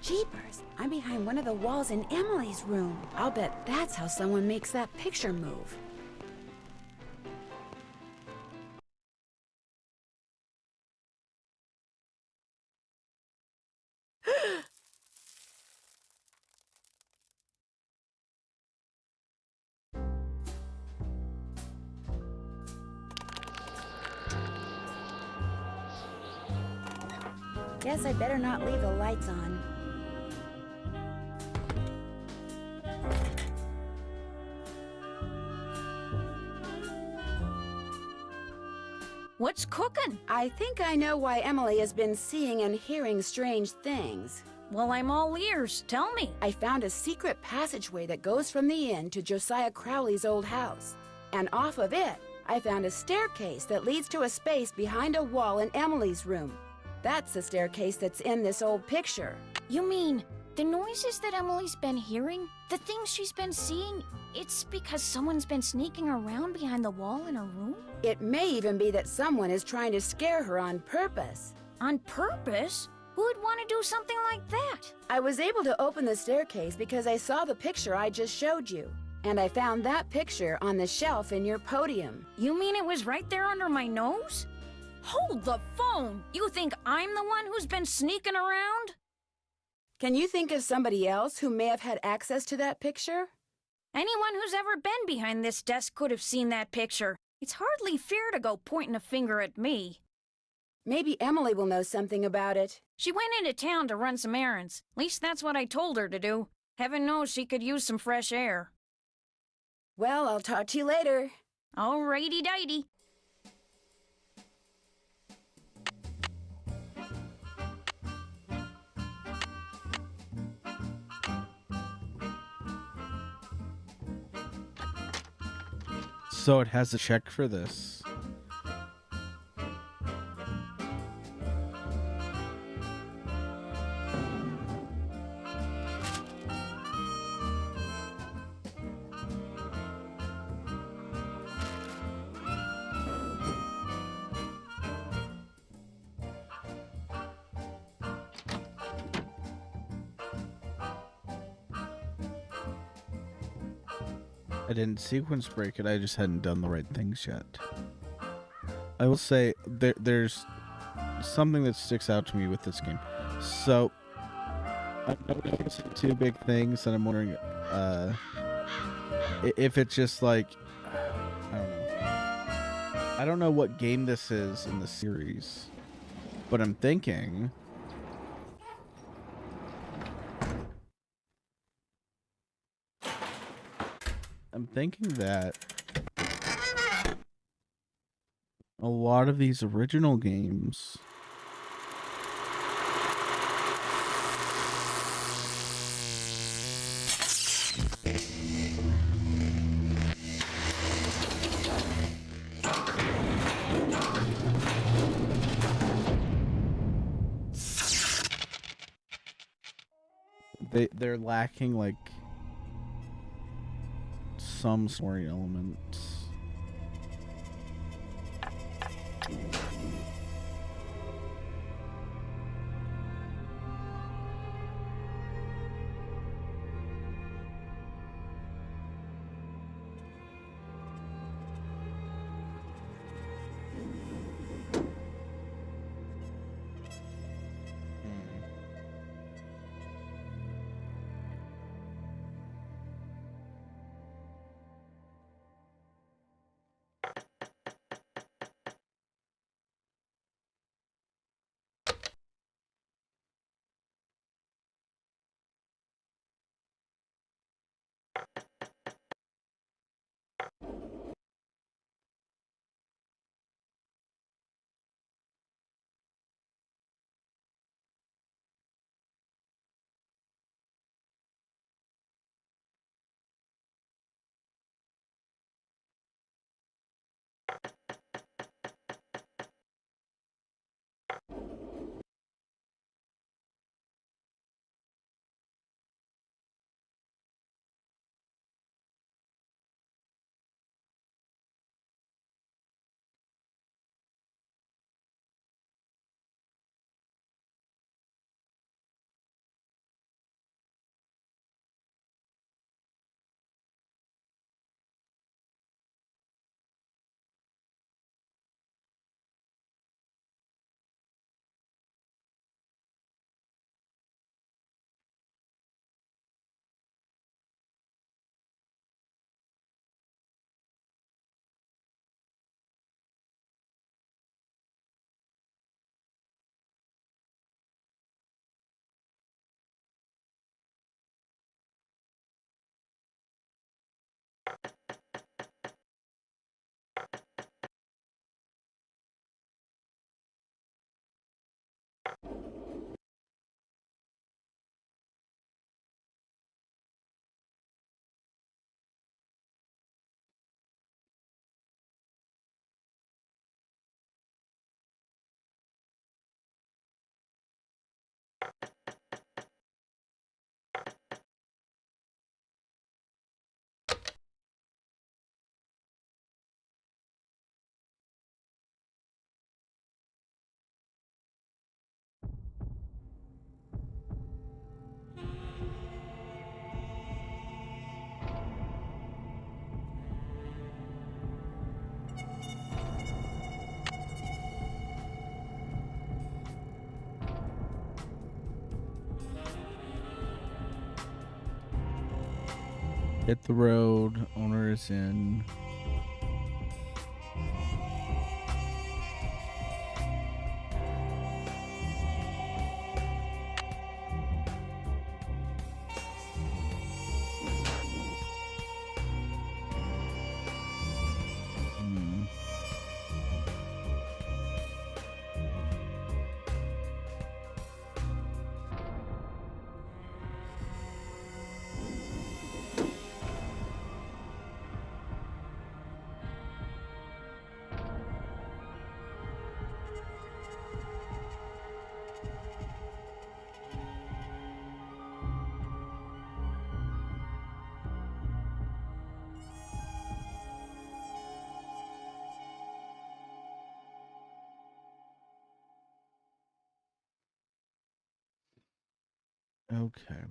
Jeepers, I'm behind one of the walls in Emily's room. I'll bet that's how someone makes that picture move. Guess I better not leave the lights on. What's cooking? I think I know why Emily has been seeing and hearing strange things. Well, I'm all ears. Tell me. I found a secret passageway that goes from the inn to Josiah Crowley's old house. And off of it, I found a staircase that leads to a space behind a wall in Emily's room. That's the staircase that's in this old picture. You mean the noises that Emily's been hearing? The things she's been seeing? It's because someone's been sneaking around behind the wall in her room? It may even be that someone is trying to scare her on purpose. On purpose? Who would want to do something like that? I was able to open the staircase because I saw the picture I just showed you. And I found that picture on the shelf in your podium. You mean it was right there under my nose? Hold the phone! You think I'm the one who's been sneaking around? Can you think of somebody else who may have had access to that picture? Anyone who's ever been behind this desk could have seen that picture. It's hardly fair to go pointing a finger at me. Maybe Emily will know something about it. She went into town to run some errands. At least that's what I told her to do. Heaven knows she could use some fresh air. Well, I'll talk to you later. Alrighty-dighty. So it has a check for this. I didn't sequence break it, I just hadn't done the right things yet. I will say, there's something that sticks out to me with this game. So, I've noticed two big things, and I'm wondering if it's just like, I don't know. I don't know what game this is in the series, but I'm thinking... that a lot of these original games they're lacking like some story elements. Hit the road. Owner is in. Okay.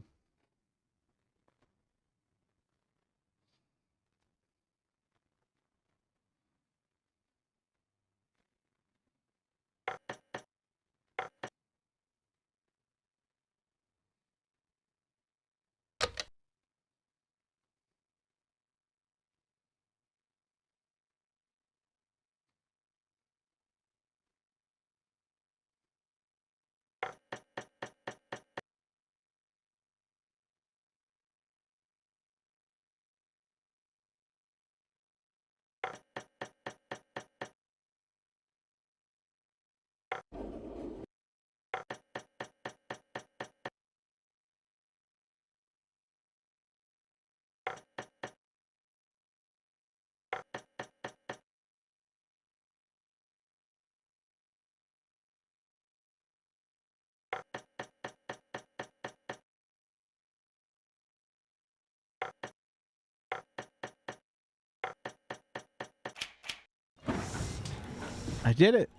I did it.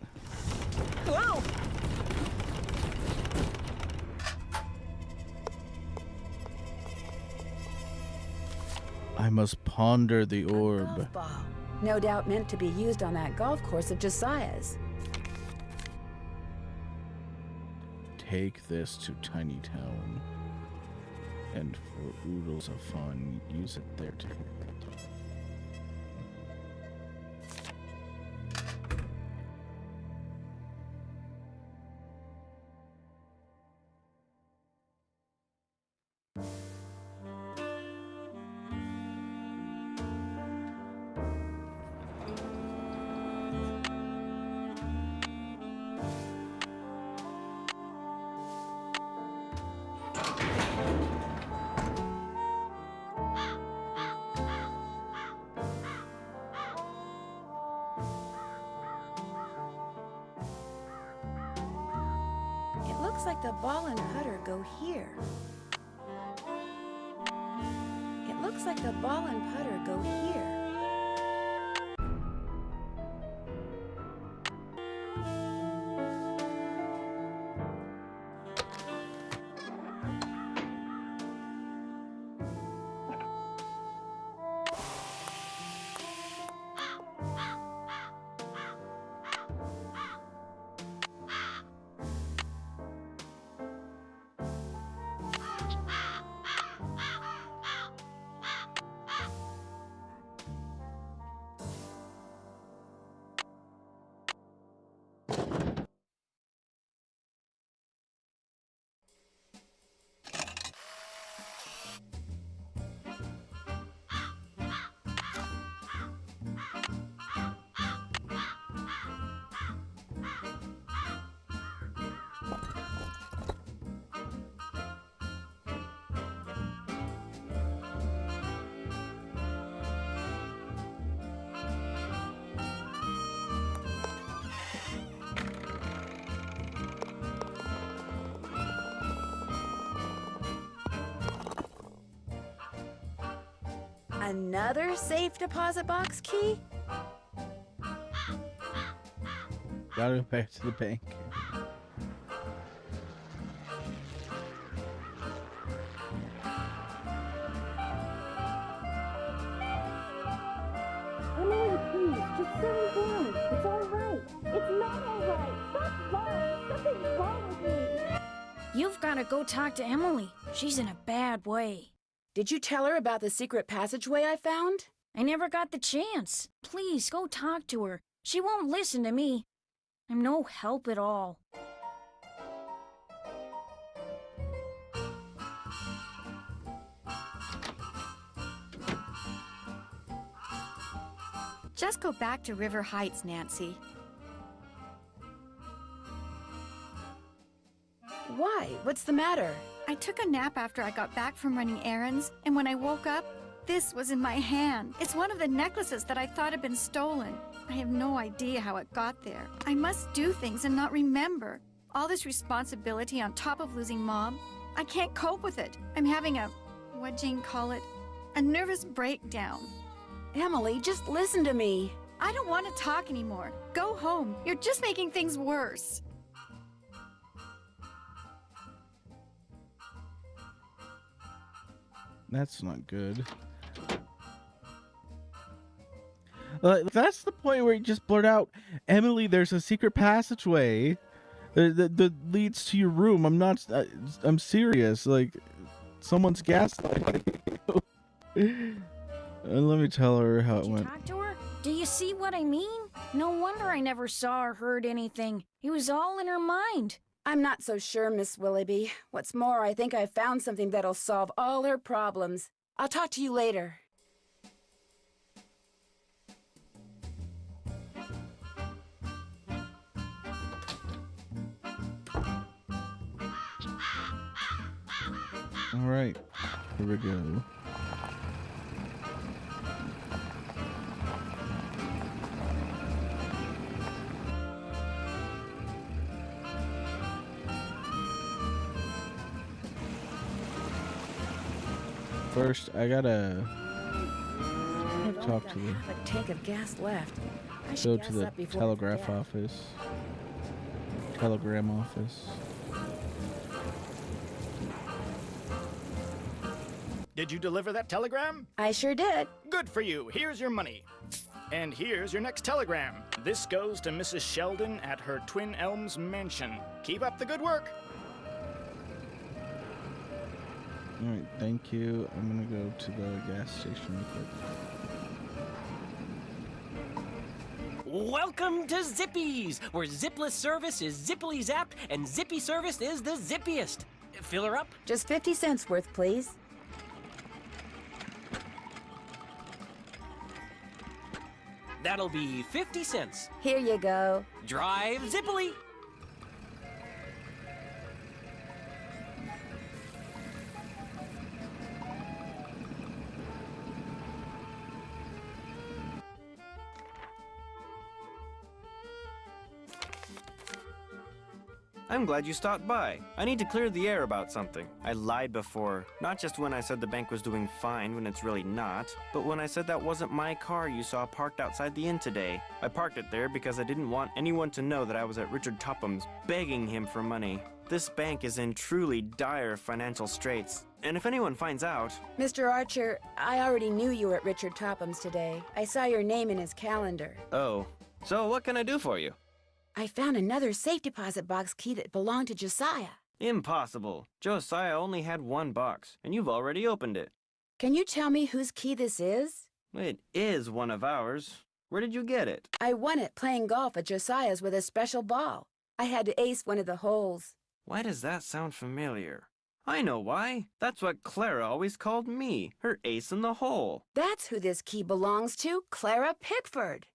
Whoa! I must ponder the orb. Golf ball. No doubt meant to be used on that golf course of Josiah's. Take this to Tiny Town. And for oodles of fun, use it there too. It looks like the ball and putter go here. It looks like the ball and putter go here. Another safe deposit box key? Gotta go back to the bank. Emily, please, just settle down. It's all right. It's not all right. Stop lying. Something's wrong with me. You've got to go talk to Emily. She's in a bad way. Did you tell her about the secret passageway I found? I never got the chance. Please, go talk to her. She won't listen to me. I'm no help at all. Just go back to River Heights, Nancy. Why? What's the matter? I took a nap after I got back from running errands, and when I woke up, this was in my hand. It's one of the necklaces that I thought had been stolen. I have no idea how it got there. I must do things and not remember. All this responsibility on top of losing Mom, I can't cope with it. I'm having what'd Jane call it? A nervous breakdown. Emily, just listen to me. I don't want to talk anymore. Go home. You're just making things worse. That's not good. That's the point where you just blurt out, Emily, there's a secret passageway that leads to your room. I'm serious. Like, someone's gaslighting you. And let me tell her how it went. Talk to her? Do you see what I mean? No wonder I never saw or heard anything. It was all in her mind. I'm not so sure, Miss Willoughby. What's more, I think I've found something that'll solve all her problems. I'll talk to you later. All right, here we go. First, I gotta talk to the. A tank of gas left. I Go should to gas the up before telegraph I forget. office. Telegram office. Did you deliver that telegram? I sure did. Good for you. Here's your money. And here's your next telegram. This goes to Mrs. Sheldon at her Twin Elms mansion. Keep up the good work. All right, thank you. I'm gonna go to the gas station real quick. Welcome to Zippy's, where zipless service is zippily zapped and zippy service is the zippiest. Fill her up? Just 50 cents worth, please. That'll be 50 cents. Here you go. Drive zippily. I'm glad you stopped by. I need to clear the air about something. I lied before. Not just when I said the bank was doing fine when it's really not, but when I said that wasn't my car you saw parked outside the inn today. I parked it there because I didn't want anyone to know that I was at Richard Topham's begging him for money. This bank is in truly dire financial straits. And if anyone finds out... Mr. Archer, I already knew you were at Richard Topham's today. I saw your name in his calendar. Oh, so what can I do for you? I found another safe deposit box key that belonged to Josiah. Impossible. Josiah only had one box, and you've already opened it. Can you tell me whose key this is? It is one of ours. Where did you get it? I won it playing golf at Josiah's with a special ball. I had to ace one of the holes. Why does that sound familiar? I know why. That's what Clara always called me, her ace in the hole. That's who this key belongs to, Clara Pickford.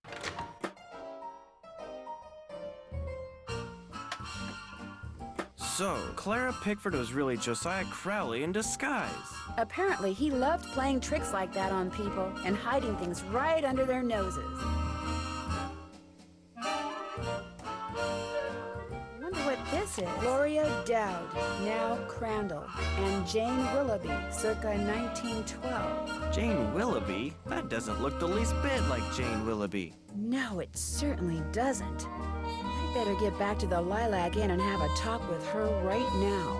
So, Clara Pickford was really Josiah Crowley in disguise. Apparently, he loved playing tricks like that on people and hiding things right under their noses. Wonder what this is. Gloria Dowd, now Crandall, and Jane Willoughby, circa 1912. Jane Willoughby? That doesn't look the least bit like Jane Willoughby. No, it certainly doesn't. Better get back to the Lilac Inn and have a talk with her right now.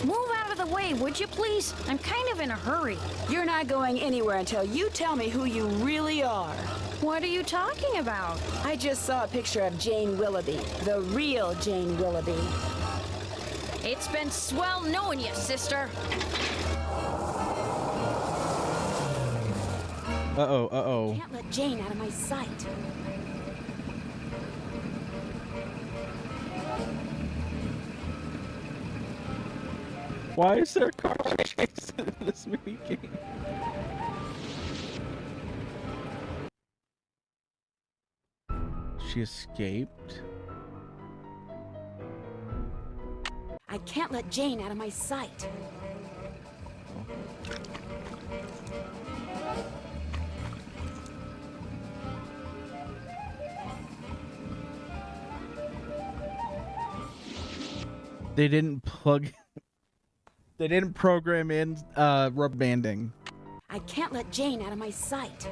Move out of the way, would you please? I'm kind of in a hurry. You're not going anywhere until you tell me who you really are. What are you talking about? I just saw a picture of Jane Willoughby, the real Jane Willoughby. It's been swell knowing you, sister. Uh-oh. Can't let Jane out of my sight. Why is there a car chase in this mini game? She escaped? I can't let Jane out of my sight. They didn't plug... They didn't program in rubber banding. I can't let Jane out of my sight.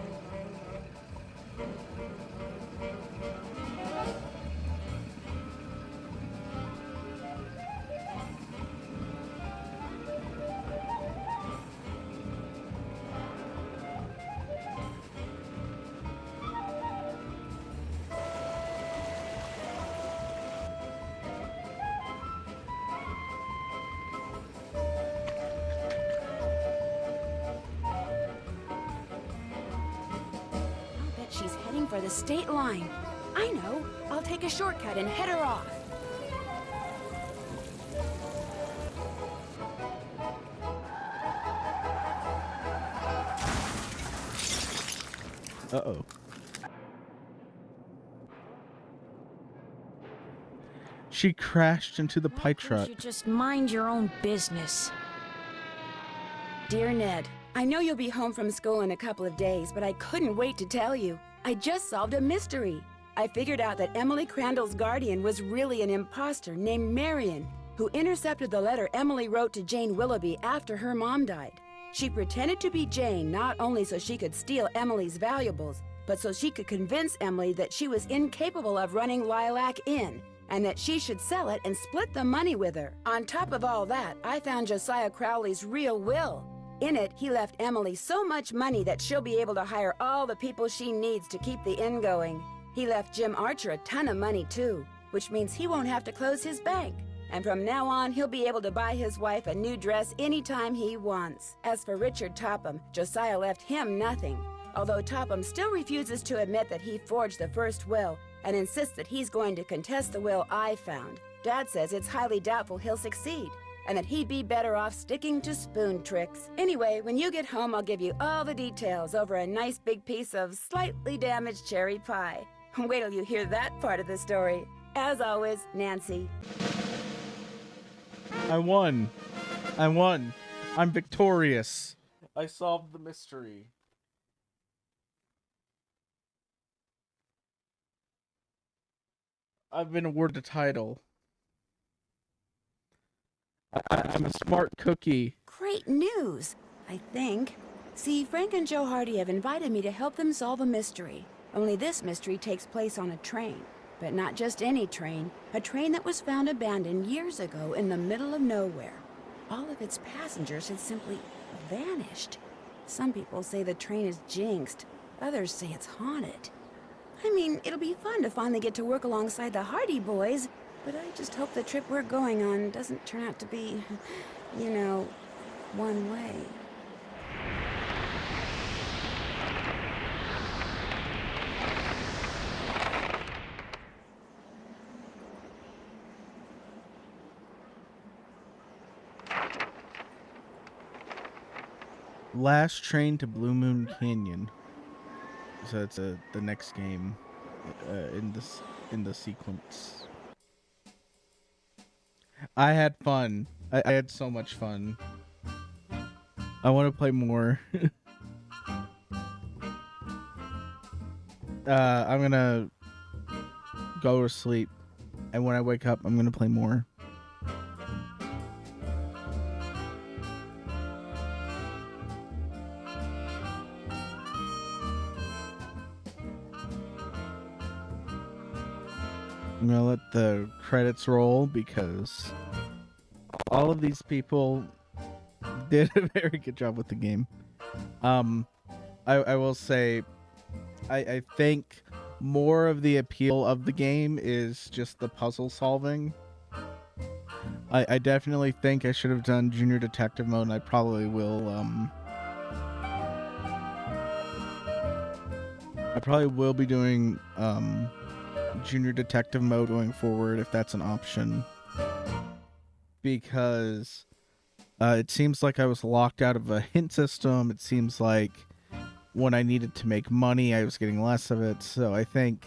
She's heading for the state line. I know. I'll take a shortcut and head her off. Uh-oh. She crashed into the pie truck. You just mind your own business. Dear Ned, I know you'll be home from school in a couple of days, but I couldn't wait to tell you. I just solved a mystery. I figured out that Emily Crandall's guardian was really an imposter named Marion, who intercepted the letter Emily wrote to Jane Willoughby after her mom died. She pretended to be Jane not only so she could steal Emily's valuables, but so she could convince Emily that she was incapable of running Lilac Inn, and that she should sell it and split the money with her. On top of all that, I found Josiah Crowley's real will. In it, he left Emily so much money that she'll be able to hire all the people she needs to keep the inn going. He left Jim Archer a ton of money too, which means he won't have to close his bank. And from now on, he'll be able to buy his wife a new dress anytime he wants. As for Richard Topham, Josiah left him nothing. Although Topham still refuses to admit that he forged the first will and insists that he's going to contest the will I found. Dad says it's highly doubtful he'll succeed, and that he'd be better off sticking to spoon tricks. Anyway, when you get home, I'll give you all the details over a nice big piece of slightly damaged cherry pie. Wait till you hear that part of the story. As always, Nancy. I won. I'm victorious. I solved the mystery. I've been awarded a title. I'm a smart cookie. Great news, I think. See, Frank and Joe Hardy have invited me to help them solve a mystery. Only this mystery takes place on a train. But not just any train. A train that was found abandoned years ago in the middle of nowhere. All of its passengers had simply vanished. Some people say the train is jinxed. Others say it's haunted. I mean, it'll be fun to finally get to work alongside the Hardy boys, but I just hope the trip we're going on doesn't turn out to be, you know, one way. Last train to Blue Moon Canyon. So it's the next game in the sequence. I had fun. I had so much fun. I want to play more. I'm gonna go to sleep, and when I wake up, I'm gonna play more. I'm gonna let the credits roll because all of these people did a very good job with the game. I will say I think more of the appeal of the game is just the puzzle solving. I definitely think I should have done Junior Detective mode, and I probably will. I probably will be doing Junior Detective mode going forward if that's an option, because it seems like I was locked out of a hint system. It seems like when I needed to make money, I was getting less of it. So I think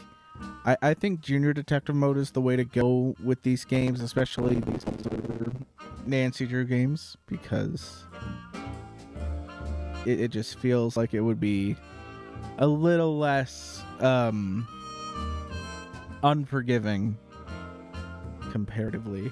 Junior Detective mode is the way to go with these games, especially these older Nancy Drew games, because it just feels like it would be a little less unforgiving comparatively.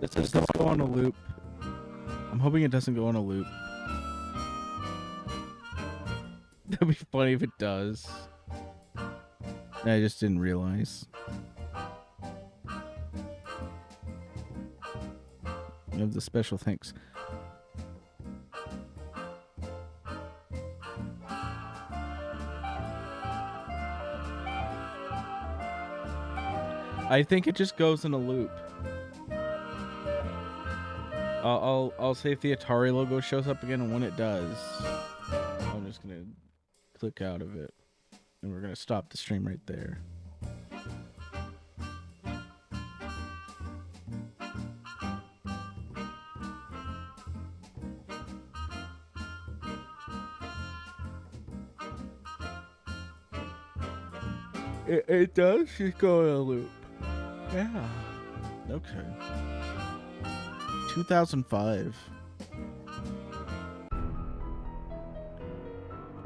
This doesn't go on a loop. I'm hoping it doesn't go on a loop. That'd be funny if it does. I just didn't realize. We have the special thanks. I think it just goes in a loop. I'll see if the Atari logo shows up again, and when it does, I'm just gonna click out of it, and we're gonna stop the stream right there. It does just go in a loop. Yeah. Okay. 2005.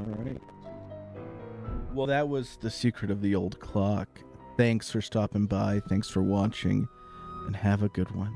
All right. Well, that was The Secret of the Old Clock. Thanks for stopping by. Thanks for watching. And have a good one.